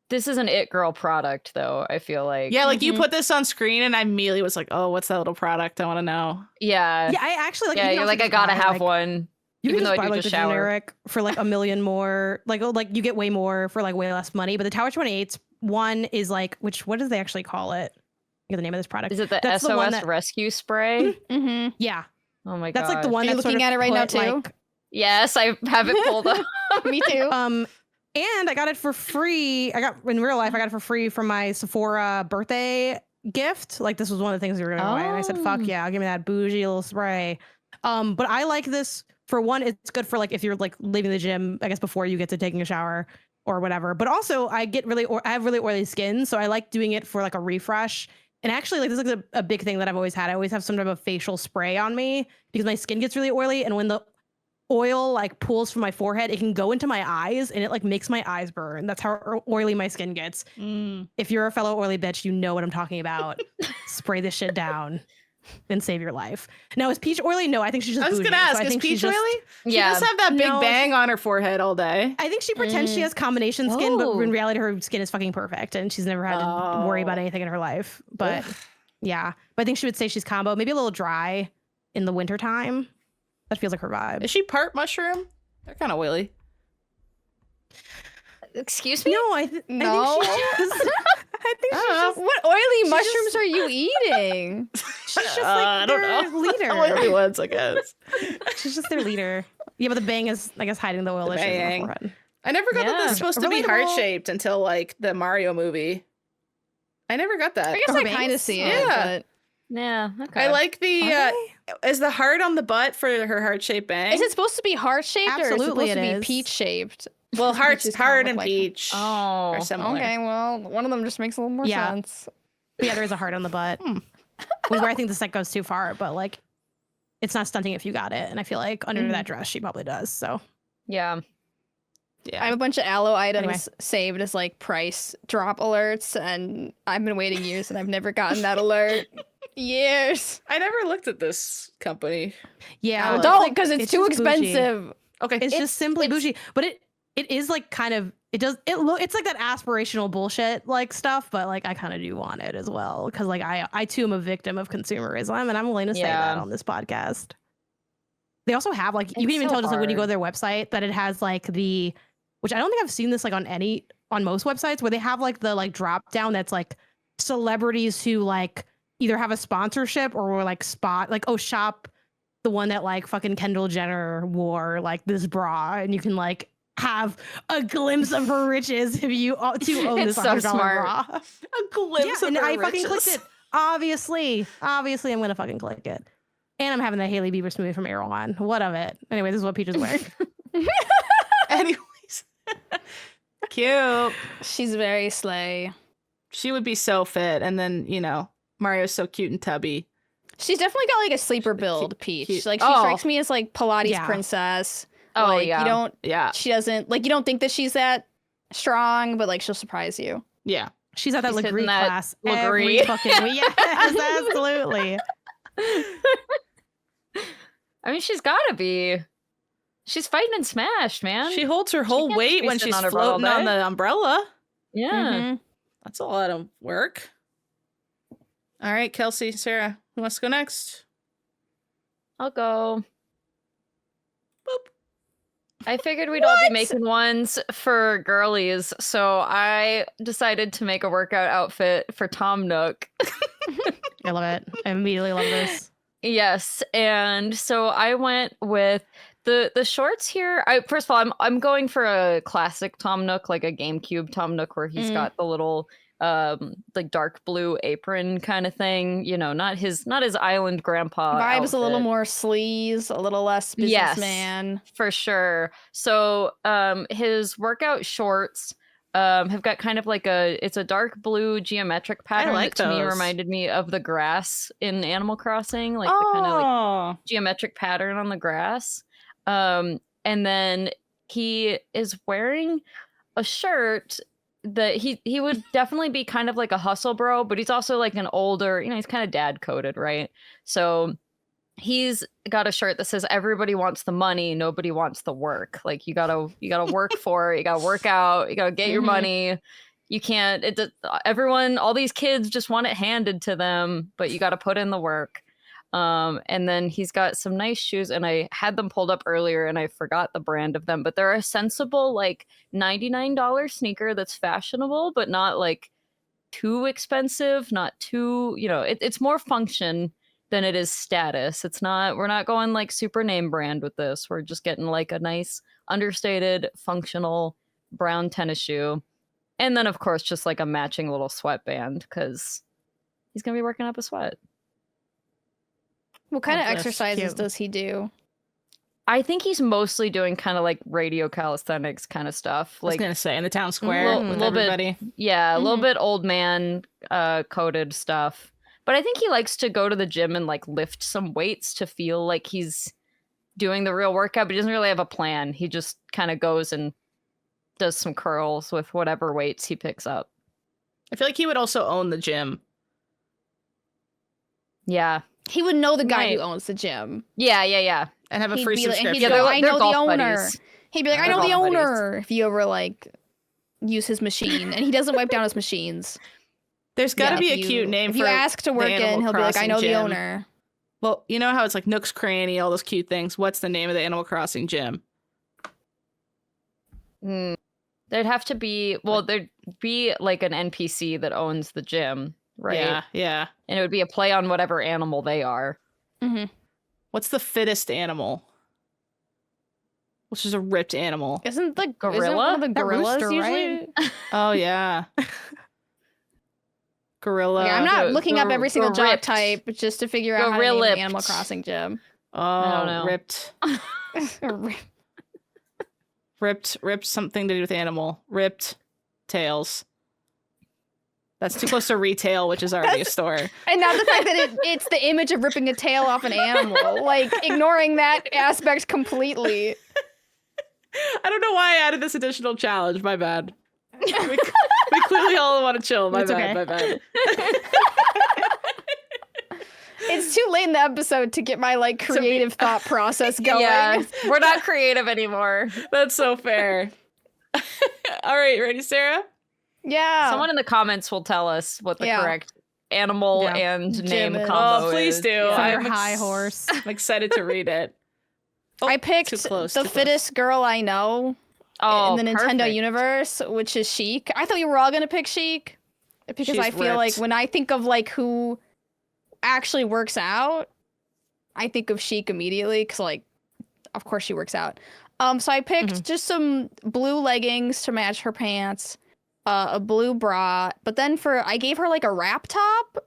[SPEAKER 1] This is an it girl product, though. I feel like
[SPEAKER 3] you put this on screen, and I immediately was like, "Oh, what's that little product? I want to know."
[SPEAKER 1] Yeah,
[SPEAKER 4] I actually like.
[SPEAKER 1] Yeah, you're like, I gotta have one.
[SPEAKER 4] You
[SPEAKER 1] even
[SPEAKER 4] can
[SPEAKER 1] though
[SPEAKER 4] just
[SPEAKER 1] I
[SPEAKER 4] buy
[SPEAKER 1] do
[SPEAKER 4] like
[SPEAKER 1] just
[SPEAKER 4] the
[SPEAKER 1] shower.
[SPEAKER 4] generic for like $1 million more. Like you get way more for like way less money. But the Tower 28's one is like, what do they actually call it? I get the name of this product.
[SPEAKER 1] Is it the
[SPEAKER 4] That's
[SPEAKER 1] SOS
[SPEAKER 4] the one that,
[SPEAKER 1] rescue spray?
[SPEAKER 2] Mm-hmm.
[SPEAKER 4] yeah.
[SPEAKER 1] Oh my god.
[SPEAKER 4] That's like the one
[SPEAKER 2] Are you
[SPEAKER 4] that's
[SPEAKER 2] looking
[SPEAKER 4] sort of
[SPEAKER 2] at it right now
[SPEAKER 4] put,
[SPEAKER 2] too?
[SPEAKER 4] like,
[SPEAKER 1] Yes, I have it pulled up.
[SPEAKER 2] Me too.
[SPEAKER 4] And I got it for free. In real life, I got it for free from my Sephora birthday gift. Like this was one of the things we were gonna buy. And I said, fuck yeah, give me that bougie little spray. But I like this for one, it's good for like if you're like leaving the gym, I guess before you get to taking a shower or whatever. But also I have really oily skin. So I like doing it for like a refresh. And actually, like this is like a big thing that I've always had. I always have some type of facial spray on me because my skin gets really oily. And when the oil like pools from my forehead, it can go into my eyes and it like makes my eyes burn. That's how oily my skin gets. If you're a fellow oily bitch, you know what I'm talking about. Spray this shit down and save your life. Now, is Peach oily? No, I think she's just bougie.
[SPEAKER 3] I was gonna ask,
[SPEAKER 4] So
[SPEAKER 3] is Peach oily? She
[SPEAKER 1] Yeah.
[SPEAKER 3] does have that big
[SPEAKER 4] No,
[SPEAKER 3] bang on her forehead all day.
[SPEAKER 4] I think she pretends she has combination skin, but in reality, her skin is fucking perfect, and she's never had to worry about anything in her life. But yeah, but I think she would say she's combo, maybe a little dry in the wintertime. That feels like her vibe.
[SPEAKER 3] Is she part mushroom? They're kind of oily.
[SPEAKER 1] Excuse me?
[SPEAKER 2] No.
[SPEAKER 4] No, I think she's just. I think she's just.
[SPEAKER 2] What oily mushrooms are you eating?
[SPEAKER 4] She's just like
[SPEAKER 3] I don't
[SPEAKER 4] their
[SPEAKER 3] know.
[SPEAKER 4] leader.
[SPEAKER 3] Oily ones, I guess.
[SPEAKER 4] She's just their leader. Yeah, but the bang is, I guess, hiding the oil issues on the
[SPEAKER 3] bang.
[SPEAKER 4] forehead.
[SPEAKER 3] I never got that
[SPEAKER 1] Yeah.
[SPEAKER 3] that's supposed to be
[SPEAKER 4] Relatable.
[SPEAKER 3] heart-shaped until like the Mario movie. I never got that.
[SPEAKER 2] I guess
[SPEAKER 4] Her
[SPEAKER 2] I kind of
[SPEAKER 4] bangs?
[SPEAKER 2] see it.
[SPEAKER 3] Yeah.
[SPEAKER 2] But
[SPEAKER 1] Yeah. Okay.
[SPEAKER 3] I like the
[SPEAKER 4] Okay.
[SPEAKER 3] is the heart on the butt for her heart-shaped bang?
[SPEAKER 2] is it supposed to be heart shaped or is it
[SPEAKER 4] Absolutely
[SPEAKER 2] supposed to
[SPEAKER 4] it
[SPEAKER 2] be
[SPEAKER 4] is.
[SPEAKER 2] peach shaped?
[SPEAKER 3] well, heart
[SPEAKER 2] Peaches kinda
[SPEAKER 3] heart
[SPEAKER 2] look
[SPEAKER 3] and
[SPEAKER 2] like-
[SPEAKER 3] peach
[SPEAKER 1] Oh.
[SPEAKER 3] are similar.
[SPEAKER 2] Okay, well, one of them just makes a little more
[SPEAKER 4] Yeah.
[SPEAKER 2] sense.
[SPEAKER 4] But yeah, there is a heart on the butt. Was where I think the set goes too far, but like, it's not stunting if you got it. And I feel like under that dress, she probably does. So
[SPEAKER 1] Yeah.
[SPEAKER 3] Yeah.
[SPEAKER 2] I have a bunch of aloe items
[SPEAKER 4] Anyway.
[SPEAKER 2] saved as like price drop alerts, and I've been waiting years and I've never gotten that alert. Years.
[SPEAKER 3] I never looked at this company.
[SPEAKER 4] yeah,
[SPEAKER 2] Don't, because it's too
[SPEAKER 4] just bougie.
[SPEAKER 2] expensive.
[SPEAKER 3] Okay.
[SPEAKER 4] It's just simply bougie, but it is like kind of it's like that aspirational bullshit like stuff, but like I kind of do want it as well because like I too am a victim of consumerism, and I'm willing to say that on this podcast. They also have like you can even tell just like when you go to their website that it has like which I don't think I've seen this like on most websites where they have like the like drop down that's like celebrities who like either have a sponsorship or were like spot like shop the one that like fucking Kendall Jenner wore like this bra, and you can like have a glimpse of her riches if you to own this
[SPEAKER 1] It's so
[SPEAKER 4] $100
[SPEAKER 1] smart.
[SPEAKER 4] bra.
[SPEAKER 3] a glimpse
[SPEAKER 4] Yeah,
[SPEAKER 3] of
[SPEAKER 4] and
[SPEAKER 3] her
[SPEAKER 4] I fucking
[SPEAKER 3] riches.
[SPEAKER 4] clicked it. Obviously, I'm gonna fucking click it. And I'm having that Hailey Bieber smoothie from Arrow on. What of it? Anyway, this is what Peach is wearing.
[SPEAKER 3] Anyways. Cute.
[SPEAKER 2] She's very slay.
[SPEAKER 3] She would be so fit, and then Mario's so cute and tubby.
[SPEAKER 2] She's definitely got like a sleeper build, Peach.
[SPEAKER 3] cute.
[SPEAKER 2] Like she strikes me as like Pilates
[SPEAKER 4] Yeah.
[SPEAKER 2] princess.
[SPEAKER 1] Oh,
[SPEAKER 2] like,
[SPEAKER 1] yeah.
[SPEAKER 2] You don't.
[SPEAKER 3] Yeah.
[SPEAKER 2] She doesn't like. You don't think that she's that strong, but like she'll surprise you.
[SPEAKER 3] Yeah.
[SPEAKER 4] She's at that
[SPEAKER 1] She's hitting
[SPEAKER 4] Legree
[SPEAKER 1] that
[SPEAKER 4] class
[SPEAKER 1] Legree.
[SPEAKER 4] every fucking week. Yes, absolutely.
[SPEAKER 1] I mean, she's gotta be. She's fighting and smashed, man.
[SPEAKER 3] She holds her whole
[SPEAKER 1] can't
[SPEAKER 3] weight
[SPEAKER 1] be
[SPEAKER 3] when
[SPEAKER 1] sitting
[SPEAKER 3] she's
[SPEAKER 1] on her butt all
[SPEAKER 3] floating on
[SPEAKER 1] day.
[SPEAKER 3] the umbrella.
[SPEAKER 1] yeah.
[SPEAKER 2] Mhm.
[SPEAKER 3] That's a lot of work. All right, Kelsey, Sarah, who wants to go next?
[SPEAKER 1] I'll go.
[SPEAKER 3] Boop.
[SPEAKER 1] I figured we'd all be making ones for girlies, so I decided to make a workout outfit for Tom Nook.
[SPEAKER 4] I love it. I immediately love this.
[SPEAKER 1] Yes, and so I went with the shorts here. First of all, I'm going for a classic Tom Nook, like a GameCube Tom Nook, where he's got the little like dark blue apron kind of thing. Not his island grandpa.
[SPEAKER 2] Vibes a little
[SPEAKER 1] outfit.
[SPEAKER 2] more sleaze, a little less businessman.
[SPEAKER 1] For sure. So his workout shorts have got kind of like it's a dark blue geometric pattern
[SPEAKER 3] like
[SPEAKER 1] that to me
[SPEAKER 3] those.
[SPEAKER 1] reminded me of the grass in Animal Crossing, like the kind of like geometric pattern on the grass. And then he is wearing a shirt that he would definitely be kind of like a hustle bro, but he's also like an older, he's kind of dad coded, right? So he's got a shirt that says everybody wants the money, nobody wants the work. Like you gotta work for it, you gotta work out, you gotta get your money. You can't all these kids just want it handed to them, but you gotta put in the work. And then he's got some nice shoes, and I had them pulled up earlier and I forgot the brand of them, but they're a sensible like $99 sneaker that's fashionable, but not like too expensive, not too, it's more function than it is status. We're not going like super name brand with this. We're just getting like a nice understated functional brown tennis shoe. And then of course just like a matching little sweatband because he's gonna be working up a sweat.
[SPEAKER 2] What kind of exercises does he do?
[SPEAKER 1] I think he's mostly doing kind of like radio calisthenics kind of stuff.
[SPEAKER 3] Like, I was gonna say in the town square with everybody.
[SPEAKER 1] A little bit old man coded stuff. But I think he likes to go to the gym and like lift some weights to feel like he's doing the real workout, but he doesn't really have a plan. He just kind of goes and does some curls with whatever weights he picks up.
[SPEAKER 3] I feel like he would also own the gym.
[SPEAKER 1] Yeah.
[SPEAKER 2] He would know the guy who owns the gym.
[SPEAKER 1] Yeah.
[SPEAKER 3] And have a free subscription.
[SPEAKER 2] And he'd be like, I know the owner.
[SPEAKER 1] Buddies.
[SPEAKER 2] He'd be like, I know the owner. If you ever like use his machine. And he doesn't wipe down his machines.
[SPEAKER 3] There's got to be a cute name for it.
[SPEAKER 2] If you ask to work in, he'll be like, I know the owner.
[SPEAKER 3] Well, you know how it's like Nook's Cranny, all those cute things. What's the name of the Animal Crossing gym?
[SPEAKER 1] There'd have to be, there'd be like an NPC that owns the gym. Right.
[SPEAKER 3] Yeah.
[SPEAKER 1] And it would be a play on whatever animal they are.
[SPEAKER 2] Mm-hmm.
[SPEAKER 3] What's the fittest animal? Which is a ripped animal.
[SPEAKER 2] Isn't the gorilla? The gorillas
[SPEAKER 4] rooster,
[SPEAKER 2] usually?
[SPEAKER 4] Right?
[SPEAKER 3] Oh yeah. Gorilla.
[SPEAKER 2] Yeah, I'm not looking up every single job type just to figure out how to name an Animal Crossing gym.
[SPEAKER 3] Oh,
[SPEAKER 1] I don't know.
[SPEAKER 3] Ripped something to do with animal. Ripped tails. That's too close to retail, which is already a store.
[SPEAKER 2] And now the fact that it's the image of ripping a tail off an animal. Like, ignoring that aspect completely.
[SPEAKER 3] I don't know why I added this additional challenge. My bad. We clearly all want to chill. My bad.
[SPEAKER 2] It's too late in the episode to get my like creative thought process going.
[SPEAKER 1] Yeah, we're not creative anymore.
[SPEAKER 3] That's so fair. All right, ready, Sarah?
[SPEAKER 2] Yeah.
[SPEAKER 1] Someone in the comments will tell us what the correct animal and name combo is.
[SPEAKER 3] Oh, please do.
[SPEAKER 4] I'm high horse.
[SPEAKER 3] I'm excited to read it. Oh,
[SPEAKER 2] I picked the fittest girl I know in the Nintendo universe, which is Sheik. I thought we were all going to pick Sheik because I feel like when I think of like who actually works out, I think of Sheik immediately because like, of course she works out. So I picked just some blue leggings to match her pants. A blue bra, but then I gave her like a wrap top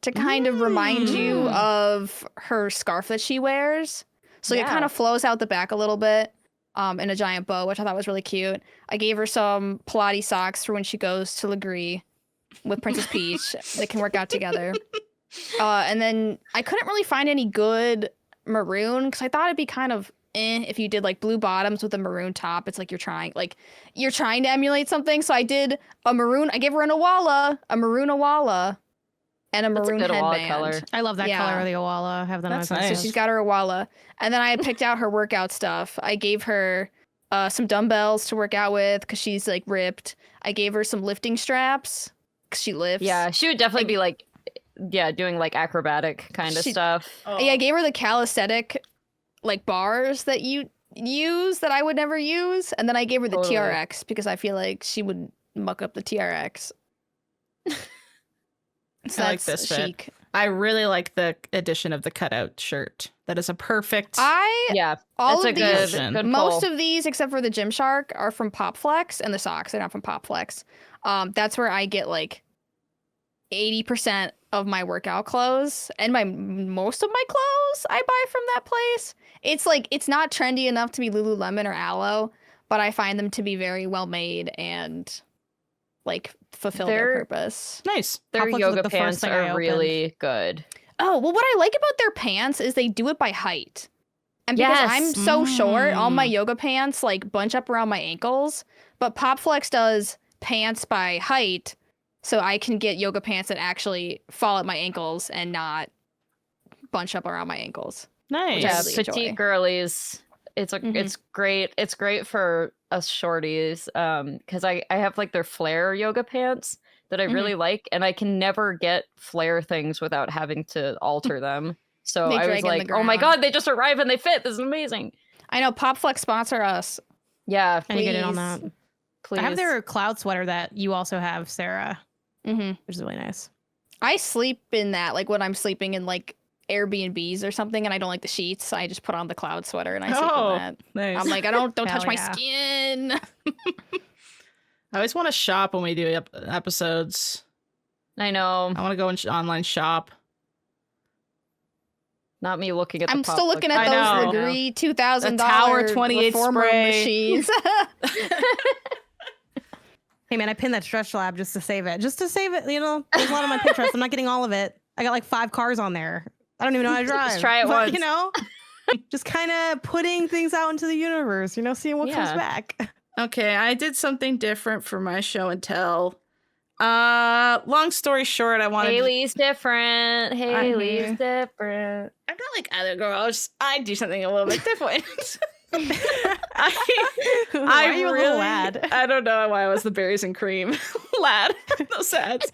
[SPEAKER 2] to kind of remind you of her scarf that she wears. So it kind of flows out the back a little bit in a giant bow, which I thought was really cute. I gave her some Pilates socks for when she goes to Legree with Princess Peach. They can work out together. And then I couldn't really find any good maroon because I thought it'd be kind of if you did like blue bottoms with a maroon top. It's like you're trying to emulate something. So I did a maroon. I gave her a maroon awala, and a maroon headband.
[SPEAKER 1] Color.
[SPEAKER 4] I love that color of the awala. I have that on my
[SPEAKER 3] nice.
[SPEAKER 2] So she's got her awala, and then I picked out her workout stuff. I gave her some dumbbells to work out with because she's like ripped. I gave her some lifting straps because she lifts.
[SPEAKER 1] Yeah, she would definitely be like, doing like acrobatic kind of stuff.
[SPEAKER 2] Oh. Yeah, I gave her the calisthenic like bars that you use that I would never use, and then I gave her the TRX because I feel like she would muck up the TRX. So
[SPEAKER 3] I like this Chic. I really like the addition of the cutout shirt. That is a perfect.
[SPEAKER 2] All of these, most of these except for the Gymshark are from PopFlex, and the socks are not from PopFlex. That's where I get like 80% of my workout clothes, and most of my clothes I buy from that place. It's like it's not trendy enough to be Lululemon or Aloe, but I find them to be very well made and like fulfill their purpose.
[SPEAKER 3] Nice.
[SPEAKER 1] Their yoga pants are really good.
[SPEAKER 2] Oh, well, what I like about their pants is they do it by height. And because I'm so short, all my yoga pants like bunch up around my ankles, but PopFlex does pants by height, so I can get yoga pants that actually fall at my ankles and not bunch up around my ankles.
[SPEAKER 3] Nice.
[SPEAKER 1] Yeah,
[SPEAKER 2] really
[SPEAKER 1] petite girlies. It's it's great. It's great for us shorties because I have like their flare yoga pants that I really like, and I can never get flare things without having to alter them. So I was like, oh my god, they just arrived and they fit. This is amazing.
[SPEAKER 2] I know. PopFlex sponsor us.
[SPEAKER 1] Yeah,
[SPEAKER 4] please. I get in on that.
[SPEAKER 1] Please.
[SPEAKER 4] I have their cloud sweater that you also have, Sarah, which is really nice.
[SPEAKER 2] I sleep in that, like when I'm sleeping in like Airbnbs or something, and I don't like the sheets. I just put on the cloud sweater and I sleep in that.
[SPEAKER 3] Nice.
[SPEAKER 2] I'm like, don't touch my skin.
[SPEAKER 3] I always want to shop when we do episodes.
[SPEAKER 1] I know.
[SPEAKER 3] I want to go and online shop.
[SPEAKER 1] Not me looking at the
[SPEAKER 2] I'm still looking at those degree $2,000
[SPEAKER 3] Tower 28 spray
[SPEAKER 2] machines.
[SPEAKER 4] Hey man, I pinned that Stretch Lab just to save it. There's a lot on my Pinterest. I'm not getting all of it. I got like 5 cars on there. I don't even know how to drive.
[SPEAKER 1] Just try it once.
[SPEAKER 4] Just kind of putting things out into the universe, seeing what comes back.
[SPEAKER 3] Okay, I did something different for my show and tell. Long story short, I wanted
[SPEAKER 1] Haley's different. Haley's different.
[SPEAKER 3] I'm not like other girls. I do something a little bit different.
[SPEAKER 4] Why are you a little lad?
[SPEAKER 3] I don't know why I was the berries and cream lad. Those ads.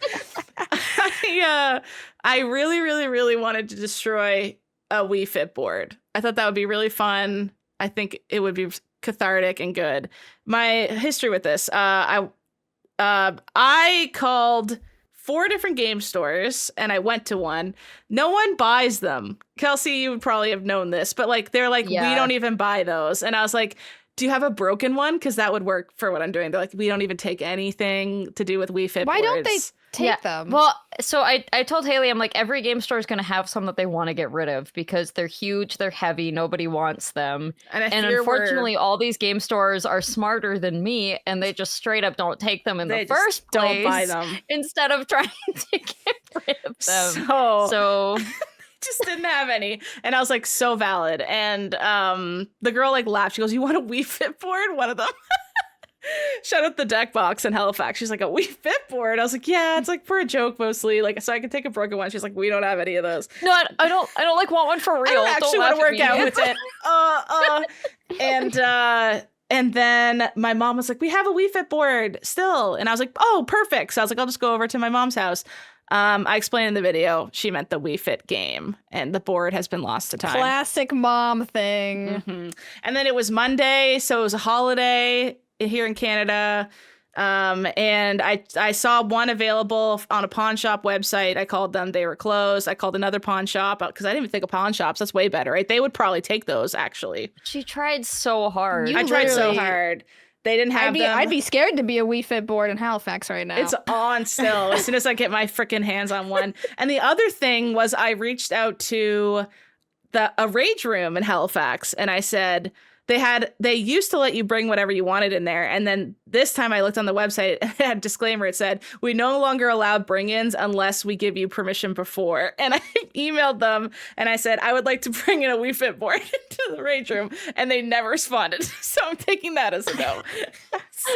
[SPEAKER 3] I really, really, really wanted to destroy a Wii Fit board. I thought that would be really fun. I think it would be cathartic and good. My history with this, I called 4 different game stores and I went to one. No one buys them. Kelsey, you would probably have known this, but like they're like, we don't even buy those. And I was like, do you have a broken one? Because that would work for what I'm doing. They're like, we don't even take anything to do with Wii Fit
[SPEAKER 2] Why
[SPEAKER 3] boards.
[SPEAKER 2] don't they take them?
[SPEAKER 1] Well, so I told Haley, I'm like, every game store is going to have some that they want to get rid of because they're huge, they're heavy, nobody wants them. And unfortunately, all these game stores are smarter than me and they just straight up don't take them in the first place.
[SPEAKER 3] Don't buy them.
[SPEAKER 1] Instead of trying to get rid of them.
[SPEAKER 3] So just didn't have any. And I was like, so valid. And the girl like laughed. She goes, you want a Wii Fit board? One of them. Shut up the deck box in Halifax. She's like, a Wii Fit board? I was like, yeah, it's like for a joke mostly. Like, so I could take a broken one. She's like, we don't have any of those.
[SPEAKER 1] No, I don't like want one for real.
[SPEAKER 3] I don't actually want to work out with it. And then my mom was like, we have a Wii Fit board still. And I was like, oh, perfect. So I was like, I'll just go over to my mom's house. I explained in the video, she meant the Wii Fit game, and the board has been lost to time.
[SPEAKER 2] Classic mom thing.
[SPEAKER 3] Mm-hmm. And then it was Monday, so it was a holiday here in Canada. And I saw one available on a pawn shop website. I called them. They were closed. I called another pawn shop because I didn't even think of pawn shops. That's way better, right? They would probably take those, actually.
[SPEAKER 1] She tried so hard.
[SPEAKER 3] I tried so hard. They didn't have them.
[SPEAKER 2] I'd be scared to be a Wii Fit board in Halifax right now.
[SPEAKER 3] It's on still as soon as I get my freaking hands on one. And the other thing was I reached out to a Rage Room in Halifax and I said, they used to let you bring whatever you wanted in there. And then this time I looked on the website and it had a disclaimer. It said, we no longer allow bring-ins unless we give you permission before. And I emailed them and I said, I would like to bring in a Wii Fit board into the Rage Room. And they never responded. So I'm taking that as a no. So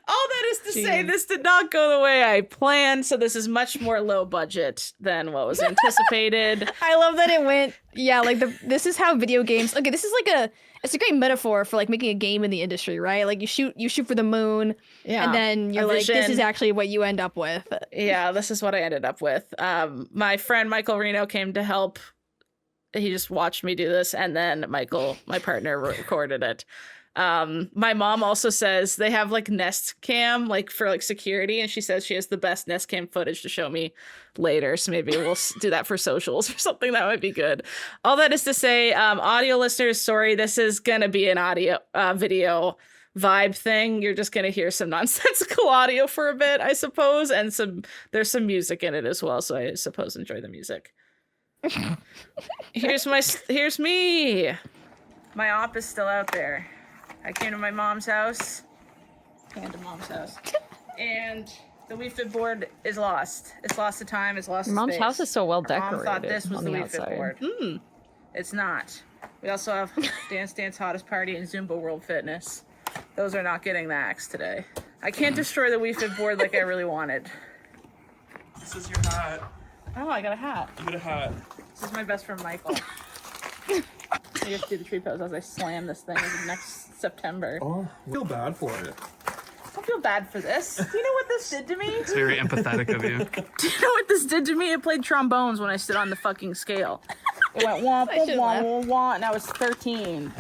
[SPEAKER 3] all that is to say, this did not go the way I planned. So this is much more low budget than what was anticipated.
[SPEAKER 2] I love that it went, this is how video games, okay, this is like it's a great metaphor for like making a game in the industry, right? Like you shoot for the moon, and then you're like, this is actually what you end up with.
[SPEAKER 3] Yeah, this is what I ended up with. My friend Michael Reno came to help. He just watched me do this, and then Michael, my partner, recorded it. My mom also says they have like Nest Cam like for like security, and she says she has the best Nest Cam footage to show me later, so maybe we'll do that for socials or something. That might be good. All that is to say, audio listeners, sorry, this is gonna be an audio video vibe thing. You're just gonna hear some nonsensical audio for a bit, I suppose, and there's some music in it as well, so I suppose enjoy the music. Here's me. My op is still out there. I came to my mom's house. And the Wii Fit board is lost. It's lost to time. It's lost to space.
[SPEAKER 1] Mom's house is so well decorated.
[SPEAKER 3] Mom thought this was the Wii Fit board. It's not. We also have Dance Dance Hottest Party and Zumba World Fitness. Those are not getting the axe today. I can't destroy the Wii Fit board like I really wanted.
[SPEAKER 5] This is your hat.
[SPEAKER 3] Oh, I got a hat.
[SPEAKER 5] You got a hat.
[SPEAKER 3] This is my best friend Michael. I just do the tree pose as I slam this thing next September.
[SPEAKER 5] Oh, I feel bad for it.
[SPEAKER 3] I don't feel bad for this. Do you know what this did to me?
[SPEAKER 5] It's very empathetic of you.
[SPEAKER 3] Do you know what this did to me? It played trombones when I stood on the fucking scale. It went womp, womp, womp, womp. Now it's 13.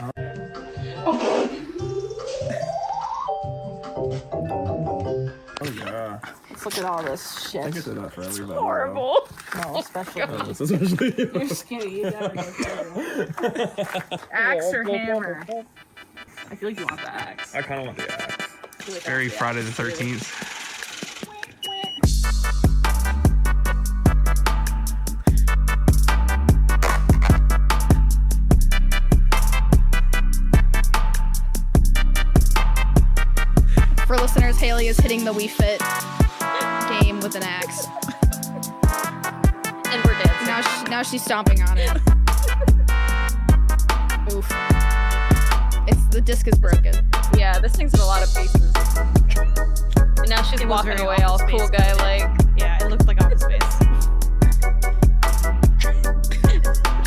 [SPEAKER 5] Oh yeah.
[SPEAKER 3] Let's look at all this shit.
[SPEAKER 5] I could do that for everybody.
[SPEAKER 1] Horrible.
[SPEAKER 3] No, especially
[SPEAKER 5] This especially you.
[SPEAKER 3] you're skinny. You gotta go through. Axe or hammer? I feel like you want the axe.
[SPEAKER 5] I kind of want the axe.
[SPEAKER 6] Very Friday the 13th.
[SPEAKER 2] For listeners, Haley is hitting the Wii Fit game with an axe.
[SPEAKER 1] And we're dancing.
[SPEAKER 2] Now she's stomping on it. Oof. The disc is broken.
[SPEAKER 1] Yeah, this thing's in a lot of pieces. And now she's walking away all cool guy like.
[SPEAKER 4] Yeah, it looked like Office Space.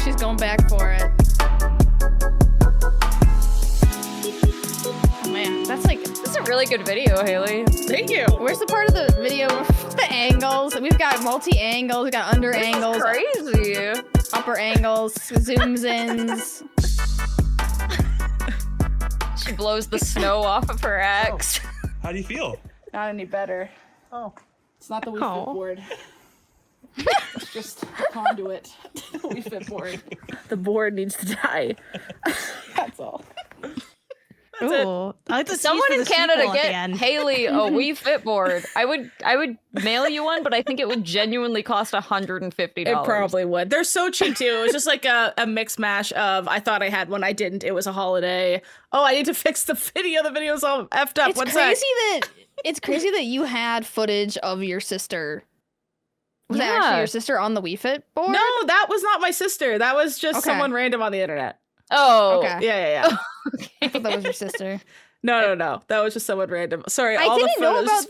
[SPEAKER 2] She's going back for it. Oh man, that's like...
[SPEAKER 1] This is a really good video, Haley.
[SPEAKER 3] Thank you.
[SPEAKER 2] Where's the part of the video with the angles? We've got multi-angles, we've got under angles.
[SPEAKER 1] Crazy.
[SPEAKER 2] Upper angles, zooms ins.
[SPEAKER 1] She blows the snow off of her axe.
[SPEAKER 5] How do you feel?
[SPEAKER 3] Not any better. Oh. It's not the Wii Fit board. It's just a conduit. The Wii Fit board. The board needs to die. That's all.
[SPEAKER 4] Ooh, I like the
[SPEAKER 1] Someone
[SPEAKER 4] tease for
[SPEAKER 1] in
[SPEAKER 4] the
[SPEAKER 1] Canada
[SPEAKER 4] sequel at the
[SPEAKER 1] get
[SPEAKER 4] end.
[SPEAKER 1] Haley a Wii Fit board. I would mail you one, but I think it would genuinely cost $150.
[SPEAKER 3] It probably would. They're so cheap too. It was just like a mix mash of I thought I had one, I didn't. It was a holiday. Oh, I need to fix the video. The video's all effed up.
[SPEAKER 2] It's crazy that you had footage of your sister. Was that actually your sister on the Wii Fit board?
[SPEAKER 3] No, that was not my sister. That was just someone random on the internet.
[SPEAKER 1] Oh,
[SPEAKER 2] okay.
[SPEAKER 3] Yeah.
[SPEAKER 2] I thought that was your sister.
[SPEAKER 3] No. That was just someone random. Sorry,
[SPEAKER 2] I didn't know about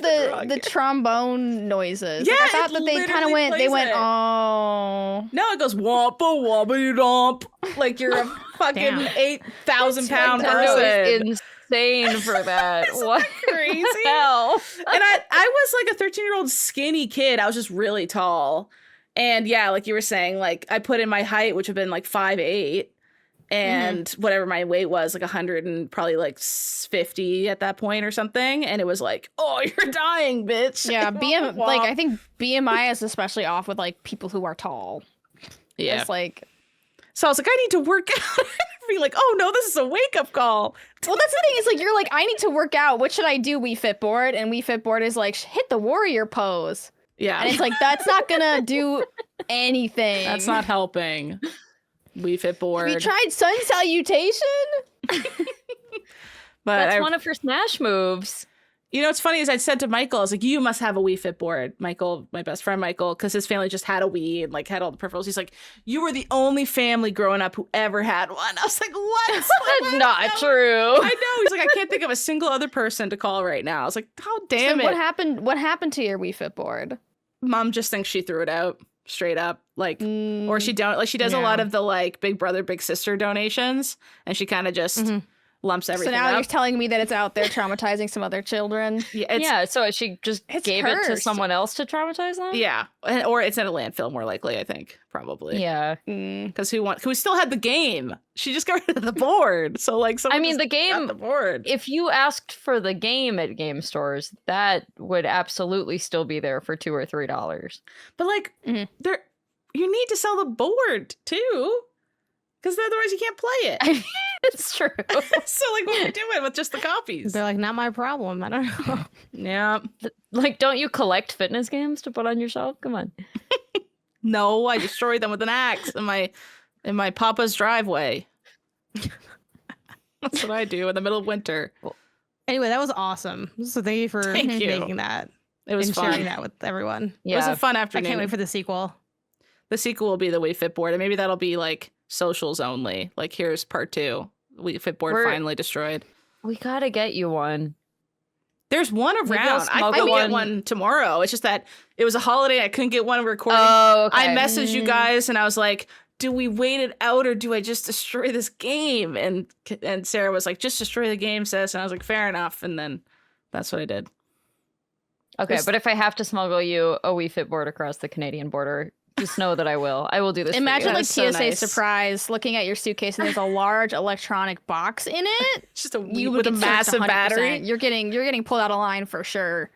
[SPEAKER 2] the trombone noises.
[SPEAKER 3] Yeah,
[SPEAKER 2] I thought that they kind of went. They went.
[SPEAKER 3] it.
[SPEAKER 2] Oh.
[SPEAKER 3] No, it goes wompa wompa domp. Like you're a fucking 8,000-pound
[SPEAKER 1] Nintendo
[SPEAKER 3] person.
[SPEAKER 1] is insane for that. What
[SPEAKER 3] Crazy.
[SPEAKER 1] the hell?
[SPEAKER 3] And I was like a 13-year-old skinny kid. I was just really tall. And yeah, like you were saying, like I put in my height, which would have been like 5'8", and whatever my weight was, like 100 and probably like 50 at that point or something. And it was like, oh, you're dying, bitch.
[SPEAKER 2] Yeah, I think BMI is especially off with like people who are tall.
[SPEAKER 3] Yeah.
[SPEAKER 2] It's like.
[SPEAKER 3] So I was like, I need to work out. Be like, oh no, this is a wake-up call.
[SPEAKER 2] Well, that's the thing. It's like you're like, I need to work out. What should I do? Wii Fit board, and Wii Fit board is like, hit the warrior pose.
[SPEAKER 3] Yeah,
[SPEAKER 2] and it's like that's not gonna do anything.
[SPEAKER 3] That's not helping. Wii Fit board.
[SPEAKER 2] Have you tried sun salutation?
[SPEAKER 3] But
[SPEAKER 1] That's one of her smash moves.
[SPEAKER 3] You know what's funny is I said to Michael, I was like, you must have a Wii Fit board. Michael, my best friend Michael, because his family just had a Wii and like had all the peripherals. He's like, you were the only family growing up who ever had one. I was like, what?
[SPEAKER 1] That's not true.
[SPEAKER 3] I know. He's like, I can't think of a single other person to call right now. I was like, how damn it.
[SPEAKER 2] What happened to your Wii Fit board?
[SPEAKER 3] Mom just thinks she threw it out straight up. Like, or she does a lot of the like big brother, big sister donations. And she kind of just lumps everything
[SPEAKER 2] So now
[SPEAKER 3] up.
[SPEAKER 2] you're telling me that it's out there traumatizing some other children?
[SPEAKER 3] Yeah,
[SPEAKER 1] so she just gave it to someone else to traumatize them?
[SPEAKER 3] Yeah, or it's in a landfill more likely, I think, probably.
[SPEAKER 1] Yeah.
[SPEAKER 3] Because who still had the game? She just got rid of the board. So like,
[SPEAKER 1] I mean, the game,
[SPEAKER 3] got the board.
[SPEAKER 1] If you asked for the game at game stores, that would absolutely still be there for $2 or $3.
[SPEAKER 3] But like, you need to sell the board too. Because otherwise you can't play it.
[SPEAKER 1] It's true.
[SPEAKER 3] So like, what are you doing with just the copies?
[SPEAKER 4] They're like, not my problem. I don't know.
[SPEAKER 3] Yeah.
[SPEAKER 1] Like, don't you collect fitness games to put on your shelf? Come on.
[SPEAKER 3] No, I destroyed them with an axe in my papa's driveway. That's what I do in the middle of winter.
[SPEAKER 4] Anyway, that was awesome. So thank you for making that.
[SPEAKER 3] It was
[SPEAKER 4] and
[SPEAKER 3] fun.
[SPEAKER 4] sharing that with everyone.
[SPEAKER 3] Yeah. It was a fun afternoon.
[SPEAKER 4] I can't wait for the sequel.
[SPEAKER 3] The sequel will be the Wii Fit board, and maybe that'll be like socials only. Like, here's part 2. Wii Fit board finally destroyed.
[SPEAKER 1] We gotta get you one.
[SPEAKER 3] There's one around. I could get one tomorrow. It's just that it was a holiday. I couldn't get one recording.
[SPEAKER 1] Oh, okay.
[SPEAKER 3] I messaged you guys, and I was like, do we wait it out, or do I just destroy this game? And Sarah was like, just destroy the game, sis. And I was like, fair enough. And then that's what I did.
[SPEAKER 1] Okay, but if I have to smuggle you a Wii Fit board across the Canadian border, Just know that I will. I will do this.
[SPEAKER 2] Imagine like
[SPEAKER 3] so
[SPEAKER 2] TSA
[SPEAKER 3] nice.
[SPEAKER 2] surprise, looking at your suitcase and there's a large electronic box in it.
[SPEAKER 3] Just a
[SPEAKER 2] You
[SPEAKER 3] with a
[SPEAKER 2] would get searched
[SPEAKER 3] massive
[SPEAKER 2] 100%.
[SPEAKER 3] battery.
[SPEAKER 2] You're getting pulled out of line for sure.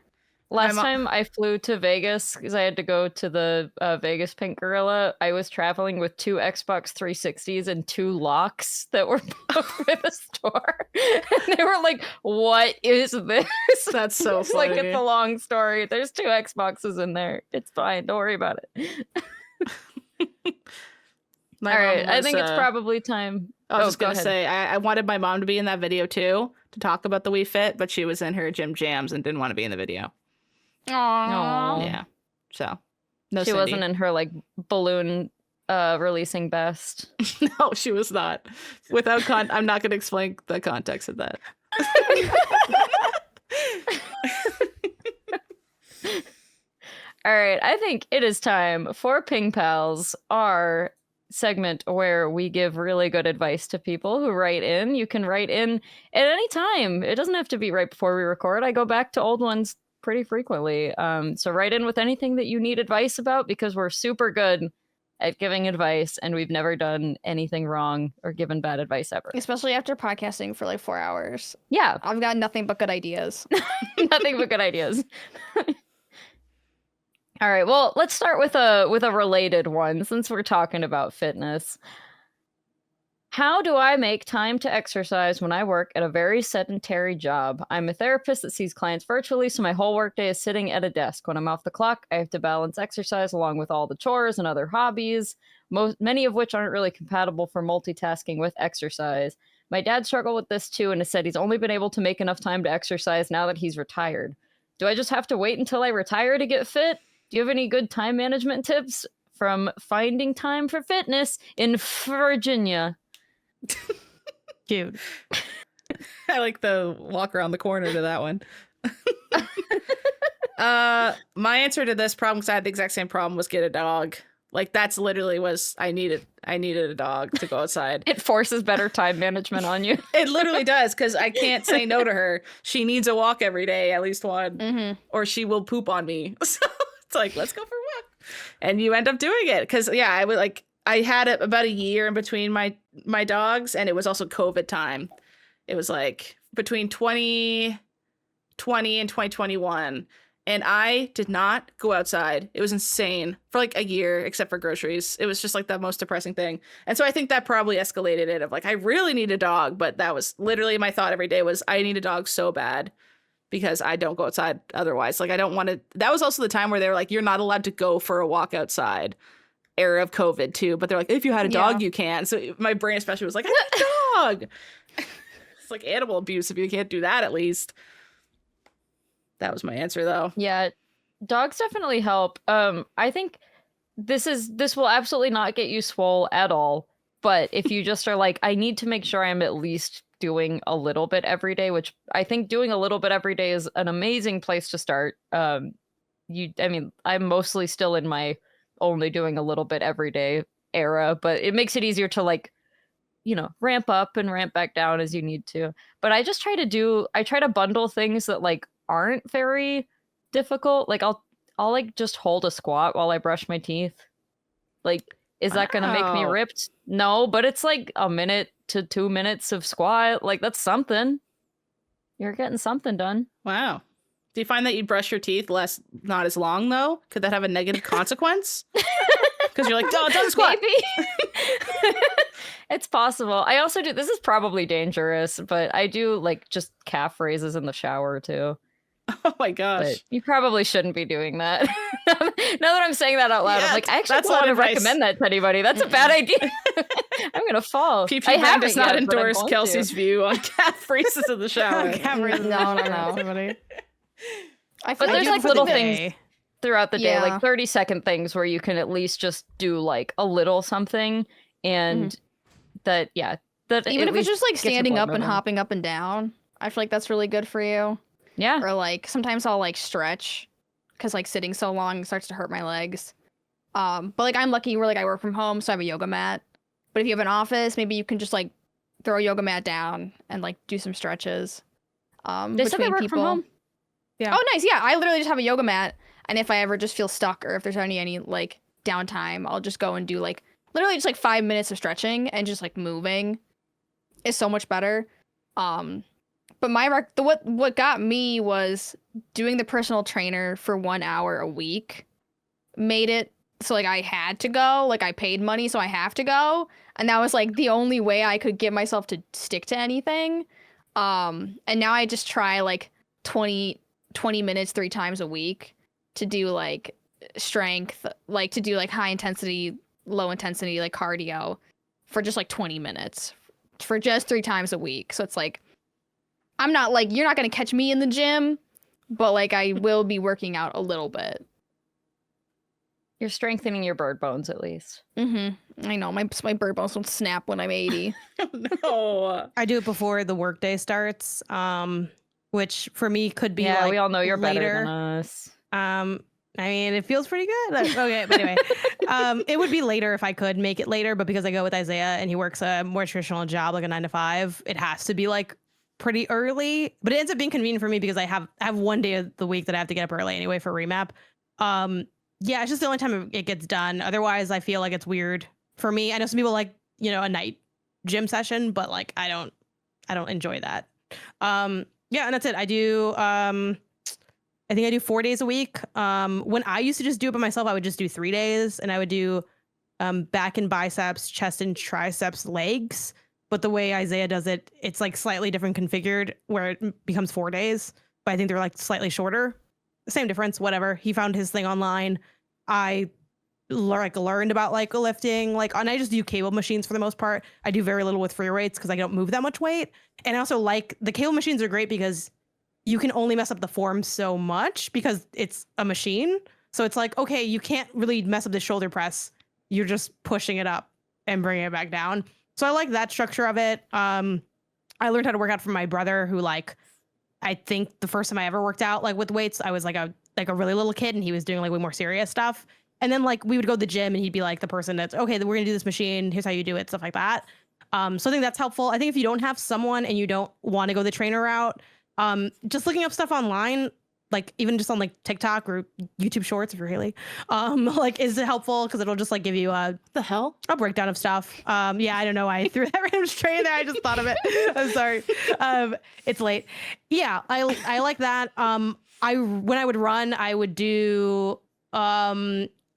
[SPEAKER 1] Last time I flew to Vegas because I had to go to the Vegas Pink Gorilla, I was traveling with 2 Xbox 360s and 2 locks that were booked at the store. And they were like, "What is this?"
[SPEAKER 3] That's so
[SPEAKER 1] It's
[SPEAKER 3] funny.
[SPEAKER 1] like it's a long story. There's 2 Xboxes in there. It's fine. Don't worry about it.
[SPEAKER 3] My
[SPEAKER 1] All
[SPEAKER 3] mom
[SPEAKER 1] right, I think
[SPEAKER 3] was,
[SPEAKER 1] it's probably time.
[SPEAKER 3] I was just
[SPEAKER 1] go
[SPEAKER 3] gonna
[SPEAKER 1] ahead.
[SPEAKER 3] say I wanted my mom to be in that video too to talk about the Wii Fit, but she was in her gym jams and didn't want to be in the video.
[SPEAKER 2] Aww.
[SPEAKER 1] Aw.
[SPEAKER 3] Yeah, so no,
[SPEAKER 1] She
[SPEAKER 3] Cindy.
[SPEAKER 1] wasn't in her like balloon releasing best.
[SPEAKER 3] No, she was not. Without I'm not gonna explain the context of that.
[SPEAKER 1] All right, I think it is time for Ping Pals, our segment where we give really good advice to people who write in. You can write in at any time. It doesn't have to be right before we record. I go back to old ones pretty frequently. So write in with anything that you need advice about because we're super good at giving advice and we've never done anything wrong or given bad advice ever.
[SPEAKER 2] Especially after podcasting for like 4 hours.
[SPEAKER 1] Yeah,
[SPEAKER 2] I've got nothing but good ideas.
[SPEAKER 1] nothing but good ideas. All right, well, let's start with a related one since we're talking about fitness. How do I make time to exercise when I work at a very sedentary job? I'm a therapist that sees clients virtually, so my whole workday is sitting at a desk. When I'm off the clock, I have to balance exercise along with all the chores and other hobbies, many of which aren't really compatible for multitasking with exercise. My dad struggled with this too and has said he's only been able to make enough time to exercise now that he's retired. Do I just have to wait until I retire to get fit? Do you have any good time management tips from Finding Time for Fitness in Virginia?
[SPEAKER 4] Cute.
[SPEAKER 3] I like the walk around the corner to that one. My answer to this problem, because I had the exact same problem, was get a dog. Like that's literally I needed a dog to go outside.
[SPEAKER 1] It forces better time management on you.
[SPEAKER 3] It literally does, because I can't say no to her. She needs a walk every day, at least one, or she will poop on me. So it's like, let's go for a walk. And you end up doing it. Because yeah, I had it about a year in between my dogs, and it was also COVID time. It was like between 2020 and 2021. And I did not go outside. It was insane for like a year, except for groceries. It was just like the most depressing thing. And so I think that probably escalated it of like, I really need a dog. But that was literally my thought every day was I need a dog so bad because I don't go outside otherwise. Like I don't want to. That was also the time where they were like, you're not allowed to go for a walk outside. Era of COVID too. But they're like, if you had a dog, you can. So my brain especially was like, I need a dog. It's like animal abuse if you can't do that at least. That was my answer, though.
[SPEAKER 1] Yeah, dogs definitely help. I think this will absolutely not get you swole at all. But if you just are like, I need to make sure I'm at least doing a little bit every day, which I think doing a little bit every day is an amazing place to start. I'm mostly still in my only doing a little bit every day era, but it makes it easier to like, ramp up and ramp back down as you need to. But I just try to bundle things that like aren't very difficult. Like I'll like just hold a squat while I brush my teeth. Like, is that gonna make me ripped? No, but it's like 1 minute to 2 minutes of squat. Like that's something. You're getting something done.
[SPEAKER 3] Wow. Do you find that you brush your teeth not as long though? Could that have a negative consequence? Because you're like, oh, don't squat.
[SPEAKER 1] Maybe. It's possible. I also do. This is probably dangerous, but I do like just calf raises in the shower too.
[SPEAKER 3] Oh my gosh.
[SPEAKER 1] But you probably shouldn't be doing that. Now that I'm saying that out loud, I'm like, I actually don't want to recommend that to anybody. That's a bad idea. I'm going to fall.
[SPEAKER 3] PEWPEWBANG does not endorse Kelsey's view on calf raises in the shower.
[SPEAKER 2] No.
[SPEAKER 1] But there's like little things throughout the day, like 30-second things where you can at least just do like a little something. And that
[SPEAKER 2] even if it's just like standing up and hopping up and down, I feel like that's really good for you.
[SPEAKER 1] Yeah.
[SPEAKER 2] Or like sometimes I'll like stretch because like sitting so long starts to hurt my legs. But like I'm lucky where like I work from home, so I have a yoga mat. But if you have an office, maybe you can just like throw a yoga mat down and like do some stretches.
[SPEAKER 1] They said they work from home.
[SPEAKER 2] Yeah. Oh, nice. Yeah, I literally just have a yoga mat, and if I ever just feel stuck or if there's any like downtime, I'll just go and do like literally just like 5 minutes of stretching and just like moving is so much better. But what got me was doing the personal trainer for 1 hour a week made it so like I had to go, like I paid money, so I have to go. And that was like the only way I could get myself to stick to anything. And now I just try like 20 minutes 3 times a week to do like strength, like to do like high intensity, low intensity, like cardio for just like 20 minutes for just 3 times a week. So it's like, I'm not like, you're not going to catch me in the gym, but like I will be working out a little bit.
[SPEAKER 1] You're strengthening your bird bones at least.
[SPEAKER 2] Mm-hmm. I know, my bird bones won't snap when I'm 80.
[SPEAKER 3] No.
[SPEAKER 4] I do it before the workday starts, which for me could be like
[SPEAKER 1] we all know you're
[SPEAKER 4] later.
[SPEAKER 1] better than us.
[SPEAKER 4] I mean, it feels pretty good. Okay, but anyway, it would be later if I could make it later, but because I go with Isaiah and he works a more traditional job, like a 9 to 5, it has to be like pretty early. But it ends up being convenient for me because I have 1 day of the week that I have to get up early anyway for remap. Yeah, it's just the only time it gets done. Otherwise, I feel like it's weird for me. I know some people like, you know, a night gym session, but like I don't enjoy that. Yeah, and that's it. I think I do 4 days a week. When I used to just do it by myself, I would just do 3 days, and I would do back and biceps, chest and triceps, legs. But the way Isaiah does it, it's like slightly different configured where it becomes 4 days. But I think they're like slightly shorter. Same difference, whatever. He found his thing online. I learned about like lifting, and I just do cable machines for the most part. I do very little with free weights because I don't move that much weight. And I also like the cable machines are great because you can only mess up the form so much because it's a machine. So it's like, okay, you can't really mess up the shoulder press. You're just pushing it up and bringing it back down. So I like that structure of it. I learned how to work out from my brother who I think the first time I ever worked out like with weights, I was like a really little kid and he was doing like way more serious stuff. And then like we would go to the gym and he'd be like the person that's okay, we're gonna do this machine. Here's how you do it, stuff like that. So I think that's helpful. I think if you don't have someone and you don't want to go the trainer route, just looking up stuff online, like even just on like TikTok or YouTube Shorts if you're Haley, like is it helpful because it'll just like give you a breakdown of stuff. Yeah, I don't know why I threw that random straight in there. I just thought of it. I'm sorry. It's late. Yeah, I like that. When I would run, I would do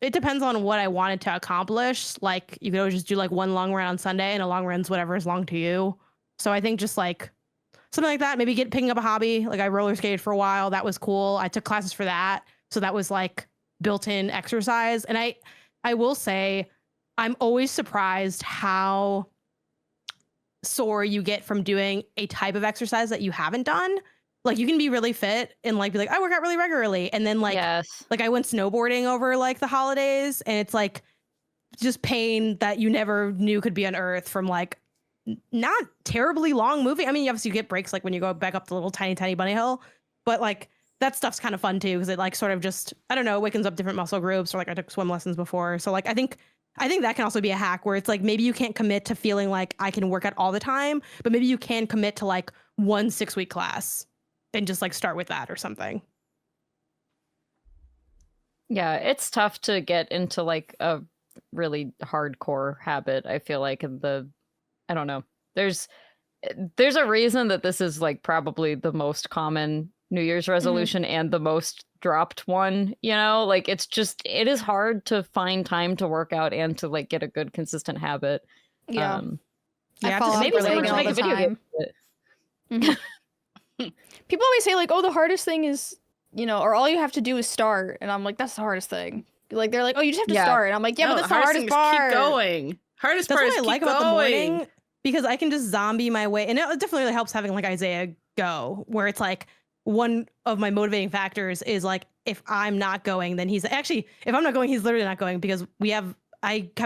[SPEAKER 4] it depends on what I wanted to accomplish. Like you could always just do like one long run on Sunday and a long run's whatever is long to you. So I think just like something like that, maybe picking up a hobby. Like I roller skated for a while. That was cool. I took classes for that. So that was like built-in exercise. And I will say, I'm always surprised how sore you get from doing a type of exercise that you haven't done. Like you can be really fit and like be like, I work out really regularly. And then like, like I went snowboarding over like the holidays and it's like just pain that you never knew could be unearthed from like not terribly long moving. I mean, obviously you get breaks like when you go back up the little tiny bunny hill, but like that stuff's kind of fun too because it like sort of just, I don't know, wakens up different muscle groups or like I took swim lessons before. So like I think that can also be a hack where it's like maybe you can't commit to feeling like I can work out all the time, but maybe you can commit to like 1 6-week class and just like start with that or something. Yeah,
[SPEAKER 1] it's tough to get into like a really hardcore habit. I feel like I don't know. There's a reason that this is like probably the most common New Year's resolution and the most dropped one, you know, like it is hard to find time to work out and to like get a good consistent habit.
[SPEAKER 2] Yeah.
[SPEAKER 1] Maybe someone should make a video game of it.
[SPEAKER 2] People always say like, oh, the hardest thing is, you know, or all you have to do is start. And I'm like, that's the hardest thing. Like they're like, oh, you just have to start. And I'm like, yeah,
[SPEAKER 3] no,
[SPEAKER 2] but that's the hardest part.
[SPEAKER 3] Keep going. Hardest part is keep
[SPEAKER 4] like
[SPEAKER 3] going.
[SPEAKER 4] About the morning because I can just zombie my way. And it definitely really helps having like Isaiah go where it's like one of my motivating factors is like, if I'm not going, then he's actually, if I'm not going, he's literally not going because I have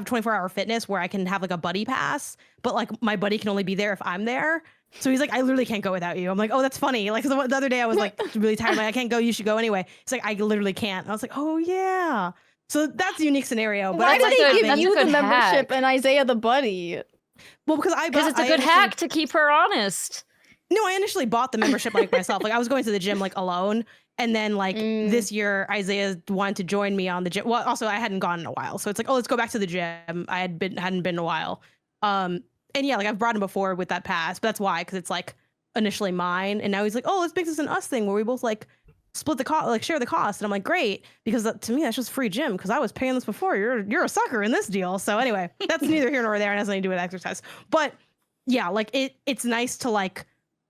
[SPEAKER 4] 24-hour fitness where I can have like a buddy pass, but like my buddy can only be there if I'm there. So he's like, I literally can't go without you. I'm like, oh, that's funny. Like the other day I was like really tired. Like, I can't go. You should go anyway. He's like, I literally can't. I was like, oh yeah. So that's a unique scenario. But
[SPEAKER 2] why did they give you the membership and Isaiah the buddy?
[SPEAKER 4] Well, because
[SPEAKER 1] it's a good hack to keep her honest.
[SPEAKER 4] No, I initially bought the membership like myself. Like I was going to the gym like alone. And then like this year, Isaiah wanted to join me on the gym. Well, also I hadn't gone in a while, so it's like, oh, let's go back to the gym. I hadn't been in a while. And yeah, like I've brought him before with that pass, but that's why, because it's like initially mine, and now he's like, oh, let's make this an us thing where we both like split the cost, like share the cost. And I'm like, great, because to me that's just free gym, because I was paying this before. You're a sucker in this deal. So anyway, that's neither here nor there, and has nothing to do with exercise. But yeah, like it's nice to like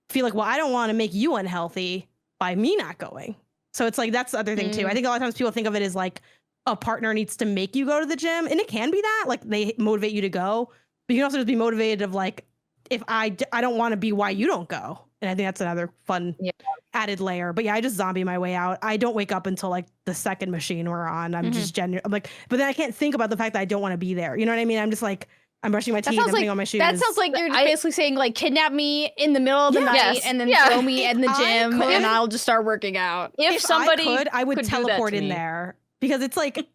[SPEAKER 4] feel like, well, I don't want to make you unhealthy by me not going. So it's like, that's the other thing too. I think a lot of times people think of it as like a partner needs to make you go to the gym, and it can be that, like they motivate you to go, but you can also just be motivated of like, if I don't want to be why you don't go. And I think that's another fun added layer. But yeah, I just zombie my way out. I don't wake up until like the second machine we're on. I'm just I'm like, but then I can't think about the fact that I don't want to be there. You know what I mean? I'm just like, I'm brushing my teeth, I'm putting on my shoes.
[SPEAKER 2] That sounds like you're basically saying like, kidnap me in the middle of the night and then throw me in the gym and I'll just start working out.
[SPEAKER 1] If somebody
[SPEAKER 4] I would teleport in there. Because it's like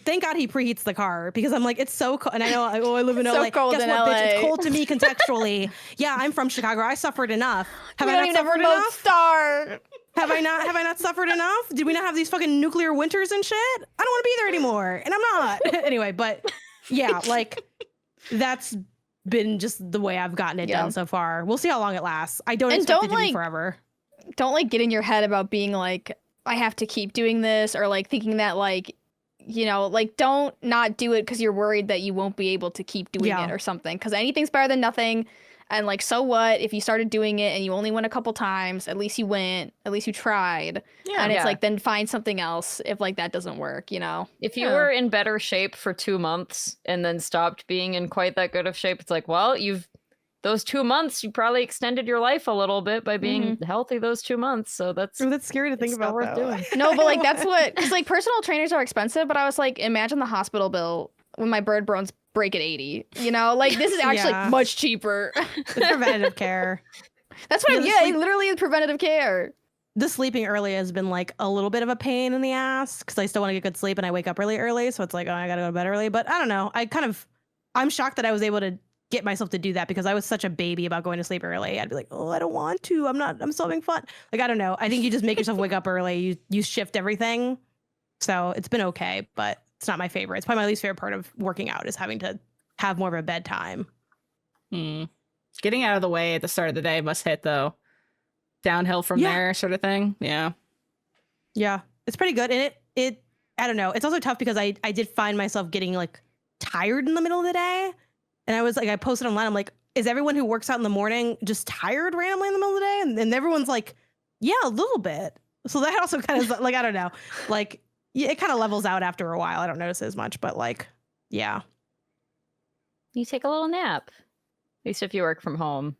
[SPEAKER 4] thank God he preheats the car, because I'm like, it's so cold. And I know, I live in LA.
[SPEAKER 2] So cold.
[SPEAKER 4] Guess
[SPEAKER 2] in
[SPEAKER 4] what,
[SPEAKER 2] LA.
[SPEAKER 4] bitch? It's cold to me contextually. Yeah, I'm from Chicago. I suffered enough. Have
[SPEAKER 2] We
[SPEAKER 4] I
[SPEAKER 2] don't
[SPEAKER 4] not
[SPEAKER 2] even have a
[SPEAKER 4] suffered
[SPEAKER 2] remote
[SPEAKER 4] enough?
[SPEAKER 2] start.
[SPEAKER 4] Have I not suffered enough? Did we not have these fucking nuclear winters and shit? I don't want to be there anymore. And I'm not. Anyway, but yeah, like that's been just the way I've gotten it done so far. We'll see how long it lasts. I don't expect it to be forever.
[SPEAKER 2] Don't like get in your head about being like, I have to keep doing this, or like thinking that like, you know, like don't not do it because you're worried that you won't be able to keep doing it or something. Because anything's better than nothing. And like, so what if you started doing it and you only went a couple times? At least you went. At least you tried. Yeah. And it's like, then find something else if like that doesn't work, you know?
[SPEAKER 1] If you were in better shape for 2 months and then stopped being in quite that good of shape, it's like, well, those 2 months, you probably extended your life a little bit by being healthy those 2 months. So that's
[SPEAKER 4] scary to think about.
[SPEAKER 1] Worth doing.
[SPEAKER 2] No, but like that's what, because like personal trainers are expensive, but I was like, imagine the hospital bill when my bird bones break at 80. You know, like this is actually much cheaper.
[SPEAKER 4] It's preventative care.
[SPEAKER 2] That's what it literally is preventative care.
[SPEAKER 4] The sleeping early has been like a little bit of a pain in the ass because I still want to get good sleep and I wake up really early. So it's like, oh, I gotta go to bed early. But I don't know. I'm shocked that I was able to get myself to do that, because I was such a baby about going to sleep early. I'd be like, oh, I don't want to. I'm still having fun. Like, I don't know. I think you just make yourself wake up early. You shift everything. So it's been okay, but it's not my favorite. It's probably my least favorite part of working out is having to have more of a bedtime.
[SPEAKER 3] Getting out of the way at the start of the day must hit, though. Downhill from there sort of thing. Yeah.
[SPEAKER 4] Yeah. It's pretty good. And it I don't know. It's also tough because I did find myself getting like tired in the middle of the day. And I was like, I posted online, I'm like, is everyone who works out in the morning just tired randomly in the middle of the day? And everyone's like, yeah, a little bit. So that also kind of like, I don't know, like it kind of levels out after a while. I don't notice it as much, but like, yeah.
[SPEAKER 1] You take a little nap, at least if you work from home.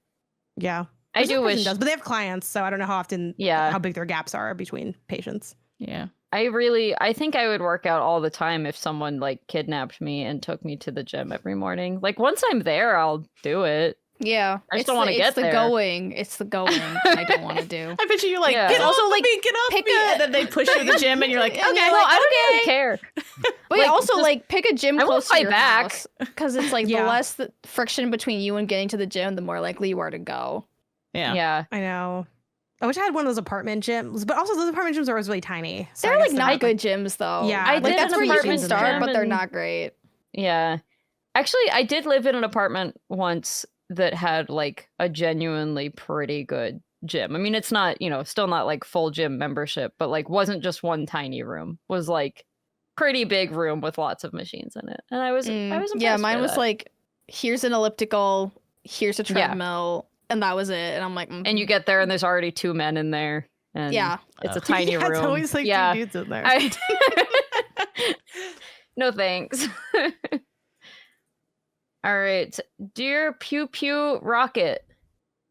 [SPEAKER 4] Yeah.
[SPEAKER 1] I do wish.
[SPEAKER 4] Does, but they have clients, so I don't know how often, how big their gaps are between patients.
[SPEAKER 3] Yeah.
[SPEAKER 1] I think I would work out all the time if someone like kidnapped me and took me to the gym every morning. Like once I'm there, I'll do it.
[SPEAKER 2] Yeah.
[SPEAKER 1] I just don't want to get there.
[SPEAKER 2] It's the going I don't want to do.
[SPEAKER 3] I bet you're like, get
[SPEAKER 2] also
[SPEAKER 3] off
[SPEAKER 2] like
[SPEAKER 3] me, get off me. And then they push you to the gym and you're like, okay,
[SPEAKER 2] well,
[SPEAKER 1] I don't even care.
[SPEAKER 2] But
[SPEAKER 1] like,
[SPEAKER 2] also like pick a gym close to your
[SPEAKER 1] back
[SPEAKER 2] house, because it's like the less the friction between you and getting to the gym, the more likely you are to go.
[SPEAKER 1] Yeah.
[SPEAKER 4] I know. I wish I had one of those apartment gyms, but also those apartment gyms are always really tiny. So
[SPEAKER 2] they're like not good gyms though.
[SPEAKER 4] Yeah,
[SPEAKER 1] I did
[SPEAKER 2] that's
[SPEAKER 1] an
[SPEAKER 2] where you can
[SPEAKER 1] apartment
[SPEAKER 2] start, but they're
[SPEAKER 1] and-
[SPEAKER 2] not great.
[SPEAKER 1] Yeah. Actually, I did live in an apartment once that had like a genuinely pretty good gym. I mean, it's not, still not like full gym membership, but like wasn't just one tiny room. Was like pretty big room with lots of machines in it. And I was impressed.
[SPEAKER 2] Yeah, mine
[SPEAKER 1] by
[SPEAKER 2] was
[SPEAKER 1] that.
[SPEAKER 2] like, here's an elliptical, here's a treadmill, and that was it. And I'm like,
[SPEAKER 1] and you get there and there's already 2 men in there. And it's a tiny room.
[SPEAKER 4] It's always like 2 dudes in there.
[SPEAKER 1] No thanks. All right. Dear Pew Pew Rocket,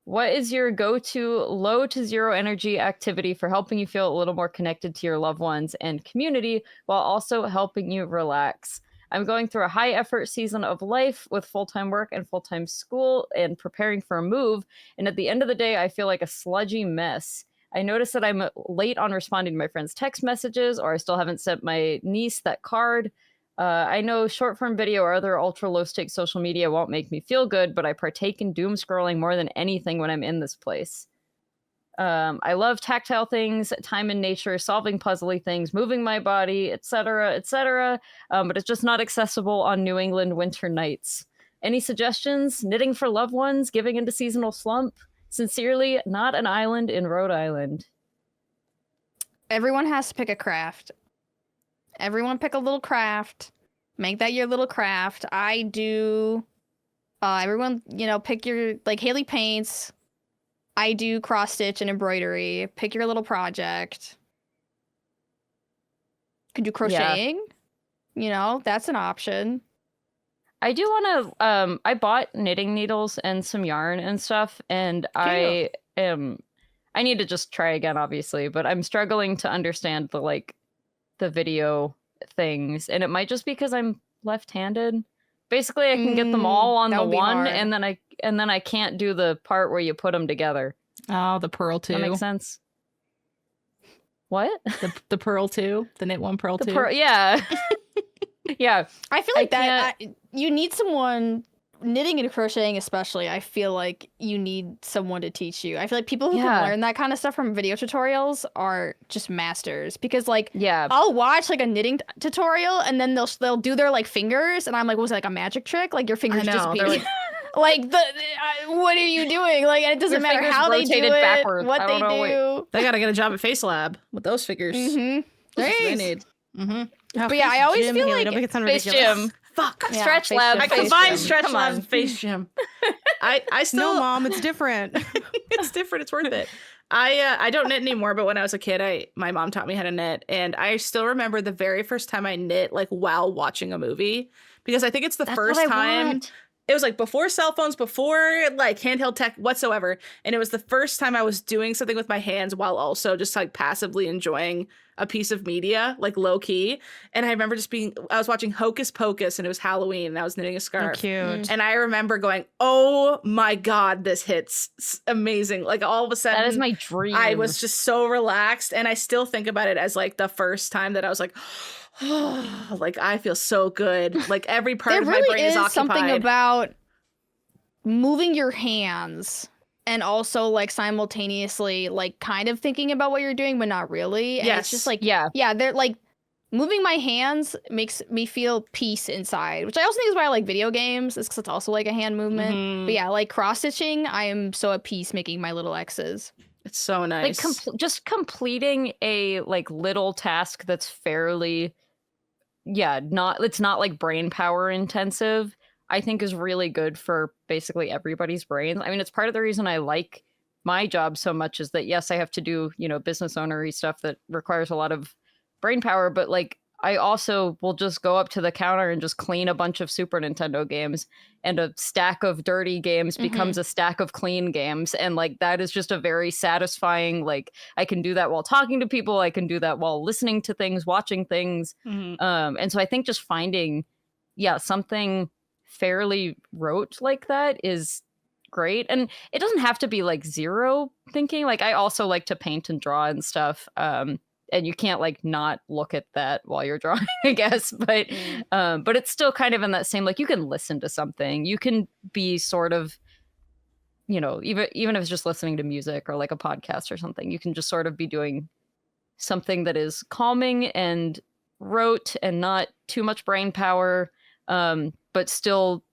[SPEAKER 1] what is your go-to low to zero energy activity for helping you feel a little more connected to your loved ones and community while also helping you relax? I'm going through a high effort season of life with full-time work and full-time school and preparing for a move. And at the end of the day, I feel like a sludgy mess. I notice that I'm late on responding to my friends' text messages, or I still haven't sent my niece that card. I know short-form video or other ultra-low-stakes social media won't make me feel good, but I partake in doom scrolling more than anything when I'm in this place. I love tactile things, time in nature, solving puzzly things, moving my body, etc., etc. But it's just not accessible on New England winter nights. Any suggestions? Knitting for loved ones, giving into seasonal slump. Sincerely, not an island in Rhode Island.
[SPEAKER 2] Everyone has to pick a craft. Everyone pick a little craft. Make that your little craft. I do. Everyone, pick your, like, Haley paints. I do cross stitch and embroidery. Pick your little project. You can do crocheting. That's an option.
[SPEAKER 1] I do want to, I bought knitting needles and some yarn and stuff, and I need to just try again, obviously, but I'm struggling to understand the video things, and it might just because I'm left-handed. Basically, I can get them all on the one, hard. and then I can't do the part where you put them together.
[SPEAKER 3] Oh, the purl two.
[SPEAKER 1] That makes sense. What?
[SPEAKER 3] The purl two, the knit one purl two.
[SPEAKER 1] Yeah. Yeah,
[SPEAKER 2] I feel like you need someone knitting and crocheting, especially. I feel like you need someone to teach you. I feel like people who can learn that kind of stuff from video tutorials are just masters, because I'll watch like a knitting tutorial and then they'll do their like fingers and I'm like, was it like a magic trick? Like your fingers just be like what are you doing? Like, and it doesn't matter how they do it, backwards. What they do.
[SPEAKER 3] They gotta get a job at Face Lab with those figures.
[SPEAKER 2] Mm-hmm.
[SPEAKER 3] That's what they need.
[SPEAKER 2] Mm-hmm. But yeah, I always feel like
[SPEAKER 1] Face Gym.
[SPEAKER 3] Fuck.
[SPEAKER 1] Yeah, Stretch Lab.
[SPEAKER 3] I combined Stretch Lab and Face Gym. I still
[SPEAKER 4] no, Mom, it's different.
[SPEAKER 3] It's different. It's worth it. I don't knit anymore, but when I was a kid, my mom taught me how to knit, and I still remember the very first time I knit like while watching a movie, because I think it's the first time. It was like before cell phones, before like handheld tech whatsoever. And it was the first time I was doing something with my hands while also just like passively enjoying a piece of media, like low key. And I remember I was watching Hocus Pocus and it was Halloween and I was knitting a scarf.
[SPEAKER 4] Oh, cute.
[SPEAKER 3] And I remember going, oh my God, this hits amazing. Like all of a sudden.
[SPEAKER 1] That is my dream.
[SPEAKER 3] I was just so relaxed. And I still think about it as like the first time that I was like, like I feel so good. Like every part of my brain is occupied. There really is something
[SPEAKER 2] about moving your hands and also like simultaneously like kind of thinking about what you're doing but not really. And it's just like they're like moving my hands makes me feel peace inside, which I also think is why I like video games. It's because it's also like a hand movement. Mm-hmm. But yeah, like cross stitching, I am so at peace making my little X's.
[SPEAKER 3] It's so nice.
[SPEAKER 1] Like just completing a like little task that's fairly it's not like brain power intensive, I think is really good for basically everybody's brains. I mean, it's part of the reason I like my job so much is that, yes, I have to do, business ownery stuff that requires a lot of brain power, but like I also will just go up to the counter and just clean a bunch of Super Nintendo games, and a stack of dirty games becomes a stack of clean games. And like, that is just a very satisfying, like I can do that while talking to people. I can do that while listening to things, watching things. And so I think just finding, something fairly rote like that is great. And it doesn't have to be like zero thinking. Like I also like to paint and draw and stuff. And you can't like not look at that while you're drawing, I guess. But it's still kind of in that same, like you can listen to something. You can be sort of, even if it's just listening to music or like a podcast or something, you can just sort of be doing something that is calming and rote and not too much brain power, but still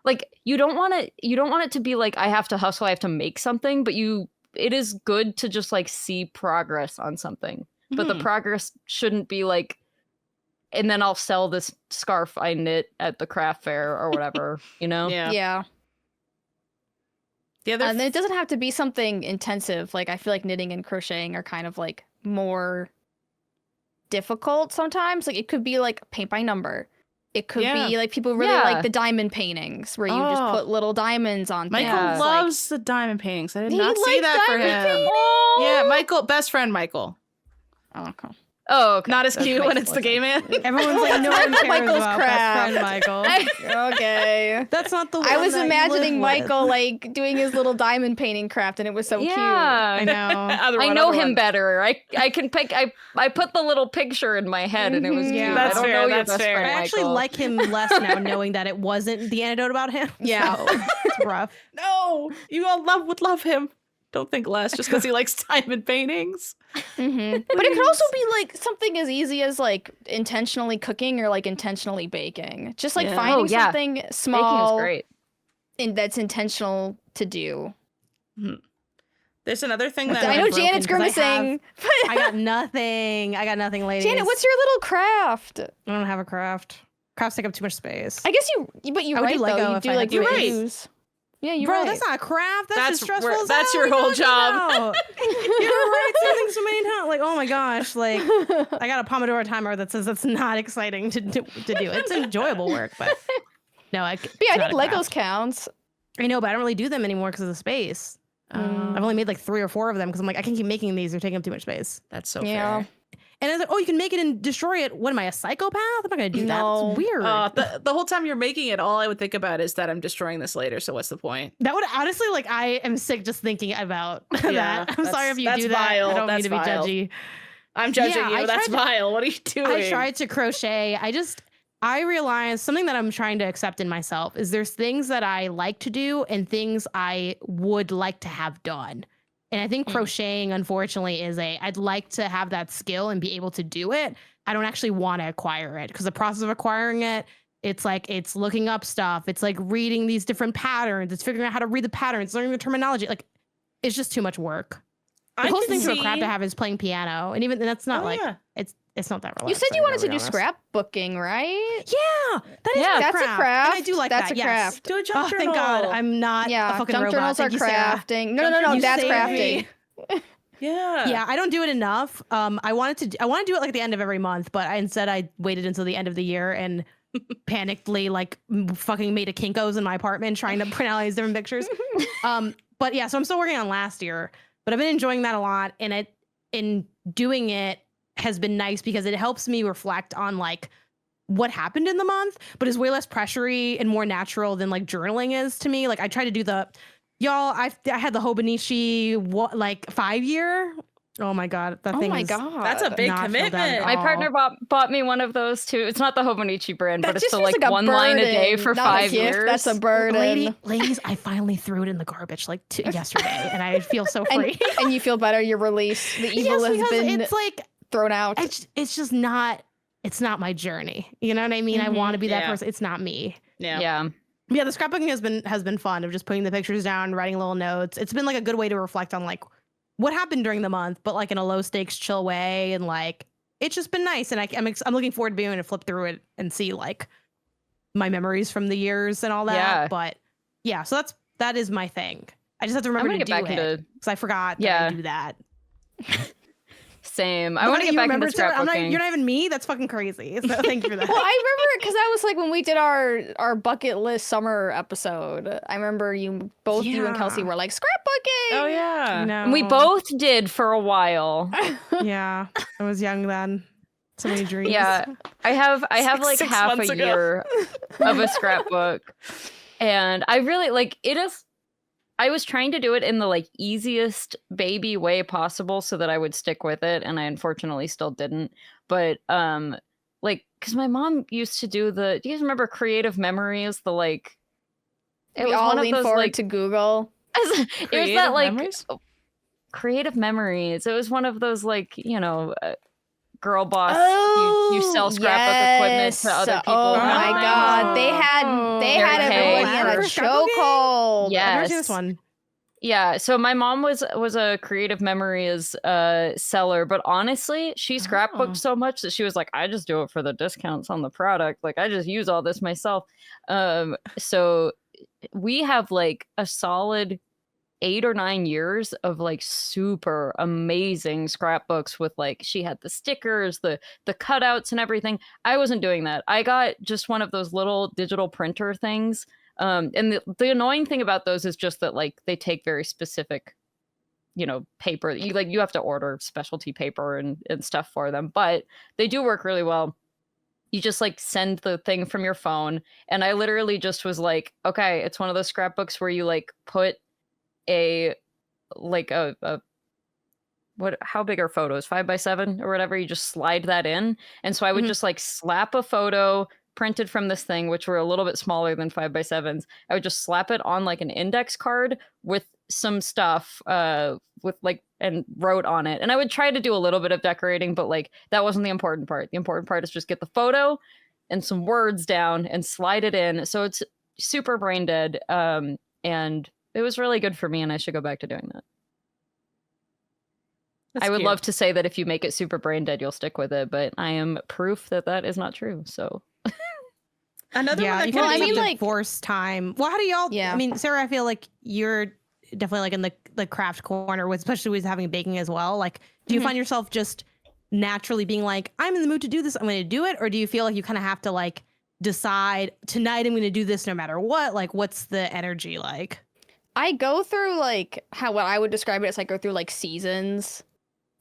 [SPEAKER 1] like you don't want it to be like I have to hustle, I have to make something, but it is good to just like see progress on something, but the progress shouldn't be like, and then I'll sell this scarf I knit at the craft fair or whatever,
[SPEAKER 2] Yeah. And it doesn't have to be something intensive. Like I feel like knitting and crocheting are kind of like more difficult sometimes. Like it could be like paint by number. It could be like people really like the diamond paintings where you just put little diamonds on things.
[SPEAKER 3] Michael loves the diamond paintings. I did not see
[SPEAKER 2] likes
[SPEAKER 3] that for
[SPEAKER 2] diamond
[SPEAKER 3] him.
[SPEAKER 2] paintings.
[SPEAKER 3] Yeah, Michael, best friend Michael.
[SPEAKER 2] Oh, okay.
[SPEAKER 3] Oh, okay. Not as cute when it's the gay man.
[SPEAKER 4] Everyone's like, no one cares
[SPEAKER 2] Michael's
[SPEAKER 4] about
[SPEAKER 2] crap.
[SPEAKER 4] best friend Michael.
[SPEAKER 2] Okay.
[SPEAKER 4] That's not the one
[SPEAKER 2] I was
[SPEAKER 4] that you
[SPEAKER 2] imagining
[SPEAKER 4] live
[SPEAKER 2] Michael
[SPEAKER 4] with.
[SPEAKER 2] like doing his little diamond painting craft, and it was so cute.
[SPEAKER 4] I know.
[SPEAKER 1] I know him better. I can pick. I put the little picture in my head, and it was cute.
[SPEAKER 3] That's
[SPEAKER 1] I don't
[SPEAKER 3] fair.
[SPEAKER 1] know
[SPEAKER 3] That's
[SPEAKER 1] your best
[SPEAKER 3] fair.
[SPEAKER 1] friend,
[SPEAKER 4] I actually
[SPEAKER 1] Michael.
[SPEAKER 4] like him less now, knowing that it wasn't the antidote about him.
[SPEAKER 2] Yeah.
[SPEAKER 4] So, it's rough.
[SPEAKER 3] No, you all would love him. Don't think less just because he likes diamond paintings.
[SPEAKER 2] Mm-hmm. But it could also be like something as easy as like intentionally cooking or like intentionally baking. Just like finding something small and that's intentional to do.
[SPEAKER 3] There's another thing that
[SPEAKER 2] I know Janet's grimacing.
[SPEAKER 4] I got nothing, ladies.
[SPEAKER 2] Janet, what's your little craft?
[SPEAKER 4] I don't have a craft. Crafts take up too much space.
[SPEAKER 2] I guess you write though. You do like reviews. Yeah, you
[SPEAKER 4] Bro,
[SPEAKER 2] write.
[SPEAKER 4] that's not a craft. That's just stressful.
[SPEAKER 3] That's your whole job.
[SPEAKER 4] You're right. Something so many times. Like, oh my gosh. Like, I got a Pomodoro timer that says that's not exciting to do. It's enjoyable work, but no, I
[SPEAKER 2] think Legos counts.
[SPEAKER 4] I know, but I don't really do them anymore because of the space. I've only made like 3 or 4 of them because I'm like, I can't keep making these. They're taking up too much space.
[SPEAKER 3] That's so fair.
[SPEAKER 4] And I was like, oh, you can make it and destroy it. What am I, a psychopath? I'm not going to do that. It's weird.
[SPEAKER 3] The whole time you're making it, all I would think about is that I'm destroying this later. So what's the point?
[SPEAKER 4] That would honestly, like, I am sick just thinking about that. I'm sorry if you do that.
[SPEAKER 3] Vile.
[SPEAKER 4] I don't mean to be
[SPEAKER 3] vile.
[SPEAKER 4] judgy.
[SPEAKER 3] I'm judging you. That's vile. What are you doing?
[SPEAKER 4] I tried to crochet. I realized something that I'm trying to accept in myself is there's things that I like to do and things I would like to have done. And I think crocheting, unfortunately, I'd like to have that skill and be able to do it. I don't actually want to acquire it because the process of acquiring it, it's like, it's looking up stuff. It's like reading these different patterns. It's figuring out how to read the patterns, learning the terminology. Like, it's just too much work. The closest thing to a craft I have is playing piano. And even that's not it's not that relaxing.
[SPEAKER 2] You said you wanted to do scrapbooking, right?
[SPEAKER 4] Yeah,
[SPEAKER 2] that's a craft.
[SPEAKER 4] And I do like
[SPEAKER 2] that's
[SPEAKER 4] that.
[SPEAKER 2] a craft.
[SPEAKER 3] Do a junk journal.
[SPEAKER 4] Thank God, I'm not a fucking
[SPEAKER 2] junk
[SPEAKER 4] robot.
[SPEAKER 2] journals are crafting. No, that's crafting.
[SPEAKER 3] Yeah,
[SPEAKER 4] I don't do it enough. I want to do it like at the end of every month, but instead I waited until the end of the year and panickedly like fucking made a Kinko's in my apartment trying to print out all these different pictures. But yeah, so I'm still working on last year, but I've been enjoying that a lot, and in doing it has been nice because it helps me reflect on like what happened in the month, but is way less pressury and more natural than like journaling is to me. Like I try to do I had the Hobonichi 5-year. Oh my God. That thing is
[SPEAKER 3] that's a big commitment.
[SPEAKER 1] My partner bought me one of those too. It's not the Hobonichi brand, but it's the like
[SPEAKER 2] a
[SPEAKER 1] one line a day for 5 years.
[SPEAKER 2] That's a burden.
[SPEAKER 4] Ladies, I finally threw it in the garbage yesterday and I feel so free.
[SPEAKER 2] and you feel better. You're released. The evil has been
[SPEAKER 4] it's like
[SPEAKER 2] thrown out.
[SPEAKER 4] It's just not, it's not my journey. You know what I mean? I want to be that person. It's not me.
[SPEAKER 1] Yeah.
[SPEAKER 4] Yeah, the scrapbooking has been fun of just putting the pictures down, writing little notes. It's been like a good way to reflect on like what happened during the month, but like in a low stakes, chill way, and like it's just been nice. And I'm looking forward to being able to flip through it and see like my memories from the years and all that. Yeah. But yeah, so that is my thing. I just have to remember to do it because I forgot that I do that.
[SPEAKER 1] Same. I want to get back into scrapbooking.
[SPEAKER 4] You're not even me. That's fucking crazy. So thank you for that.
[SPEAKER 2] Well, I remember because that was like when we did our bucket list summer episode. I remember you and Kelsey were like scrapbooking.
[SPEAKER 3] Oh yeah.
[SPEAKER 1] No. We both did for a while.
[SPEAKER 4] Yeah, I was young then. So many dreams.
[SPEAKER 1] Yeah, I have like half a year of a scrapbook, and I really like it. I was trying to do it in the like easiest baby way possible so that I would stick with it, and I unfortunately still didn't. But like, because my mom used to do do you guys remember Creative Memories? It
[SPEAKER 2] was all lean forward to Google.
[SPEAKER 1] It was that like Creative Memories. It was one of those like girl boss. You sell scrapbook equipment to other people.
[SPEAKER 2] Oh my God, they had everybody in a chokehold.
[SPEAKER 1] Yes,
[SPEAKER 4] I've never seen this one.
[SPEAKER 1] Yeah, so my mom was a Creative Memories seller, but honestly, she scrapbooked so much that she was like, I just do it for the discounts on the product. Like, I just use all this myself. So we have like a solid 8 or 9 years of like super amazing scrapbooks with like, she had the stickers, the cutouts and everything. I wasn't doing that. I got just one of those little digital printer things. And the annoying thing about those is just that like they take very specific, paper. You have to order specialty paper and stuff for them, but they do work really well. You just like send the thing from your phone. And I literally just was like, okay, it's one of those scrapbooks where you like put how big are photos? 5x7 or whatever. You just slide that in. And so I would just like slap a photo printed from this thing, which were a little bit smaller than 5x7s. I would just slap it on like an index card with some stuff with like and wrote on it, and I would try to do a little bit of decorating, but like that wasn't the important part. The important part is just get the photo and some words down and slide it in. So it's super brain dead. And it was really good for me, and I should go back to doing that. I would love to say that if you make it super brain dead, you'll stick with it, but I am proof that that is not true. So
[SPEAKER 3] another one that
[SPEAKER 4] I mean, like force time. Well, how do y'all? Yeah. I mean, Sarah, I feel like you're definitely like in the craft corner, with especially with having baking as well. Like, do you find yourself just naturally being like, I'm in the mood to do this, I'm going to do it? Or do you feel like you kind of have to like decide tonight I'm going to do this no matter what? Like, what's the energy like?
[SPEAKER 2] I go through like what I would describe it as, I go through like seasons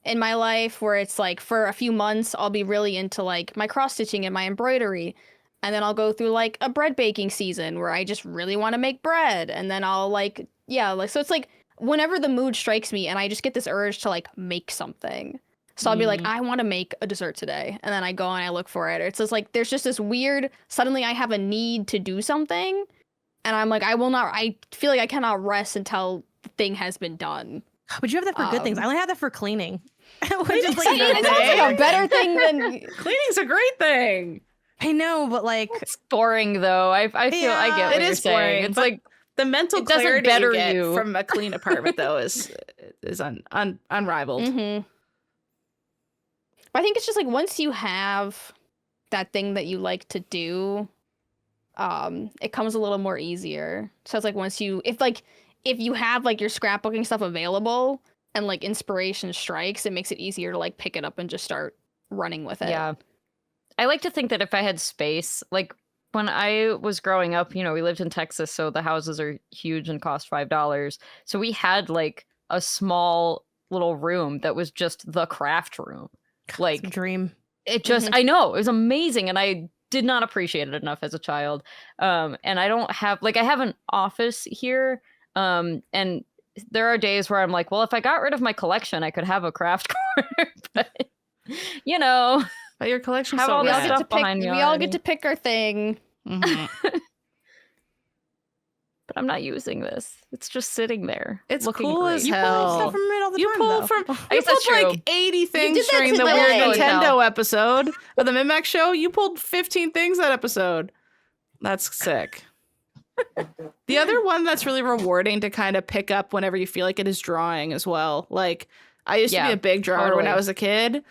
[SPEAKER 2] in my life where it's like for a few months I'll be really into like my cross stitching and my embroidery. And then I'll go through like a bread baking season where I just really want to make bread. And then I'll like, so it's like whenever the mood strikes me and I just get this urge to like make something. So I'll be like, I want to make a dessert today. And then I go and I look for it. It's just like, there's just this weird, suddenly I have a need to do something. And I'm like, I feel like I cannot rest until the thing has been done.
[SPEAKER 4] But you have that for good things. I only have that for cleaning.
[SPEAKER 3] Cleaning's
[SPEAKER 2] like a better thing than...
[SPEAKER 3] Cleaning's a great thing.
[SPEAKER 4] I know, but like...
[SPEAKER 1] It's boring though. I feel I get what you're saying.
[SPEAKER 3] Boring,
[SPEAKER 1] it's like...
[SPEAKER 3] The mental clarity you get from a clean apartment though is unrivaled.
[SPEAKER 2] Mm-hmm. But I think it's just like once you have that thing that you like to do, it comes a little more easier. So it's like once you, if you have like your scrapbooking stuff available and like inspiration strikes, it makes it easier to like pick it up and just start running with it.
[SPEAKER 1] Yeah. I like to think that if I had space, like when I was growing up, we lived in Texas, so the houses are huge and cost $5. So we had like a small little room that was just the craft room. Like
[SPEAKER 4] dream.
[SPEAKER 1] It just, I know, it was amazing. And I did not appreciate it enough as a child. And I don't have, like, I have an office here. And there are days where I'm like, well, if I got rid of my collection, I could have a craft corner. But,
[SPEAKER 3] but your collection's
[SPEAKER 1] have
[SPEAKER 3] so
[SPEAKER 1] all
[SPEAKER 3] bad.
[SPEAKER 1] this stuff behind me.
[SPEAKER 2] We all get to pick our thing.
[SPEAKER 3] Mm-hmm.
[SPEAKER 1] But I'm not using this. It's just sitting there.
[SPEAKER 3] It's
[SPEAKER 1] looking
[SPEAKER 3] cool
[SPEAKER 1] great.
[SPEAKER 3] as
[SPEAKER 4] You
[SPEAKER 3] hell.
[SPEAKER 4] pull stuff from it all the time,
[SPEAKER 3] You pull like 80 things during the weird Nintendo episode of the MinnMax show. You pulled 15 things that episode. That's sick. The other one that's really rewarding to kind of pick up whenever you feel like it is drawing as well. Like, I used to be a big drawer when I was a kid.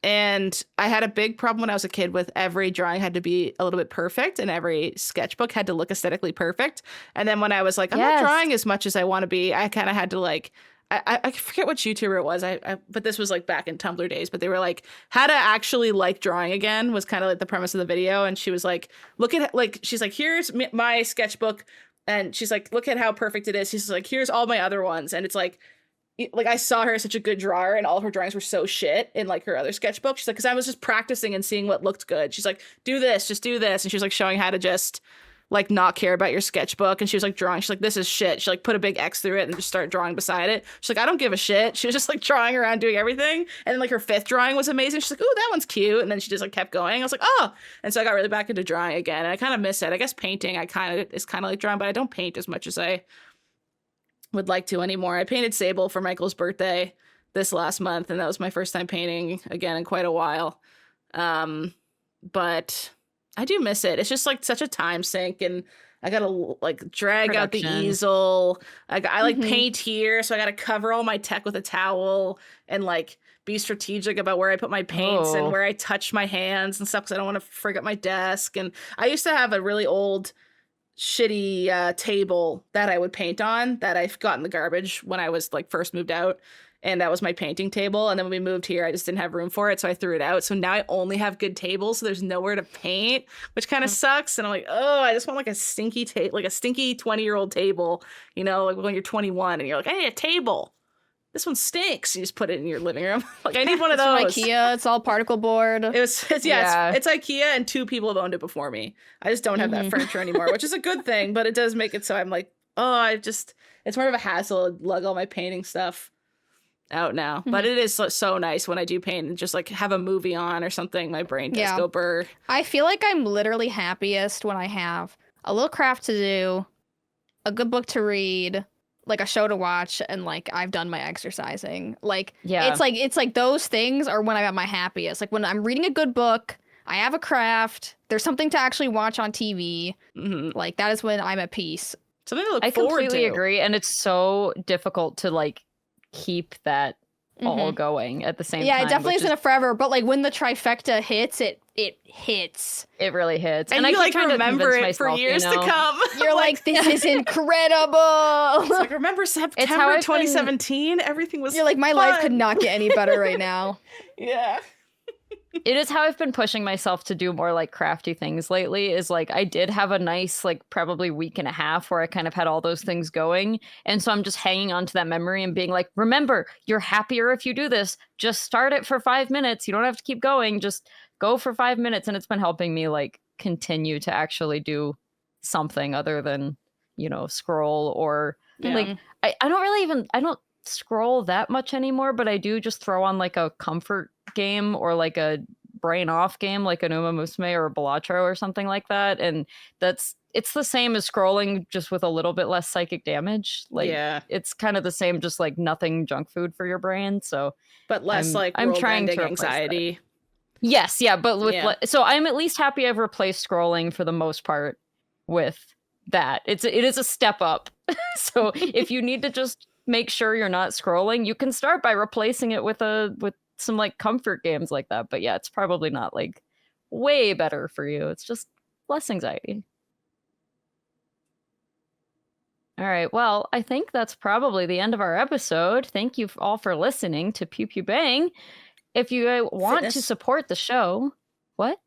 [SPEAKER 3] And I had a big problem when I was a kid with every drawing had to be a little bit perfect and every sketchbook had to look aesthetically perfect. And then when I was like, I'm not drawing as much as I want to be, I kind of had to like, I forget which YouTuber it was. But this was like back in Tumblr days, but they were like, how to actually like drawing again was kind of like the premise of the video. And she was like, look at, like, she's like, here's my sketchbook. And she's like, look at how perfect it is. She's like, here's all my other ones. And it's like I saw her as such a good drawer and all of her drawings were so shit in like her other sketchbook. She's like, because I was just practicing and seeing what looked good. She's like, do this, just do this. And she was like showing how to just like not care about your sketchbook. And she was like drawing. She's like, this is shit. She like put a big X through it and just start drawing beside it. She's like, I don't give a shit. She was just like drawing around doing everything. And then like her fifth drawing was amazing. She's like, ooh, that one's cute. And then she just like kept going. I was like, oh. And so I got really back into drawing again. And I kind of miss it. I guess painting is kind of like drawing, but I don't paint as much as I would like to anymore. I painted Sable for Michael's birthday this last month, and that was my first time painting again in quite a while. But I do miss it. It's just like such a time sink, and I gotta like drag out the easel. I like paint here, so I gotta cover all my tech with a towel and like be strategic about where I put my paints and where I touch my hands and stuff because I don't want to frig up my desk. And I used to have a really old shitty table that I would paint on that I got in the garbage when I was like first moved out, and that was my painting table. And then when we moved here, I just didn't have room for it, so I threw it out. So now I only have good tables, so there's nowhere to paint, which kind of sucks. And I'm like, oh, I just want like a stinky 20-year-old table, like when you're 21 and you're like, I need a table. This one stinks. You just put it in your living room. Like, I need one of those.
[SPEAKER 2] From IKEA. It's all particle board.
[SPEAKER 3] It's IKEA, and 2 people have owned it before me. I just don't have that furniture anymore, which is a good thing, but it does make it so I'm like, it's more of a hassle to lug all my painting stuff out now. But it is so nice when I do paint and just like have a movie on or something. My brain does go burr.
[SPEAKER 2] I feel like I'm literally happiest when I have a little craft to do, a good book to read, like a show to watch and like I've done my exercising. Like it's like those things are when I'm at my happiest. Like when I'm reading a good book, I have a craft, there's something to actually watch on TV. Like that is when I'm at peace.
[SPEAKER 3] Something to look forward to. I
[SPEAKER 1] completely agree, and it's so difficult to like keep that all going at the same time.
[SPEAKER 2] Yeah, it definitely isn't a forever, but like when the trifecta hits, it hits.
[SPEAKER 1] It really hits.
[SPEAKER 3] And you like remember it for years to come.
[SPEAKER 2] You're like, this is incredible.
[SPEAKER 3] It's like, remember September 2017? Everything was
[SPEAKER 2] You're like, my life could not get any better right now.
[SPEAKER 3] Yeah.
[SPEAKER 1] It is how I've been pushing myself to do more like crafty things lately, is like I did have a nice like probably week and a half where I kind of had all those things going. And so I'm just hanging on to that memory and being like, remember, you're happier if you do this. Just start it for 5 minutes. You don't have to keep going. Just go for 5 minutes. And it's been helping me like continue to actually do something other than, you know, scroll or like I don't scroll that much anymore, but I do just throw on like a comfort game or like a brain off game like an Uma Musume or a Balatro or something like that, and it's the same as scrolling, just with a little bit less psychic damage. Like it's kind of the same, just like nothing junk food for your brain, so
[SPEAKER 3] but less I'm trying to anxiety.
[SPEAKER 1] Yes, but with so I'm at least happy I've replaced scrolling for the most part with that. It is a step up. So if you need to just make sure you're not scrolling, you can start by replacing it with some like comfort games like that. But yeah, it's probably not like way better for you. It's just less anxiety. All right. Well, I think that's probably the end of our episode. Thank you all for listening to Pew Pew Bang. If you want to support the show, what?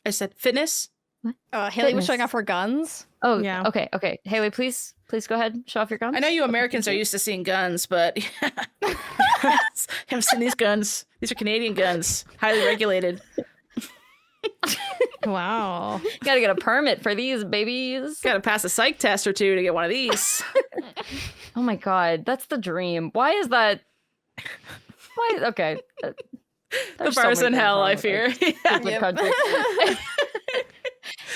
[SPEAKER 3] I said fitness.
[SPEAKER 2] What? Haley was showing off her guns.
[SPEAKER 1] Oh, yeah. Okay. Haley, please go ahead. Show off your guns.
[SPEAKER 3] I know you Americans are used to seeing guns, but haven't seen these guns. These are Canadian guns, highly regulated.
[SPEAKER 2] Wow.
[SPEAKER 1] Gotta get a permit for these babies.
[SPEAKER 3] Gotta pass a psych test or two to get one of these.
[SPEAKER 1] Oh my God, that's the dream. Why is that? Okay.
[SPEAKER 3] The bars in hell, I fear.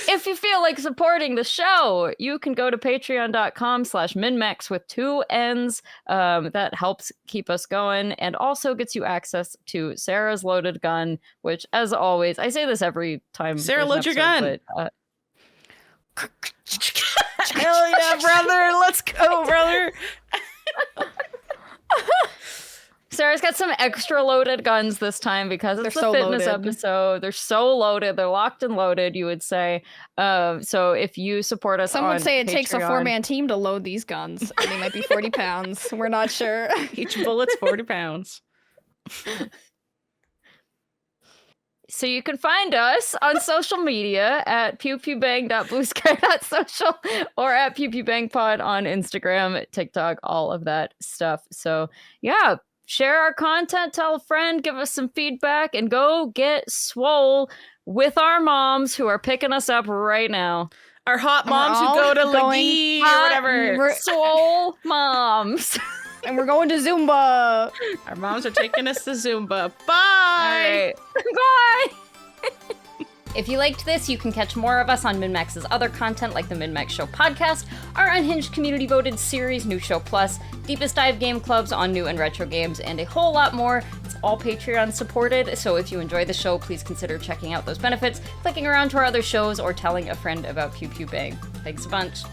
[SPEAKER 1] If you feel like supporting the show, you can go to patreon.com/MinnMax with 2 N's. That helps keep us going and also gets you access to Sarah's loaded gun, which, as always, I say this every time.
[SPEAKER 3] Sarah, load your gun.
[SPEAKER 1] But,
[SPEAKER 3] hell yeah, brother. Let's go, brother.
[SPEAKER 1] Sarah's got some extra loaded guns this time because it's a fitness episode. They're so loaded. They're locked and loaded, you would say. So if you support us
[SPEAKER 2] Some
[SPEAKER 1] on
[SPEAKER 2] would say it
[SPEAKER 1] Patreon,
[SPEAKER 2] takes a 4-man team to load these guns. And they might be 40 pounds. We're not sure.
[SPEAKER 3] Each bullet's 40 pounds.
[SPEAKER 1] So you can find us on social media at pewpewbang.bluesky.social or at pewpewbangpod on Instagram, TikTok, all of that stuff. So yeah, share our content, tell a friend, give us some feedback, and go get swole with our moms who are picking us up right now.
[SPEAKER 3] Our hot moms who go to Lagee or whatever.
[SPEAKER 1] Swole moms.
[SPEAKER 2] And we're going to Zumba.
[SPEAKER 3] Our moms are taking us to Zumba. Bye.
[SPEAKER 1] All right. Bye.
[SPEAKER 7] If you liked this, you can catch more of us on MinnMax's other content like the MinnMax Show podcast, our Unhinged community voted series, New Show Plus, Deepest Dive game clubs on new and retro games, and a whole lot more. It's all Patreon supported, so if you enjoy the show, please consider checking out those benefits, clicking around to our other shows, or telling a friend about Pew Pew Bang. Thanks a bunch.